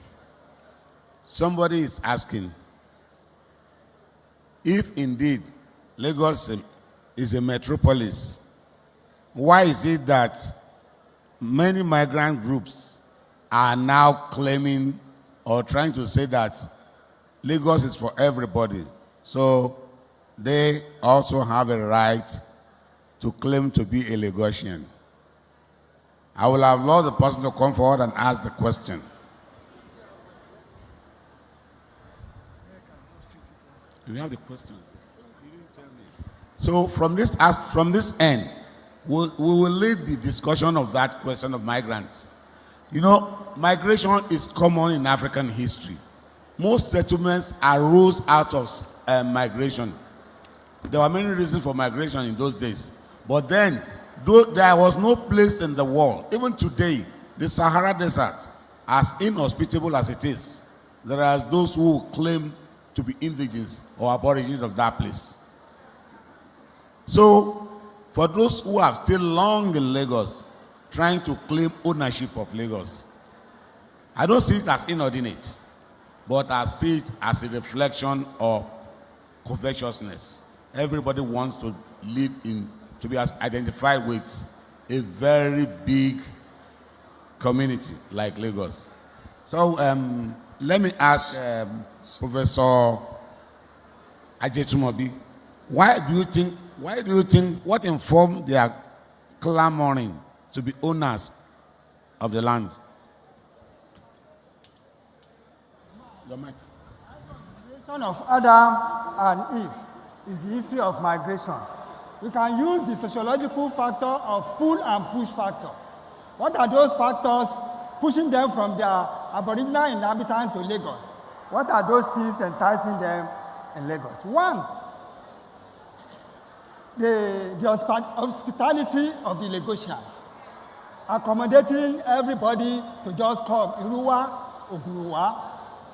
Somebody is asking, if indeed Lagos is a metropolis, why is it that many migrant groups are now claiming or trying to say that Lagos is for everybody, so they also have a right to claim to be a Lagosian? I will have loved the person to come forward and ask the question. Do you have the question? You didn't tell me. So from this end, we will lead the discussion of that question of migrants. You know, migration is common in African history. Most settlements arose out of migration. There were many reasons for migration in those days. But then, though there was no place in the world, even today, the Sahara Desert, as inhospitable as it is, there are those who claim to be indigenous or aborigines of that place. So, for those who have still long in Lagos, trying to claim ownership of Lagos, I don't see it as inordinate, but I see it as a reflection of covetousness. Everybody wants to live in, to be identified with a very big community like Lagos. So let me ask Professor Ajetumobi, why do you think what informed their clamoring to be owners of the land? Your mic. The creation of Adam and Eve is the history of migration. We can use the sociological factor of pull and push factor. What are those factors pushing them from their aboriginal inhabitants to Lagos? What are those things enticing them in Lagos? One, the hospitality of the Lagosians, accommodating everybody to just come, Iruwa, Oguruwa,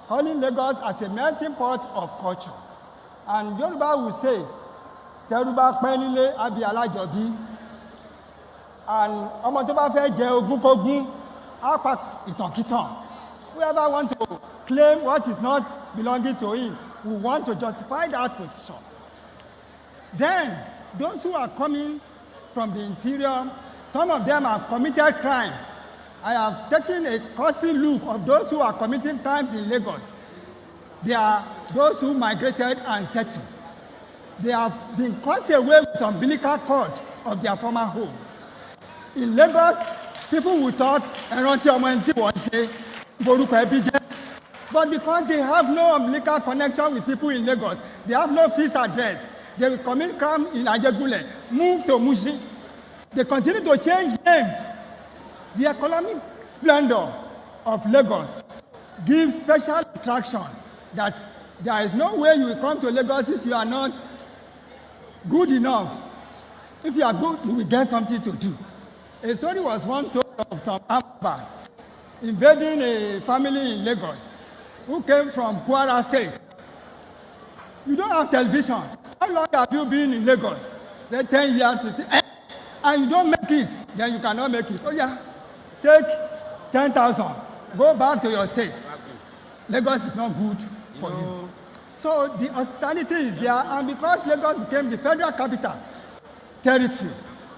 calling Lagos as a melting pot of culture. And Yoruba will say, Teruba Penile Abi Alajobi, and ọmọ tó bá fẹ́ jẹ ogún kógún, á pa ìtànkìtàn. Whoever wants to claim what is not belonging to him will want to justify that position. Then, those who are coming from the interior, some of them have committed crimes. I have taken a cursory look of those who are committing crimes in Lagos. They are those who migrated and settled. They have been cut away with the umbilical cord of their former homes. In Lagos, people will talk, but because they have no umbilical connection with people in Lagos, they have no fixed address. They will commit crime in Ajegule, move to Mushi, They continue to change names. The economic splendor of Lagos gives special attraction that there is no way you will come to Lagos if you are not good enough. If you are good, you will get something to do. A story was once told of some Arabs invading a family in Lagos who came from Kwara State. You don't have television. How long have you been in Lagos? Say 10 years, 15, and you don't make it, then you cannot make it. Oh yeah, take 10,000, go back to your state. Lagos is not good for you. So the hospitality is there, and because Lagos became the federal capital territory,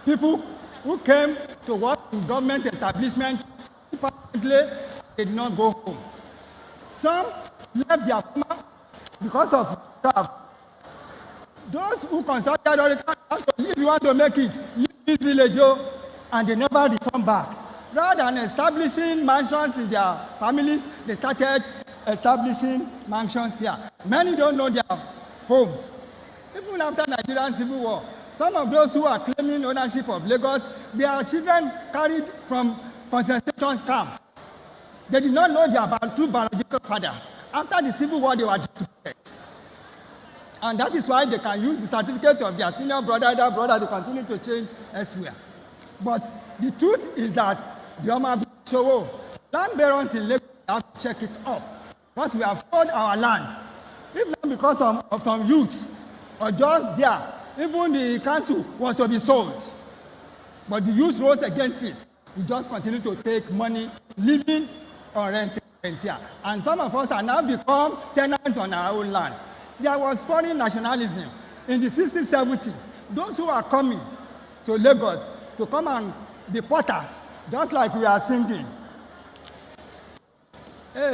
people who came to work in government establishment permanently did not go home. Some left their farm because of staff. Those who consulted if you want to make it, leave this village, and they never return back. Rather than establishing mansions in their families, they started establishing mansions here. Many don't know their homes. Even after Nigerian Civil War, some of those who are claiming ownership of Lagos, their children carried from concentration camp. They did not know their true biological fathers. After the Civil War, they were distributed. And that is why they can use the certificate of their senior brother, elder brother, to continue to change elsewhere. But the truth is that the Omar Showo, land barons in Lagos have to check it up. Because we have sold our land. If not because of some youth, or just there, even the council was to be sold. But the youth rose against it. We just continue to take money, living on rent here. And some of us are now become tenants on our own land. There was foreign nationalism in the 60s, 70s. Those who are coming to Lagos to come and be potters, just like we are singing.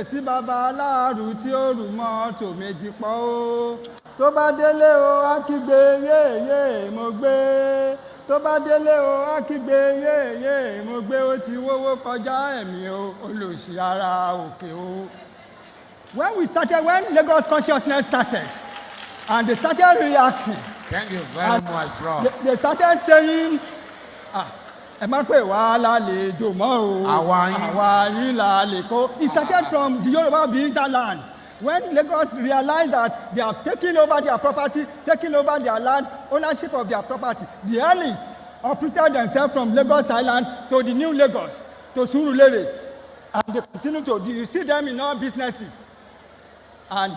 Si baba aláàrú tí ó rù mọ́ tò méjì pọ̀ o. Tó bá délé o, á kígbe yéèyé mo gbé. Tó bá délé o, á kígbe yéèyé mo gbé. Ó ti wówó kọjá ẹ̀mí o, olòṣì ara òkè o. When Lagos consciousness started, and they started reacting. Thank you very much, bro. They started saying, ẹ má pè wá lálejò mọ́ o. Àwa yín la lè kó. It started from the Yoruba hinterland. When Lagos realized that they have taken over their property, taken over their land, ownership of their property, the elites uprooted themselves from Lagos Island to the new Lagos, to Surulere. And they continue to do. You see them in all businesses. And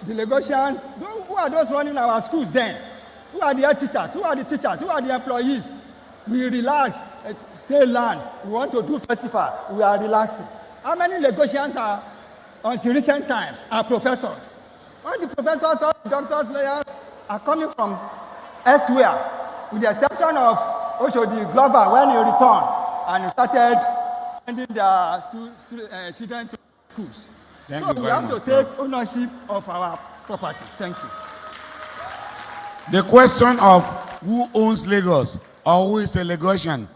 the Lagosians, who are those running our schools then? Who are the head teachers? Who are the teachers? Who are the employees? We relax, say land. We want to do festival. We are relaxing. How many Lagosians are, until recent time, are professors? All the professors, all the doctors, lawyers are coming from elsewhere, with the exception of Oshodi Glover when he returned and he started sending their children to schools. So we have to take ownership of our property. Thank you. The question of who owns Lagos or who is a Lagosian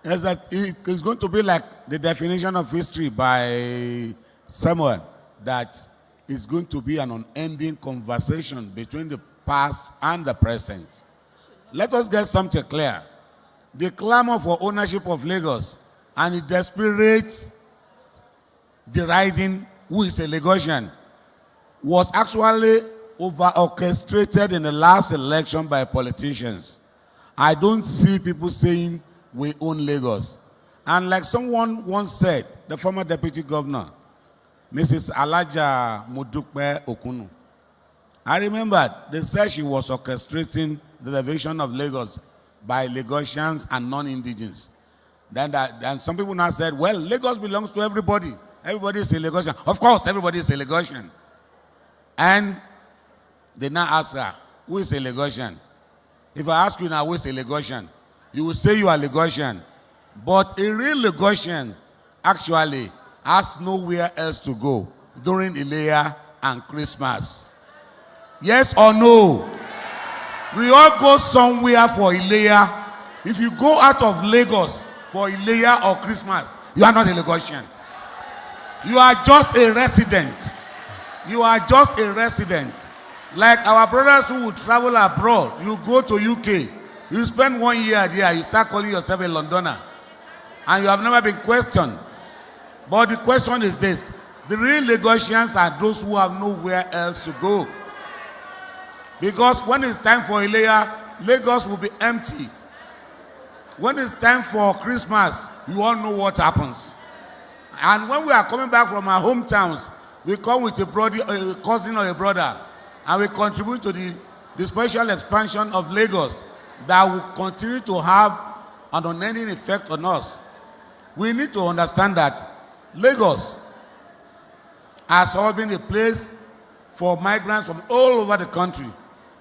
is that it is going to be like the definition of history by someone, that is going to be an unending conversation between the past and the present. Let us get something clear. The clamor for ownership of Lagos and the desperate deriding who is a Lagosian was actually over-orchestrated in the last election by politicians. I don't see people saying we own Lagos. And like someone once said, the former deputy governor, Mrs. Alaja Mudukpe Okunu, I remember they said she was orchestrating the division of Lagos by Lagosians and non-indigenous. Then some people now said, well, Lagos belongs to everybody. Everybody is a Lagosian. Of course, everybody is a Lagosian. And they now ask her, who is a Lagosian? If I ask you now, who is a Lagosian? You will say you are Lagosian. But a real Lagosian actually has nowhere else to go during Ileya and Christmas. Yes or no? We all go somewhere for Ileya. If you go out of Lagos for Ileya or Christmas, you are not a Lagosian. You are just a resident. You are just a resident. Like our brothers who would travel abroad, you go to UK, You spend 1 year there, you start calling yourself a Londoner. And you have never been questioned. But the question is this. The real Lagosians are those who have nowhere else to go. Because when it's time for Ilea, Lagos will be empty. When it's time for Christmas, you all know what happens. And when we are coming back from our hometowns, we come with a cousin or a brother, and we contribute to the special expansion of Lagos that will continue to have an unending effect on us. We need to understand that Lagos has always been a place for migrants from all over the country.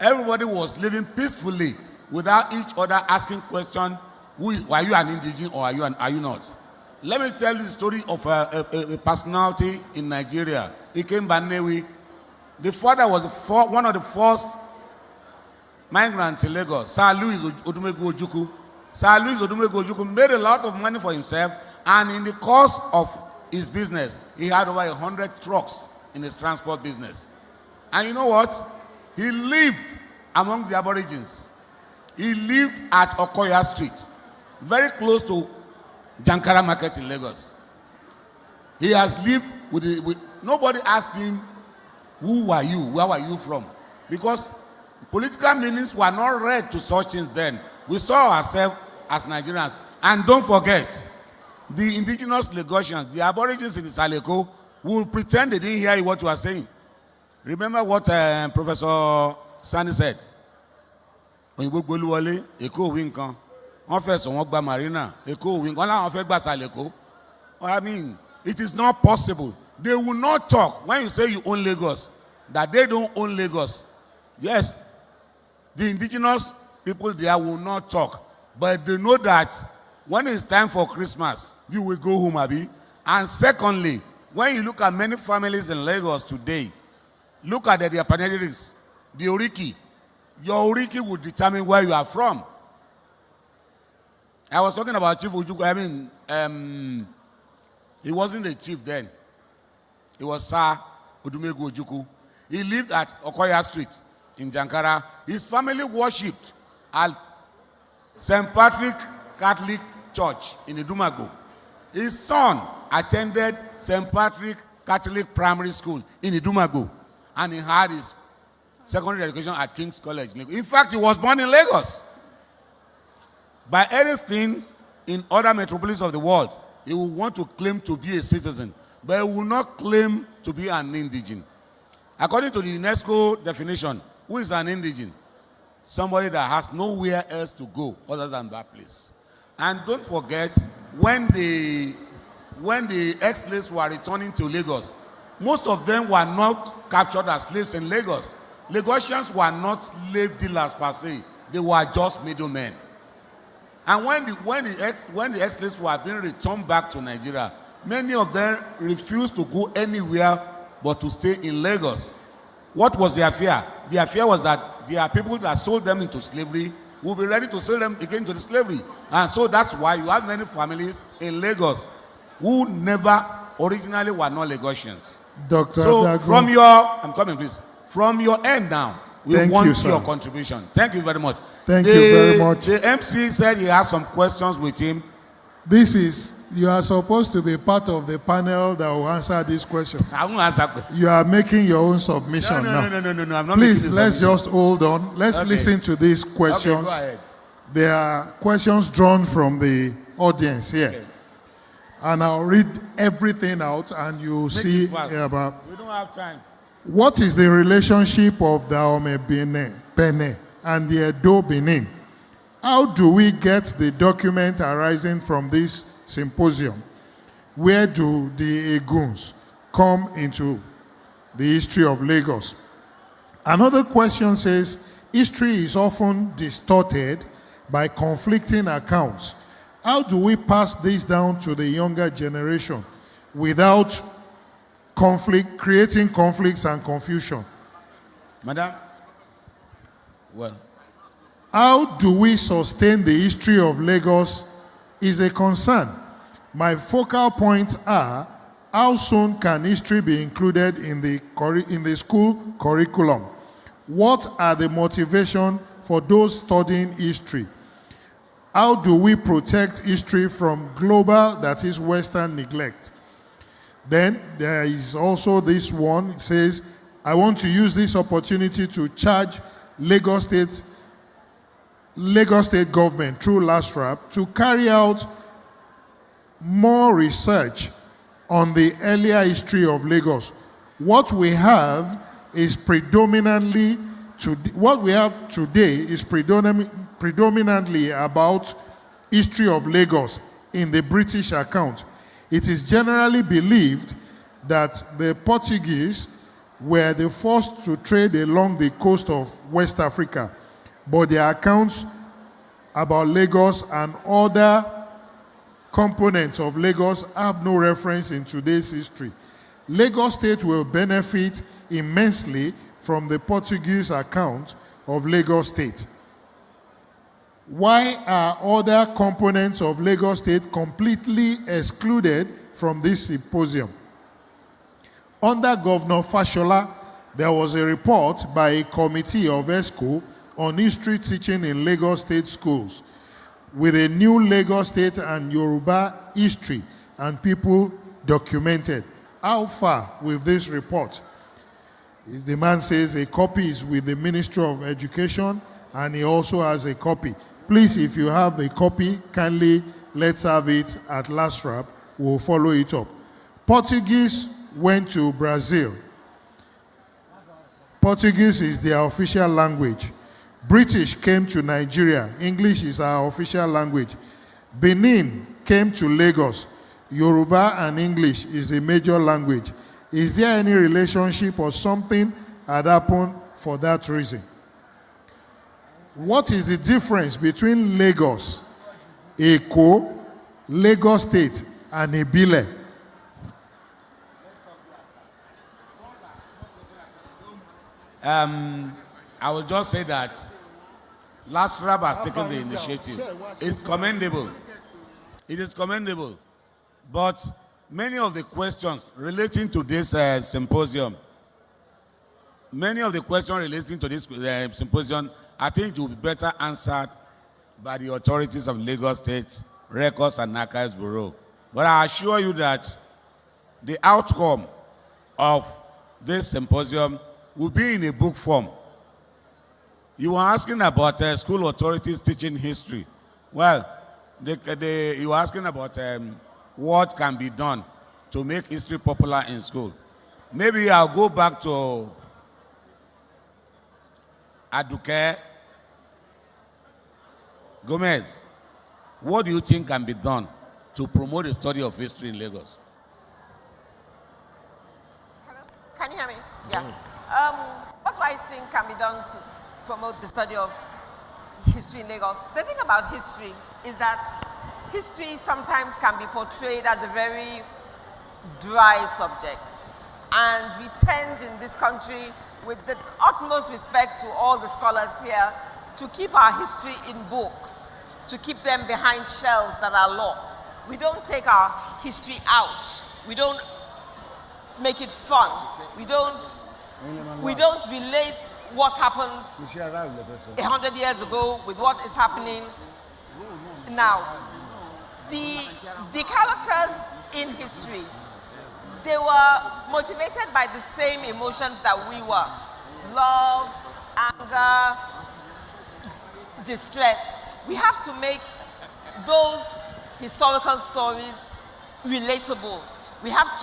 Everybody was living peacefully without each other asking questions, are you an indigene or are you not? Let me tell you the story of a personality in Nigeria. He came by Newi. The father was one of the first migrants in Lagos. Sir Louis Odumegu Ojukwu. Sir Louis Odumegu Ojukwu made a lot of money for himself, and in the course of his business, he had over 100 trucks in his transport business. And you know what? He lived among the Aborigines. He lived at Okoya Street, very close to Jankara Market in Lagos. He has lived with nobody asked him, who are you? Where are you from? Because political meanings were not read to such things then. We saw ourselves as Nigerians. And don't forget, the indigenous Lagosians, the Aborigines in the Saleko, will pretend they didn't hear what you are saying. Remember what Professor Sani said? Òyìnbó gbólúwọlé, Èkó òwì nǹkan. Wọ́n fẹ̀sùn wọn gba Marina, Èkó òwì nǹkan. Wọ́n láwọn fẹ́ gbà Saleko. I mean, it is not possible. They will not talk when you say you own Lagos, that they don't own Lagos. Yes, the indigenous people there will not talk, but they know that when it's time for Christmas, you will go home, Abi. And secondly, when you look at many families in Lagos today, look at their panelis, the Oriki. Your Oriki will determine where you are from. I was talking about Chief Ojukwu. I mean, he wasn't a chief then. He was Sir Odumegu Ojukwu. He lived at Okoya Street in Jankara. His family worshipped at St. Patrick Catholic Church in Idumagbo. His son attended St. Patrick Catholic Primary School in Idumagbo, and he had his secondary education at King's College. In fact, he was born in Lagos. By anything in other metropolises of the world, he will want to claim to be a citizen, but he will not claim to be an indigene. According to the UNESCO definition, who is an indigene? Somebody that has nowhere else to go other than that place. And don't forget, when the ex-slaves were returning to Lagos, most of them were not captured as slaves in Lagos. Lagosians were not slave dealers per se. They were just middlemen. And when the ex-slaves were being returned back to Nigeria, many of them refused to go anywhere but to stay in Lagos. What was their fear? Their fear was that there are people that sold them into slavery will be ready to sell them again to the slavery. And so that's why you have many families in Lagos who never originally were not Lagosians. Dr. So Adagun, I'm coming please. From your end now, we Thank want you, sir. your contribution. Thank you very much. Thank you very much. The MC said he has some questions with him. You are supposed to be part of the panel that will answer these questions. I won't answer. You are making your own submission now. No. I'm not Please, making let's submission. just hold on. Let's listen to these questions. Okay, go ahead. There are questions drawn from the audience here. Okay. And I'll read everything out and you'll see about. We don't have time. What is the relationship of the Ome Bene and the Edo Benin? How do we get the document arising from this symposium? Where do the Eguns come into the history of Lagos? Another question says, history is often distorted by conflicting accounts. How do we pass this down to the younger generation without creating conflicts and confusion? Madam? Well. How do we sustain the history of Lagos is a concern. My focal points are, how soon can history be included in the school curriculum? What are the motivations for those studying history? How do we protect history from global, that is Western neglect? Then there is also this one. It says, I want to use this opportunity to charge Lagos State government through LASRAP to carry out more research on the earlier history of Lagos. What we have is predominantly about history of Lagos in the British account. It is generally believed that the Portuguese were the first to trade along the coast of West Africa, but their accounts about Lagos and other components of Lagos have no reference in today's history. Lagos State will benefit immensely from the Portuguese account of Lagos State. Why are other components of Lagos State completely excluded from this symposium? Under Governor Fashola, there was a report by a committee of ESCO on history teaching in Lagos State schools with a new Lagos State and Yoruba history and people documented. How far with this report? The man says a copy is with the Ministry of Education and he also has a copy. Please, if you have a copy, kindly let's have it at LASRAP. We'll follow it up. Portuguese went to Brazil. Portuguese is their official language. British came to Nigeria. English is our official language. Benin came to Lagos. Yoruba and English is a major language. Is there any relationship or something had happened for that reason? What is the difference between Lagos, Eko, Lagos State, and Ibile? I will just say that LASRAP has taken the initiative. It's commendable. It is commendable. But many of the questions relating to this symposium, I think it will be better answered by the authorities of Lagos State Records and Archives Bureau. But I assure you that the outcome of this symposium will be in a book form. You were asking about school authorities teaching history. Well, you were asking about what can be done to make history popular in school. Maybe I'll go back to Aduke Gomez. What do you think can be done to promote the study of history in Lagos? Hello? Can you hear me? Yeah. What do I think can be done to promote the study of history in Lagos? The thing about history is that history sometimes can be portrayed as a very dry subject. And we tend in this country, with the utmost respect to all the scholars here, to keep our history in books, to keep them behind shelves that are locked. We don't take our history out. We don't make it fun. We don't relate what happened 100 years ago with what is happening now. The characters in history, they were motivated by the same emotions that we were. Love, anger, distress. We have to make those historical stories relatable. We have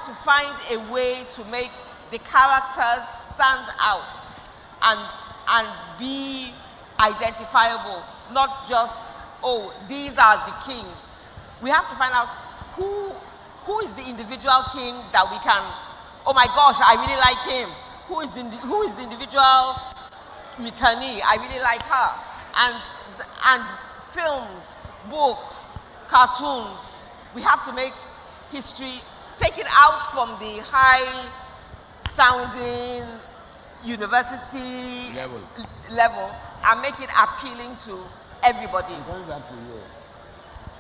to find a way to make the characters stand out and be identifiable, not just, oh, these are the kings. We have to find out who is the individual king that we can, oh my gosh, I really like him. Who is the individual returnee? I really like her. And films, books, cartoons, we have to make history, take it out from the high sounding university level and make it appealing to everybody.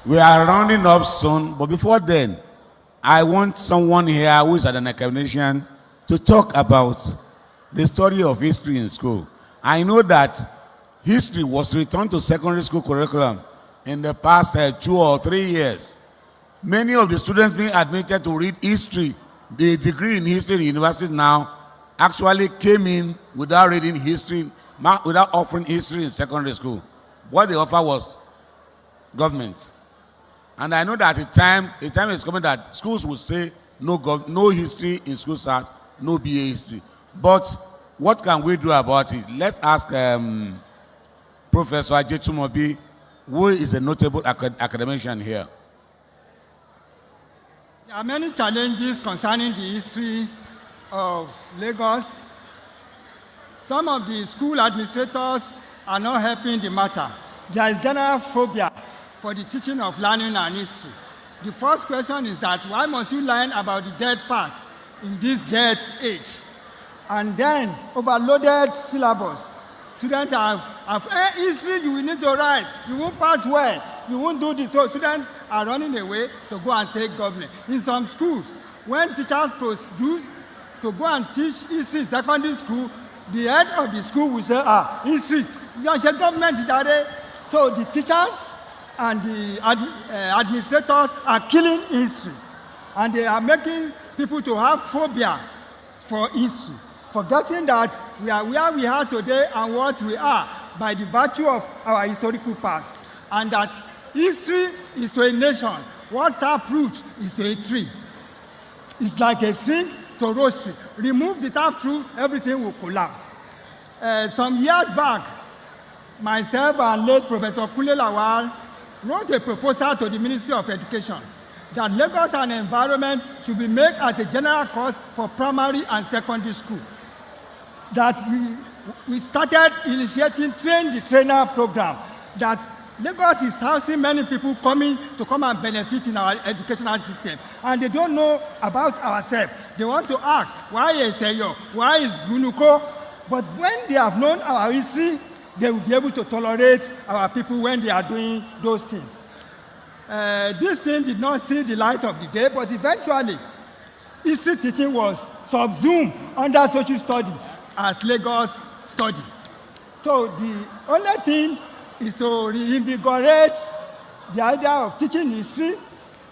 We are rounding up soon, but before then, I want someone here who is an academician to talk about the study of history in school. I know that history was returned to secondary school curriculum in the past 2 or 3 years. Many of the students being admitted to read history, the degree in history in universities now, actually came in without reading history, without offering history in secondary school. What they offer was government. And I know that the time is coming that schools will say no history in school start, no BA history. But what can we do about it? Let's ask Professor Ajetumobi, who is a notable academician here. There are many challenges concerning the history of Lagos. Some of the school administrators are not helping the matter. There is general phobia for the teaching of learning and history. The first question is that why must you learn about the dead past in this jet age? And then overloaded syllabus. Students have history you will need to write. You won't pass well. You won't do this. So students are running away to go and take government. In some schools, when teachers produce to go and teach history in secondary school, the head of the school will say, history, your government is there. So the teachers and the administrators are killing history. And they are making people to have phobia for history, forgetting that we are where we are today and what we are by the virtue of our historical past. And that history is to a nation what taproot is to a tree. It's like a string to a rose tree. Remove the taproot, everything will collapse. Some years back, myself and late Professor Kule Lawal wrote a proposal to the Ministry of Education that Lagos and environment should be made as a general course for primary and secondary school. That we started initiating Train the Trainer program, that Lagos is housing many people coming to come and benefit in our educational system, and they don't know about ourselves. They want to ask, why is Eyo? Why is Gunuko? But when they have known our history, they will be able to tolerate our people when they are doing those things. This thing did not see the light of the day, but eventually, history teaching was subsumed under social study as Lagos studies. So the only thing is to reinvigorate the idea of teaching history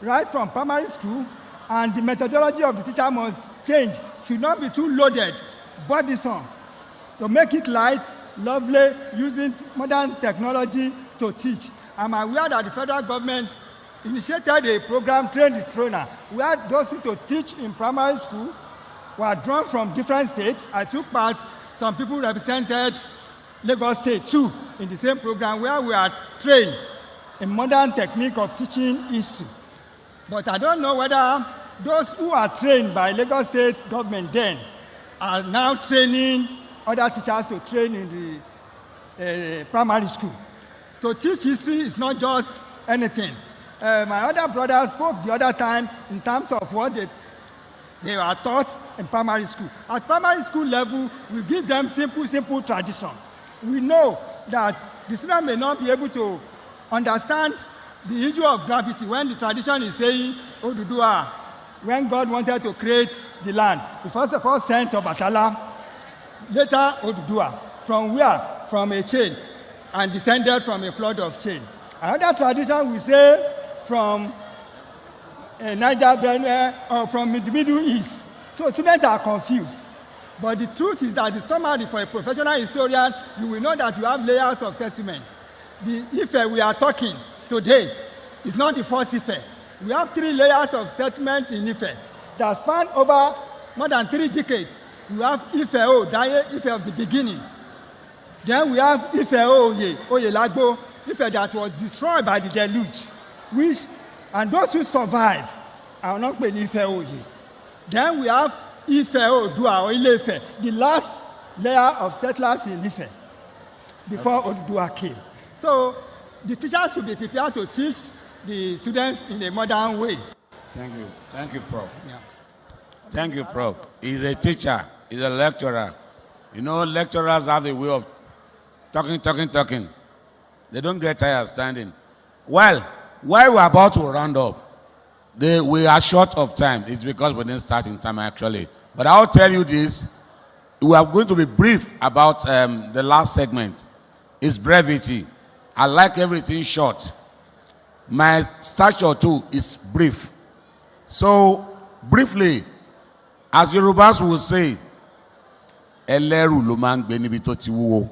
right from primary school, and the methodology of the teacher must change. Should not be too loaded, burdensome, to make it light, lovely, using modern technology to teach. I'm aware that the federal government initiated a program, Train the Trainer, where those who to teach in primary school were drawn from different states. I took part. Some people represented Lagos State too in the same program, where we are trained in modern technique of teaching history. But I don't know whether those who are trained by Lagos State government then are now training other teachers to train in the primary school. To teach history is not just anything. My other brothers spoke the other time in terms of what they are taught in primary school. At primary school level, we give them simple tradition. We know that the student may not be able to understand the issue of gravity when the tradition is saying, Oduduwa, when God wanted to create the land, he first of all sent Obatala, later Oduduwa. From where? From a chain, and descended from a flood of chain. Another tradition we say from Niger, Benue, or from the Middle East. So students are confused. But the truth is that the summary for a professional historian, you will know that you have layers of settlement. The Ife we are talking today is not the first Ife. We have 3 layers of settlements in Ife that span over more than 3 decades. We have Ife O, Daye, Ife of the beginning. Then we have Ife Oye, Oyelagbo, Ife that was destroyed by the deluge, and those who survive are not paying Ife Oye. Then we have Ife Odua or Ile-Ife, the last layer of settlers in Ife before Odua came. So the teachers should be prepared to teach the students in a modern way. Thank you. Thank you, Prof. Yeah. Thank you, Prof. He's a teacher. He's a lecturer. You know, lecturers have a way of talking. They don't get tired standing. Well, while we're about to round up, we are short of time. It's because we didn't start in time, actually. But I'll tell you this. We are going to be brief about the last segment. is brevity. I like everything short. My stature too is brief. So, briefly, as Yorubas will say, Ẹlẹ́rù ló máa ń gbé níbi tó ti wúwo.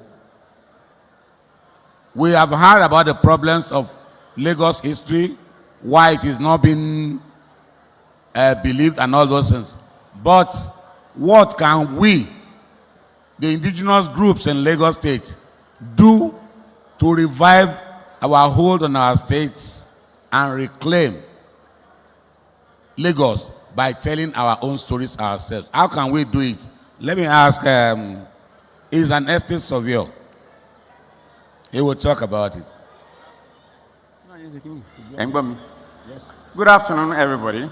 We have heard about the problems of Lagos history, why it is not being believed and all those things. But what can we, the indigenous groups in Lagos State, do to revive our hold on our states and reclaim Lagos by telling our own stories ourselves? How can we do it? Let me ask, he's an estate surveyor. He will talk about it. Yes. Good afternoon, everybody.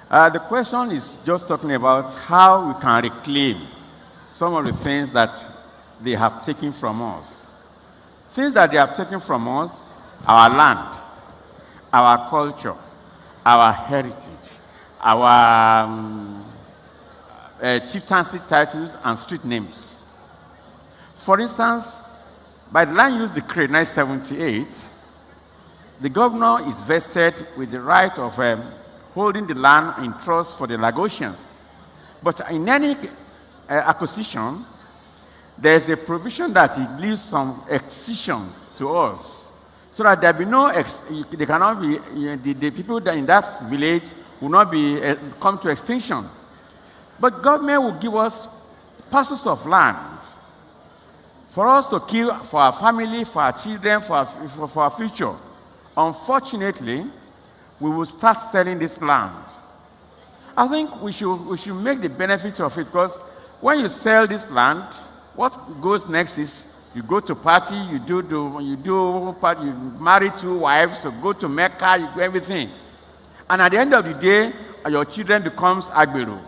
The question is just talking about how we can reclaim some of the things that they have taken from us. Things that they have taken from us: our land, our culture, our heritage, our chieftaincy titles and street names. For instance, by the Land Use Decree 1978, the governor is vested with the right of holding the land in trust for the Lagosians. But in any acquisition, there is a provision that he leaves some excision to us, so that there be no, they cannot be, the people in that village will not be come to extinction. But government will give us parcels of land for us to kill for our family, for our children, for our future. Unfortunately, we will start selling this land. I think we should make the benefit of it, because when you sell this land, what goes next is you go to party, you marry 2 wives, you go to Mecca, you do everything. And at the end of the day, your children becomes Agbero.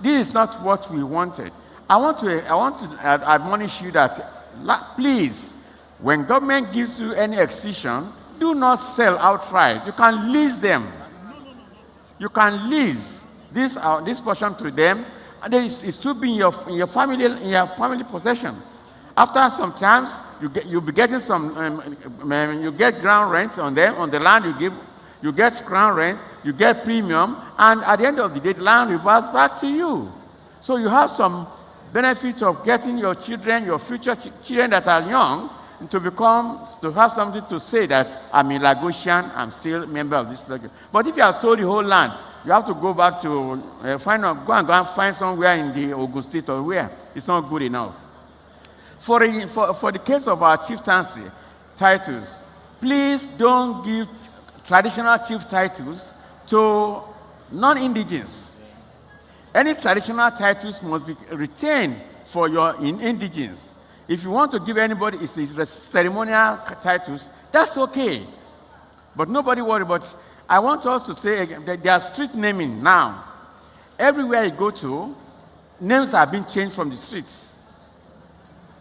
This is not what we wanted. I want to admonish you that, please, when government gives you any excision, do not sell outright. You can lease them. You can lease this portion to them, and it should be in your family possession. After some times, you'll be getting you get ground rent on them, on the land you get ground rent, you get premium, and at the end of the day, the land reverts back to you. So you have some benefit of getting your children, your future children that are young, to have something to say that I'm a Lagosian, I'm still a member of this Lagos. But if you have sold the whole land, you have to go back to go and find somewhere in the Ogun State or where. It's not good enough. For the case of our chieftaincy titles, please don't give traditional chief titles to non-indigens. Any traditional titles must be retained for your indigens. If you want to give anybody ceremonial titles, that's okay. But nobody worry. But I want us to say again that there are street naming now. Everywhere you go to, names are being changed from the streets.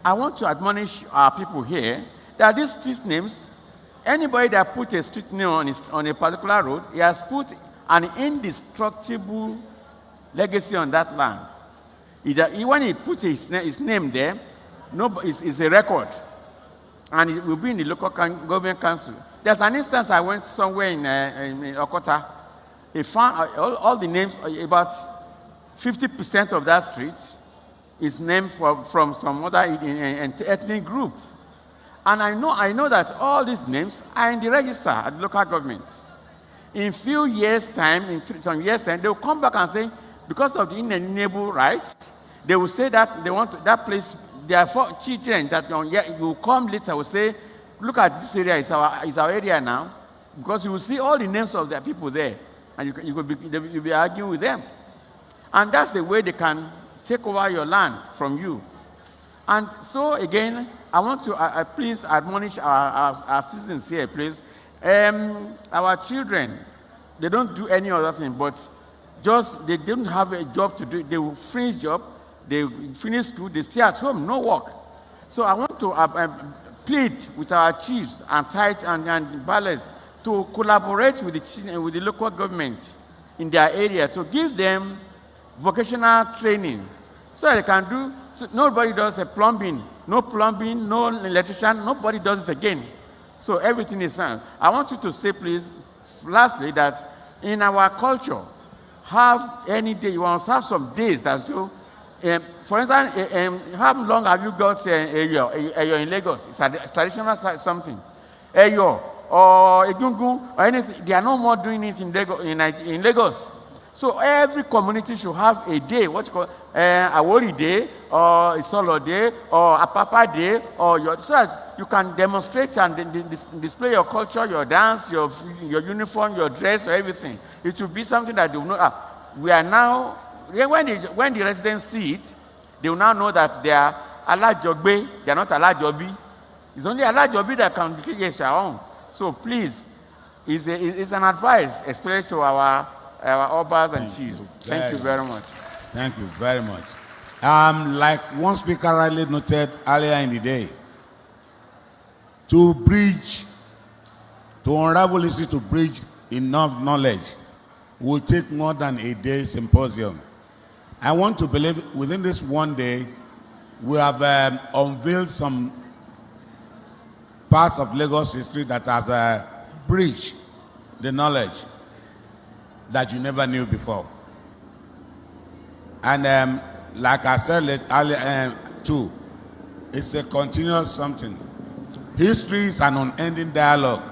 I want to admonish our people here that these street names, anybody that put a street name on a particular road, he has put an indestructible legacy on that land. When he put his name there, it's a record, and it will be in the local government council. There's an instance I went somewhere in Okota. They found all the names, about 50% of that street is named from some other ethnic group. And I know that all these names are in the register at the local government. In some years' time, they will come back and say, because of the inalienable rights, they will say that they want that place. There are 4 children that will come later will say, look at this area, it's our area now, because you will see all the names of the people there, and you'll be arguing with them. And that's the way they can take over your land from you. And so again, I want to please admonish our citizens here, please. Our children, they don't do any other thing, but they don't have a job to do. They will finish job, they finish school, they stay at home, no work. So I want to plead with our chiefs and and ballets to collaborate with the local government in their area to give them vocational training, so they can do. So nobody does a plumbing no plumbing, no electrician, nobody does it again. So everything is fine. I want you to say, please, lastly, that in our culture, have any day, you want to have some days that you, for instance, how long have you got Eyo in Lagos? It's a traditional something. Eyo or Egungun or anything, they are no more doing it in Lagos. So every community should have a day, what you call Awori Day, or Isolo Day, or Apapa Day, or so that you can demonstrate and display your culture, your dance, your uniform, your dress, or everything. It will be something that they will know. We are now, when the residents see it, they will now know that they are Alajogbe, they are not Alajobi. It's only Alajobi that can create their own. So please, it's an advice, especially to our Obas and chiefs. Thank you very much. Thank you very much. Like one speaker rightly noted earlier in the day, to unravel history, to bridge enough knowledge will take more than a day symposium. I want to believe within this one day, we have unveiled some parts of Lagos history that has bridged the knowledge that you never knew before. And like I said earlier too, it's a continuous something. History is an unending dialogue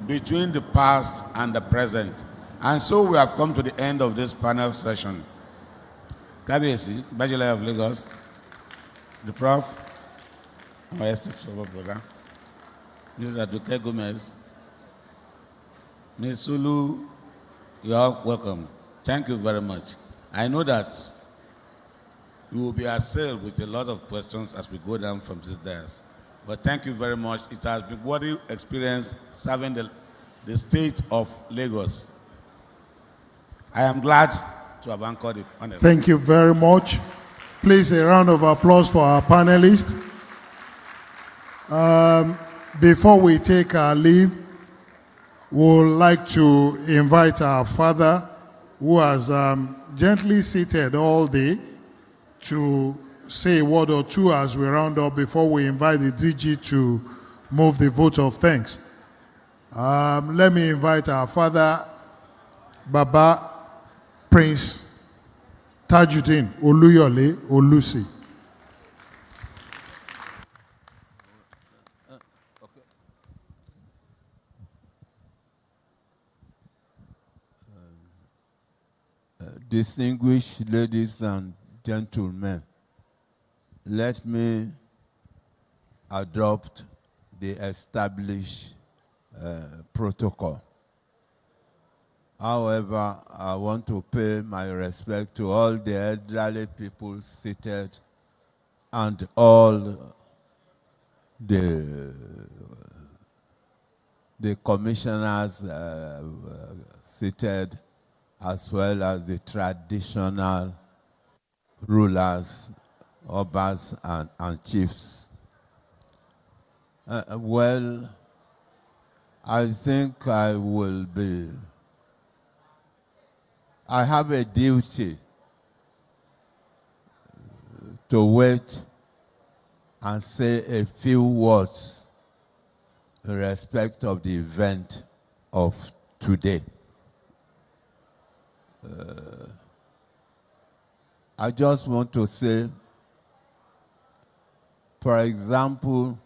between the past and the present. And so we have come to the end of this panel session. Kabiesi, Bachelor of Lagos, the Prof, my esteemed brother, Mrs. Aduke Gomez, Ms. Sulu, you are welcome. Thank you very much. I know that we will be assailed with a lot of questions as we go down from this dais. But thank you very much. It has been worthy experience serving the state of Lagos. I am glad to have anchored the panel. Thank you very much. Please, a round of applause for our panelists. Before we take our leave, we would like to invite our father, who has gently seated all day, to say a word or two as we round up before we invite the DG to move the vote of thanks. Let me invite our father, Baba Prince Tajuddin Oluyole Olusi. Distinguished ladies and gentlemen, let me adopt the established protocol. However, I want to pay my respect to all the elderly people seated and all the commissioners seated, as well as the traditional rulers, obas, and chiefs. Well, I think I have a duty to wait and say a few words in respect of the event of today. I just want to say, for example,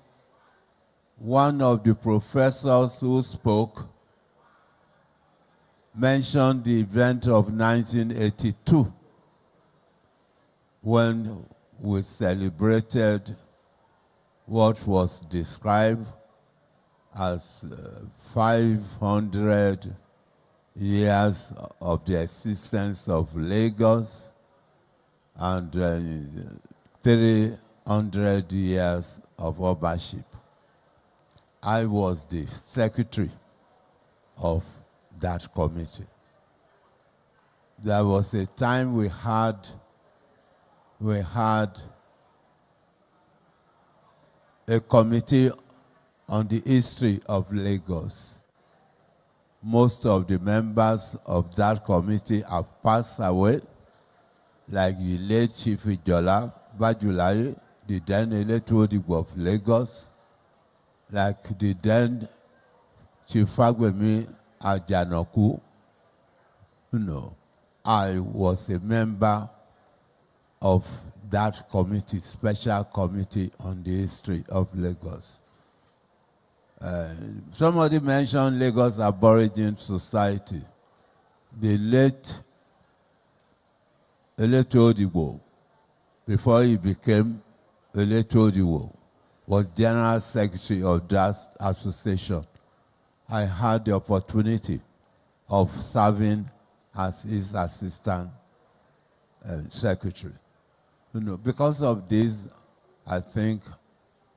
one of the professors who spoke mentioned the event of 1982 when we celebrated what was described as 500 years of the existence of Lagos and 300 years of ownership. I was the secretary of that committee. There was a time we had a committee on the history of Lagos. Most of the members of that committee have passed away, like the late Chief Ijola Bajulaye, the then Electoral of Lagos, like the then Chief Fagbemi Ajanoku. I was a member of that committee, special committee on the history of Lagos. Somebody mentioned Lagos Aborigine Society. The late Electoral, before he became Electoral, was General Secretary of that association. I had the opportunity of serving as his assistant secretary. Because of this, I think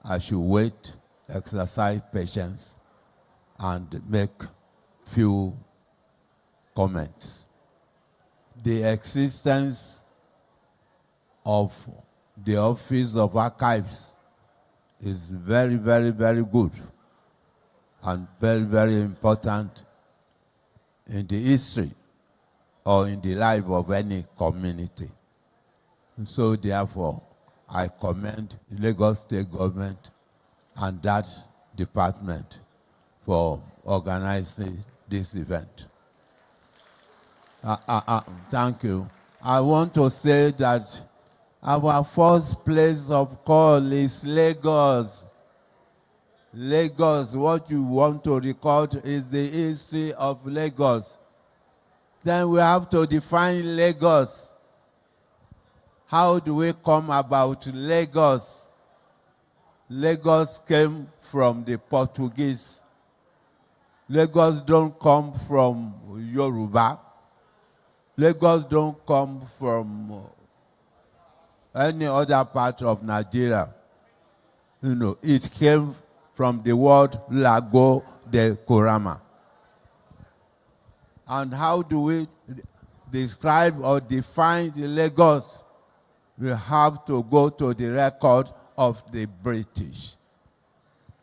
I should wait, exercise patience, and make few comments. The existence of the Office of Archives is very, very, very good and very, very important in the history or in the life of any community. So therefore, I commend the Lagos State Government and that department for organizing this event. Thank you. I want to say that our first place of call is Lagos. Lagos, what you want to record is the history of Lagos. Then we have to define Lagos. How do we come about Lagos? Lagos came from the Portuguese. Lagos don't come from Yoruba. Lagos don't come from any other part of Nigeria. It came from the word Lago de Corama. And how do we describe or define the Lagos? We have to go to the record of the British.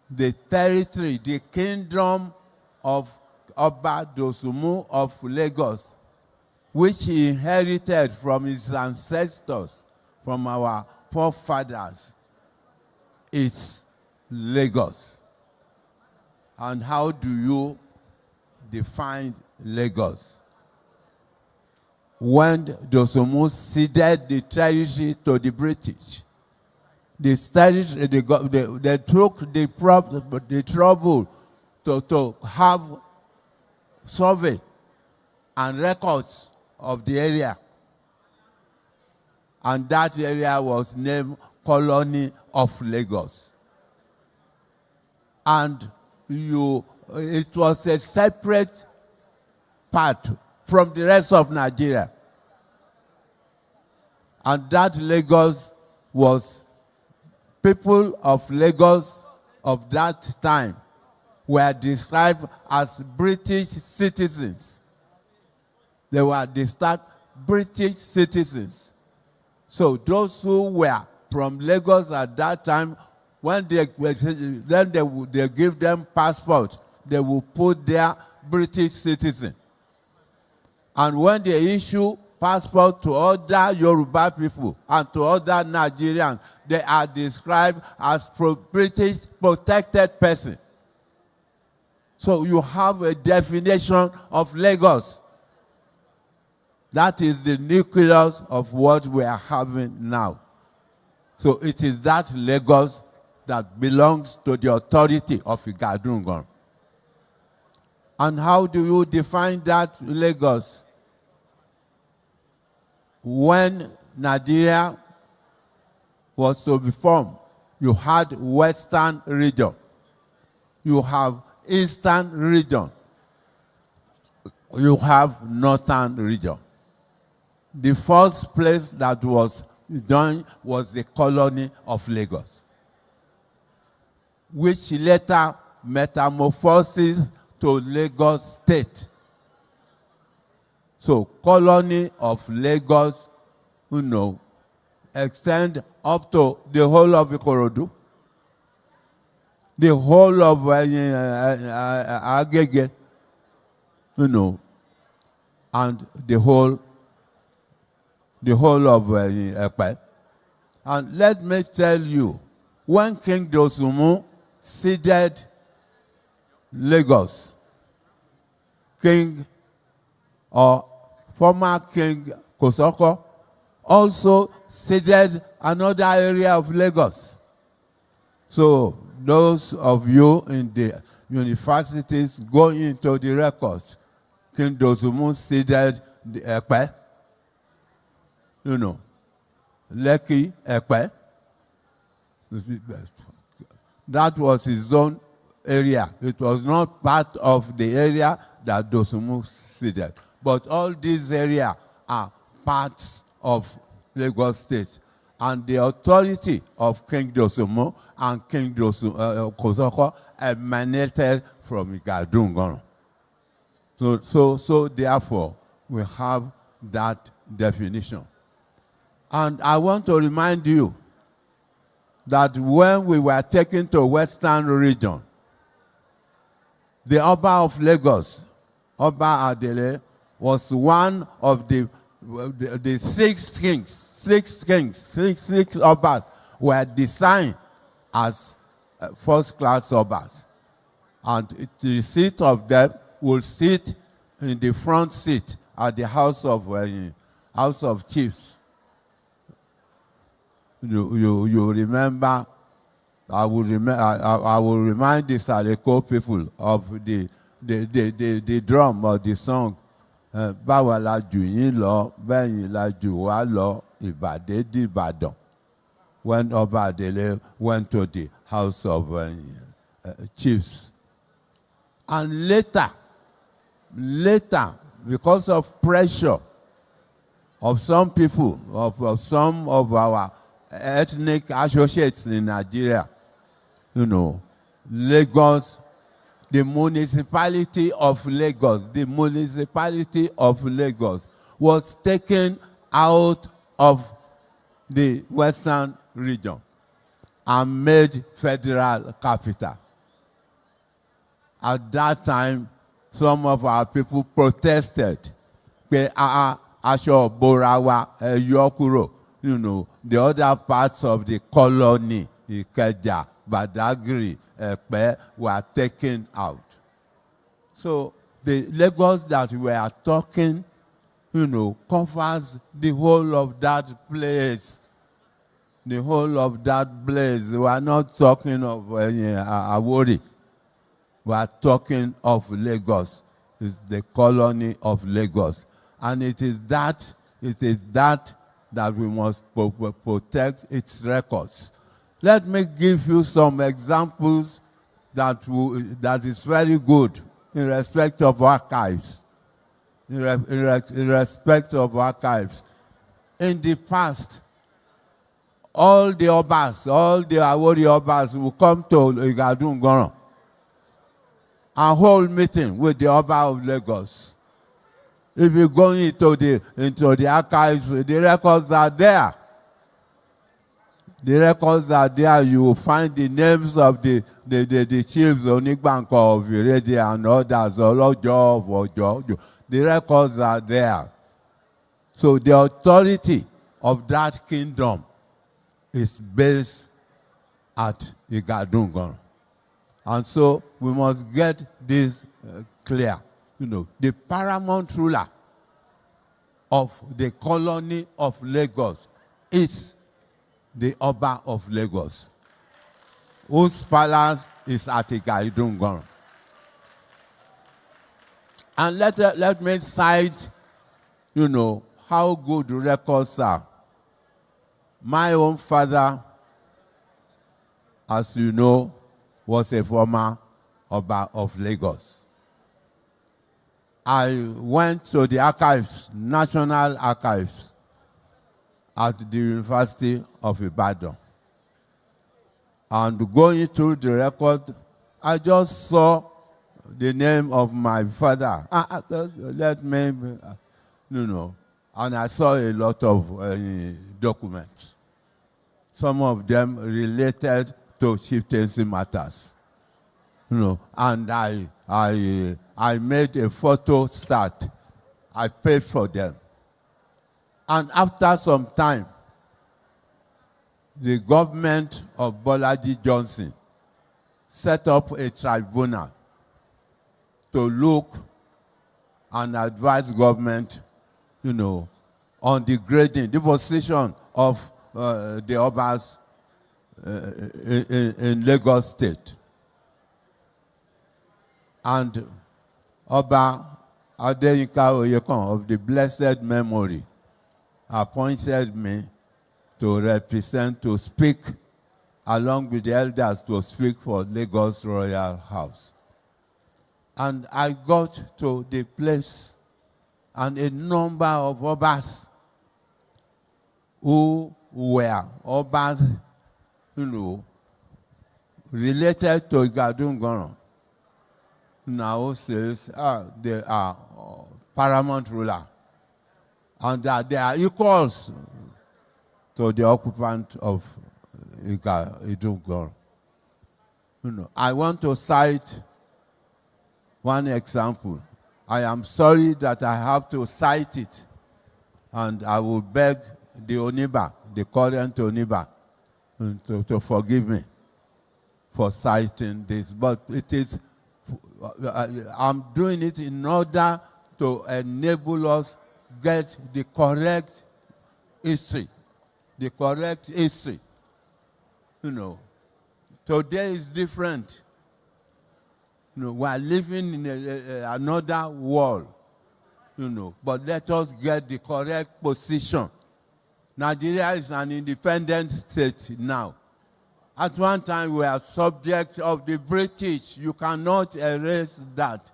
The territory, the kingdom of Oba Dosumu of Lagos, which he inherited from his ancestors, from our forefathers, it's Lagos. And how do you define Lagos? When Dosumu ceded the territory to the British, they took the trouble to have survey and records of the area. And that area was named Colony of Lagos. And it was a separate part from the rest of Nigeria. And that Lagos was, people of Lagos of that time were described as British citizens. They were described British citizens. So those who were from Lagos at that time, when they give them passport, they will put their British citizen. And when they issue passport to other Yoruba people and to other Nigerians, they are described as British protected person. So you have a definition of Lagos. That is the nucleus of what we are having now. So it is that Lagos that belongs to the authority of Igadungan. And how do you define that Lagos? When Nigeria was to be formed, you had Western region. You have Eastern region. You have Northern region. The first place that was done was the colony of Lagos, which later metamorphosed to Lagos State. So, colony of Lagos, extend up to the whole of Ikorodu, the whole of Agege, and the whole of Epe. And let me tell you, when King Dosumu ceded Lagos, King or former King Kosoko also ceded another area of Lagos. So those of you in the universities go into the records. King Dosumu ceded the Epe, Lekki, Epe. That was his own area. It was not part of the area that Dosumu ceded. But all these areas are parts of Lagos State. And the authority of King Dosumu and King Kosoko emanated from Igadungoro. So therefore, we have that definition. And I want to remind you that when we were taken to Western region, the Oba of Lagos, Oba Adele, was one of the six kings. Six Obas were designed as first-class Obas. And the seat of them will sit in the front seat at the House of Chiefs. You remember, I will remind the Saleko people of the drum or the song. Báwa la jù yín lọ, bẹ́yìn la jù wá lọ, Ìbàdé dìbàdàn. When Oba Adele went to the House of Chiefs. And later, because of pressure of some people, of some of our ethnic associates in Nigeria, Lagos, the municipality of Lagos was taken out of the Western region and made federal capital. At that time, some of our people protested. The other parts of the colony, Ikeja, Badagry, Epe, were taken out. So the Lagos that we are talking, covers the whole of that place. The whole of that place. We are not talking of Awori. We are talking of Lagos. It's the colony of Lagos. And it is that we must protect its records. Let me give you some examples that is very good in respect of archives. In respect of archives. In the past, all the Obas, all the Awori Obas will come to Igadungoro and hold meeting with the Oba of Lagos. If you go into the archives, the records are there. The records are there. You will find the names of the chiefs, Onigbanko of Irede and others, Olojo of Ojo. The records are there. So the authority of that kingdom is based at Igadungoro. And so we must get this clear. The paramount ruler of the colony of Lagos is the Oba of Lagos, whose palace is at Igadungoro. And let me cite, how good the records are. My own father, as you know, was a former Oba of Lagos. I went to the archives, National Archives, at the University of Ibadan. And going through the record, I just saw the name of my father. And I saw a lot of documents. Some of them related to chieftaincy matters. And I made a photo start. I paid for them. And after some time, the government of Bolaji Johnson set up a tribunal to look and advise government, on the grading, the position of the Obas in Lagos State. And Oba Adeyinka Oyekon of the blessed memory appointed me to represent, to speak, along with the elders, to speak for Lagos Royal House. And I got to the place, and a number of Obas who were Obas, related to Igadungoron, now says they are paramount ruler, and that they are equals to the occupant of Idungoron. I want to cite one example. I am sorry that I have to cite it, and I will beg the Oniba, the current Oniba, to forgive me for citing this. But it is, I'm doing it in order to enable us get the correct history. The correct history. Today is different. We are living in another world. But let us get the correct position. Nigeria is an independent state now. At one time, we were subject of the British. You cannot erase that.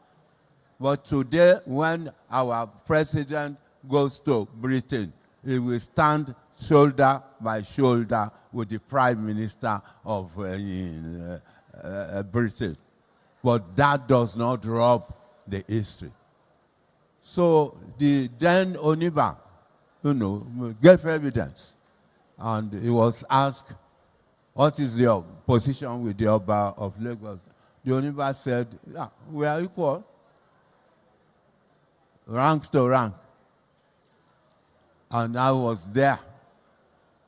But today, when our president goes to Britain, he will stand shoulder by shoulder with the Prime Minister of Britain. But that does not rob the history. So the then Oniba, gave evidence. And he was asked, what is your position with the Oba of Lagos? The Oniba said, yeah, we are equal. Rank to rank. And I was there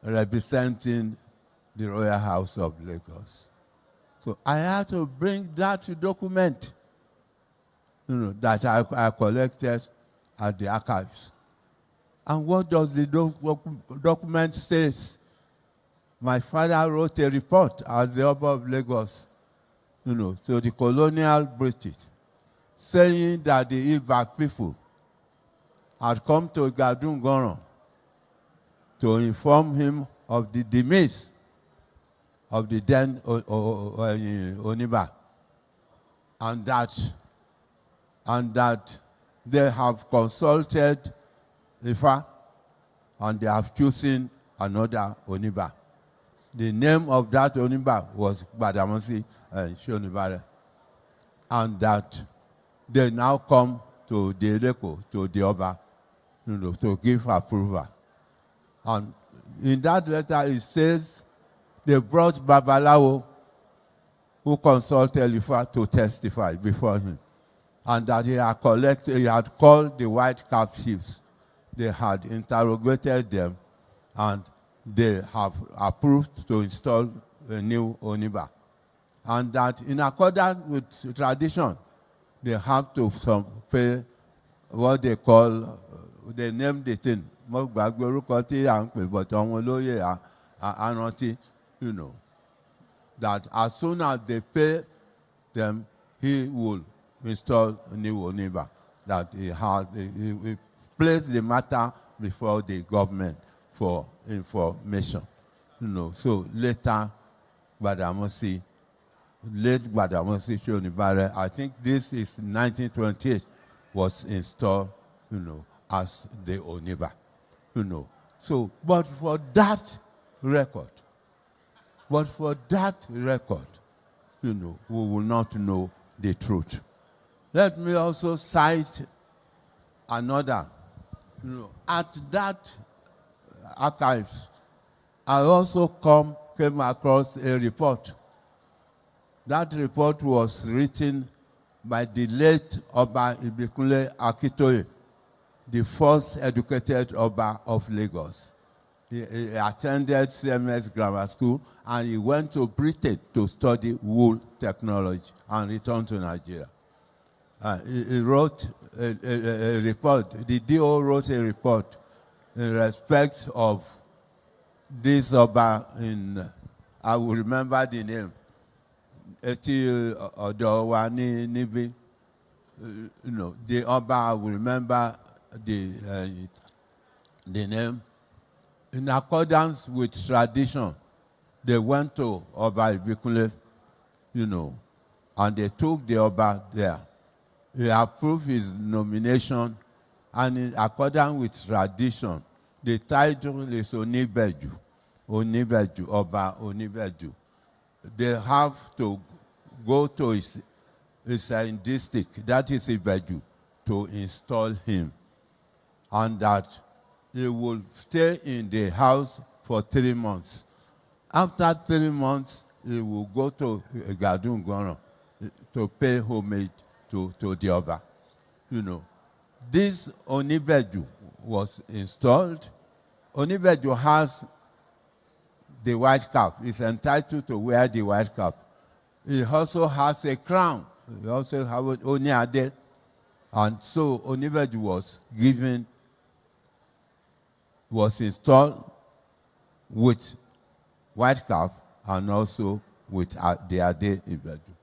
representing the Royal House of Lagos. So I had to bring that document, that I collected at the archives. And what does the document say? My father wrote a report as the Oba of Lagos, to the colonial British, saying that the Ibak people had come to Gadungoron to inform him of the demise of the then Oniba, and that they have consulted Ifa, and they have chosen another Oniba. The name of that Oniba was Gbadamosi Shonibare, and that they now come to the Eleko, to the Oba, to give approval. And in that letter it says they brought Babalawo, who consulted Ifa, to testify before him, and that he had called the white cap chiefs. They had interrogated them, and they have approved to install a new Oniba. And that in accordance with tradition, they have to pay what they call, they named the thing, but that as soon as they pay them, he will install a new Oniba. That he placed the matter before the government for information. So later, late Gbadamosi Shonibare, I think this is 1928, was installed, as the Oniba. So, but for that record, we will not know the truth. Let me also cite another. At that archives, I also came across a report. That report was written by the late Oba Ibikunle Akitoye, the first educated Oba of Lagos. He attended CMS Grammar School, and he went to Britain to study wool technology and returned to Nigeria. He wrote a report. The DO wrote a report in respect of this Oba in, I will remember the name, Eti Odowani Nibi. The Oba, I will remember the name. In accordance with tradition, they went to Oba Ibikunle, and they took the Oba there. He approved his nomination, and in accordance with tradition, the title is Onibeju, Oba Onibeju. They have to go to his district, that is Ibeju, to install him, and that he will stay in the house for 3 months. After 3 months, he will go to Gadungono to pay homage to the Oba. This Onibeju was installed. Onibeju has the white cap. He's entitled to wear the white cap. He also has a crown. He also has Oniade. And so Onibeju was installed with white cap and also with the Ade Ibeju.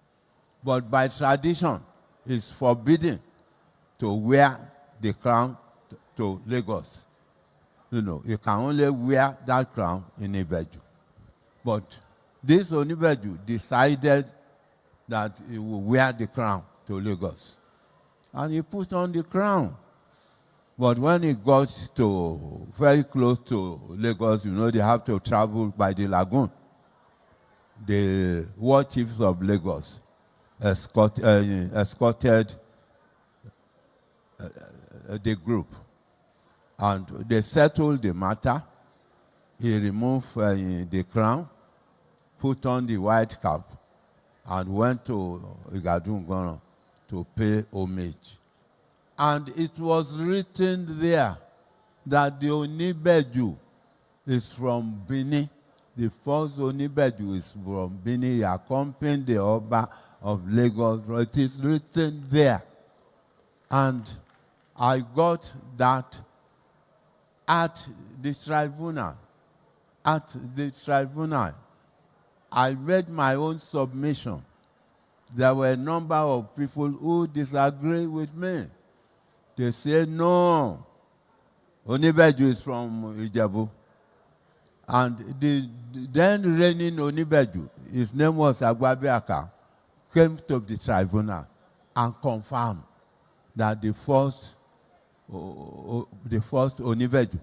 But by tradition, it's forbidden to wear the crown to Lagos. You can only wear that crown in Ibeju. But this Onibeju decided that he would wear the crown to Lagos. And he put on the crown. But when he got to very close to Lagos, they have to travel by the lagoon. The war chiefs of Lagos escorted the group. And they settled the matter. He removed the crown, put on the white cap, and went to Igadungono to pay homage. And it was written there that the Onibeju is from Benin. The first Onibeju is from Benin. He accompanied the Oba of Lagos. It is written there. And I got that at the tribunal. At the tribunal, I made my own submission. There were a number of people who disagree with me. They say, no, Onibeju is from Ijebu. And the then reigning Onibeju, his name was Agbabiaka, came to the tribunal and confirmed that the first Onibeju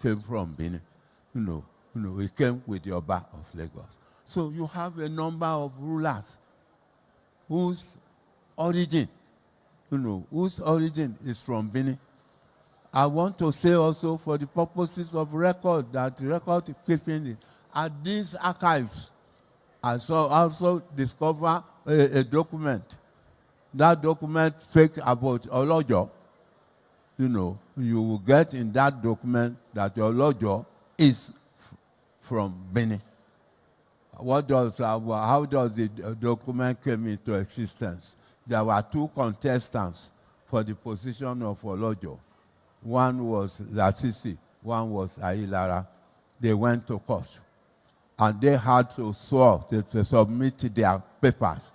came from Benin. He came with the Oba of Lagos. So you have a number of rulers whose origin is from Benin. I want to say also, for the purposes of record keeping, at these archives, I also discover a document. That document fake about Olojo. You will get in that document that Olojo is from Benin. How does the document come into existence? There were 2 contestants for the position of Olojo. One was Lasisi, one was Ayilara. They went to court. And they had to swear to submit their papers.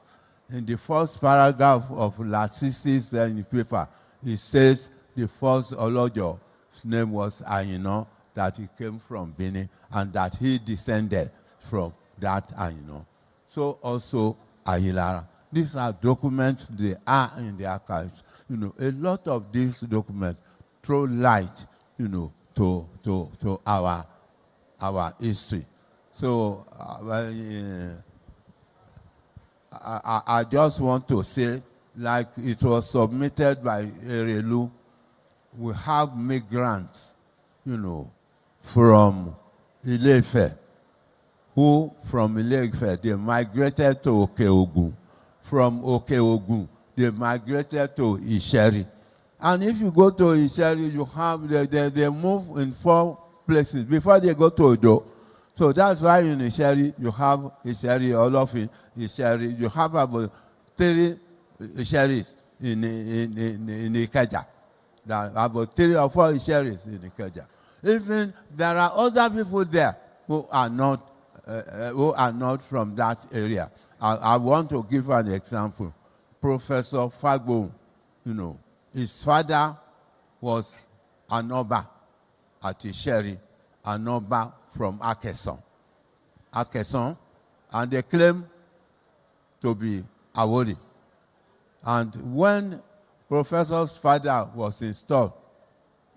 In the first paragraph of Lasisi's paper, it says the first Olojo's name was Ayino, that he came from Benin, and that he descended from that Ayino. So also Ayilara. These are documents, they are in the archives. A lot of these documents throw light, to our history. So I just want to say, like it was submitted by Erelu, we have migrants, from Ile-Ife, who from Ile-Ife, they migrated to Oke-Ogun. From Oke-Ogun, they migrated to Isheri. And if you go to Isheri, you have, they move in 4 places before they go to Odo. So that's why in Isheri, you have Isheri, Olofin, Isheri. You have about 3 Isheris in Ikeja. There are about 3 or 4 Isheris in Ikeja. Even there are other people there who are not from that area. I want to give an example. Professor Fagbo, his father was an Oba at Isheri, an Oba from Akeson, and they claim to be Awori. And when Professor's father was installed,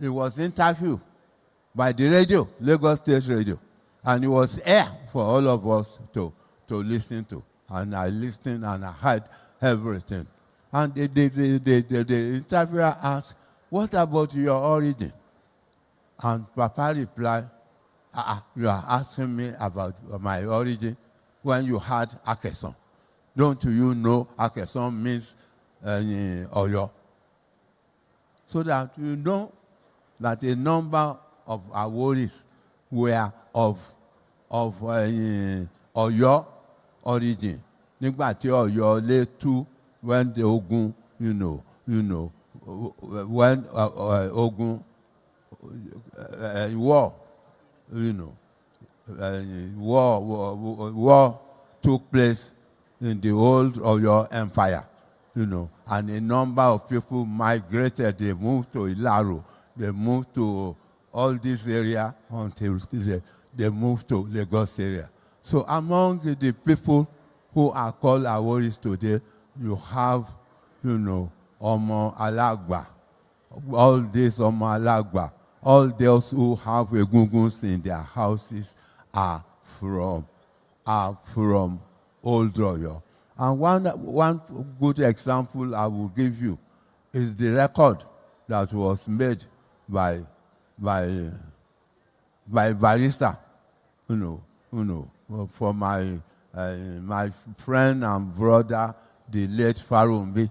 he was interviewed by the radio, Lagos State Radio, and it was air for all of us to listen to. And I listened and I heard everything. And the interviewer asked, "What about your origin?" And Papa replied, "You are asking me about my origin when you had Akeson. Don't you know Akeson means Oyo?" So that you know that a number of Aworis were of Oyo origin. Nígbà tí Ọ̀yọ́ lé tú when the Ogun, when Ogun war took place in the old Oyo Empire, and a number of people migrated. They moved to Ilaro, they moved to all this area until they moved to Lagos area. So among the people who are called Aworis today, you have, Omo Alagba, all this Omo Alagba, all those who have egunguns in their houses are from Old Oyo. And one good example I will give you is the record that was made by Barrister, for my friend and brother, the late Farumbi,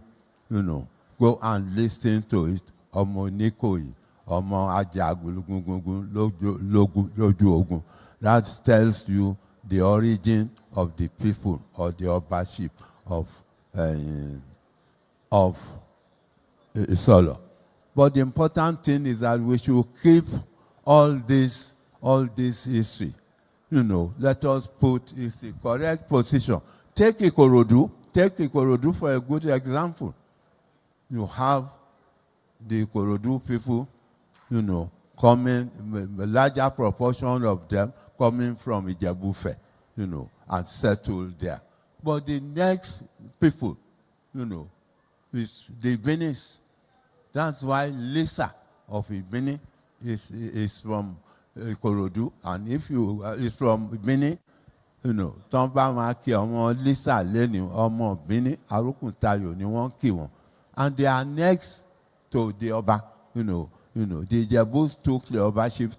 go and listen to it. Omo Nikoi, Omo Ajagulugungun, Loju Ogun. That tells you the origin of the people or the ownership of Solo. But the important thing is that we should keep all this history. Let us put it in the correct position. Take Ikorodu for a good example. You have the Ikorodu people, coming, a larger proportion of them coming from Ijebufe, and settled there. But the next people, is the Benis. That's why Lisa of Ibini is from Ikorodu, and if you is from Ibini, Tomba Maki Omo Lisa Leni Omo Bini Arukuntayo ni wọ́n kì wọ́n, and they are next to the Oba. The Jebus took the Obaship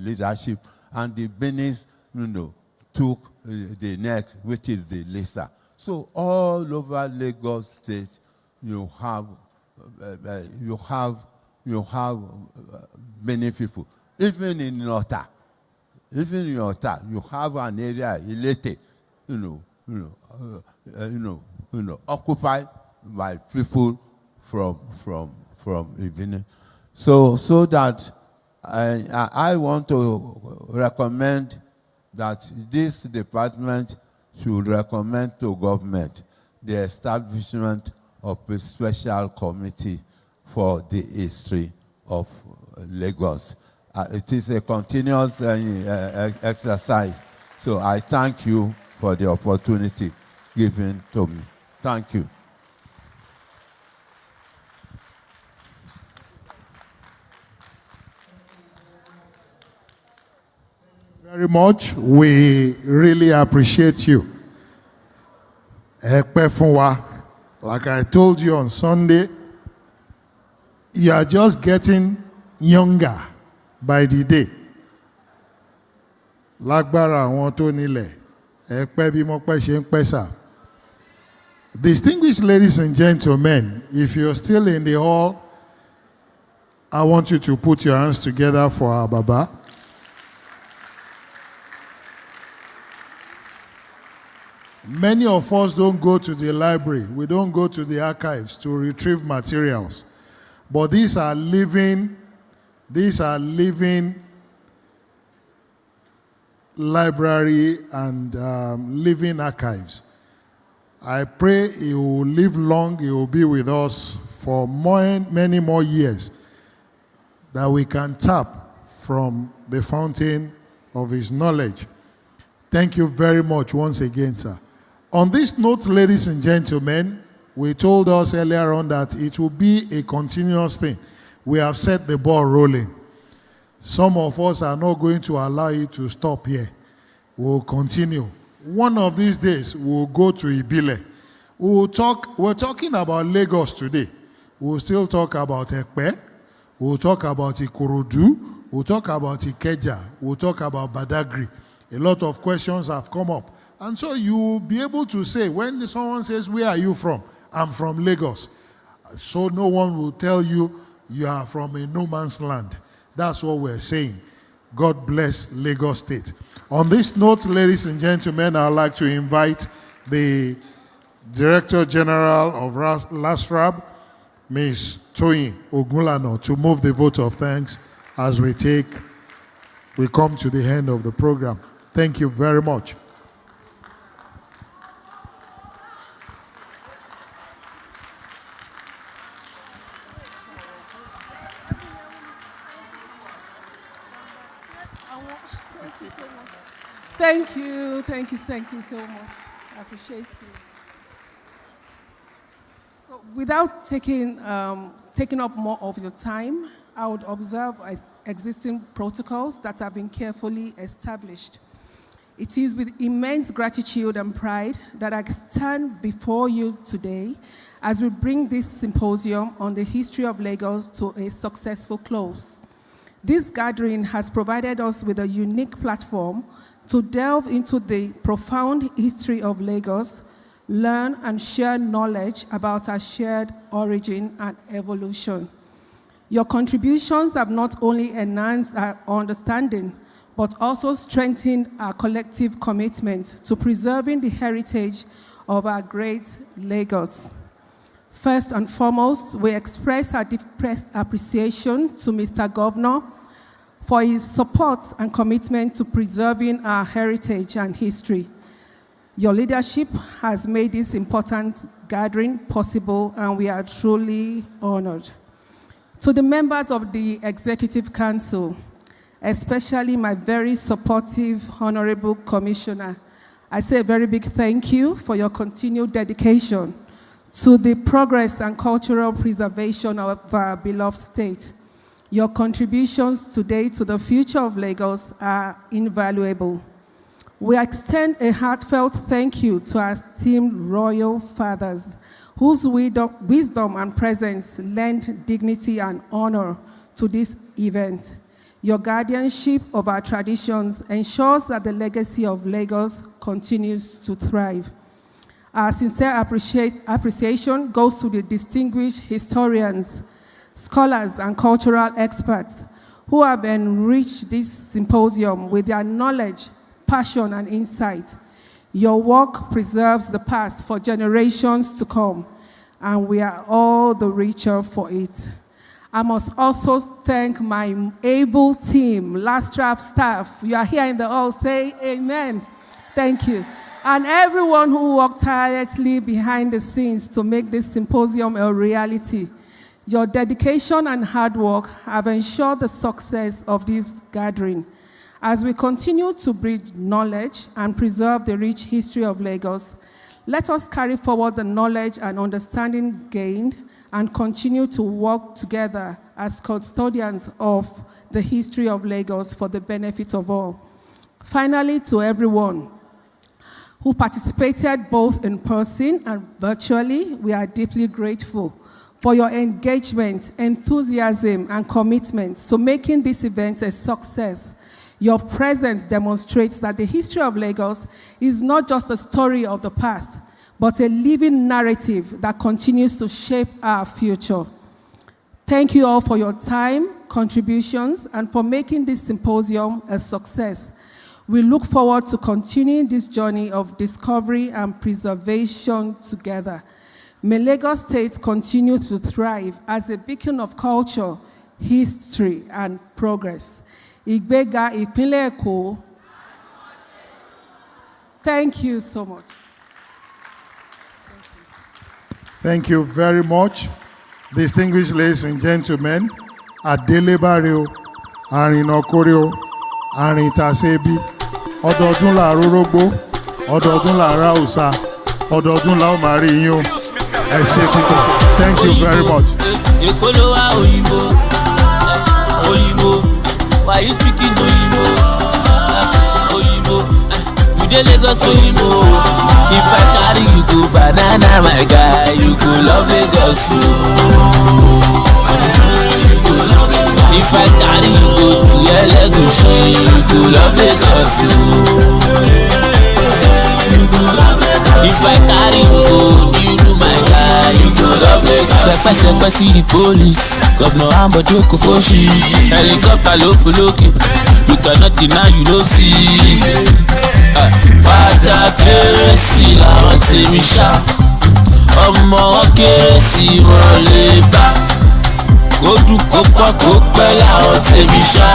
leadership, and the Benis, took the next, which is the Lisa. So all over Lagos State, you have many people. Even in Ota, you have an area Ilete, occupied by people from Ibini. So that I want to recommend that this department should recommend to government the establishment of a special committee for the history of Lagos. It is a continuous exercise. So I thank you for the opportunity given to me. Thank you. Very much. We really appreciate you. Like I told you on Sunday, you are just getting younger by the day. Lágbára àwọn tó nílẹ̀, ẹ pẹ́ bí mo pẹ́ ṣe ń pẹ́ sà. Distinguished ladies and gentlemen, if you're still in the hall, I want you to put your hands together for our Baba. Many of us don't go to the library. We don't go to the archives to retrieve materials. But these are living library and living archives. I pray he will live long, he will be with us for many more years, that we can tap from the fountain of his knowledge. Thank you very much once again, sir. On this note, ladies and gentlemen, we told us earlier on that it will be a continuous thing. We have set the ball rolling. Some of us are not going to allow it to stop here. We'll continue. One of these days, we'll go to Ibile. We're talking about Lagos today. We'll still talk about Ekpe. We'll talk about Ikorodu. We'll talk about Ikeja. We'll talk about Badagry. A lot of questions have come up. And so you'll be able to say, when someone says, where are you from? I'm from Lagos. So no one will tell you you are from a no man's land. That's what we're saying. God bless Lagos State. On this note, ladies and gentlemen, I'd like to invite the Director General of LASRAB, Ms. Toyin Ogunlano, to move the vote of thanks as we come to the end of the program. Thank you very much. Thank you so much. I appreciate you. So without taking up more of your time, I would observe existing protocols that have been carefully established. It is with immense gratitude and pride that I stand before you today as we bring this symposium on the history of Lagos to a successful close. This gathering has provided us with a unique platform to delve into the profound history of Lagos, learn and share knowledge about our shared origin and evolution. Your contributions have not only enhanced our understanding, but also strengthened our collective commitment to preserving the heritage of our great Lagos. First and foremost, we express our deepest appreciation to Mr. Governor for his support and commitment to preserving our heritage and history. Your leadership has made this important gathering possible, and we are truly honored. To the members of the Executive Council, especially my very supportive Honorable Commissioner, I say a very big thank you for your continued dedication to the progress and cultural preservation of our beloved state. Your contributions today to the future of Lagos are invaluable. We extend a heartfelt thank you to our esteemed royal fathers, whose wisdom and presence lend dignity and honor to this event. Your guardianship of our traditions ensures that the legacy of Lagos continues to thrive. Our sincere appreciation goes to the distinguished historians, scholars, and cultural experts who have enriched this symposium with their knowledge, passion, and insight. Your work preserves the past for generations to come, and we are all the richer for it. I must also thank my able team, LASTRAP staff. You are here in the hall, say amen. Thank you. And everyone who worked tirelessly behind the scenes to make this symposium a reality. Your dedication and hard work have ensured the success of this gathering. As we continue to bridge knowledge and preserve the rich history of Lagos, let us carry forward the knowledge and understanding gained and continue to work together as custodians of the history of Lagos for the benefit of all. Finally, to everyone who participated both in person and virtually, we are deeply grateful for your engagement, enthusiasm, and commitment to making this event a success. Your presence demonstrates that the history of Lagos is not just a story of the past, but a living narrative that continues to shape our future. Thank you all for your time, contributions, and for making this symposium a success. We look forward to continuing this journey of discovery and preservation together. May Lagos State continue to thrive as a beacon of culture, history, and progress. Ìgbéga ìpínlẹ̀ Èkó. Thank you so much. Thank you very much. Distinguished ladies and gentlemen, Adele Barrio, Arinokorio, Aritasebi, Ọdọọdún la Rórógbó, Ọdọọdún la Ráùsà, Ọdọọdún la Omariyin. Ẹ ṣé púpọ̀. Thank you very much. Ekolowa Oyinbo, Oyinbo, why you speaking Oyinbo? Oyinbo, you dey Lagos Oyinbo. If I carry you go banana, my guy, you go love Lagos. If I carry you go to Elegushi, you go love Lagos. If I carry you go, you my guy, you go love Lagos. Sepe see the police, Governor Ambodoko Foshi, helicopter low for looking. You cannot deny you don't see. Father Kérésì làwọn tèmi ṣá, ọmọ Kérésì wọn lè bá. Kó dùn kó pọ̀ kó pẹ́ làwọn tèmi ṣá,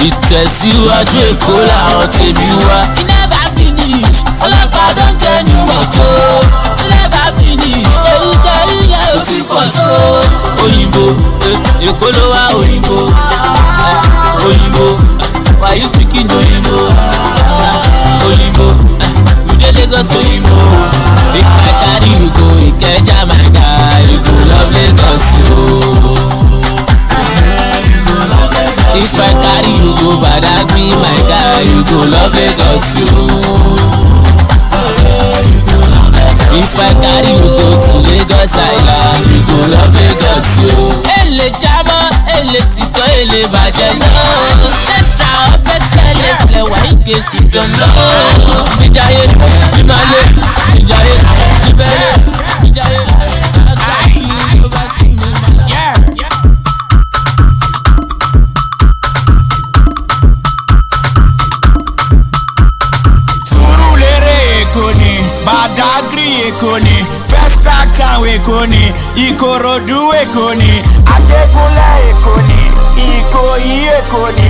ìtẹ̀síwájú Èkó làwọn tèmi wá. You never finish, ọlọ́pàá don tell you mọ́tò. You never finish, èyí tẹ̀rí yẹn ò ti pọ̀ tó. Òyìnbó, Èkó ló wá òyìnbó. Òyìnbó, why you speaking Òyìnbó? Oyinbo, you dey Lagos Oyinbo. If I carry you go Ikeja, my guy, you go love Lagos, yo. If I carry you go Badagry, my guy, you go love Lagos, yo. If I carry you go to Lagos Island, you go love Lagos, yo. Ele jama, ele tiko, ele bàjẹ́ náà. Central of excellence lẹ́wà in case you don't know. Ìjàyè, ìmàlè, ìjàyè, ìbẹ̀rẹ̀, ìjàyè, àgbàṣì, ìbàṣì, ìmàlè. Surulere Èkó ni, Badagry Èkó ni, Festac Town Èkó ni, Ìkòròdú Èkó ni, Ajégúnlẹ̀ Èkó ni, Ìkòyí Èkó ni.